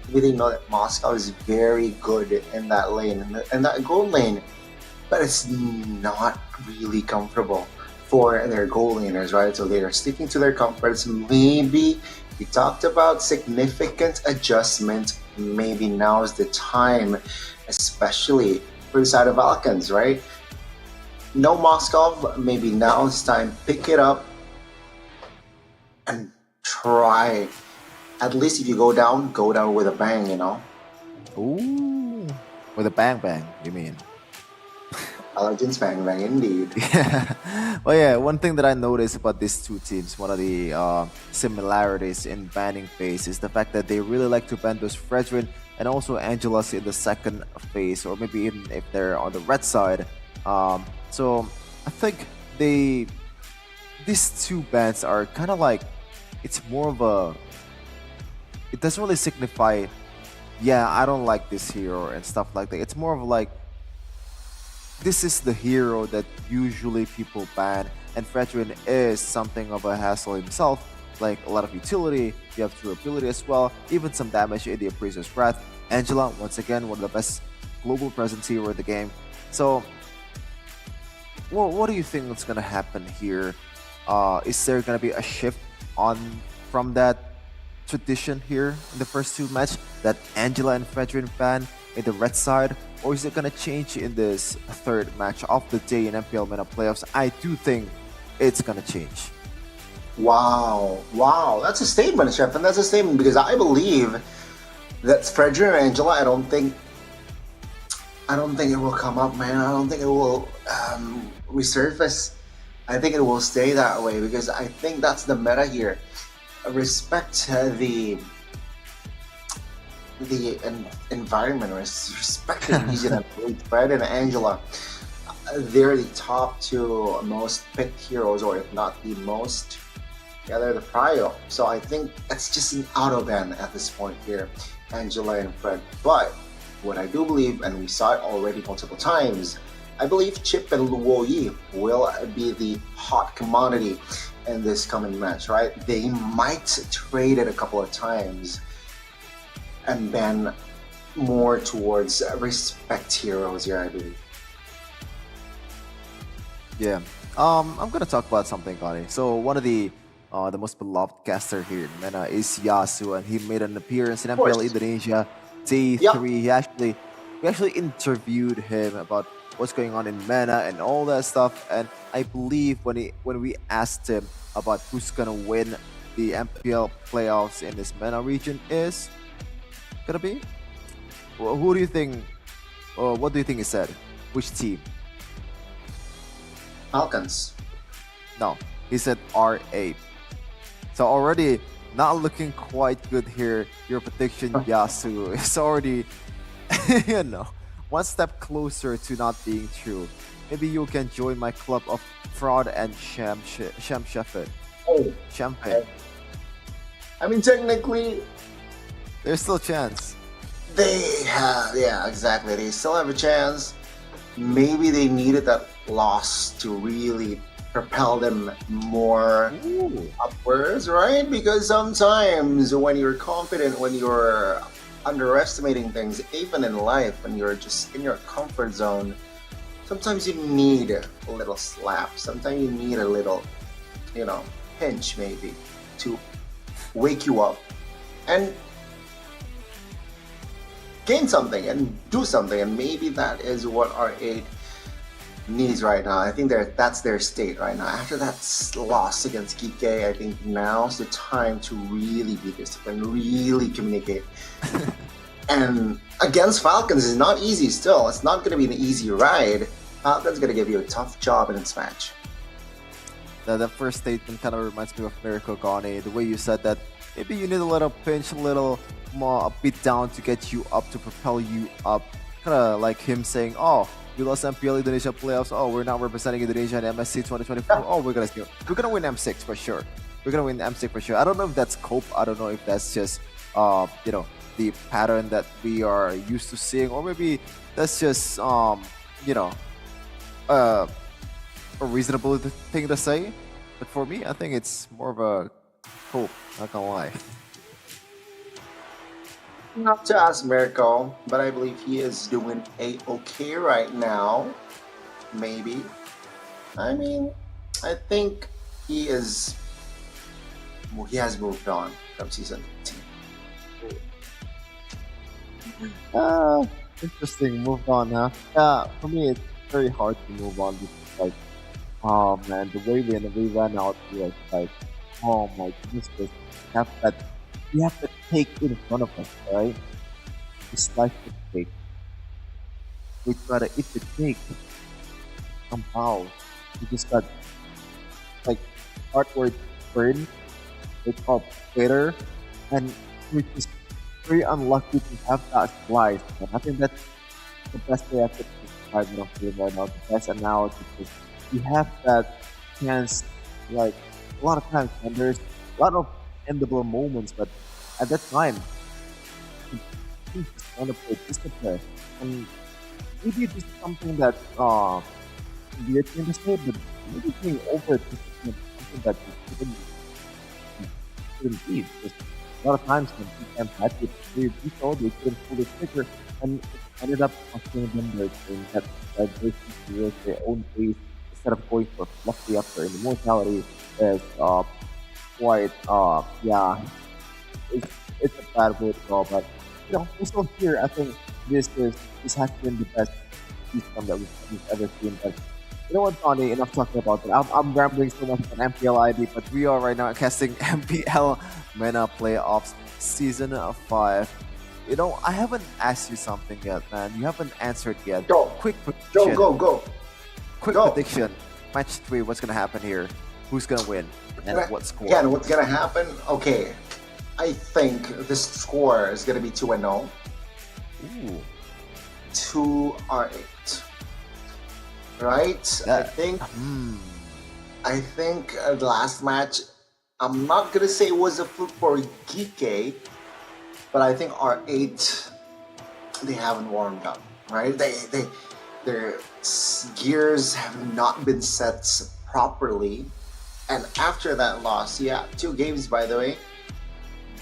Maybe they know that Moskov is very good in that lane, in that gold lane, but it's not really comfortable for their goal laners, right? So they are sticking to their comforts. Maybe we talked about significant adjustment. Maybe now is the time, especially for the side of Falcons, right? No Moskov, maybe now it's time. Pick it up and try. At least if you go down with a bang, Ooh, with a bang, you mean? Allergens bang indeed. Yeah. Well, yeah, one thing that I noticed about these two teams, one of the similarities in banning phase is the fact that they really like to ban those Fredrin and also Angelas in the second phase, or maybe even if they're on the red side. So I think these two bans are kind of like, it's more of a, it doesn't really signify, yeah, I don't like this hero and stuff like that. It's more of like, this is the hero that usually people ban, and Fredrin is something of a hassle himself, like a lot of utility, you have durability as well, even some damage in the Appraiser's Wrath. Angela, once again, one of the best global presence hero in the game. So, what do you think is going to happen here? Is there going to be a shift from that tradition here in the first two matches, that Angela and Fredrin ban in the red side? Or is it going to change in this third match of the day in MPL Mena playoffs? I do think it's going to change. Wow, that's a statement, Chef, and that's a statement because I believe that Fredrin and Angela, I don't think it will come up, man. I don't think it will resurface. I think it will stay that way because I think that's the meta here. Respect the environment, respect the region. I believe Fred and Angela, they're the top two most picked heroes, or if not the most, yeah, they're the prio. So I think it's just an auto ban at this point here, Angela and Fred. But what I do believe, and we saw it already multiple times, I believe Chip and Luoyi will be the hot commodity in this coming match, right? They might trade it a couple of times and ban more towards respect heroes here, I believe. Yeah. I'm gonna talk about something, Connie. So one of the most beloved caster here in Mena is Yasu, and he made an appearance in MPL Indonesia Day 3. We actually interviewed him about what's going on in Mena and all that stuff, and I believe when we asked him about who's gonna win the MPL playoffs in this Mena region is gonna be, well, who do you think, or what do you think he said? Which team? Falcons. No, he said RA. So already not looking quite good here. Your prediction, Yasu, is already one step closer to not being true. Maybe you can join my club of fraud and sham Shepherd. Oh, champagne. I mean, technically, there's still a chance. They have, yeah, exactly. They still have a chance. Maybe they needed that loss to really propel them more upwards, right? Because sometimes when you're confident, when you're underestimating things, even in life, when you're just in your comfort zone. Sometimes you need a little slap. Sometimes you need a little, pinch maybe to wake you up and gain something and do something. And maybe that is what R8 needs right now. I think that's their state right now. After that loss against Geek, I think now's the time to really be disciplined, really communicate. And against Falcons is not easy still. It's not going to be an easy ride. Falcons going to give you a tough job in this match. The first statement kind of reminds me of Miracle Gane. The way you said that maybe you need a little pinch, a little more a beat down to get you up, to propel you up. Kind of like him saying, oh, we lost MPL Indonesia playoffs. Oh, we're not representing Indonesia in MSC 2024. Oh, we're gonna win M6 for sure. We're gonna win M6 for sure. I don't know if that's cope. I don't know if that's just the pattern that we are used to seeing, or maybe that's just a reasonable thing to say. But for me, I think it's more of a hope. Not gonna lie. Not to ask Miracle, but I believe he is doing a-okay right now. Maybe. I mean, I think he has moved on from season 15. Interesting. Moved on, huh? Yeah, for me, it's very hard to move on because, like, oh man, the way we ran out, like, oh my goodness, we have the cake in front of us, right? We slice the cake. We try to eat the cake. Somehow, we just got like artwork burn. It's called bitter, and we're just very unlucky to have that slice. And I think that's the best way I could describe it right now. The best analogy, because you have that chance, like a lot of times, and there's a lot of endable moments, but at that time, you just want to play discipline. And maybe this is something that weird thing to say, but maybe being over discipline is something that you shouldn't be. Because a lot of times when people had it, they couldn't pull the trigger, and it ended up costing them their game that they use their own pace instead of going for fluffy after. And the mortality is quite it's a bad way to go, but we're still here. I think this has been the best system that we've ever seen. But you know what, Tony, enough talking about that. I'm rambling so much on MPL ID, but we are right now casting MPL Mena Playoffs Season 5. I haven't asked you something yet, man. You haven't answered yet. Go. Quick prediction. Go. Quick prediction. Match 3, what's gonna happen here? Who's gonna win? And what score? Yeah, what's gonna happen? Okay. I think this score is gonna be 2-0. Ooh. 2-8. Right? I think the last match, I'm not gonna say it was a fluke for Geek, but I think R8, they haven't warmed up, right? Their gears have not been set properly, and after that loss, 2 games by the way,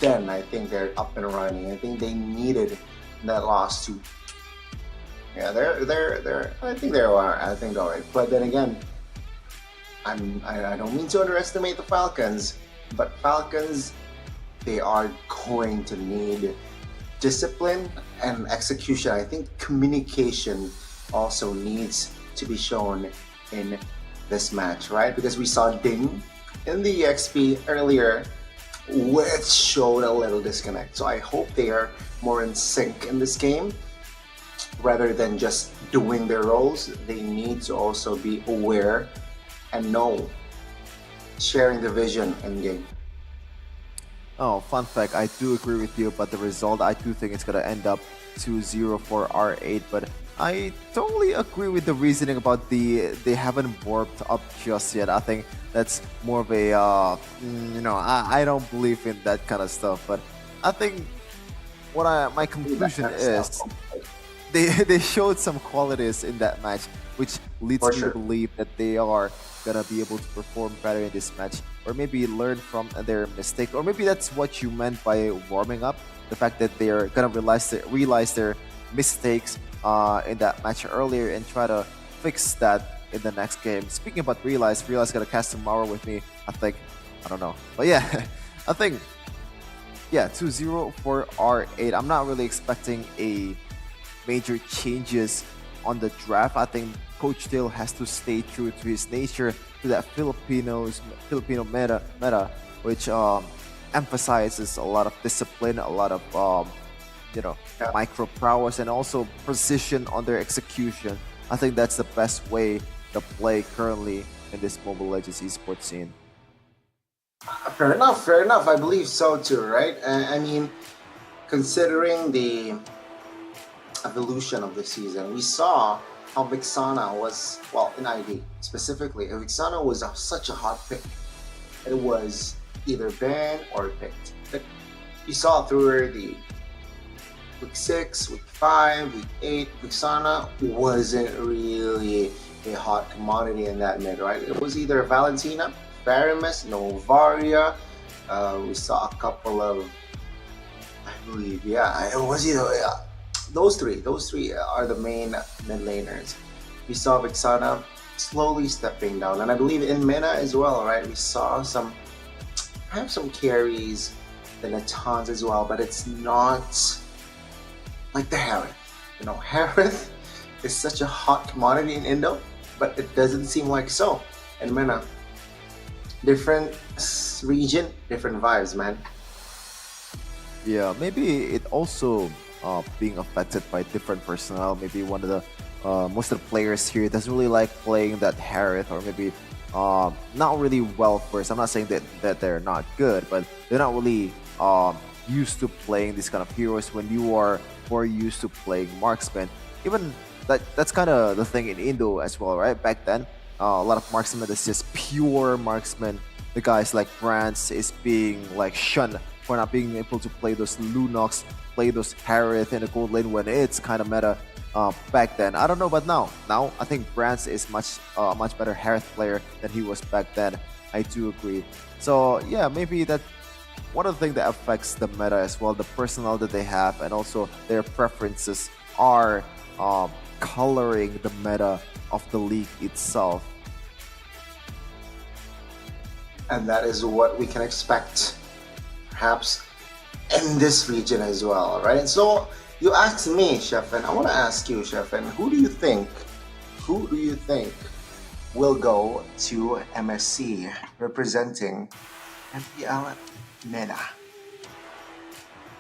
then I think they're up and running. I think they needed that loss to. Yeah, they're. I think they're alright. But then again, I don't mean to underestimate the Falcons, but Falcons, they are going to need discipline and execution. I think communication also needs to be shown in this match, right? Because we saw Ding in the EXP earlier, which showed a little disconnect. So I hope they are more in sync in this game. Rather than just doing their roles, they need to also be aware and know, sharing the vision in game. Oh, fun fact, I do agree with you about the result. I do think it's going to end up 2-0 for R8, but I totally agree with the reasoning about they haven't warped up just yet. I think that's more of a, I don't believe in that kind of stuff, but I think my conclusion is they showed some qualities in that match, which leads For me sure. to believe that they are gonna be able to perform better in this match, or maybe learn from their mistake, or maybe that's what you meant by warming up. The fact that they're gonna realize their mistakes in that match earlier and try to fix that in the next game. Speaking about realize gonna cast tomorrow with me. I don't know, but yeah, I think. Yeah, 2-0 for R8. I'm not really expecting a major changes on the draft. I think Coach Dale has to stay true to his nature, to that Filipino meta, which emphasizes a lot of discipline, a lot of micro prowess, and also precision on their execution. I think that's the best way to play currently in this Mobile Legends esports scene. Fair enough, fair enough. I believe so too, right? I mean, considering the evolution of the season, we saw how Vixana was, well, in ID specifically, Vixana was such a hot pick. It was either banned or picked. But you saw through the week 6, week 5, week 8, Vixana wasn't really a hot commodity in that mid, right? It was either Valentina, Faramis, Novaria. We saw a couple of, I believe, yeah, it was either those three. Those three are the main mid laners. We saw Vixana slowly stepping down, and I believe in Mena as well, right? We saw some carries, the Natans as well, but it's not like the Harith. You know, Harith is such a hot commodity in Indo, but it doesn't seem like so in Mena. Different region, different vibes, man. Yeah, maybe it also being affected by different personnel. Maybe one of the most of the players here doesn't really like playing that Harith, or maybe not really well versed. I'm not saying that they're not good, but they're not really used to playing these kind of heroes when you are more used to playing marksman. Even that's kind of the thing in Indo as well, right? Back then, a lot of marksmen that's just pure marksman. The guys like Brands is being like shunned for not being able to play those Lunox, play those Harith in the gold lane when it's kind of meta back then. I don't know, but now I think Brands is much better Harith player than he was back then. I do agree. So yeah, maybe that one of the things that affects the meta as well, the personnel that they have, and also their preferences are coloring the meta of the league itself. And that is what we can expect, perhaps, in this region as well, right? So you asked me, Shefin, I want to ask you, Shefin, who do you think will go to MSC representing MPL Mena?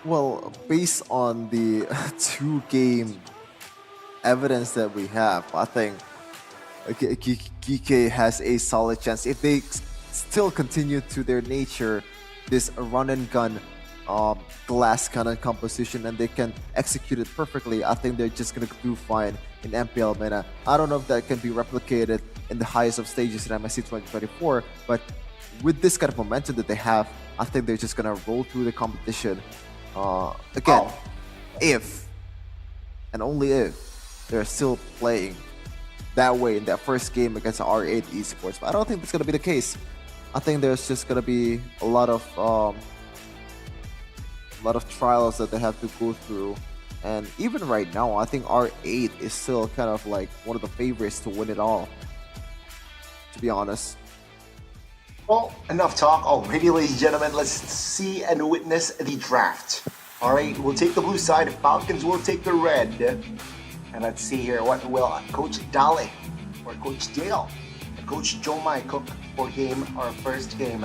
Well, based on the 2-game evidence that we have, I think Geek has a solid chance if they still continue to their nature, this run and gun glass cannon composition, and they can execute it perfectly. I think they're just gonna do fine in MPL Mena. I don't know if that can be replicated in the highest of stages in MSC 2024, but with this kind of momentum that they have, I think they're just gonna roll through the competition. Again, if and only if they're still playing that way in that first game against R8 Esports. But I don't think that's gonna be the case. I think there's just gonna be a lot of trials that they have to go through, and even right now, I think R8 is still kind of like one of the favorites to win it all. To be honest. Well, enough talk already, ladies and gentlemen. Let's see and witness the draft. All right, we'll take the blue side. Falcons will take the red. And let's see here, what will Coach Dale or Coach Dale and Coach Jomai cook for our first game.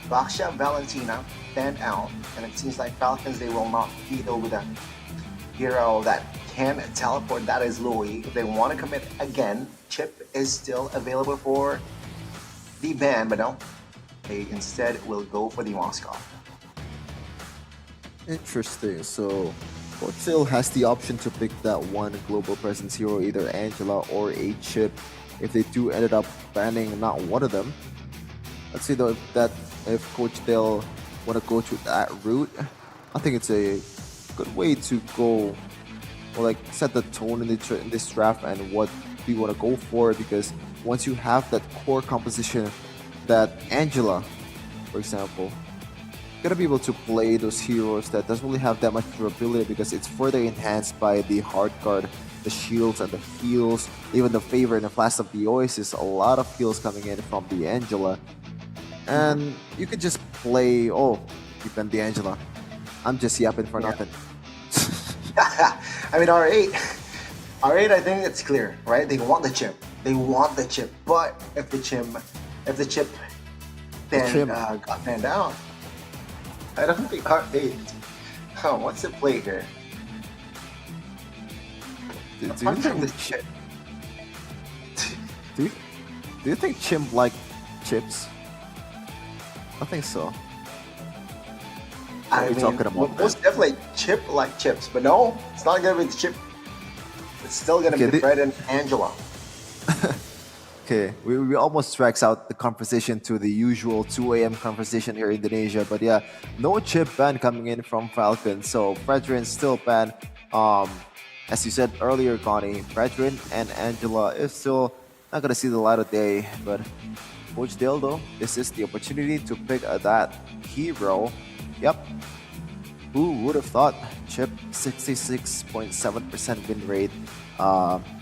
Baksha, Valentina, stand out. And it seems like Falcons, they will not deal with a hero that can teleport. That is Louis. If they want to commit again, Chip is still available for the ban, but no. They instead will go for the Moscow. Interesting. So Coach Dale has the option to pick that one global presence hero, either Angela or a Chip. If they do ended up banning not one of them, let's see though if Coach Dale want to go to that route. I think it's a good way to go, or like set the tone in this draft and what do you want to go for? Because once you have that core composition, that Angela, for example, you're gonna be able to play those heroes that doesn't really have that much durability because it's further enhanced by the hard card, the shields and the heals, even the favor and the flash of the Oasis, a lot of heals coming in from the Angela. And you could just play, oh, defend the Angela. I'm just yapping for nothing. I mean, R8, I think it's clear, right? They want the chip. They want the chip. But if the chip got banned out, I don't think R8. Oh, what's the play here? Do you think Chimp like chips? I think so. I mean, talking about most definitely chip like chips, but no, it's not gonna be the chip. It's still gonna be Fred and Angela. Okay, we almost tracks out the conversation to the usual 2 a.m. conversation here in Indonesia, but yeah, no chip ban coming in from Falcon, so Fredrin still banned. As you said earlier, Connie, Fredrin and Angela is still not gonna see the light of day, but Coach Dale though, this is the opportunity to pick that hero. Yep. Who would have thought? Chip 66.7% win rate.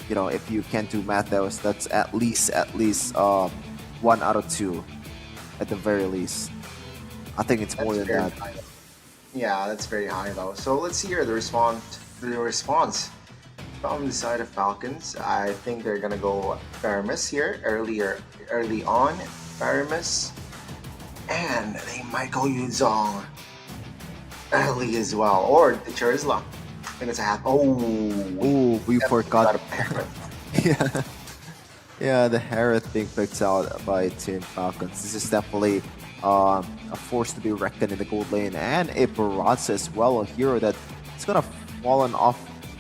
You know, if you can't do math, that's at least 1 out of 2, at the very least. I think it's more than that. High. Yeah, that's very high though. So let's see here the response from the side of Falcons. I think they're gonna go Paramus here early on. Paramus, and they might go Yuzong early as well, or the Churizla. I think it's a half. Oh, we forgot. Yeah, the Harrod being picked out by Team Falcons. This is definitely a force to be reckoned in the gold lane, and a Baratza as well, a hero that is gonna fallen off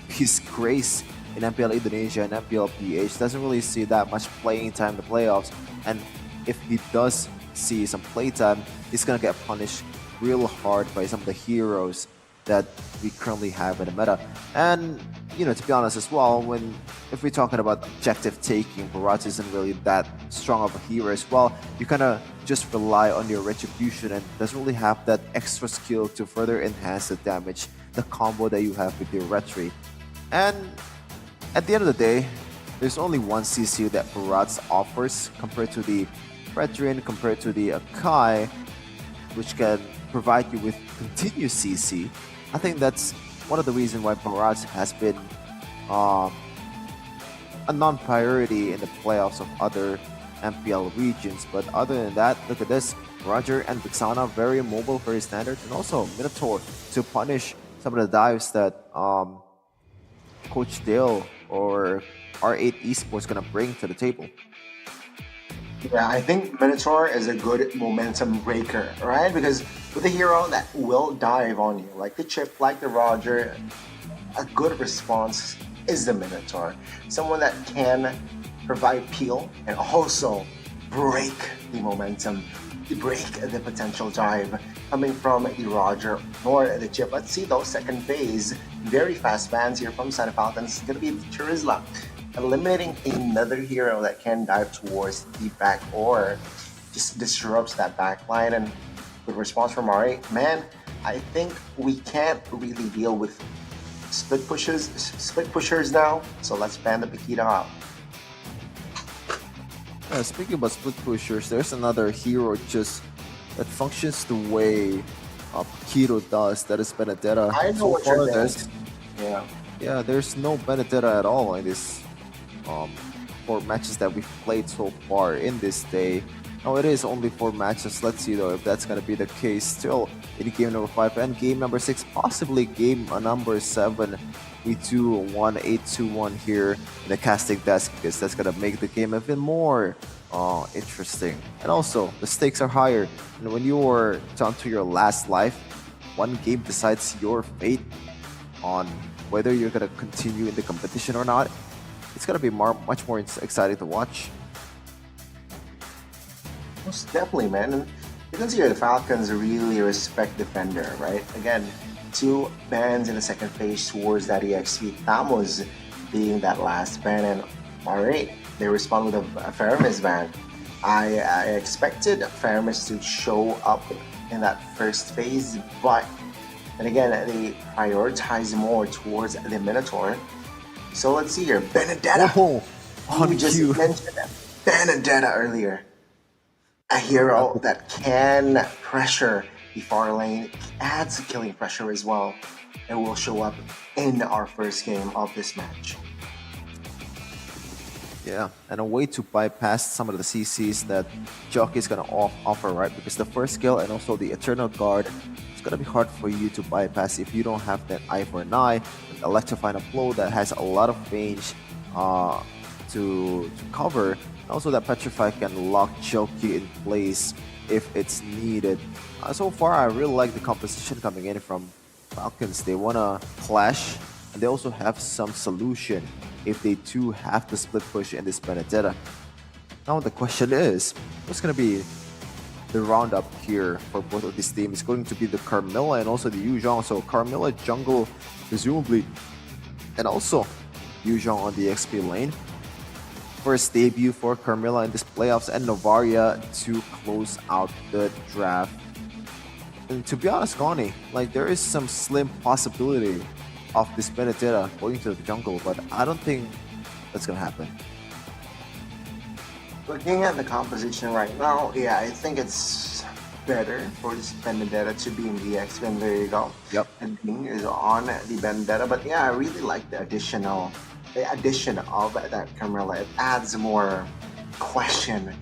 his grace in MPL Indonesia and MPL PH. Doesn't really see that much playing time in the playoffs, and if he does see some playtime, he's gonna get punished real hard by some of the heroes that we currently have in the meta. And you know, to be honest as well, if we're talking about objective taking, Baratza isn't really that strong of a hero as well. You kind of just rely on your retribution and doesn't really have that extra skill to further enhance the damage, the combo that you have with your retri. And at the end of the day, there's only one CC that Baratza offers compared to the Fredrin, compared to the Akai, which can provide you with continuous CC. I think that's one of the reasons why Baratza has been a non-priority in the playoffs of other MPL regions. But other than that, look at this. Roger and Vixana very mobile, very standard, and also Minotaur to punish some of the dives that Coach Dale or R8 Esports gonna bring to the table. Yeah, I think Minotaur is a good momentum breaker, right? Because with a hero that will dive on you, like the Chip, like the Roger, a good response is the Minotaur. Someone that can provide peel and also break the momentum, break the potential dive coming from the Roger or the Chip. Let's see those second phase. Very fast bans here from Santa Falcons. It's going to be the Churizla, eliminating another hero that can dive towards the back or just disrupts that back line. And good response from R8. Man, I think we can't really deal with split pushers now. So let's ban the Paquita out. Speaking about split pushers, there's another hero just that functions the way Paquito does. That is Benedetta. I know what you're saying. Yeah, there's no Benedetta at all in this 4 matches that we've played so far in this day. Now it is only 4 matches. Let's see though if that's gonna be the case. Still in game number 5 and game number 6, possibly game number 7. We do 1-8-2-1 here in the casting desk because that's gonna make the game even more interesting. And also the stakes are higher. And when you are down to your last life, one game decides your fate on whether you're gonna continue in the competition or not. It's gonna be much more exciting to watch. Most definitely, man. And you can see here the Falcons really respect Defender, right? Again, 2 bans in the second phase towards that EXP. Thamos being that last ban, and All right, they respond with a Faramis ban. I expected Faramis to show up in that first phase, but and again they prioritize more towards the Minotaur. So let's see here, Benedetta. Oh, we just mentioned Benedetta earlier. A hero that can pressure the far lane, adds killing pressure as well, and will show up in our first game of this match. Yeah, and a way to bypass some of the CCs that Jockey is gonna offer, right? Because the first skill and also the Eternal Guard, it's gonna be hard for you to bypass if you don't have that eye for an eye, electrifying a blow that has a lot of range to cover. Also, that Petrify can lock Jockey in place if it's needed. So far, I really like the composition coming in from Falcons. They wanna clash, and they also have some solution if they too have to split push in this Benedetta. Now the question is, what's gonna be the roundup here for both of these teams? It's going to be the Carmilla and also the Yuzhong. So Carmilla jungle, presumably, and also Yuzhong on the XP lane. First debut for Carmilla in this playoffs, and Novaria to close out the draft. And to be honest, Connie, like there is some slim possibility of this Benedetta going to the jungle, but I don't think that's gonna happen. Looking at the composition right now, yeah, I think it's better for this Benedetta to be in the XP, and there you go. Yep. And Bing is on the Benedetta, but yeah, I really like the addition of that Carmilla. It adds more question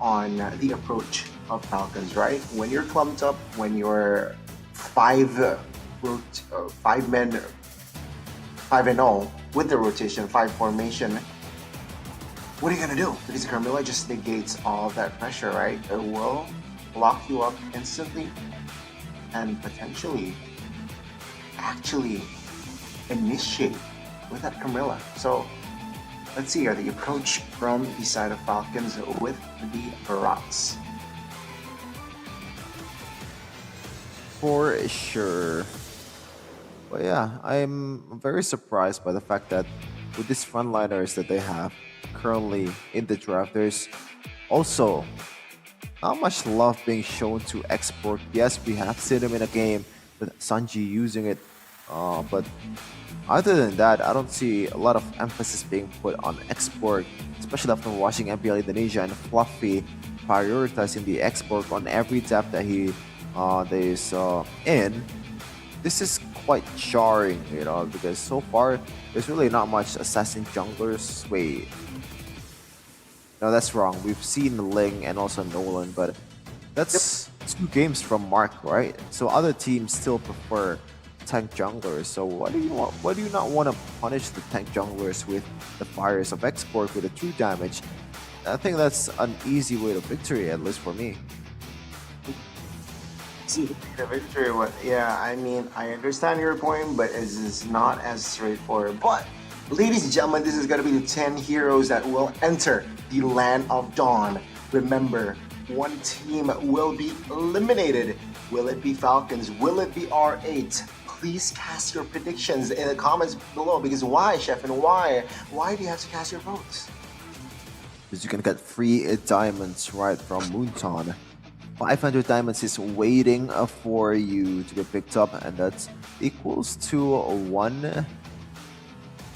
on the approach of Falcons, right? When you're clumped up, when you're 5-0 with the rotation, 5 formation, what are you gonna do? Because Carmilla just negates all of that pressure, right? It will lock you up instantly and potentially actually initiate with that Carmilla. So let's see here the approach from the side of Falcons with the Barats. For sure. But yeah, I'm very surprised by the fact that with these frontliners that they have currently in the draft, there's also not much love being shown to export. Yes, we have seen him in a game with Sanji using it, but other than that, I don't see a lot of emphasis being put on export, especially after watching MPL Indonesia and Fluffy prioritizing the export on every tap that he is in. This is quite jarring, you know, because so far there's really not much assassin junglers. Wait, no, that's wrong. We've seen Ling and also Nolan, but that's 2 games from Mark, right? So other teams still prefer tank junglers. So why do you not want to punish the tank junglers with the fires of export with the true damage? I think that's an easy way to victory, at least for me. See the victory, yeah, I mean, I understand your point, but it's not as straightforward. But ladies and gentlemen, this is going to be the 10 heroes that will enter the Land of Dawn. Remember, one team will be eliminated. Will it be Falcons? Will it be R8? Please cast your predictions in the comments below, because why, Chef, and why do you have to cast your votes? Because you can get free diamonds right from Moonton. 500 diamonds is waiting for you to be picked up, and that's equals to 1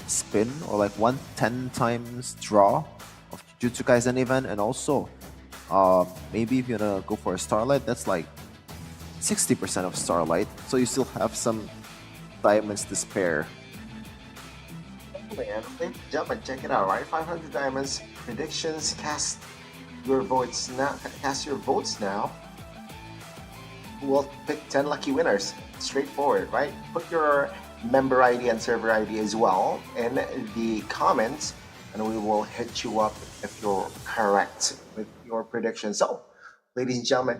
spin, or like 110 times draw of Jujutsu Kaisen event. And also maybe if you're gonna go for a Starlight, that's like 60% of Starlight, so you still have some diamonds to spare. Man, jump and check it out, right? 500 diamonds, predictions, cast your votes now. We'll pick 10 lucky winners. Straightforward, right? Put your member ID and server ID as well in the comments, and we will hit you up if you're correct with your predictions. So, ladies and gentlemen,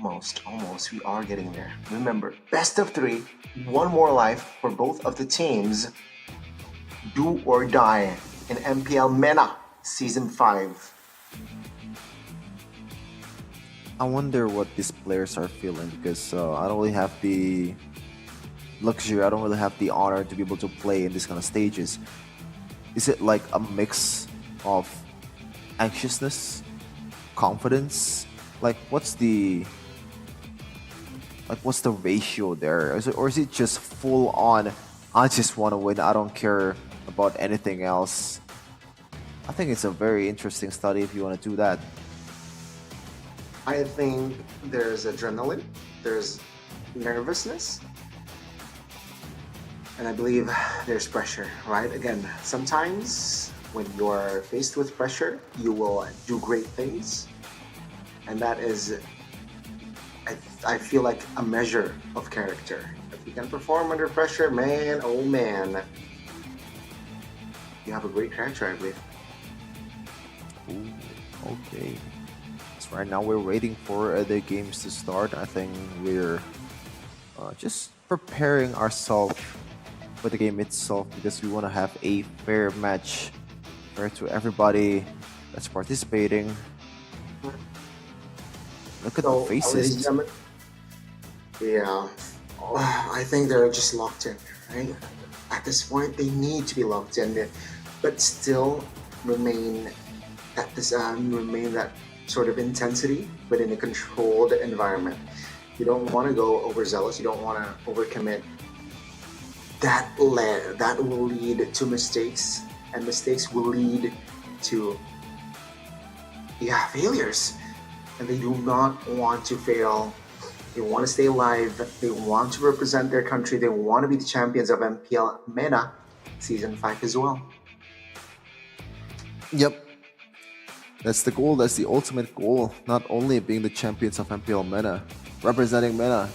almost, we are getting there. Remember, best of 3, 1 more life for both of the teams. Do or die in MPL Mena Season 5. I wonder what these players are feeling, because I don't really have the luxury, I don't really have the honor to be able to play in these kind of stages. is it like a mix of anxiousness, confidence? Like what's the ratio there? Or is it just full on, I just want to win, I don't care about anything else? I think it's a very interesting study if you want to do that. I think there's adrenaline, there's nervousness, and I believe there's pressure, right? Again, sometimes when you're faced with pressure, you will do great things, and that is, I feel like, a measure of character. If you can perform under pressure, man, oh man, you have a great character, I believe. Ooh, okay. So right now we're waiting for the games to start. I think we're just preparing ourselves for the game itself because we want to have a fair match, fair to everybody that's participating. Look at the faces. Yeah, I think they're just locked in, right? At this point, they need to be locked in, but still remain at this remain that sort of intensity, but in a controlled environment. You don't want to go overzealous. You don't want to overcommit. That will lead to mistakes, and mistakes will lead to failures. And they do not want to fail. They want to stay alive. They want to represent their country. They want to be the champions of MPL Mena Season 5 as well. Yep. That's the goal. That's the ultimate goal. Not only being the champions of MPL Mena, representing Mena.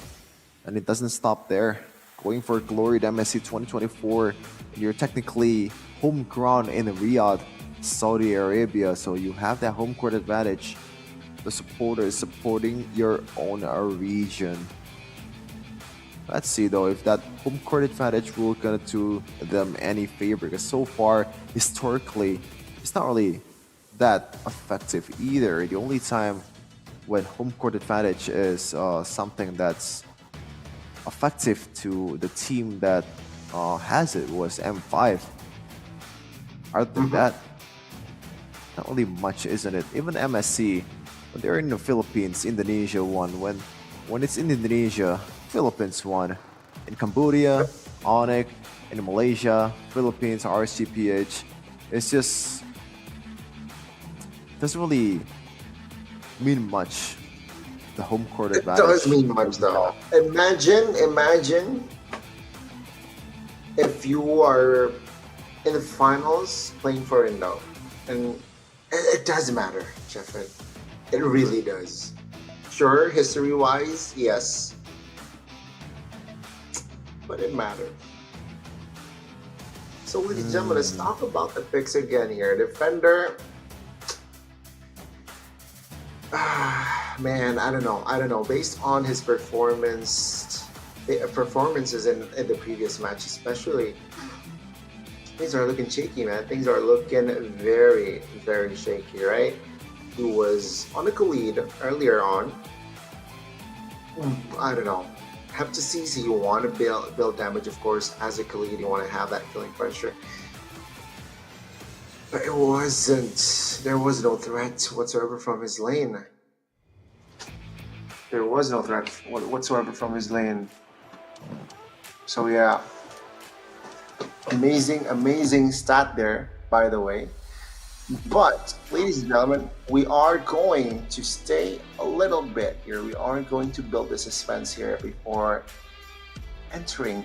And it doesn't stop there. Going for glory at MSC 2024. You're technically home ground in Riyadh, Saudi Arabia. So you have that home court advantage. The supporters supporting your own region. Let's see though if that home court advantage will gonna do them any favor, because so far historically it's not really that effective either. The only time when home court advantage is something that's effective to the team that has it was M5. Other than that, not really much, isn't it? Even MSC, when they're in the Philippines, Indonesia won. When it's in Indonesia, Philippines won. In Cambodia, Onyx. In Malaysia, Philippines, RCPH. It's just doesn't really mean much. The home court advantage. It does mean much though. Imagine if you are in the finals playing for Indo, and it does matter, Jeffrey. It really does. Sure, history-wise, yes, but it matters. So, ladies and gentlemen, let's talk about the picks again here. Defender. Man, I don't know. Based on his performances in the previous match, especially, things are looking shaky, man. Things are looking very, very shaky, right? He was on a lead earlier on. I don't know. Have to see. So you want to build damage, of course, as a lead. You want to have that killing pressure. But it wasn't. There was no threat whatsoever from his lane. There was no threat whatsoever from his lane. So yeah, amazing stat there, by the way. But, ladies and gentlemen, we are going to stay a little bit here. We are going to build the suspense here before entering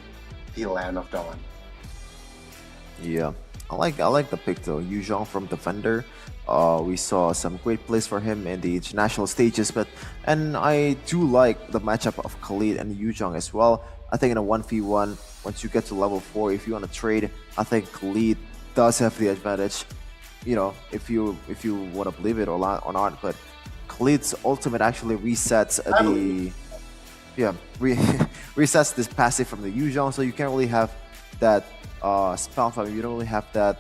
the Land of Dawn. Yeah, I like the pick though. Yuzhong from Defender. We saw some great plays for him in the international stages, and I do like the matchup of Khalid and Yuzhong as well. I think in a 1v1, once you get to level 4, if you want to trade, I think Khalid does have the advantage. You know, if you want to believe it or not, but Khalid's ultimate actually resets resets this passive from the Yuzhong, so you can't really have that spell from him. You don't really have that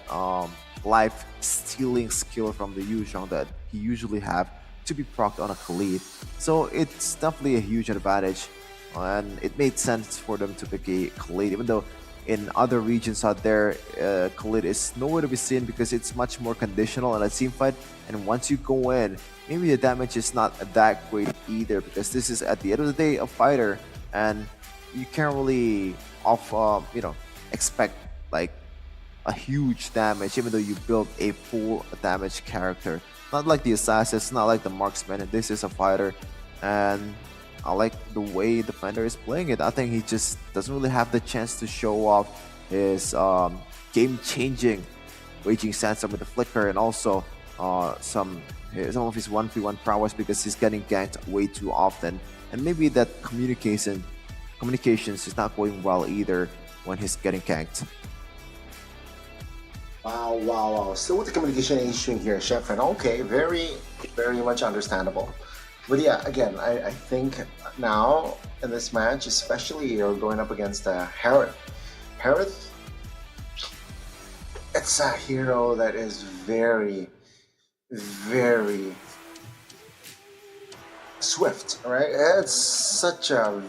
life stealing skill from the Yuzhong that he usually have to be procced on a Khalid. So it's definitely a huge advantage, and it made sense for them to pick a Khalid, even though in other regions out there, Khalid, is nowhere to be seen because it's much more conditional in a team fight. And once you go in, maybe the damage is not that great either, because this is at the end of the day a fighter, and you can't really expect like a huge damage even though you build a full damage character. Not like the assassins, not like the marksman, and this is a fighter, and I like the way Defender is playing it. I think he just doesn't really have the chance to show off his game-changing Raging Sandstorm with the flicker, and also some of his 1v1 prowess, because he's getting ganked way too often, and maybe that communications is not going well either when he's getting ganked. Wow. Still with the communication issue here, Chef, and okay, very much understandable. But yeah, again, I think now in this match, especially you're going up against Harith. Harith, it's a hero that is very swift, right? It's such a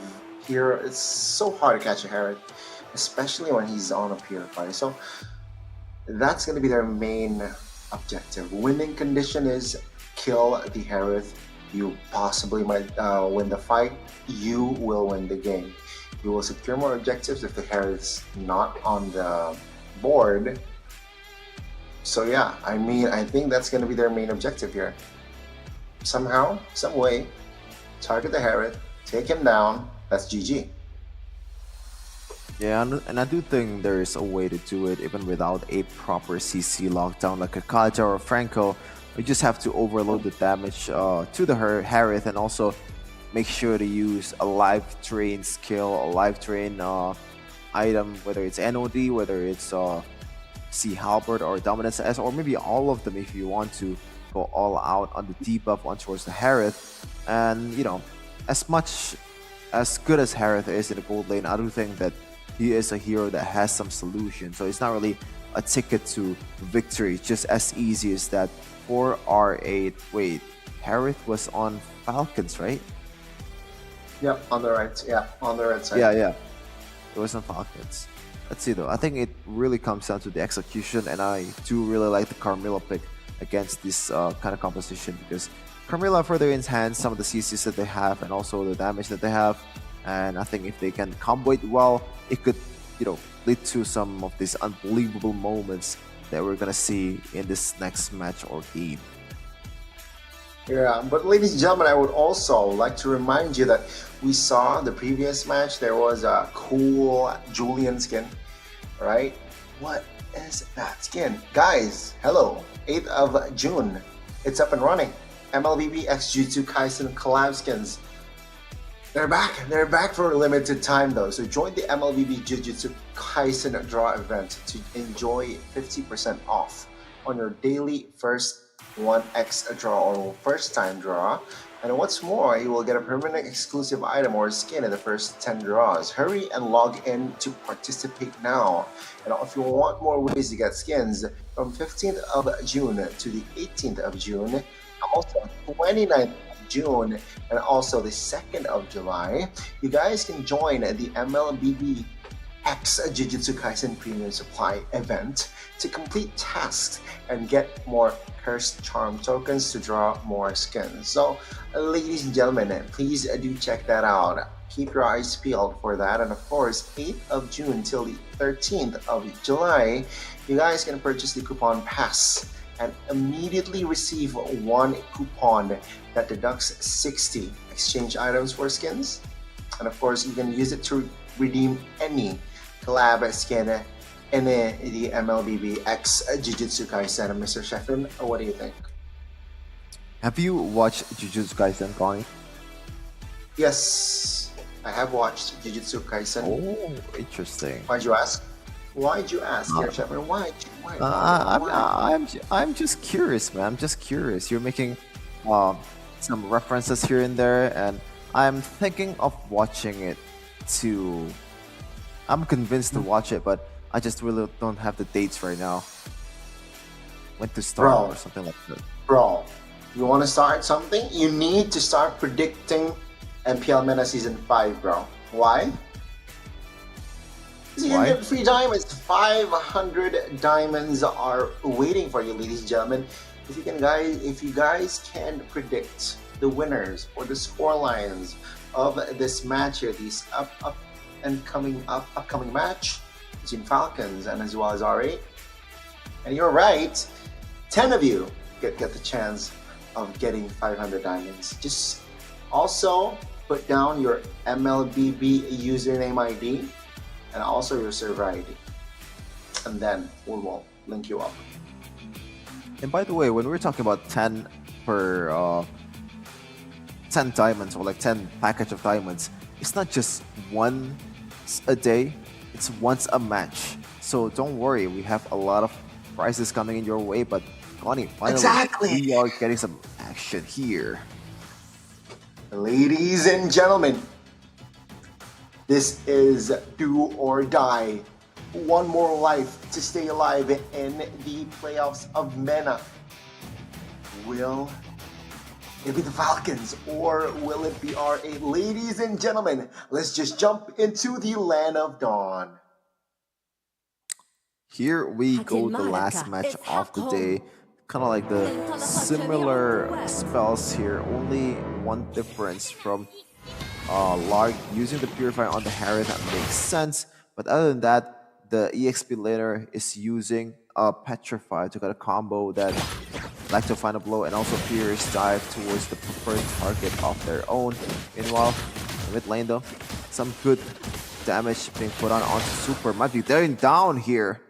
hero. It's so hard to catch a Harith, especially when he's on a purify. So that's going to be their main objective. Winning condition is kill the Harith. You possibly might win the fight. You will win the game. You will secure more objectives if the Harith's not on the board. So yeah, I mean, I think that's going to be their main objective here. Somehow, some way, target the Harith, take him down. That's GG. Yeah, and I do think there is a way to do it even without a proper CC lockdown like a Kaja or Franco. You just have to overload the damage to the Harith, and also make sure to use a live train skill, a live train item, whether it's NOD, whether it's C Halberd or Dominance S, or maybe all of them if you want to go all out on the debuff on towards the Harith. And as good as Harith is in the gold lane, I do think that he is a hero that has some solution. So it's not really a ticket to victory, just as easy as that. For R8, wait, Harith was on Falcons, right? Yep, on the right. Yeah, on the right side. Yeah. It was on Falcons. Let's see though. I think it really comes down to the execution, and I do really like the Carmilla pick against this kind of composition, because Carmilla further enhance some of the CCs that they have and also the damage that they have. And I think if they can combo it well, it could, lead to some of these unbelievable moments that we're gonna see in this next match or game. Yeah, but ladies and gentlemen, I would also like to remind you that we saw the previous match, there was a cool Julian skin, right? What is that skin? Guys, hello, 8th of June, it's up and running. MLBB X Jutsu Kaisen collab skins. They're back for a limited time though, so join the MLBB Jujutsu Kaisen draw event to enjoy 50% off on your daily first 1x draw or first time draw. And what's more, you will get a permanent exclusive item or skin in the first 10 draws. Hurry and log in to participate now. And if you want more ways to get skins, from 15th of June to the 18th of June, also 29th of June, and also the 2nd of July, you guys can join the MLBB X Jujutsu Kaisen Premium Supply event to complete tasks and get more Cursed Charm tokens to draw more skins. So, ladies and gentlemen, please do check that out. Keep your eyes peeled for that. And of course, 8th of June till the 13th of July, you guys can purchase the coupon pass and immediately receive one coupon that deducts 60 exchange items for skins. And of course, you can use it to redeem any collab skin in the MLBB X Jujutsu Kaisen. Mr. Sheffin, what do you think? Have you watched Jujutsu Kaisen, Connie? Yes, I have watched Jujutsu Kaisen. Oh, interesting. Why'd you ask? Why'd you ask, Sheffin? Why? I'm just curious, man. I'm just curious. You're making some references here and there, and I'm thinking of watching it too. I'm convinced to watch it, but I just really don't have the dates right now. When to start or something like that. Bro, you want to start something? You need to start predicting MPL Mena Season 5, bro. Why? So you can get free diamonds. 500 diamonds are waiting for you, ladies and gentlemen. If you guys can predict the winners or the score lines of this match here, these upcoming match between Falcons and as well as R8, and you're right, 10 of you get the chance of getting 500 diamonds. Just also put down your MLBB username ID and also your server ID, and then we will link you up. And by the way, when we're talking about 10 per 10 diamonds, or like 10 package of diamonds, it's not just once a day, it's once a match. So don't worry, we have a lot of prizes coming in your way, but Connie, finally we are getting some action here. Ladies and gentlemen, this is do or die. One more life to stay alive in the playoffs of Mena. Will it be the Falcons or will it be R8? Ladies and gentlemen, let's just jump into the land of dawn. Here we go, the last match of the day. Kind of like the similar spells here, only one difference from Lark using the Purify on the Harriet. That makes sense, but other than that, the EXP laner is using Petrify to get a combo that like to find a blow, and also Fierce dive towards the preferred target of their own. Meanwhile, the mid lane though, some good damage being put onto Super. Might be going down here.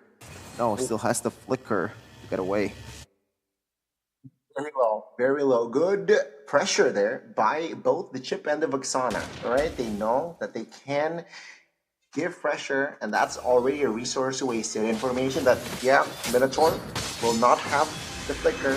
No, still has the flicker to get away. Very low, very low. Good pressure there by both the Chip and the Vexana. All right, they know that they can give pressure, and that's already a resource wasted. Information that, yeah, Minotaur will not have the flicker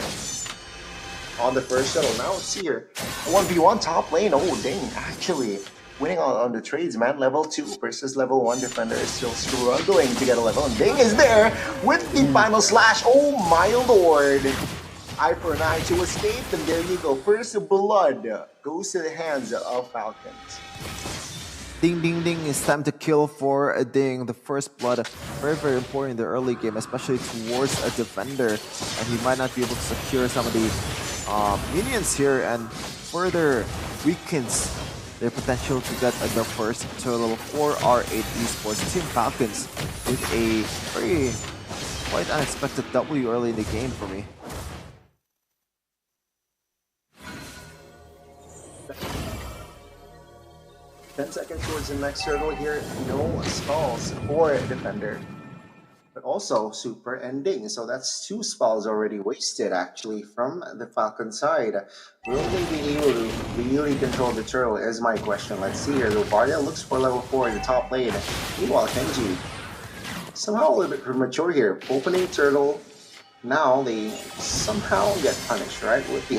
on the first shuttle. Now let's see here. 1v1 top lane. Oh, dang, actually winning on the trades, man. Level 2 versus level 1 defender is still struggling to get a level, and Ding is there with the final slash. Oh my lord. Eye for an eye to escape, and there you go. First blood goes to the hands of Falcons. Ding, ding, ding. It's time to kill for a Ding. The first blood, very, very important in the early game, especially towards a defender. And he might not be able to secure some of the minions here, and further weakens their potential to get the first turtle for R8 Esports. Team Falcons with a very quite unexpected W early in the game for me. 10 seconds towards the next turtle here. No spells for defender, but also super ending. So that's 2 spells already wasted actually from the Falcon side. Will they be able to really control the turtle is my question. Let's see here. Lobardia looks for level 4 in the top lane. Meanwhile, Kenji somehow a little bit premature here. Opening turtle. Now they somehow get punished, right? With the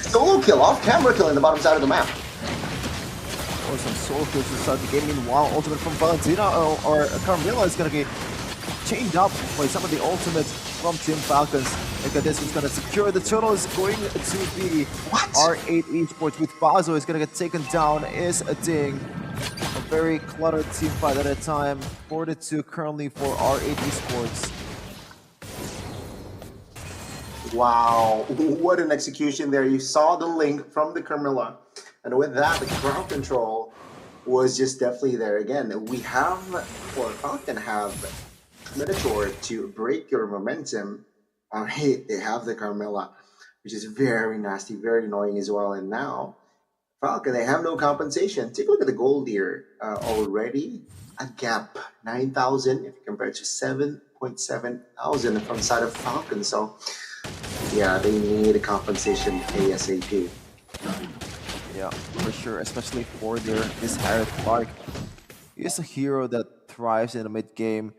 solo kill, off camera kill in the bottom side of the map. Or some soul kills to start the game. Meanwhile, ultimate from Valentina or Carmilla is going to get chained up by some of the ultimates from Team Falcons. Look at this, who's going to secure the turtle is going to be R8 Esports with Bazo is going to get taken down is a Ding. A very cluttered team fight at a time. 4-2 currently for R8 Esports. Wow, what an execution there. You saw the link from the Carmilla. And with that, the crowd control was just definitely there. Again, we have, or Falcon have, Minotaur to break your momentum. Alright, they have the Carmilla, which is very nasty, very annoying as well. And now, Falcon, they have no compensation. Take a look at the gold here. Already a gap, 9,000 if you compare it to 7.7 thousand from the side of Falcon. So, yeah, they need a compensation ASAP. Yeah, for sure, especially for this Harriet Clark. He is a hero that thrives in the mid game.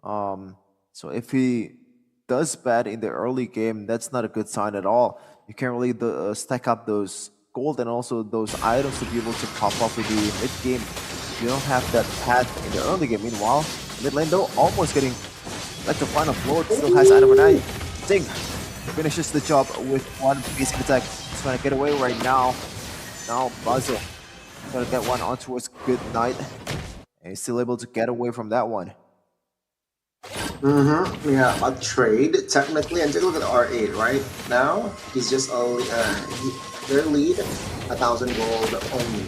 So if he does bad in the early game, that's not a good sign at all. You can't really stack up those gold and also those items to be able to pop up with the mid game. You don't have that path in the early game. Meanwhile, mid lane though, almost getting like the final blow. It still has item for 9. Ding finishes the job with one basic attack. He's trying to get away right now. Now Bazo gonna get one on towards Good Night. And he's still able to get away from that one. Yeah, a trade technically, and take a look at R8 right now. He's just their lead 1,000 gold only,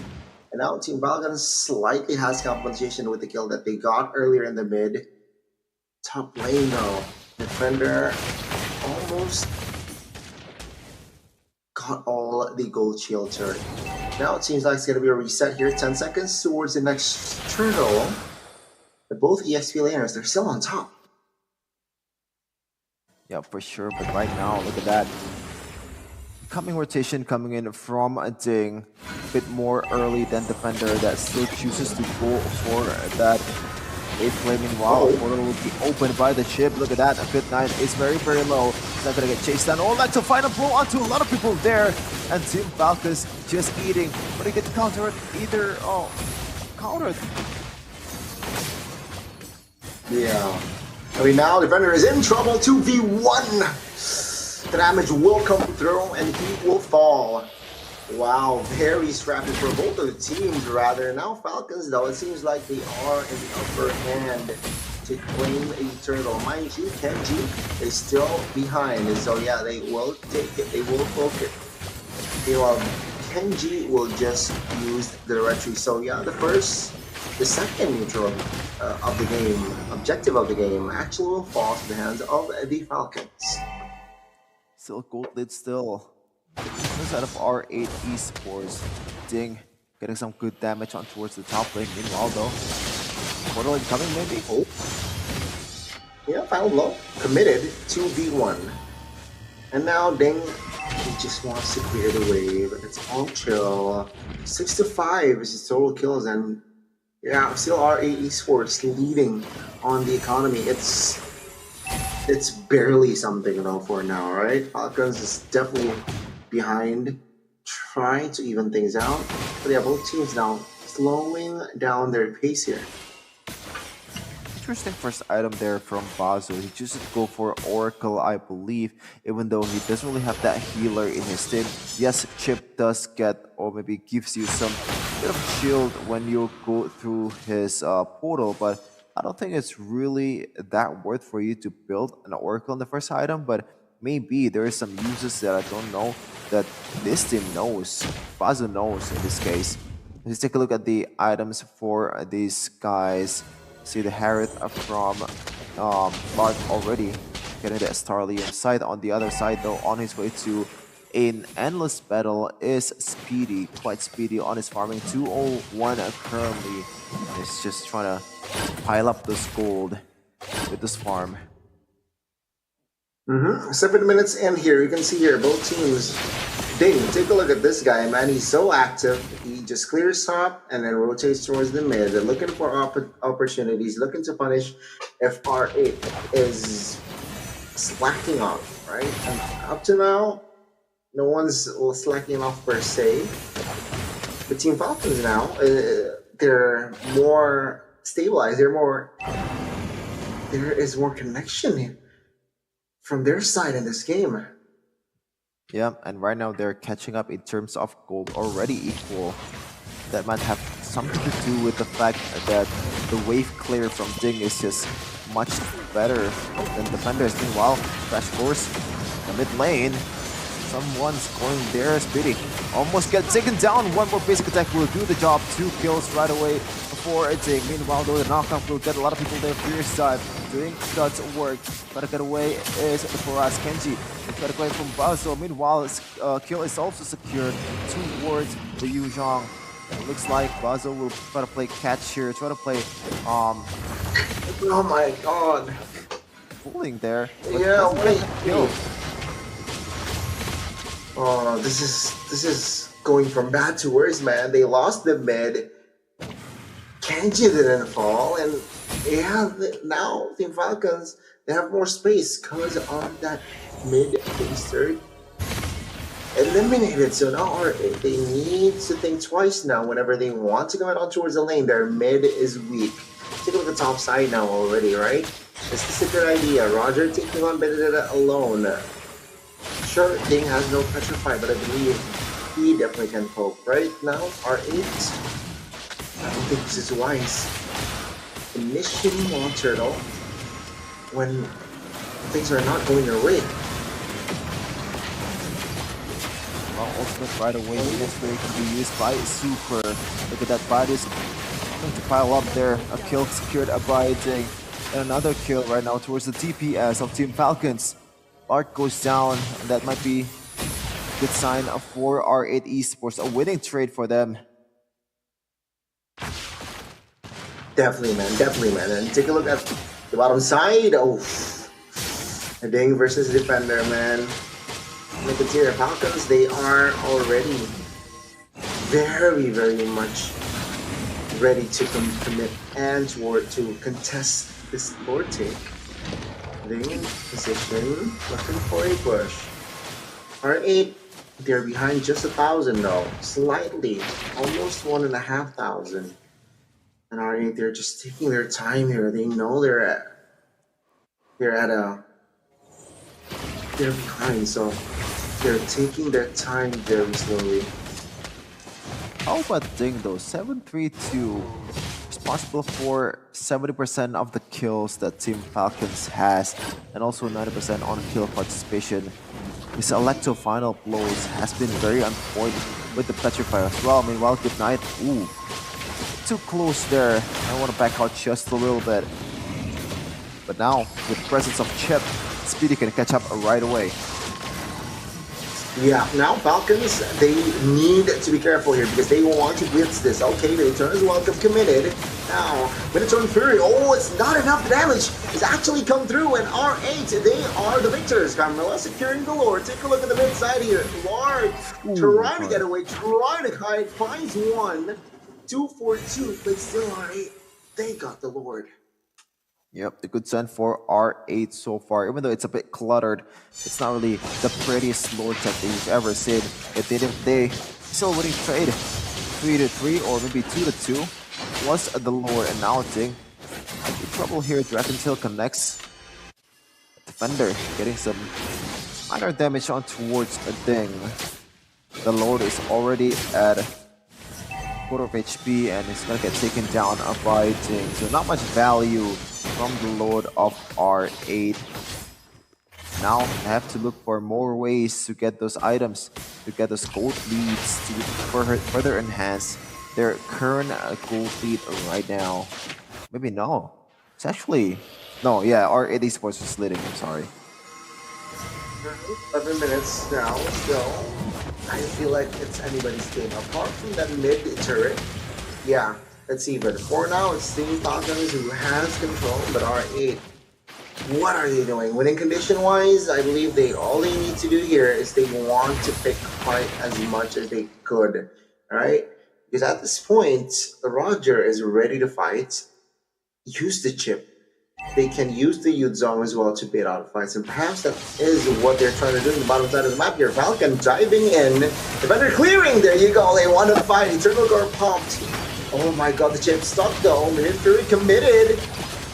and now Team Valgan slightly has compensation with the kill that they got earlier in the mid. Top lane though, defender almost got all the gold shield turret. Now it seems like it's gonna be a reset here. 10 seconds towards the next turtle. But both EXP laners, they're still on top. Yeah, for sure. But right now, look at that. Coming rotation coming in from a Ding. A bit more early than Defender that still chooses to go for that 8th flame. Meanwhile, portal will be opened by the ship. Look at that. A Fit 9 is very, very low. He's not going to get chased down. Oh, like to find a blow onto a lot of people there. And Team Falcons just eating. But he gets countered either. Oh, countered. Yeah. I mean, now Defender is in trouble. 2v1. The damage will come through and he will fall. Wow, very scrappy for both of the teams, rather. Now Falcons, though, it seems like they are in the upper hand to claim a turtle. Mind you, Kenji is still behind. And so, yeah, they will take it. They will focus. Kenji will just use the directory. So, yeah, the second neutral of the game, objective of the game, actually will fall to the hands of the Falcons. Still gold lead still. Inside of R8 Esports. Ding getting some good damage on towards the top lane. Meanwhile though, portal incoming maybe? Oh. Yeah, final blow. Committed 2v1. And now Ding, he just wants to clear the wave. It's all chill. 6-5 is his total kills, and yeah, still R8 Esports leading on the economy. It's barely something though for now, right? Falcons is definitely behind, trying to even things out. But yeah, both teams now slowing down their pace here. Interesting first item there from Bazo. He chooses to go for Oracle, I believe, even though he doesn't really have that healer in his team. Yes, Chip does get, or maybe gives you some bit of shield when you go through his portal, but I don't think it's really that worth for you to build an Oracle in the first item, but maybe there is some uses that I don't know that this team knows. Bazo knows in this case. Let's take a look at the items for these guys. See the Harith from Mark already getting the Starlium side. On the other side though, on his way to an endless battle is Speedy, quite speedy on his farming. 201 currently. He's just trying to pile up this gold with this farm. 7 minutes in here. You can see here both teams. Ding, take a look at this guy, man. He's so active. He just clears top and then rotates towards the mid. They're looking for opportunities, looking to punish if R8 is slacking off, right? And up to now, no one's slacking off per se. The Team Falcons now, they're more stabilized. There is more connection from their side in this game. Yeah, and right now they're catching up in terms of gold, already equal. That might have something to do with the fact that the wave clear from Ding is just much better than Defenders. Meanwhile, Crash Course, the mid lane, someone's going there, Speedy. Almost get taken down. One more basic attack will do the job. 2 kills right away before Ding. Meanwhile, though, the knockoff will get a lot of people there. Fierce dive. Doing does work. Try to get away is for us, Kenji. Try to get away from Bazo. Meanwhile, his kill is also secured towards the Yuzhong. It looks like Bazo will try to play catch here. Try to play oh my god. Pulling there. Yeah, wait. Oh, this is going from bad to worse, man. They lost the mid. Kenji didn't fall, and yeah, now Team Falcons, they have more space because of that mid base third eliminated. So now they need to think twice now whenever they want to go out towards the lane. Their mid is weak. Take a look at the top side now already, right? Is this a good idea? Roger taking on Benedetta alone. Sure, Ding has no petrify, but I believe he definitely can poke. Right now, R8 I don't think this is wise. Initiating Long Turtle when things are not going their way. Well, ultimate right away. Ministry can be used by Super. Look at that, Biding going to pile up there. A kill secured Abiding. And another kill right now towards the DPS of Team Falcons. Art goes down, and that might be a good sign for R8 Esports. A winning trade for them. Definitely, man. And take a look at the bottom side. Oh, a Ding versus Defender, man. Look at here, Falcons, they are already very, very much ready to commit and to contest this Lord take. Ding in position, looking for a push. R8, they're behind just 1,000 though, slightly, almost 1,500. And R8, they're just taking their time here. They know they're behind, so they're taking their time very slowly. How about Ding though? 732, responsible for 70% of the kills that Team Falcons has, and also 90% on kill participation. His Electro final blows has been very on point with the Petrifier as well. Meanwhile, Good Night, ooh, too close there. I want to back out just a little bit. But now, with the presence of Chip, Speedy can catch up right away. Yeah, now Falcons, they need to be careful here because they want to blitz this. Okay, the return is welcome, committed. Now, Minotaur Fury, oh, it's not enough damage. It's actually come through, and R8, they are the victors. Carmela securing the Lord. Take a look at the mid side here. Lord trying to get away, trying to hide, finds one. 2 for 2, but still R8, they got the Lord. Yep, the good sign for R8 so far. Even though it's a bit cluttered, it's not really the prettiest Lord tech that you've ever seen. At the end of the day, still winning trade. 3-3 or maybe 2-2. Was the Lord, and now Ding might be trouble here. Dragon Tail connects. Defender getting some minor damage on towards a Ding. The Lord is already at quarter of HP and is gonna get taken down by Ding. So not much value from the Lord of R8. Now I have to look for more ways to get those items, to get those gold leads, to further enhance their current gold lead right now. Maybe no. It's actually... No, yeah, R8 Esports is leading, I'm sorry. 11 minutes now, still. I feel like it's anybody's game. Apart from that mid turret, yeah, let's see. But for now, it's Team Falcons who has control, but R8, what are they doing? Winning condition-wise, I believe all they need to do here is they want to pick fight as much as they could, alright? Because at this point, Roger is ready to fight. Use the chip. They can use the youth zone as well to bait out fights, and perhaps that is what they're trying to do in the bottom side of the map here. Falcon diving in, defender clearing, there you go, they want to fight, Eternal Guard pumped. Oh my god, the chip stuck though, Minute Fury committed.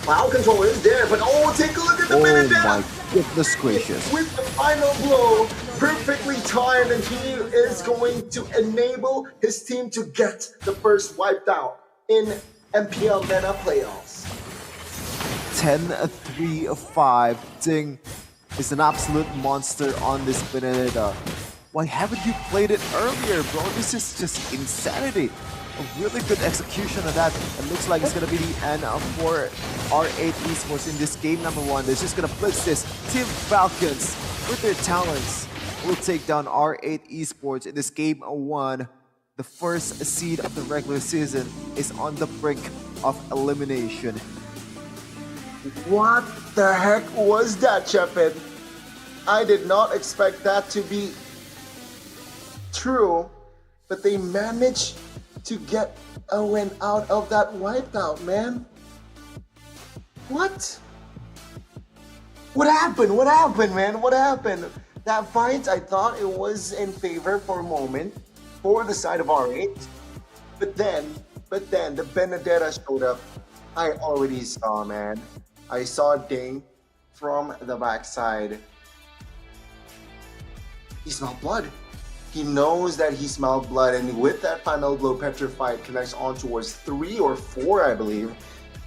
Wow, control is there, but oh, take a look at the minute death! Oh my goodness gracious. With the final blow, perfectly timed, and he is going to enable his team to get the first wiped out in MPL Mena playoffs. 10-3-5. Ding is an absolute monster on this Benedetta. Why haven't you played it earlier, bro? This is just insanity. A really good execution of that. It looks like it's going to be the end for R8 Esports in this game number 1. They're just going to blitz this. Team Falcons, with their talents, will take down R8 Esports in this game 1. The first seed of the regular season is on the brink of elimination. What the heck was that, Chepin? I did not expect that to be true, but they managed to get a win out of that wipeout, man. What? What happened? What happened, man? What happened? That fight, I thought it was in favor for a moment for the side of R8, but then the Benedetta showed up. I already saw, man. I saw Ding from the backside. He smelled blood. He knows that he smelled blood, and with that final blow, Petrified connects on towards 3 or 4, I believe.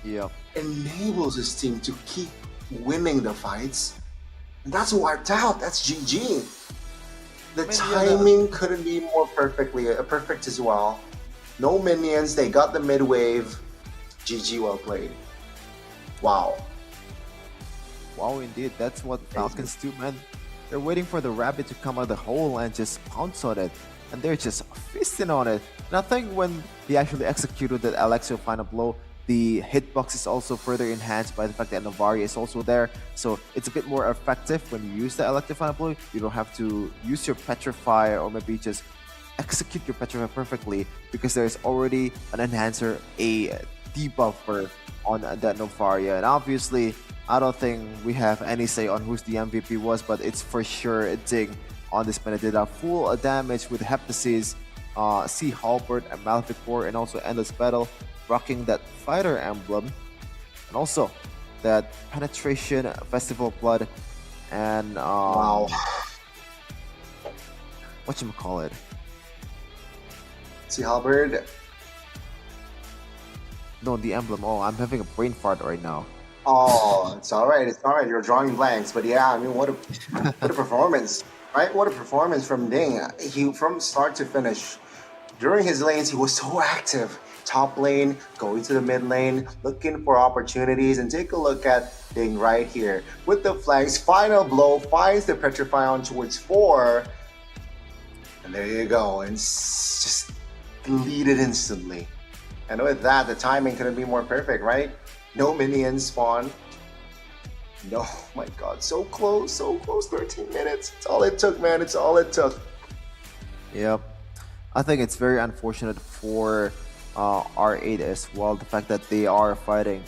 Yeah. Enables his team to keep winning the fights. And that's wiped out. That's GG. The timing couldn't be more perfect as well. No minions. They got the mid wave. GG, well played. Wow. Wow, indeed. That's what Falcons do, man. They're waiting for the rabbit to come out of the hole and just pounce on it. And they're just feasting on it. And I think when he actually executed that Alexio final blow, the hitbox is also further enhanced by the fact that Novaria is also there. So it's a bit more effective when you use the Elective final blow. You don't have to use your Petrify or maybe just execute your Petrify perfectly because there's already an enhancer, a debuffer on that Novaria. And obviously, I don't think we have any say on who's the MVP was, but it's for sure a dig on this Benedetta. Full damage with Heptasis, Sea Halberd, and Malefic War, and also Endless Battle, rocking that fighter emblem, and also that Penetration, Festival of Blood, and wow, whatchamacallit? Sea Halberd. No, the emblem. Oh, I'm having a brain fart right now. Oh, it's all right. It's all right. You're drawing blanks, but yeah, I mean, what a performance, right? What a performance from Ding. He from start to finish. During his lanes, he was so active. Top lane, going to the mid lane, looking for opportunities, and take a look at Ding right here with the flanks. Final blow finds the Petrify on towards 4, and there you go, and just deleted instantly. And with that, the timing couldn't be more perfect, right? No minions spawn. No, oh my god, so close, 13 minutes. It's all it took, man, it's all it took. Yep. I think it's very unfortunate for R8 as well, the fact that they are fighting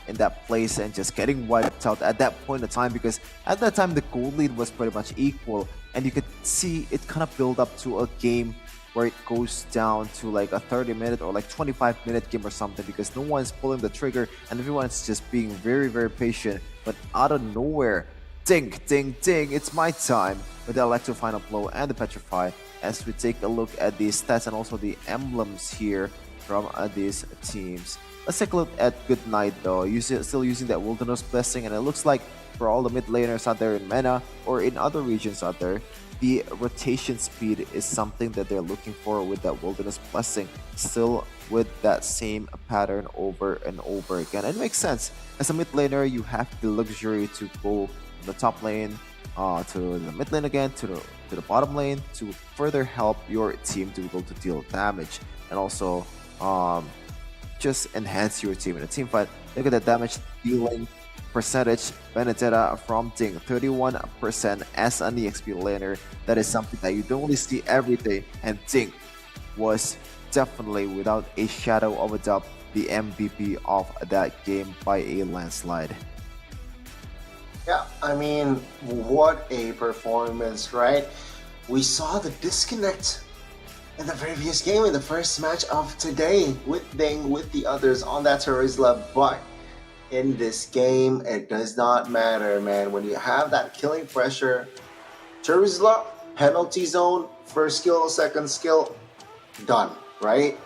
in that place and just getting wiped out at that point in time, because at that time the gold lead was pretty much equal, and you could see it kind of build up to a game where it goes down to like a 30-minute or like 25-minute game or something, because no one's pulling the trigger and everyone's just being very, very patient. But out of nowhere, ding, ding, ding, it's my time with the Electro Final Blow and the Petrify, as we take a look at the stats and also the emblems here from these teams. Let's take a look at Good Night though. Still using that Wilderness Blessing, and it looks like for all the mid laners out there in Mena or in other regions out there, the rotation speed is something that they're looking for with that Wilderness Blessing, still with that same pattern over and over again. It makes sense. As a mid laner, you have the luxury to go from the top lane to the mid lane again, to the bottom lane, to further help your team to be able to deal damage, and also just enhance your team in a team fight. Look at the damage dealing percentage. Benedetta from Ding, 31% as an EXP laner. That is something that you don't really see every day, and Ding was definitely, without a shadow of a doubt, the MVP of that game by a landslide. Yeah, I mean, what a performance, right? We saw the disconnect in the previous game, in the first match of today, with Ding, with the others on that Terizla, but in this game, it does not matter, man. When you have that killing pressure, Terizla, penalty zone, first skill, second skill, done, right?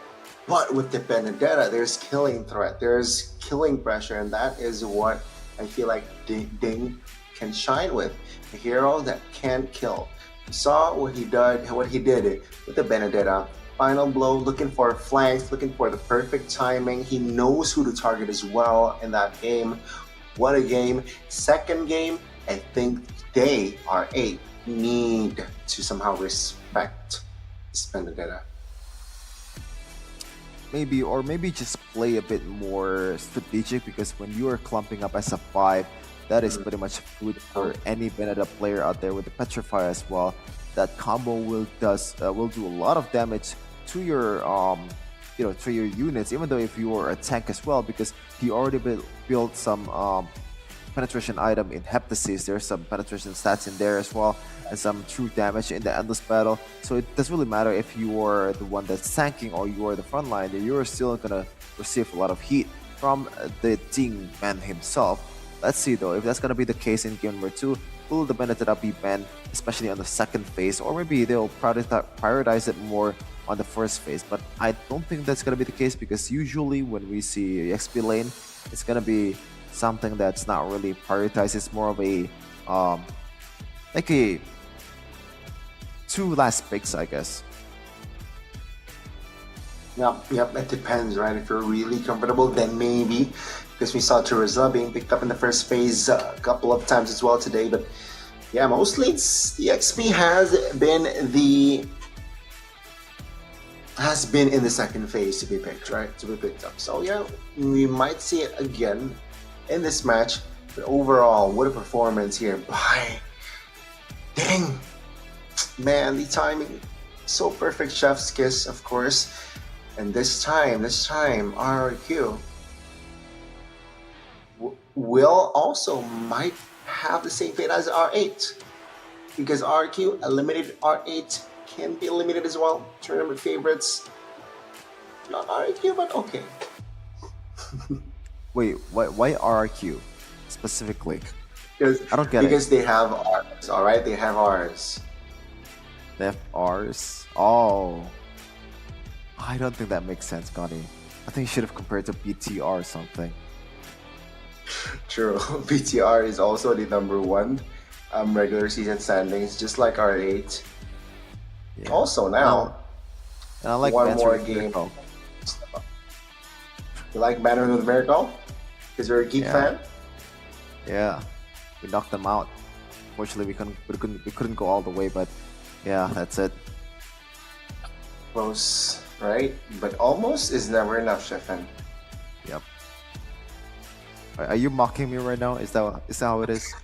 But with the Benedetta, there's killing threat, there's killing pressure, and that is what I feel like Ding can shine with. A hero that can kill. You saw what he did with the Benedetta. Final blow, looking for flanks, looking for the perfect timing. He knows who to target as well in that game. What a game. Second game, I think they, R8, need to somehow respect this Benedetta. Maybe just play a bit more strategic, because when you are clumping up as a 5, that is pretty much food for any Benedetta player out there with the Petrify as well. That combo will do a lot of damage to your to your units, even though if you are a tank as well, because he already built some penetration item in Heptasis. There's some penetration stats in there as well, and some true damage in the Endless Battle. So it doesn't really matter if you are the one that's tanking or you are the front line, you're still gonna receive a lot of heat from the Ding man himself. Let's see though if that's gonna be the case in game number 2. will the Benedetta be banned, especially on the second phase, or maybe they'll prioritize it more on the first phase? But I don't think that's gonna be the case, because usually when we see XP lane, it's gonna be something that's not really prioritized. It's more of a like a 2 last picks, I guess. Yep, it depends, right? If you're really comfortable, then maybe, because we saw Terizla being picked up in the first phase a couple of times as well today. But yeah, mostly it's the XP has been in the second phase to be picked, right? To be picked up. So yeah, we might see it again in this match. But overall, what a performance here by Ding. Man, the timing so perfect. Chef's kiss, of course. And this time, RRQ will also might have the same fate as R8, because RRQ eliminated R8, can be eliminated as well. Tournament favorites, not RRQ, but okay. Wait, why RRQ specifically? Because I don't get it. Because they have Rs, all right? They have Rs. They have Rs. Oh. I don't think that makes sense, Connie. I think you should have compared to BTR or something. True. BTR is also the #1 regular season standings, just like R8. Yeah. Also now, and I like one Banter more with game. Miracle. You like Banner with Miracle? Because you're a Geek fan? Yeah. We knocked them out. Fortunately, we couldn't go all the way, but yeah, that's it. Close, right? But almost is never enough, Shefan. Yep. Are you mocking me right now? Is that how it is?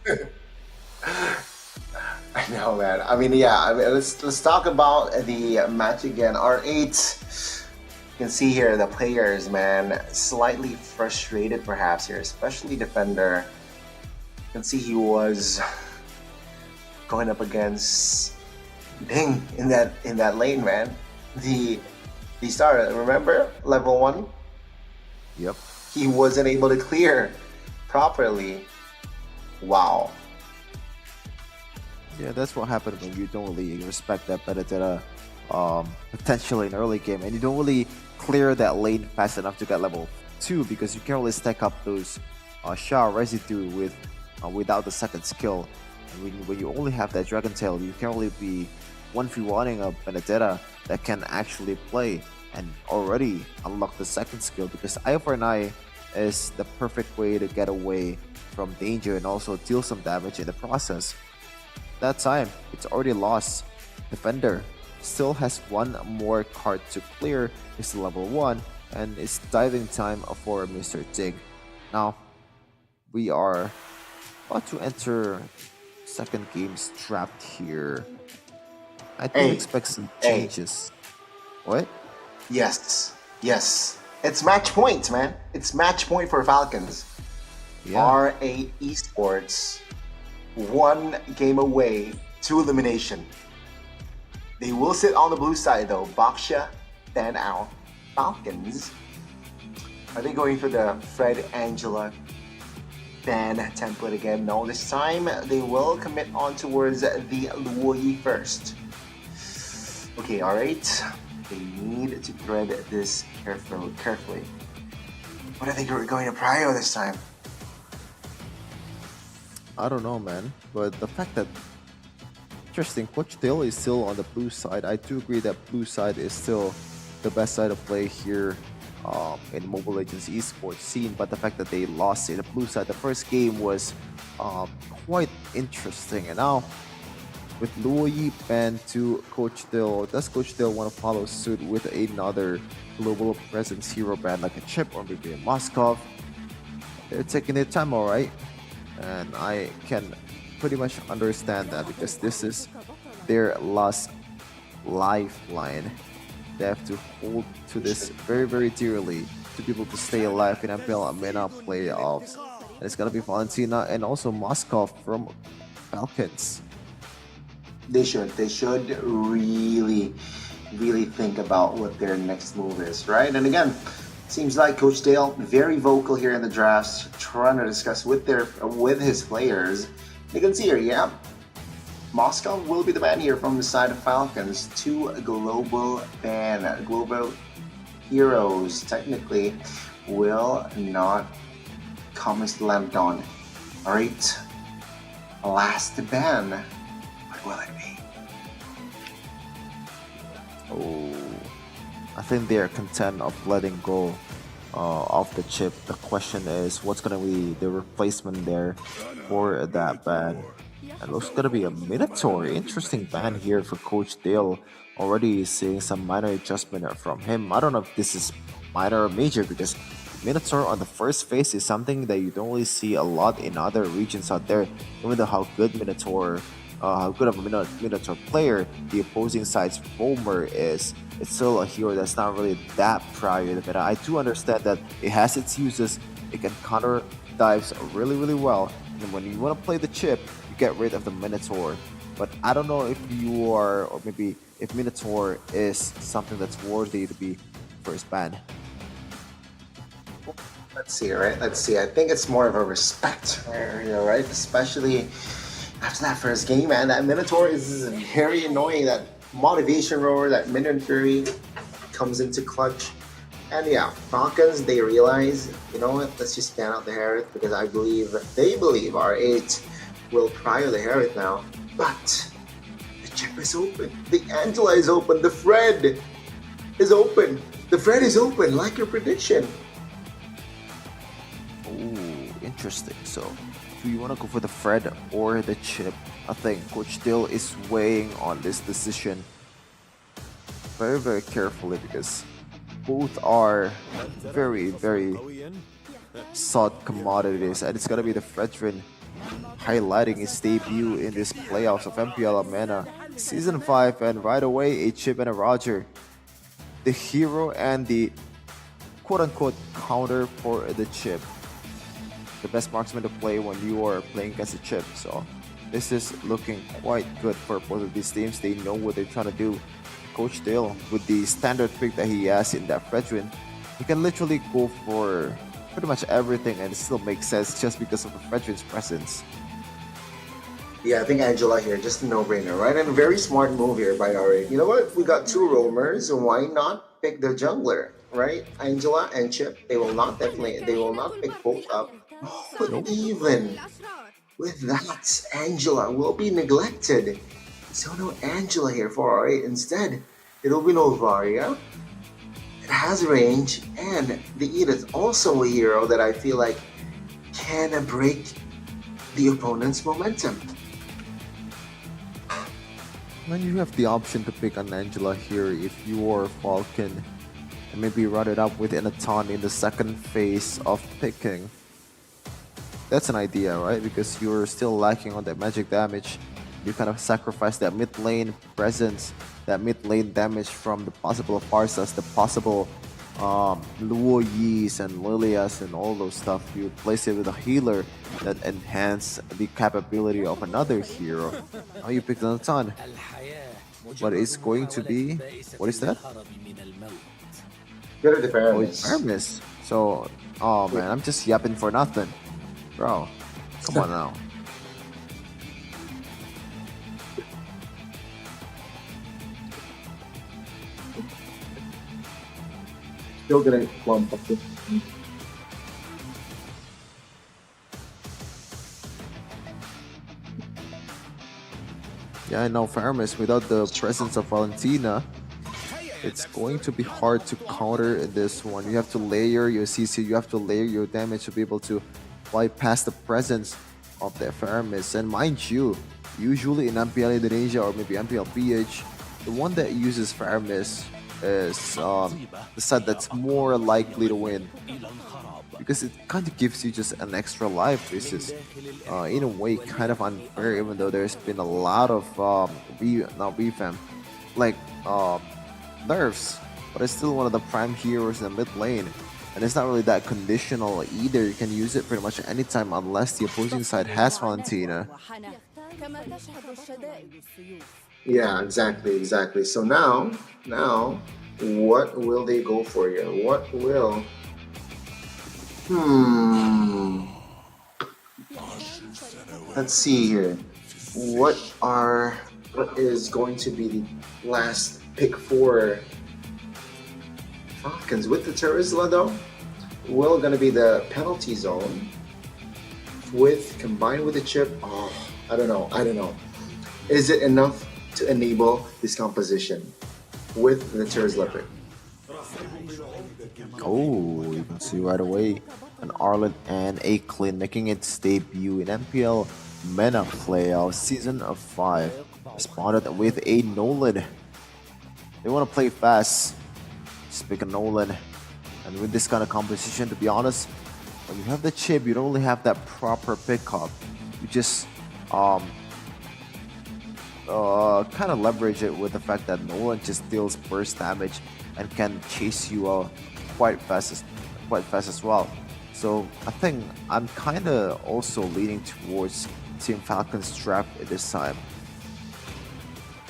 I know, man. I mean, yeah. Let's talk about the match again. R8. You can see here the players, man, slightly frustrated perhaps here, especially defender. You can see he was going up against Ding in that lane, man. The starter, remember? Level 1? Yep. He wasn't able to clear properly. Wow. Yeah, that's what happened when you don't really respect that Benedetta potentially in early game, and you don't really clear that lane fast enough to get level 2, because you can't really stack up those Sha residue without the second skill. And when you only have that Dragon Tail, you can't really be 1v1ing a Benedetta that can actually play and already unlock the second skill, because Eye for an Eye is the perfect way to get away from danger and also deal some damage in the process. That time, it's already lost. Defender still has one more card to clear, it's level 1, and it's diving time for Mr. Dig. Now, we are about to enter second game's trapped here. I do expect some changes. What? Yes. It's match point, man. It's match point for Falcons. Yeah. R8 Esports, 1 game away to elimination. They will sit on the blue side though. Baksha, Dan out. Falcons. Are they going for the Fred Angela ban template again? No, this time they will commit on towards the Luoyi first. Okay, alright. They need to thread this carefully. What are they going to prio this time? I don't know, man. But the fact that interesting, Coach Dale is still on the blue side. I do agree that blue side is still the best side of play here in Mobile Legends esports scene. But the fact that they lost in the blue side, the first game was quite interesting. And now with Luoyi banned to Coach Dale, does Coach Dale want to follow suit with another global presence hero ban like a Chip or maybe a Moskov? They're taking their time, alright. And I can pretty much understand that, because this is their last lifeline. They have to hold to this very, very dearly to be able to stay alive in MPL Mena playoffs. And it's gonna be Valentina and also Moskov from Falcons. They should really think about what their next move is, right? And again, seems like Coach Dale very vocal here in the drafts, trying to discuss with his players You can see here, yeah. Moscow will be the ban here from the side of Falcons. 2 global ban. Global heroes technically will not come slammed on. Alright. Last ban. What will it be? Oh, I think they are content of letting go of the chip. The question is, what's gonna be the replacement there for that ban? It looks gonna be a Minotaur. Interesting ban here for Coach Dale. Already seeing some minor adjustment from him. I don't know if this is minor or major, because Minotaur on the first phase is something that you don't really see a lot in other regions out there. Even though how good Minotaur, how good of a Minotaur player the opposing side's roamer is, it's still a hero that's not really that prior to the meta. I do understand that it has its uses. It can counter dives really, really well. And when you want to play the chip, you get rid of the Minotaur. But I don't know if you are, or maybe if Minotaur is something that's worthy to be first ban. Let's see, right? Let's see. I think it's more of a respect area, right? Especially after that first game, man. That Minotaur is very annoying. That motivation roar, that Minion Fury comes into clutch. And yeah, Falcons, they realize, you know what, let's just ban out the Harith, because they believe R8 will prior the Harith now. But the chip is open. The Angela is open. The Fred is open. The Fred is open, like your prediction. Ooh, interesting. So, do you want to go for the Fred or the chip? I think Coach Dill is weighing on this decision very, very carefully, because both are very, very sought commodities, and it's gonna be the Fredrin highlighting his debut in this playoffs of MPL Mena Season 5, and right away a chip and a Roger. The hero and the quote-unquote counter for the chip. The best marksman to play when you are playing against a chip. So this is looking quite good for both of these teams. They know what they're trying to do. Coach Dale, with the standard pick that he has in that Fredrin, he can literally go for pretty much everything and it still makes sense just because of the Fredrin's presence. Yeah, I think Angela here, just a no-brainer, right? And a very smart move here by R8. You know what? We got 2 roamers, so why not pick the jungler, right? Angela and Chip, they will not pick both up. But even with that, Angela will be neglected. So no Angela here for R8. Instead, it will be Novaria. It has range, and the Eid is also a hero that I feel like can break the opponent's momentum. When you have the option to pick an Angela here, if you are Falcon, and maybe run it up with Inaton in the second phase of picking, that's an idea, right? Because you're still lacking on that magic damage. You kind of sacrifice that mid lane presence, that mid lane damage from the possible Farsas, the possible Luo Yis and Lilias and all those stuff. You place it with a healer that enhance the capability of another hero. Now you picked another ton. But it's going to be, what is that? Go to the Oh, it's Paramis. So, oh man, I'm just yapping for nothing. Bro, come on now. Still gonna clump up this. Yeah, I know, Faramis, without the presence of Valentina, it's going to be hard to counter this one. You have to layer your CC, you have to layer your damage to be able to bypass the presence of the Faramis. And mind you, usually in MPL Indonesia or maybe MPL PH, the one that uses Faramis is the side that's more likely to win, because it kind of gives you just an extra life, which is in a way kind of unfair, even though there's been a lot of revamp, like nerfs, but it's still one of the prime heroes in the mid lane, and it's not really that conditional either. You can use it pretty much anytime unless the opposing side has Valentina. Yeah, exactly. So now, what will they go for here? What will... Let's see here. What is going to be the last pick for Falcons with the Turisla though? Will gonna be the penalty zone combined with the chip. Oh, I don't know. Is it enough to enable this composition with the Turisla pick? Oh, you can see right away an Arlet and a Clint making its debut in MPL Mena playoff season of 5. Responded with a Nolan. They want to play fast. Just pick a Nolan. And with this kind of composition, to be honest, when you have the chip, you don't really have that proper pickup. You just kind of leverage it with the fact that Nolan just deals burst damage and can chase you out quite fast as well. So I think I'm kind of also leaning towards Team Falcon's draft at this time.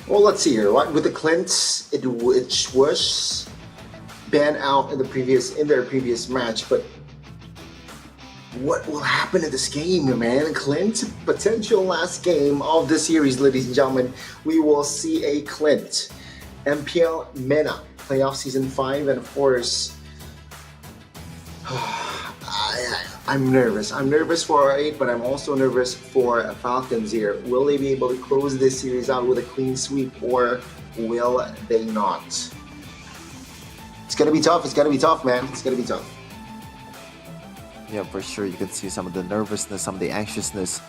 Well, let's see here. With the Clint, it was banned out in their previous match, but what will happen in this game, man? Clint, potential last game of the series, ladies and gentlemen. We will see a Clint MPL Mena playoff season 5, and of course, I'm nervous. I'm nervous for R8, but I'm also nervous for Falcons here. Will they be able to close this series out with a clean sweep, or will they not? It's gonna be tough. It's gonna be tough, man. It's gonna be tough. Yeah, for sure. You can see some of the nervousness, some of the anxiousness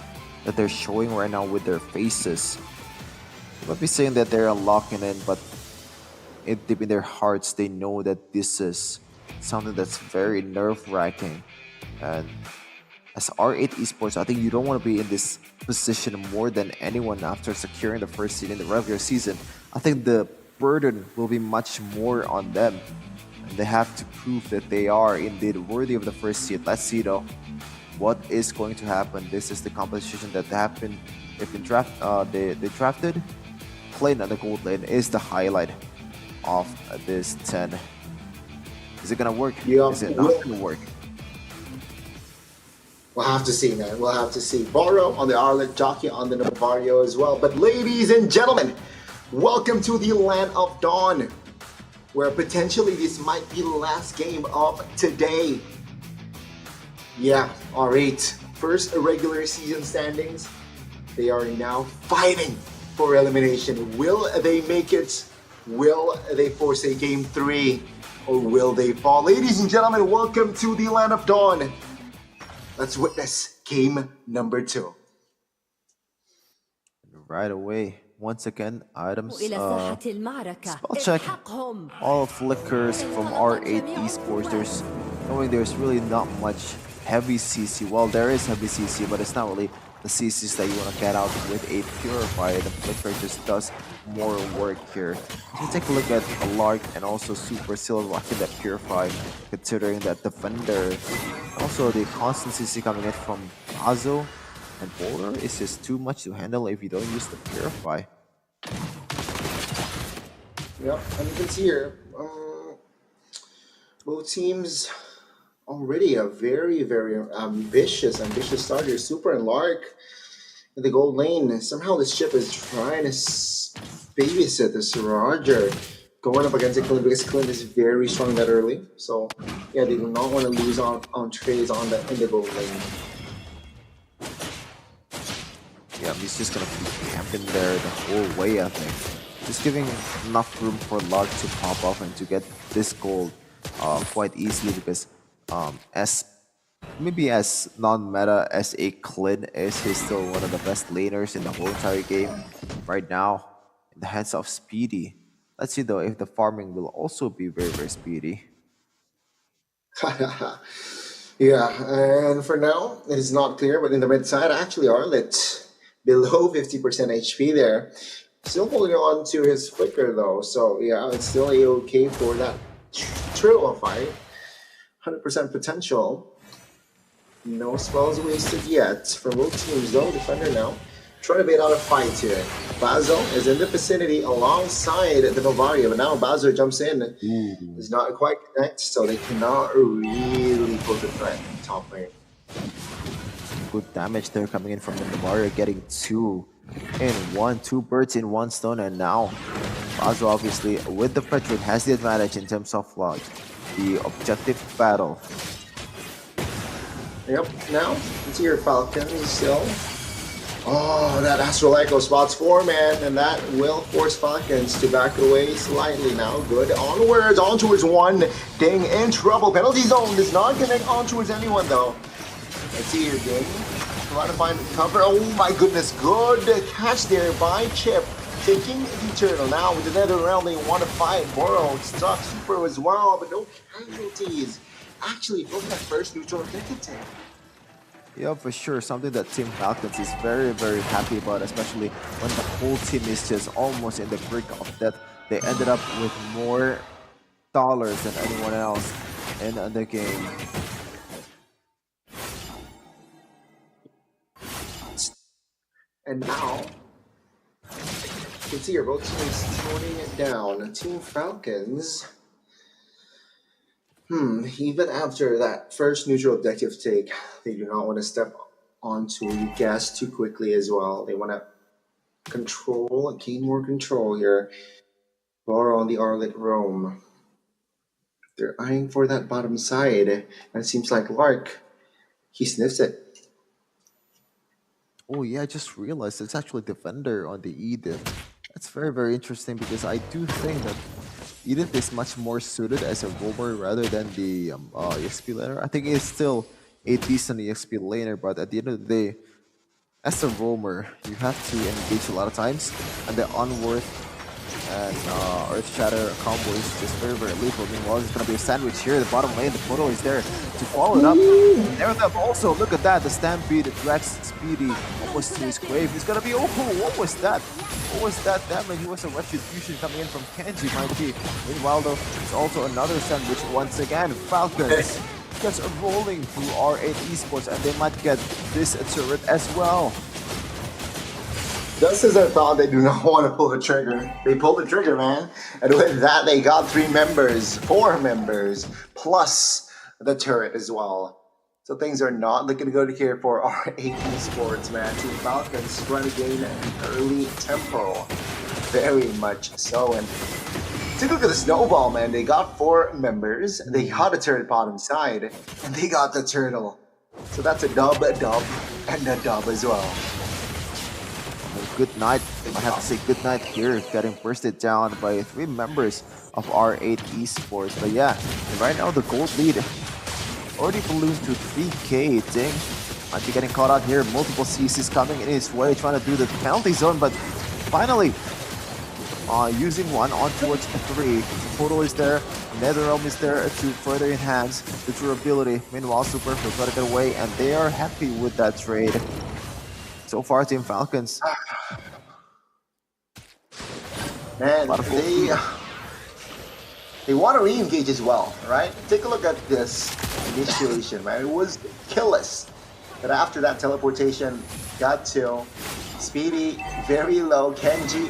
that they're showing right now with their faces. You might be saying that they're locking in, but deep in their hearts, they know that this is something that's very nerve-wracking. And as R8 Esports, I think you don't want to be in this position more than anyone after securing the first seed in the regular season. I think the burden will be much more on them. And they have to prove that they are indeed worthy of the first seed. Let's see though what is going to happen. This is the competition that they drafted. Playing on the gold lane is the highlight of this 10. Is it gonna work? Yeah, is it not gonna work? We'll have to see, man. We'll have to see. Borrow on the Arlet, Jockey on the Novario as well. But ladies and gentlemen, welcome to the Land of Dawn, where potentially this might be the last game of today. Yeah, R8. First regular season standings. They are now fighting for elimination. Will they make it? Will they force a game 3? Or will they fall? Ladies and gentlemen, welcome to the Land of Dawn. Let's witness game number 2. Right away. Once again, items. Spell check. All flickers from R8 Esports. There's really not much heavy CC. Well, there is heavy CC, but it's not really the CCs that you want to get out with a Purifier. The flicker just does more work here. You take a look at a Lark and also Super Seal rocking that Purify, considering that Defender, also the constant CC coming in from Azo and Boulder is just too much to handle if you don't use the Purify. Yep, and you can see here, both teams already a very, very ambitious starter. Super and Lark in the gold lane. Somehow this chip is trying to babysit this Roger going up against Clint, because Clint is very strong that early. So yeah, they do not want to lose on trades in the gold lane. Yeah, he's just gonna keep camping there the whole way, I think. Just giving enough room for Lark to pop up and to get this gold quite easily, because as non-meta as a Clint is, he's still one of the best laners in the whole entire game right now in the hands of Speedy. Let's see though if the farming will also be very, very speedy. Yeah, and for now it is not clear, but in the mid side, actually Arlet below 50% HP there. Still holding on to his flicker though, so yeah, it's still a-okay for that trio fight. 100% potential. No spells wasted yet from both teams though. Defender now trying to bait out a fight here. Bazo is in the vicinity alongside the Novario, but now Bazo jumps in. Does not quite connect, so they cannot really put the threat in top lane. good damage there coming in from the Navaria, getting 2 in 1, 2 birds in 1 stone, and now Bazo obviously with the Petrol has the advantage in terms of the objective battle. Yep, now it's your Falcon still. Oh, that Astral Echo spots 4 man, and that will force Falcons to back away slightly now. Good onwards, on towards 1. Ding in trouble. Penalty zone does not connect on towards anyone though. Let's see here, Ding. Trying to find cover. Oh my goodness, good catch there by Chip. Taking the turtle now with another round. They want to fight. Boro stuck super as well, but no casualties. Actually, look at that first neutral objective tank. Yeah, for sure. Something that Team Falcons is very, very happy about, especially when the whole team is just almost in the brink of death. They ended up with more dollars than anyone else in the game. And now, you can see here both teams toning it down. Team Falcons, even after that first neutral objective take, they do not want to step onto the gas too quickly as well. They want to gain more control here. Boro on the Arlet roam. They're eyeing for that bottom side, and it seems like Lark, he sniffs it. Oh yeah, I just realized it's actually Defender on the Edith. That's very, very interesting because I do think that Edith is much more suited as a roamer rather than the EXP laner. I think it's still a decent EXP laner, but at the end of the day, as a roamer, you have to engage a lot of times, and the Unworth and Earth Shatter combo is just very, very lethal. Meanwhile, there's going to be a sandwich here. The bottom lane, the photo is there to follow it up. And there them also, look at that, the Stampede, Drax, Speedy, almost to his grave. He's going to be, oh, what was that? What was that damage? It was a retribution coming in from Kenji, might be. Meanwhile, though, it's also another sandwich once again. Falcons just rolling through R8 Esports, and they might get this turret as well. Just as I thought, they do not want to pull the trigger. They pulled the trigger, man. And with that, they got 4 members, plus the turret as well. So things are not looking good here for our 8 Esports, man. Team Falcons trying to gain an early tempo. Very much so. And take a look at the snowball, man. They got 4 members. They got a turret bottom side. And they got the turtle. So that's a dub, and a dub as well. Good night. I have to say good night here, getting bursted down by 3 members of R8 Esports. But yeah, right now the gold lead already ballooned to 3K. Ding might be getting caught out here. Multiple CCs coming in his way, trying to do the penalty zone, but finally using one on towards 3. Photo is there, NetherRealm is there to further enhance the durability. Meanwhile, Super will try to get away, and they are happy with that trade. So far, Team Falcons. Man, they want to re-engage as well, right? Take a look at this initiation, man. It was killless. But after that teleportation, got to Speedy, very low. Kenji,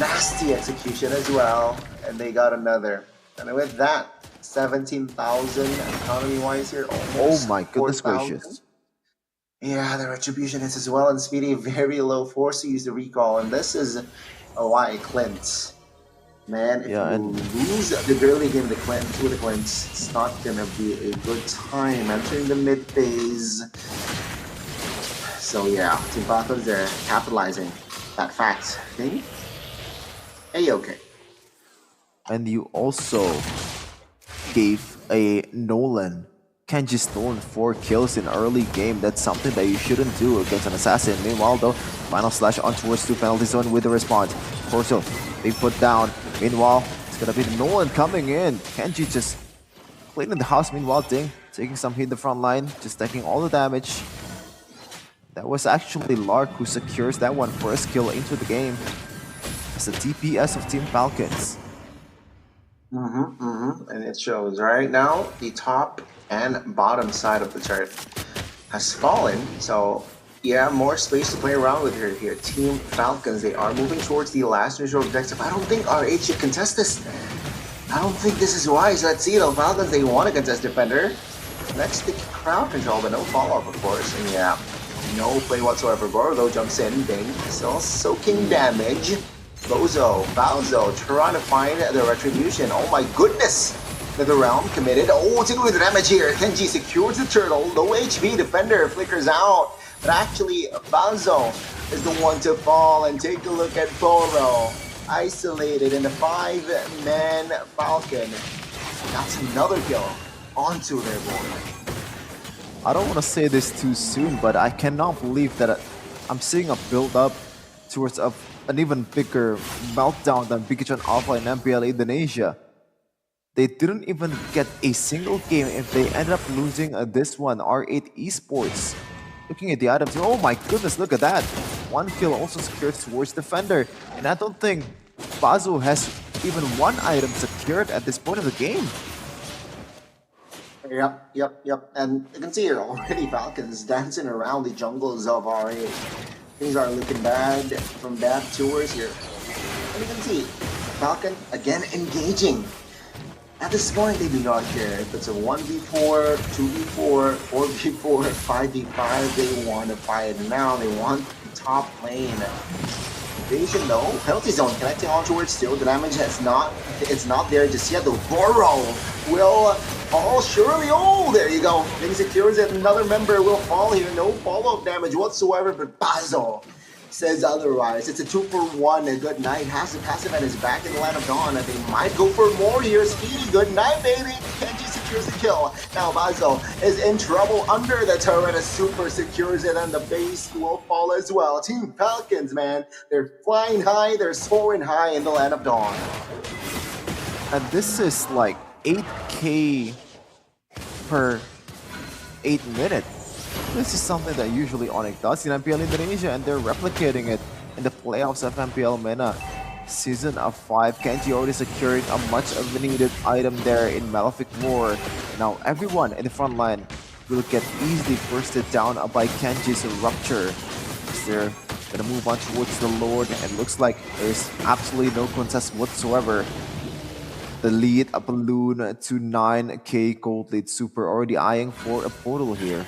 nasty execution as well. And they got another. And with that, 17,000 economy-wise here. Oh my goodness gracious. Yeah, the retribution hits as well, and Speedy very low, forced to use the recall, and this is why Clint. Man, if you lose the early game with the Clint, it's not gonna be a good time entering the mid phase. So yeah, Team Falcons, they're capitalizing that fact. Okay? A-okay. And you also gave a Nolan Kenji Stone 4 kills in early game. That's something that you shouldn't do against an assassin. Meanwhile, though, final slash on towards 2 penalty zone with the response. Corso being put down. Meanwhile, it's gonna be Nolan coming in. Kenji just cleaning the house. Meanwhile, Ding taking some hit in the front line, just taking all the damage. That was actually Lark who secures that one first kill into the game as the DPS of Team Falcons. And it shows right now the top and bottom side of the chart has fallen, so yeah, more space to play around with here. Team Falcons, they are moving towards the last neutral objective. I don't think R8 should contest this. I don't think this is wise. Let's see, though. Falcons, they want to contest Defender. Next, the crowd control, but no follow-up, of course. And yeah, no play whatsoever. Borlo jumps in, Bing still soaking damage. Bowzo trying to find the retribution. Oh my goodness! The realm committed. Oh, take away the damage here. Kenji secures the turtle. Low HP defender flickers out. But actually, Bowzo is the one to fall. And take a look at Boro. Isolated in the 5-man Falcon. That's another kill onto their board. I don't want to say this too soon, but I cannot believe that I'm seeing a build-up towards an even bigger meltdown than Bigichan Alpha in MPL Indonesia. They didn't even get a single game if they ended up losing this one, R8 Esports. Looking at the items, oh my goodness, look at that. One kill also secured towards Defender. And I don't think Bazu has even one item secured at this point of the game. Yep. And you can see here already Falcons dancing around the jungles of R8. Things are looking bad from bad to worse here. And you can see Falcon again engaging. At this point, they do not care if it's a 1v4, 2v4, 4v4, 5v5. They want to fight now. They want the top lane. Invasion though, penalty zone connecting on towards still. The damage it's not there just yet. The Boro will fall surely. Oh, there you go. Then secures it. Another member will fall here. No follow-up damage whatsoever, but Bazo says otherwise. It's a 2-for-1. A good night. Has the passive and is back in the Land of Dawn. And they might go for more here. Speedy, good night, baby. Kenji secures the kill. Now Bazo is in trouble under the turret. A super secures it, and the base will fall as well. Team Falcons, man. They're flying high. They're soaring high in the Land of Dawn. And this is like 8k per 8 minutes. This is something that usually Onyx does in MPL Indonesia, and they're replicating it in the playoffs of MPL Mena. Season of 5, Kenji already securing a much needed item there in Malefic Roar. Now everyone in the front line will get easily bursted down by Kenji's Rupture. They're gonna move on towards the Lord, and looks like there's absolutely no contest whatsoever. The lead, a balloon to 9k gold lead. Super already eyeing for a portal here.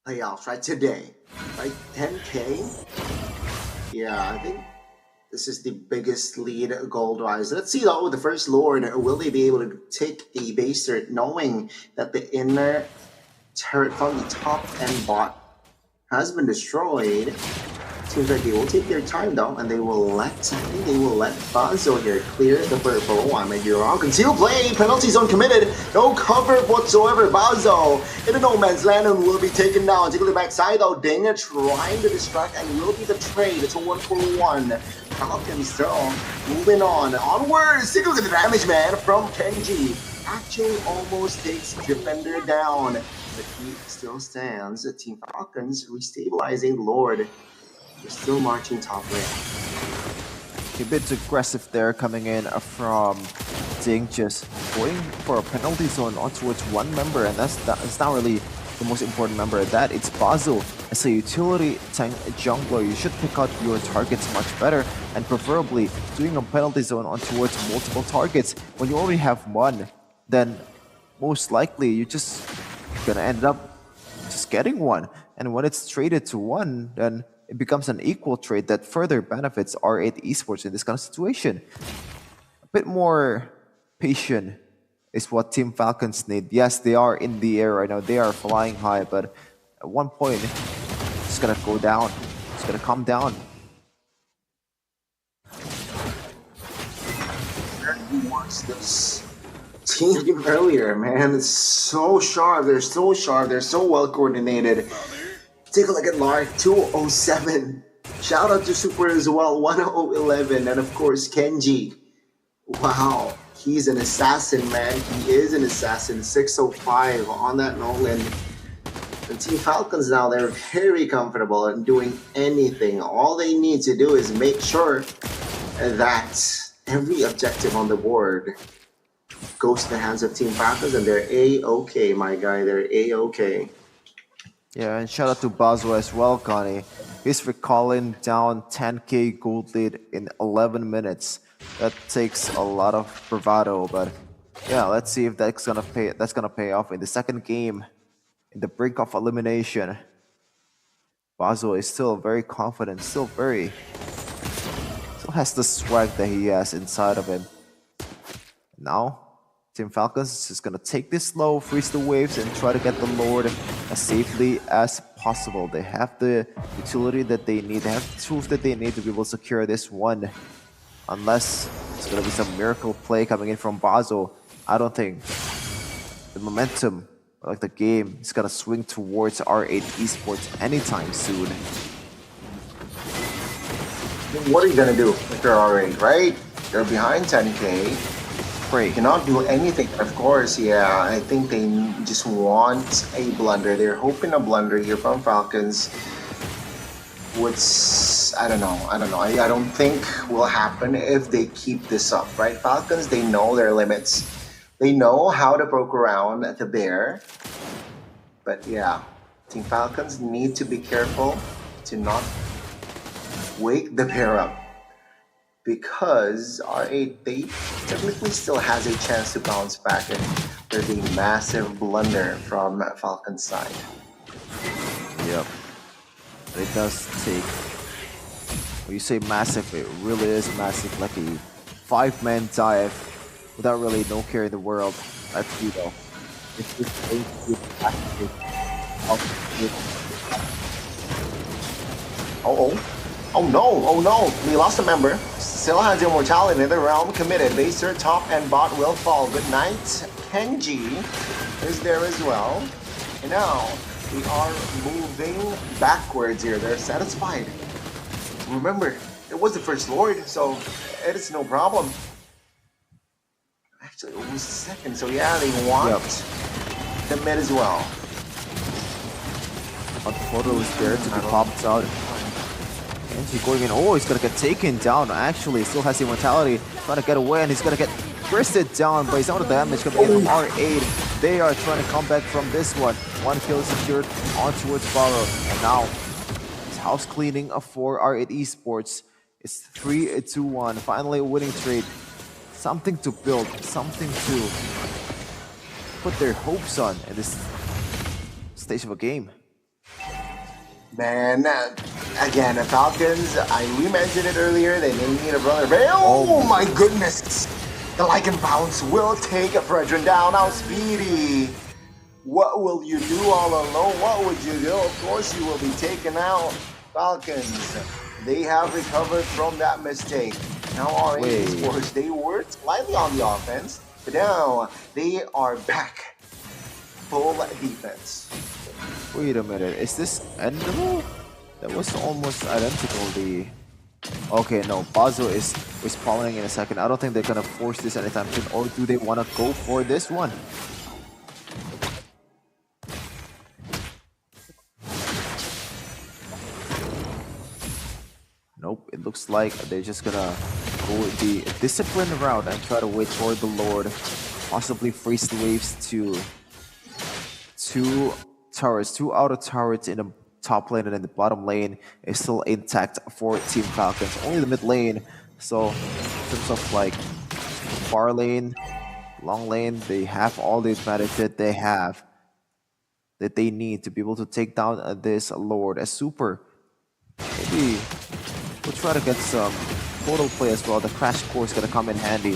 Playoffs right today, right? 10k. Yeah, I think this is the biggest lead gold rise. Let's see though with the first Lord, will they be able to take the base turret, knowing that the inner turret from the top and bot has been destroyed? Seems like they will take their time though, and they will let Bazo here clear the purple. I may be wrong. Concealed play, penalty zone committed, no cover whatsoever. Bazo in a no man's land and will be taken down. Take a look backside though. Ding trying to distract and will be the trade. It's a 1-for-1. Falcon still moving on. Onwards. Take a look at the damage, man, from Kenji. Actually almost takes Defender down. But he still stands. Team Falcons restabilizing Lord. They're still marching top lane. A bit aggressive there coming in from Ding, just going for a penalty zone on towards one member, and that's not really the most important member at that. It's Basil. As a utility tank jungler, you should pick out your targets much better, and preferably doing a penalty zone on towards multiple targets. When you already have one, then most likely you're just gonna end up just getting one. And when it's traded to one, then it becomes an equal trade that further benefits R8 Esports in this kind of situation. A bit more patient is what Team Falcons need. Yes, they are in the air right now. They are flying high, but at one point, it's gonna go down. It's gonna come down. Who wants this team earlier, man? It's so sharp. They're so sharp. They're so well coordinated. Take a look at Lark, 207. Shout out to Super as well, 1011. And of course, Kenji. Wow, he's an assassin, man. He is an assassin. 605 on that Nolan. The Team Falcons now, they're very comfortable in doing anything. All they need to do is make sure that every objective on the board goes to the hands of Team Falcons, and they're A-okay, my guy. They're A-okay. Yeah, and shout out to Bazo as well, Connie. He's recalling down 10k gold lead in 11 minutes. That takes a lot of bravado, but yeah, let's see if that's gonna pay off in the second game. In the brink of elimination, Bazo is still very confident, still has the swag that he has inside of him. Now, Team Falcons is just gonna take this slow, freeze the waves, and try to get the Lord as safely as possible. They have the utility that they need, they have the tools that they need to be able to secure this one. Unless it's gonna be some miracle play coming in from Bazo, I don't think the momentum, like the game, is gonna swing towards R8 Esports anytime soon. What are you gonna do if you're R8, right? They're behind 10k. Pray. Cannot do anything. Of course, yeah. I think they just want a blunder. They're hoping a blunder here from Falcons. Which I don't know. I don't think will happen if they keep this up, right? Falcons, they know their limits. They know how to poke around the bear. But yeah, Team Falcons need to be careful to not wake the bear up. Because R8, they technically still has a chance to bounce back, and there's a massive blunder from Falcon's side. Yep. It does take, when you say massive, it really is massive, like a 5-man dive without really no care in the world. That's you though. It's just going to be Oh no, we lost a member. Still has immortality in the realm committed. Baser, top, and bot will fall. Good night. Kenji is there as well. And now we are moving backwards here. They're satisfied. Remember, it was the first Lord, so it is no problem. Actually, it was the second, so yeah, they want the mid as well. But the photo is there to be popped out. Kenji going in. Oh, he's gonna get taken down. Actually, still has the immortality. Trying to get away, and he's gonna get bursted down by some of the damage coming in from R8. They are trying to come back from this one. One kill secured on towards Barrow. And now, it's house cleaning for R8 Esports. It's 3-2-1. Finally a winning trade. Something to build, something to put their hopes on at this stage of a game. Man, again, the Falcons, we mentioned it earlier, they may need a brother. Oh my goodness! The Lycan bounce will take a Fredrin down. Now, Speedy, what will you do all alone? What would you do? Of course, you will be taken out. Falcons, they have recovered from that mistake. Now, R8 Esports, they were slightly on the offense, but now they are back. Full defense. Wait a minute, is this endable? That was almost identical. Okay, no, Bazo is respawning in a second. I don't think they're gonna force this anytime soon, or do they want to go for this one? Nope, it looks like they're just gonna go the disciplined route and try to wait for the Lord. Possibly freeze the waves to two outer turrets in the top lane, and then the bottom lane is still intact for Team Falcons. Only the mid lane. So in terms of like far lane, long lane, they have all the advantage that they need to be able to take down this Lord. A super. Maybe we'll try to get some photo play as well. The crash course gonna come in handy.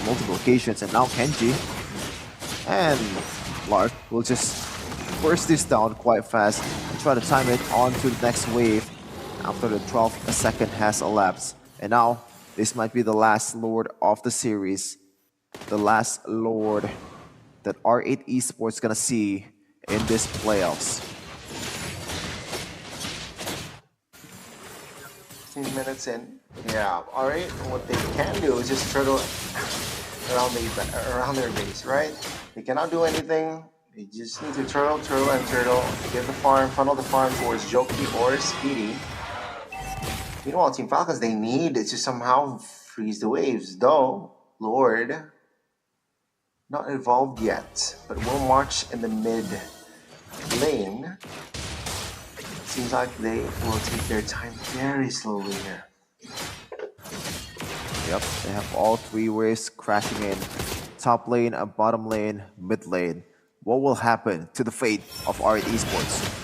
Multiple occasions, and now Kenji and Lark will just burst this down quite fast and try to time it on to the next wave after the 12th second has elapsed. And now, this might be the last Lord of the series. The last Lord that R8 Esports is gonna see in this playoffs. 15 minutes in. Yeah, R8, what they can do is just turtle around their base, right? They cannot do anything. They just need to turtle, and turtle. Get the farm, funnel the farm towards Joki or Speedy. Meanwhile, Team Falcons, they need to somehow freeze the waves. Though, Lord, not evolved yet, but will march in the mid lane, seems like they will take their time very slowly here. Yep, they have all three waves crashing in. Top lane, a bottom lane, mid lane. What will happen to the fate of R8 Esports?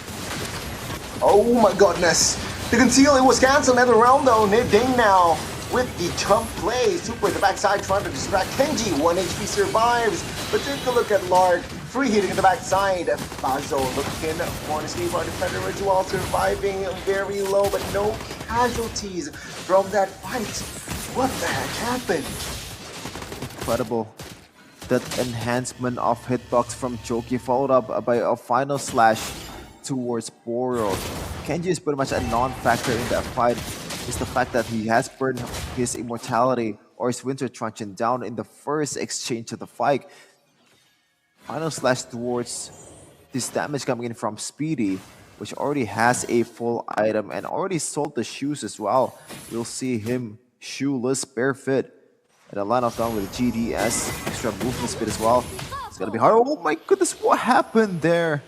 Oh my goodness! The conceal, it was cancelled another round though. Dane now with the jump play. Super at the backside trying to distract Kenji. 1 HP survives. But take a look at Lark. Free hitting at the backside. Bazo looking for an escape. Our defender as well. Surviving very low, but no casualties from that fight. What the heck happened? Incredible. That enhancement of hitbox from Joki followed up by a final slash towards Boro. Kenji is pretty much a non-factor in that fight. It's the fact that he has burned his immortality or his winter truncheon down in the first exchange of the fight. Final slash towards this damage coming in from Speedy, which already has a full item and already sold the shoes as well. You'll see him shoeless, barefoot. And a line of down with GDS, extra movement speed as well. It's gonna be hard. Oh my goodness, what happened there?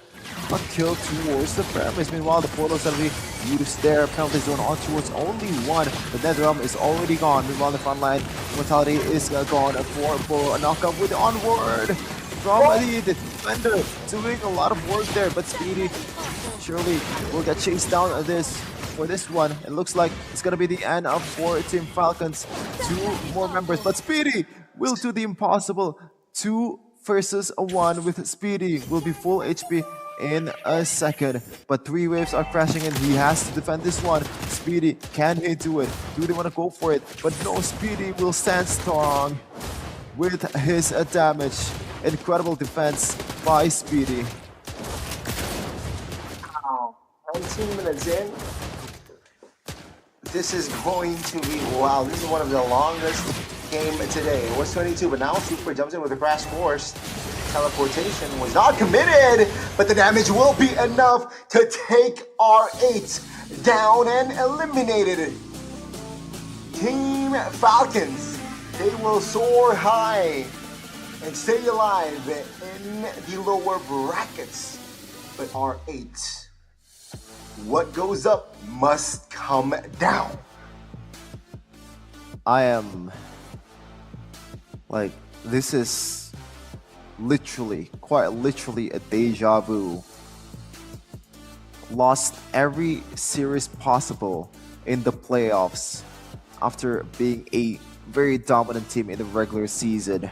A kill towards the premise. Meanwhile, the portal's gonna be used there. Penalty zone on towards only one. The Dead Realm is already gone. Meanwhile, the front line mortality is gone for a knockup with the onward from the defender. Doing a lot of work there, but Speedy surely will get chased down for this one. It looks like it's gonna be the end of for Team Falcons. 2 more members, but Speedy will do the impossible. 2 versus 1 with Speedy will be full HP in a second, but 3 waves are crashing in. He has to defend this one. Speedy, can he do it? Do they want to go for it? But no, Speedy will stand strong with his damage. Incredible defense by Speedy. Wow, 19 minutes in. This is going to be, wow, this is one of the longest game today. It was 22, but now Super jumps in with a crash course. Teleportation was not committed, but the damage will be enough to take R8 down and eliminated. Team Falcons, they will soar high and stay alive in the lower brackets. But R8, what goes up must come down. I am like, this is literally, quite literally a deja vu. Lost every series possible in the playoffs after being a very dominant team in the regular season.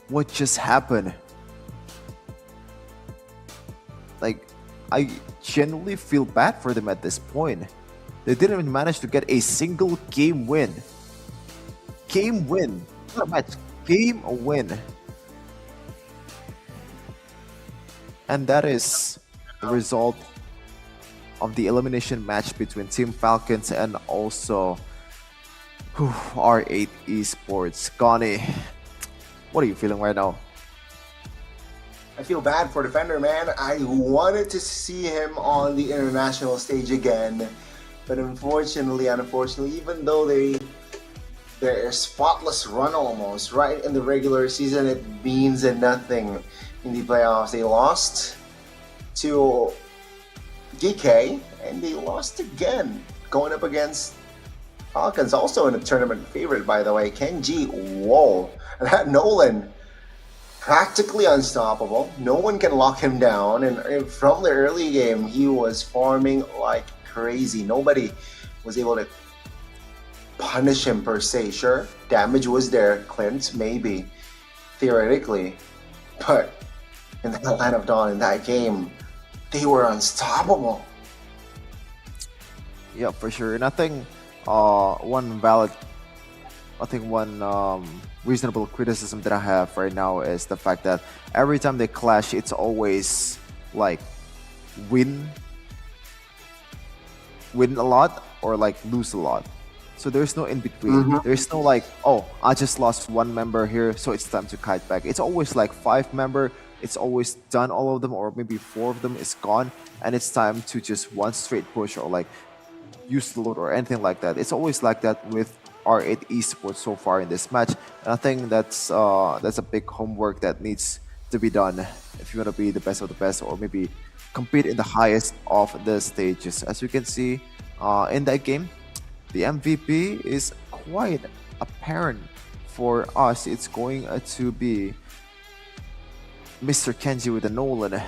What just happened? Like, I genuinely feel bad for them at this point. They didn't even manage to get a single game win. Game win. Not a match. Game win. And that is the result of the elimination match between Team Falcons and also R8 Esports. Gani, what are you feeling right now? I feel bad for Defender, man. I wanted to see him on the international stage again. But unfortunately, even though their spotless run almost right in the regular season, it means nothing in the playoffs. They lost to Geek and they lost again going up against Falcons, also in a tournament favorite, by the way. Kenji, whoa, that Nolan, practically unstoppable. No one can lock him down, and from the early game, he was farming like crazy. Nobody was able to punish him per se. Sure, damage was there, Clint, maybe, theoretically, but in that line of dawn, in that game, they were unstoppable. Yeah, for sure. And I think one reasonable criticism that I have right now is the fact that every time they clash, it's always like win a lot or like lose a lot. So there's no in between. There's no like, oh, I just lost 1 member here, so it's time to kite back. It's always like 5 member. It's always done, all of them, or maybe 4 of them is gone, and it's time to just one straight push or like use the load or anything like that. It's always like that with R8 Esports so far in this match. And I think that's a big homework that needs to be done if you want to be the best of the best, or maybe compete in the highest of the stages. As you can see in that game, the MVP is quite apparent for us. It's going to be Mr. Kenji with the Nolan,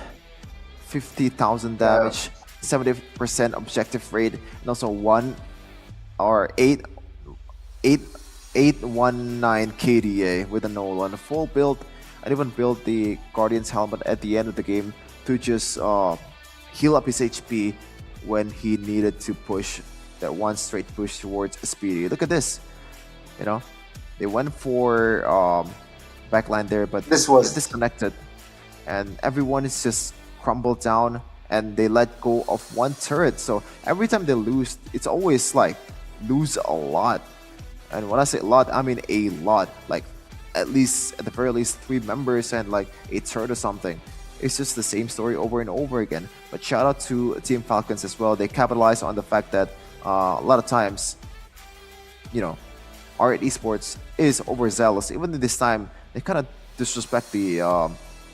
50,000 damage, 70% objective rate, and also 819 KDA with the Nolan. Full build. I even built the Guardian's helmet at the end of the game to just heal up his HP when he needed to push that one straight push towards Speedy. Look at this. You know, they went for backline there, but this was disconnected, and everyone is just crumbled down, and they let go of one turret. So every time they lose, it's always like lose a lot. And when I say a lot, I mean a lot. Like at the very least 3 members and like a turret or something. It's just the same story over and over again. But shout out to Team Falcons as well. They capitalize on the fact that a lot of times, you know, R8 Esports is overzealous. Even this time, they kind of disrespect the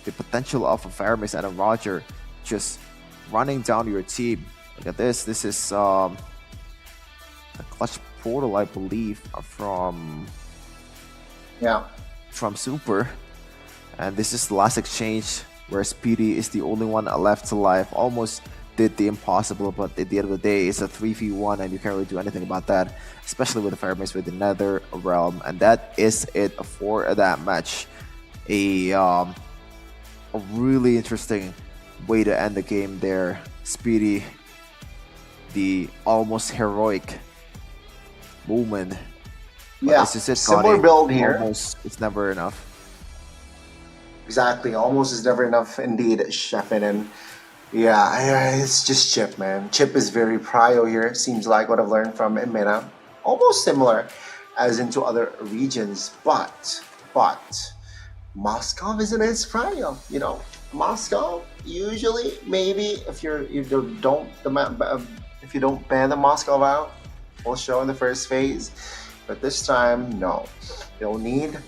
potential of a Faramis and a Roger just running down your team. Look at this. This is a clutch portal, I believe, from Super. And this is the last exchange where Speedy is the only one left alive. Almost did the impossible, but at the end of the day, it's a 3v1 and you can't really do anything about that, especially with the Faramis with the Nether Realm. And that is it for that match. A really interesting way to end the game there. Speedy, the almost heroic moment. Yeah, this is it, similar build here. Almost, it's never enough. Exactly, almost is never enough indeed, Chefin. And yeah, it's just Chip, man. Chip is very prio here, seems like what I've learned from Mena. Almost similar as into other regions, but Moscow isn't his prio, you know. Moscow, usually, maybe if you don't ban the Moscow out, will show in the first phase. But this time, no. You don't need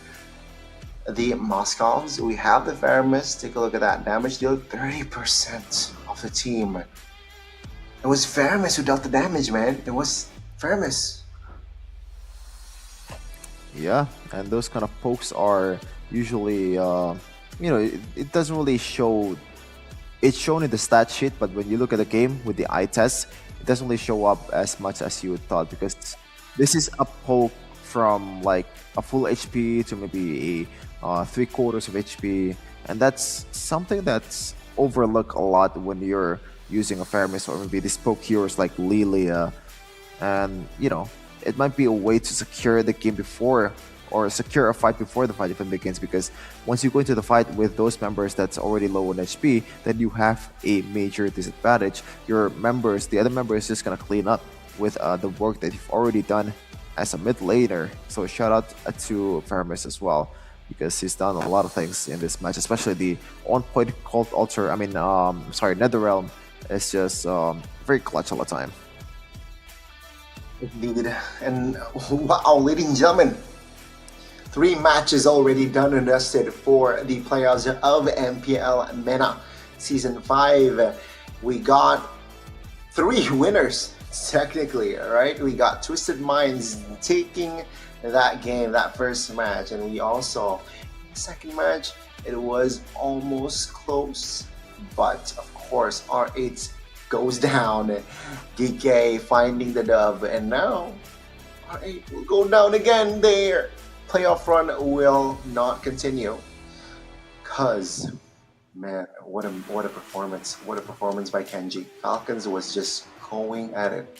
the Moscovs. We have the Faramis. Take a look at that. Damage deal 30% of the team. It was Faramis who dealt the damage, man. It was Faramis. Yeah, and those kind of pokes are usually, you know, it doesn't really show. It's shown in the stat sheet, but when you look at the game with the eye test, it doesn't really show up as much as you thought, because this is a poke from like a full HP to maybe a 3/4 of HP, and that's something that's overlooked a lot when you're using a Faramis or maybe these poke heroes like Lilia. And you know, it might be a way to secure the game before, or secure a fight before the fight even begins, because once you go into the fight with those members that's already low on HP, then you have a major disadvantage. Your members, the other member is just gonna clean up with the work that you've already done as a mid laner. So shout out to Faramis as well, because he's done a lot of things in this match, especially the on-point Cult Altar, Netherrealm is just very clutch all the time. Indeed. And wow, ladies and gentlemen, 3 matches already done and dusted for the playoffs of MPL Mena Season 5. We got 3 winners, technically, right? We got Twisted Minds taking that game, that first match, and we also, the second match, it was almost close, but of course, R8 goes down. Geek finding the dub, and now R8 will go down again. Their playoff run will not continue, cause man, what a performance! What a performance by Kenji. Falcons was just going at it.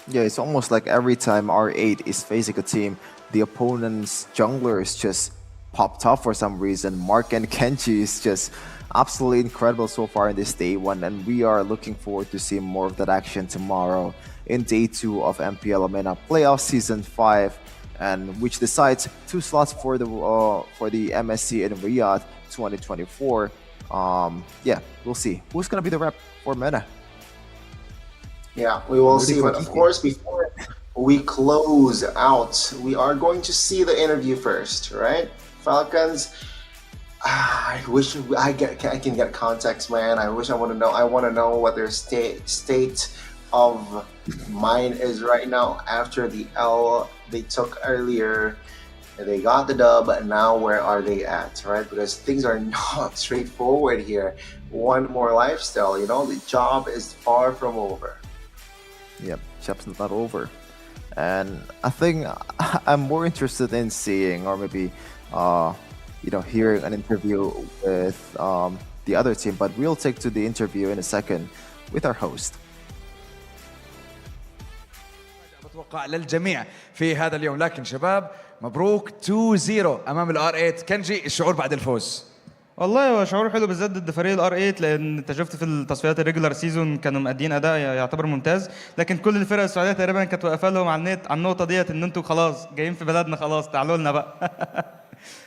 Yeah, it's almost like every time R8 is facing a team, the opponent's junglers just popped off for some reason. Mark and Kenji is just absolutely incredible so far in this day 1, and we are looking forward to see more of that action tomorrow in day 2 of MPL Mena Playoff Season 5, and which decides 2 slots for the MSC in Riyadh 2024. Yeah, we'll see who's gonna be the rep for Mena. Yeah, we will see. But of course, before we close out, we are going to see the interview first, right? Falcons. I wish I can get context, man. I wish I want to know. I want to know what their state of mind is right now after the L they took earlier. They got the dub, but now where are they at, right? Because things are not straightforward here. One more lifestyle, you know, the job is far from over. Yep, job's not over. And I think I'm more interested in seeing, or maybe, hearing an interview with the other team. But we'll take to the interview in a second with our host. بتوقع للجميع في هذا اليوم، لكن شباب مبروك 2-0 امام الار 8. كنجي الشعور بعد الفوز؟ والله هو شعور حلو بالذات ضد فريق الار 8، لان انت شفت في التصفيات الريجولار سيزون كانوا مادين اداء يعتبر ممتاز، لكن كل الفرق السعوديه تقريبا كانت واقفه لهم على النقطه ديت، ان انتوا خلاص جايين في بلدنا، خلاص تعالوا لنا بقى.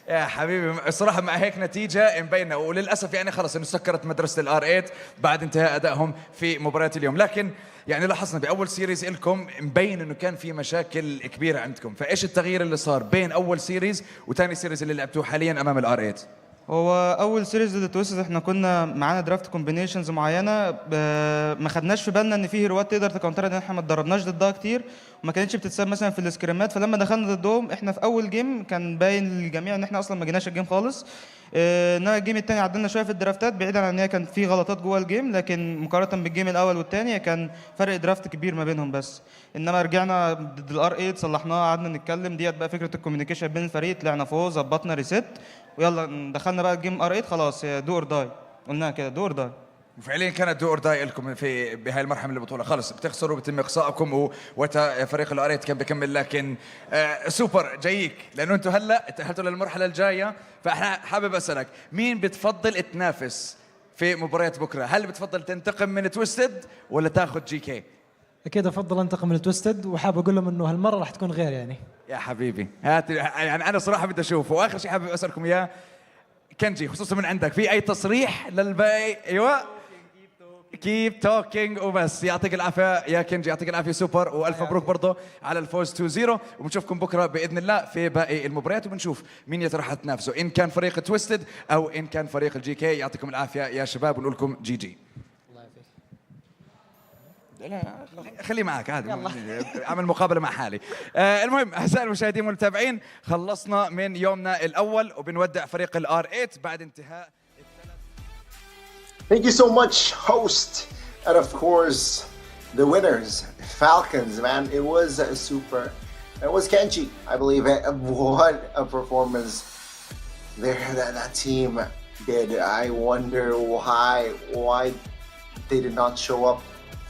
يا حبيبي الصراحه مع هيك نتيجه مبينه، وللاسف يعني خلص انه سكرت مدرسه الار 8 بعد انتهاء ادائهم في مباريات اليوم. لكن يعني لاحظنا باول سيريز لكم مبين انه كان في مشاكل كبيره عندكم، فايش التغيير اللي صار بين اول سيريز وثاني سيريز اللي لعبتوه حاليا امام الار 8؟ هو اول سيريز ضد تويس احنا كنا معانا درافت كومبينيشنز معينه، ما خدناش في بالنا ان في هيروات تقدر تكونتر، ان احنا ما اتدربناش ضدها كتير وما كانتش بتتساب مثلا في السكريمات، فلما دخلنا ضدهم احنا في اول جيم كان باين للجميع ان احنا اصلا ما جيناش الجيم خالص. انما الجيم الثاني عدلنا شويه في الدرافتات، بعيدا عن ان هي كان في غلطات جوه الجيم، لكن مقارنه بالجيم الاول والثاني كان فرق درافت كبير ما بينهم بس. انما رجعنا ضد الار 8 صلحناها، قعدنا نتكلم، ديت بقى فكره الكوميونيكيشن بين الفريق، طلعنا فوق ظبطنا ريست ويلا دخلنا بقى الجيم ار 8 خلاص دو اور داي، قلناها كده دو اور داي. وفعليا كانت دو اور داي لكم في بهاي المرحله من البطوله، خلص بتخسروا بتم اقصائكم وقتها فريق الار 8 كان بيكمل. لكن سوبر جايك لانه انتم هلا تاهلتوا للمرحله الجايه، فاحنا حابب اسالك مين بتفضل تنافس في مباريات بكره؟ هل بتفضل تنتقم من تويستد ولا تاخذ جي كي؟ اكيد افضل انتقم من تويستد، وحاب اقول لهم انه هالمره راح تكون غير يعني. يا حبيبي هات، يعني انا صراحه بدي اشوف. واخر شيء حابب اسالكم اياه كنجي، خصوصا من عندك، في اي تصريح للباقي؟ ايوه كيب توكينج وبس. يعطيك العافيه يا كنجي، يعطيك العافيه سوبر، والف مبروك برضه على الفوز 2-0، وبنشوفكم بكره باذن الله في باقي المباريات، وبنشوف مين يا ترى حتنافسوا، ان كان فريق تويستد او ان كان فريق الجي كي. يعطيكم العافيه يا شباب ونقول لكم جي جي. لا خليه معك عادي، اعمل مقابله مع حالي. المهم اعزائي المشاهدين والمتابعين، خلصنا من يومنا الاول وبنودع فريق الار 8 بعد انتهاء. Thank you so much, host, and of course the winners, Falcons. Man, it was super. It was Kenji, I believe. What a performance there that team did. I wonder why they did not show up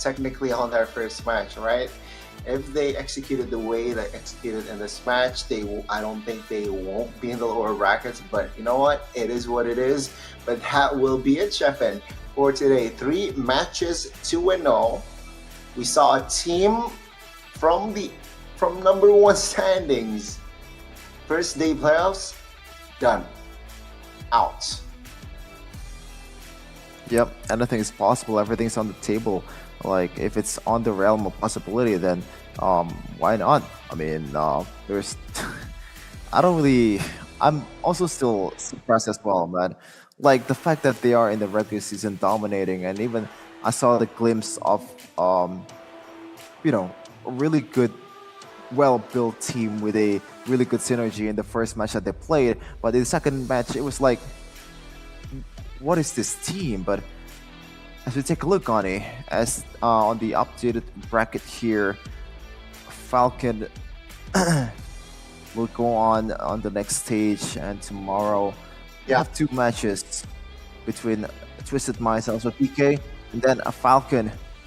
technically on their first match, right? If they executed the way they executed in this match, I don't think they won't be in the lower brackets, but you know what? It is what it is. But that will be it, Sheffin, for today. 3 matches, 2-0. We saw a team from number 1 standings. First day playoffs, done. Out. Yep, anything is possible. Everything's on the table. Like, if it's on the realm of possibility, then why not? I mean, there's I'm also still surprised as well, man. Like, the fact that they are in the regular season dominating, and even I saw the glimpse of a really good, well-built team with a really good synergy in the first match that they played, but in the second match it was like, what is this team? But as we take a look on it, on the updated bracket here, Falcon will go on the next stage, and tomorrow we have 2 matches between Twisted Minds and also PK, and then a Falcon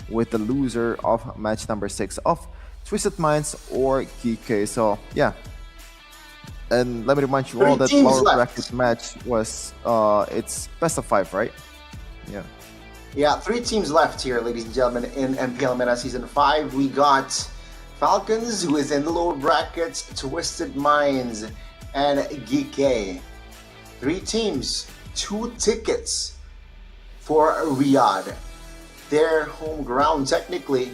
with the loser of match number 6 of Twisted Minds or Geek. So yeah, and let me remind you all that lower bracket match was it's best of 5, right? Yeah, 3 teams left here, ladies and gentlemen, in MPL Mena Season 5. We got Falcons within the lower brackets, Twisted Minds, and Geek. 3 teams, 2 tickets for Riyadh. Their home ground, technically.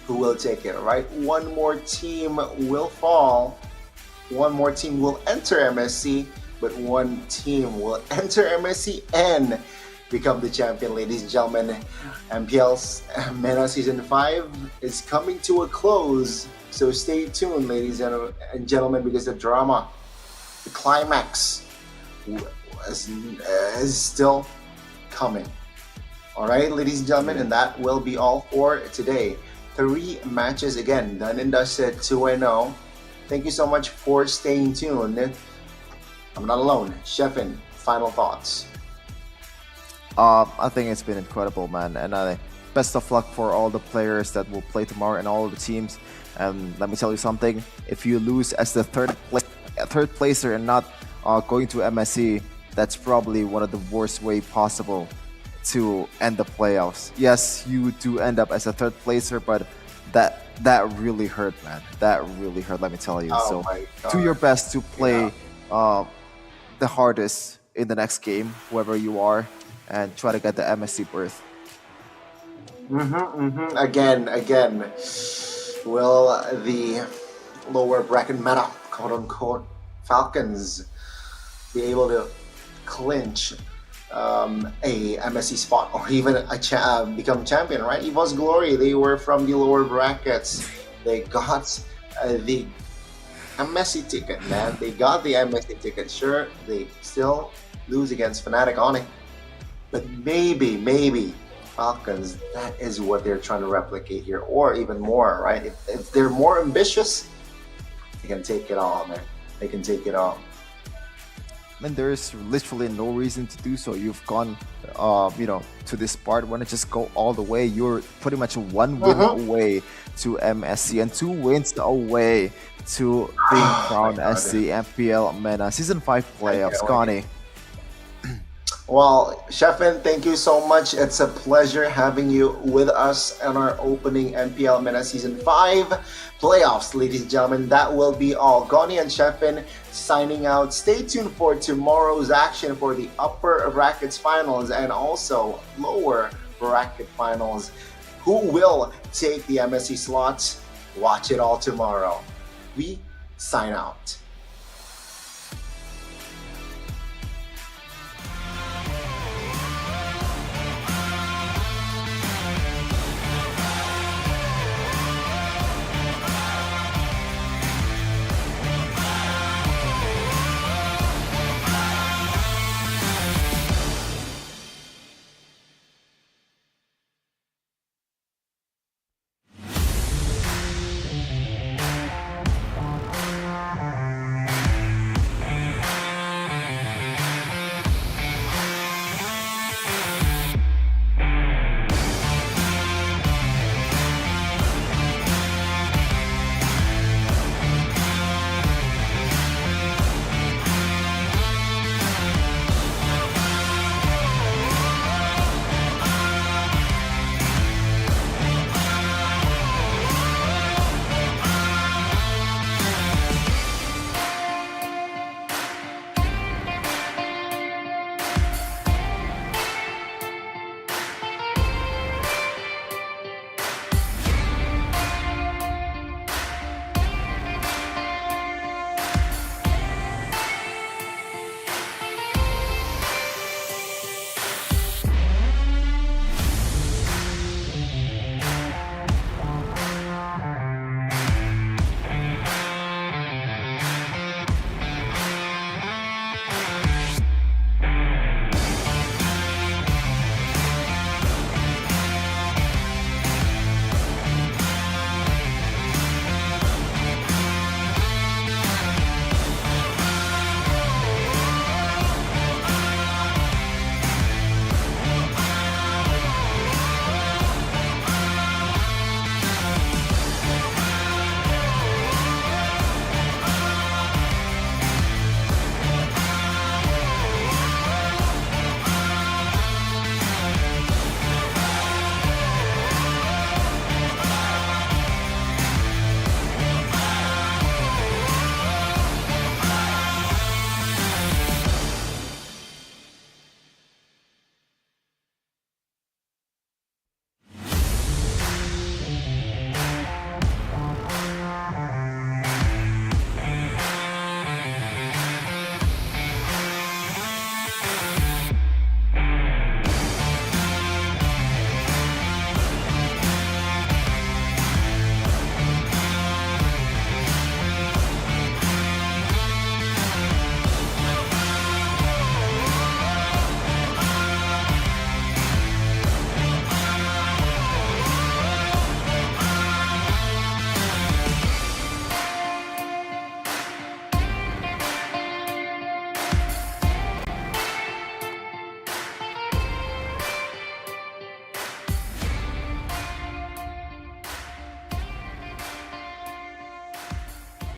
who will take it, all right? One more team will fall. One more team will enter MSC, but one team will enter MSC and become the champion, ladies and gentlemen. MPL's Mena Season 5 is coming to a close, so stay tuned, ladies and gentlemen, because the drama, the climax is still coming. All right, ladies and gentlemen, and that will be all for today. 3 matches again, done and dusted, 2-0. Thank you so much for staying tuned. I'm not alone. Sheffin, final thoughts. I think it's been incredible, man, and best of luck for all the players that will play tomorrow and all the teams. And let me tell you something: if you lose as the third placer and not going to MSC, that's probably one of the worst way possible to end the playoffs. Yes, you do end up as a third placer, but that really hurt, man. That really hurt, let me tell you. Oh So do your best to play the hardest in the next game, whoever you are, and try to get the MSC berth. Again, will the lower bracket meta, quote unquote, Falcons be able to clinch a MSC spot or even become champion, right? Evo's Glory, they were from the lower brackets. They got the MSC ticket, man. They got the MSC ticket. Sure, they still lose against Fnatic on it, but maybe Falcons, that is what they're trying to replicate here, or even more, right? If they're more ambitious, they can take it all, man. They can take it all. I mean, there is literally no reason to do so. You've gone, to this part. Why not just go all the way? You're pretty much 1 win away to MSC and 2 wins away to being crowned as the MPL Mena Season 5 playoffs. Connie. Well, Sheffin, thank you so much. It's a pleasure having you with us on our opening MPL Mena Season 5 playoffs, ladies and gentlemen. That will be all. Goni and Sheffin signing out. Stay tuned for tomorrow's action for the upper brackets finals and also lower bracket finals. Who will take the MSC slots? Watch it all tomorrow. We sign out.